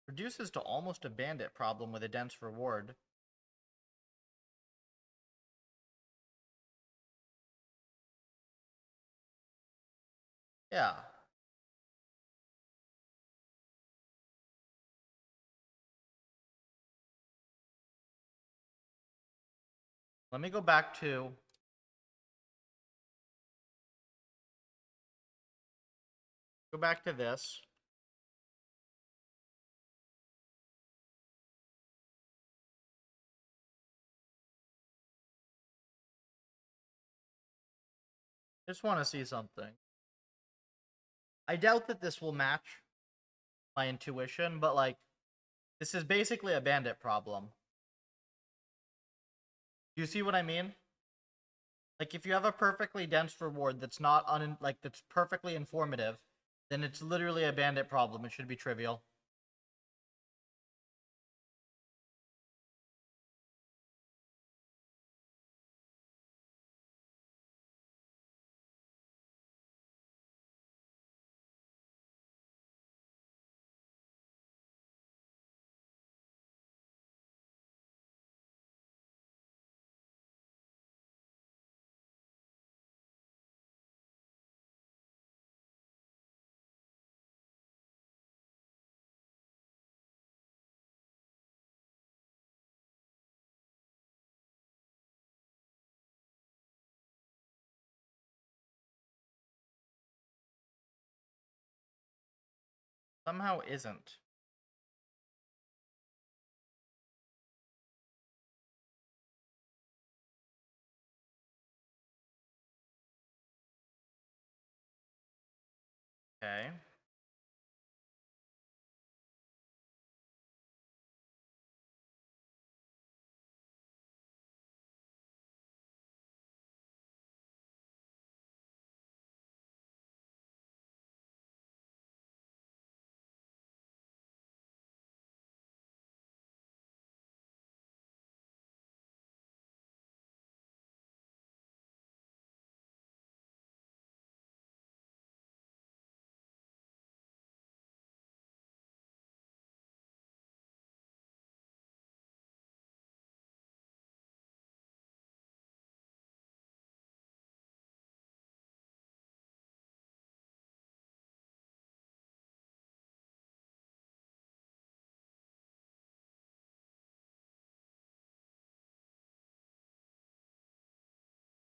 Reduces to almost a bandit problem with a dense reward. Yeah. Let me go back to... Go back to this. Just want to see something. I doubt that this will match my intuition, but like, this is basically a bandit problem. Do you see what I mean? Like, if you have a perfectly dense reward that's not that's perfectly informative, then it's literally a bandit problem. It should be trivial. Somehow isn't. Okay.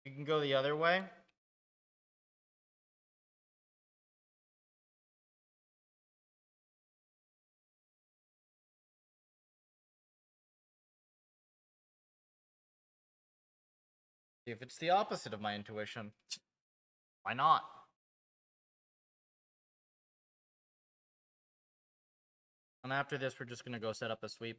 You can go the other way. See if it's the opposite of my intuition. Why not? And after this, we're just gonna go set up a sweep.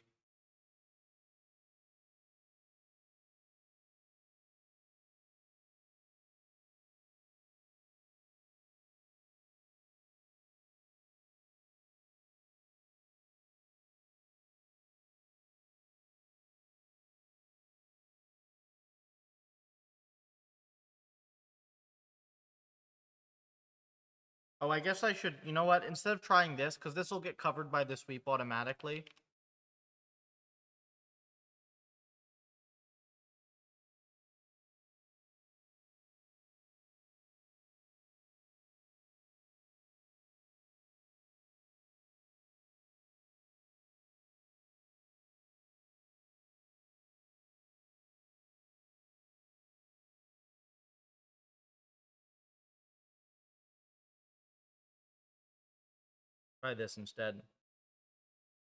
Oh, I guess I should, you know what? Instead of trying this, because this will get covered by the sweep automatically. Try this instead.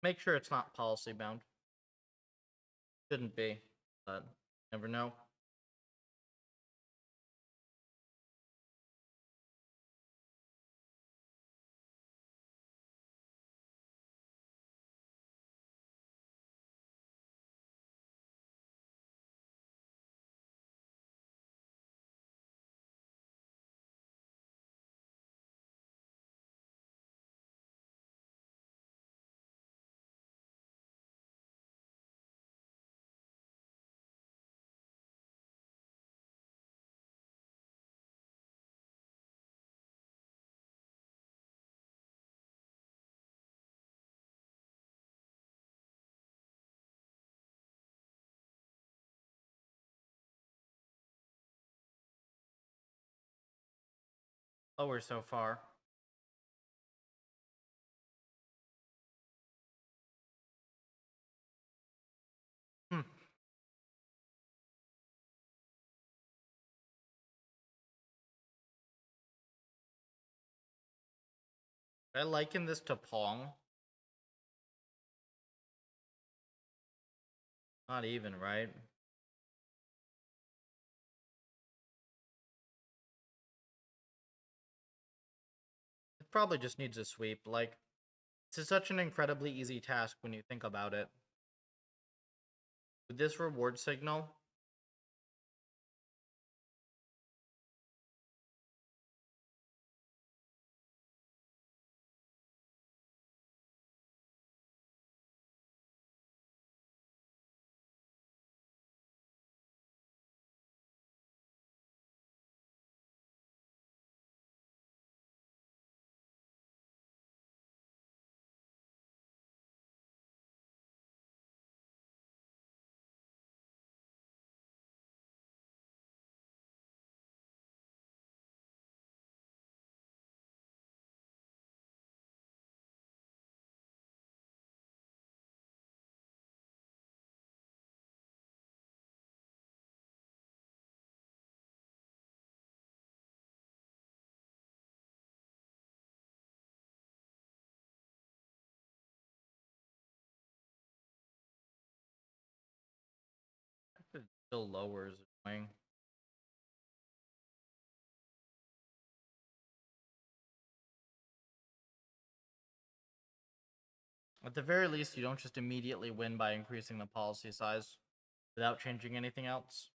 Make sure it's not policy bound. Shouldn't be, but never know. lower so far. Hmm. I liken this to Pong. Not even, right? It probably just needs a sweep. Like, this is such an incredibly easy task when you think about it. With this reward signal, it still lowers annoying. At the very least, you don't just immediately win by increasing the policy size without changing anything else.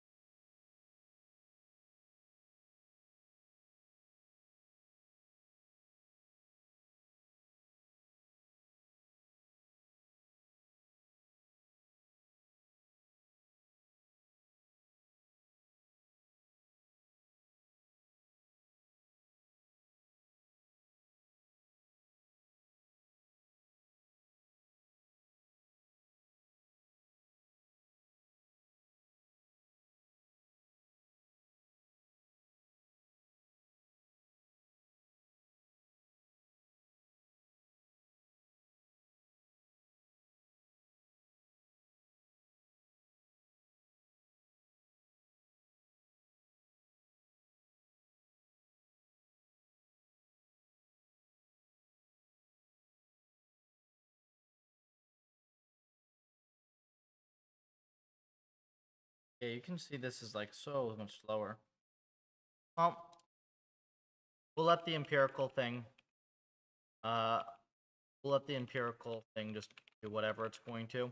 Yeah, you can see this is like so much slower. Well, we'll let the empirical thing uh we'll let the empirical thing just do whatever it's going to.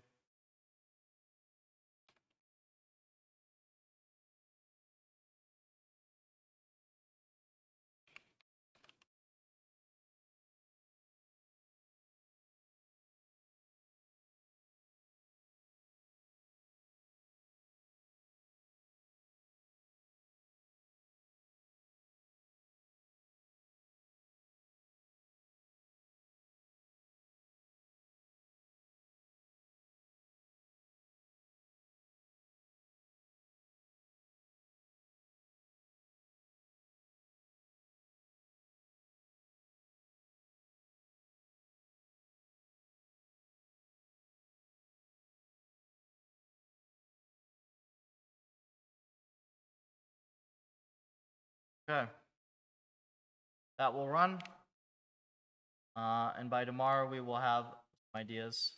Okay. That will run. And by tomorrow we will have some ideas.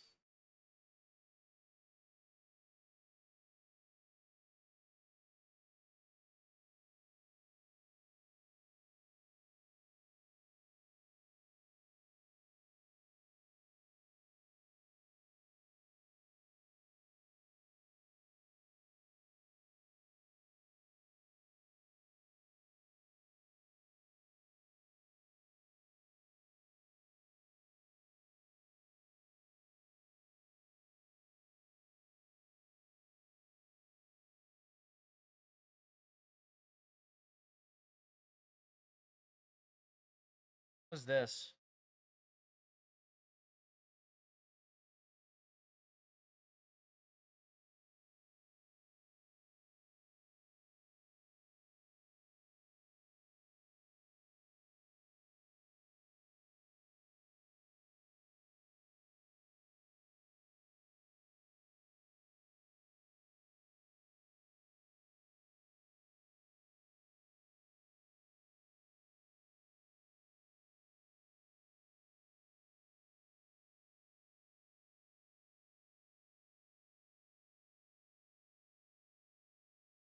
What's this?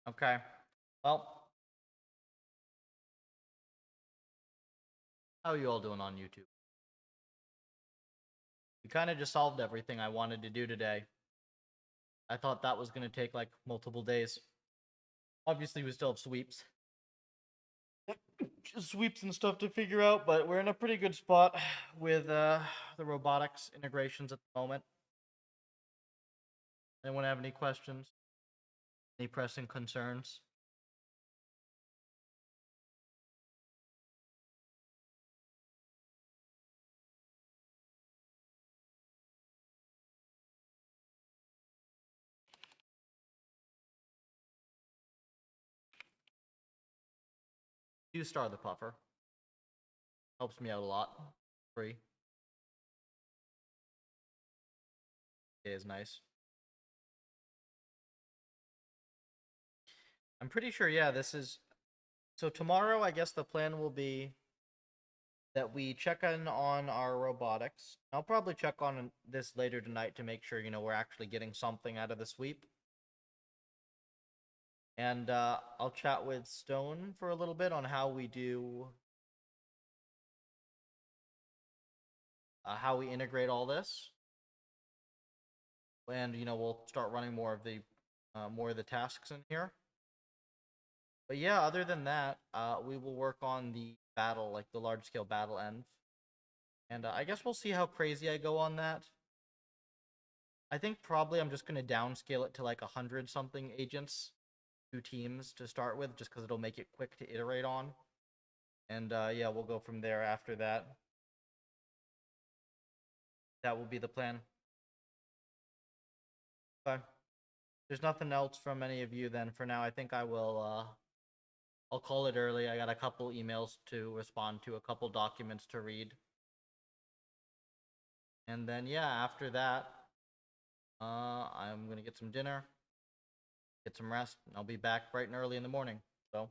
Okay. Well, how are you all doing on YouTube? We kind of just solved everything I wanted to do today. I thought that was going to take like multiple days. Obviously, we still have sweeps. Just sweeps and stuff to figure out, but we're in a pretty good spot with the robotics integrations at the moment. Anyone have any questions? Any pressing concerns? You star the puffer. Helps me out a lot. Free. It is nice. I'm pretty sure, yeah, this is... So tomorrow, I guess the plan will be that we check in on our robotics. I'll probably check on this later tonight to make sure, we're actually getting something out of the sweep. And I'll chat with Stone for a little bit on how we do... how we integrate all this. And, we'll start running more of the tasks in here. But yeah, other than that, we will work on the battle, like the large-scale battle end. And I guess we'll see how crazy I go on that. I think probably I'm just going to downscale it to like 100-something agents, 2 teams to start with, just because it'll make it quick to iterate on. And yeah, we'll go from there after that. That will be the plan. Okay. There's nothing else from any of you then for now. I think I will... I'll call it early. I got a couple emails to respond to, a couple documents to read. And then, yeah, after that, I'm going to get some dinner, get some rest, and I'll be back bright and early in the morning. So,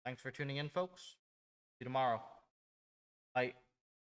thanks for tuning in, folks. See you tomorrow. Bye.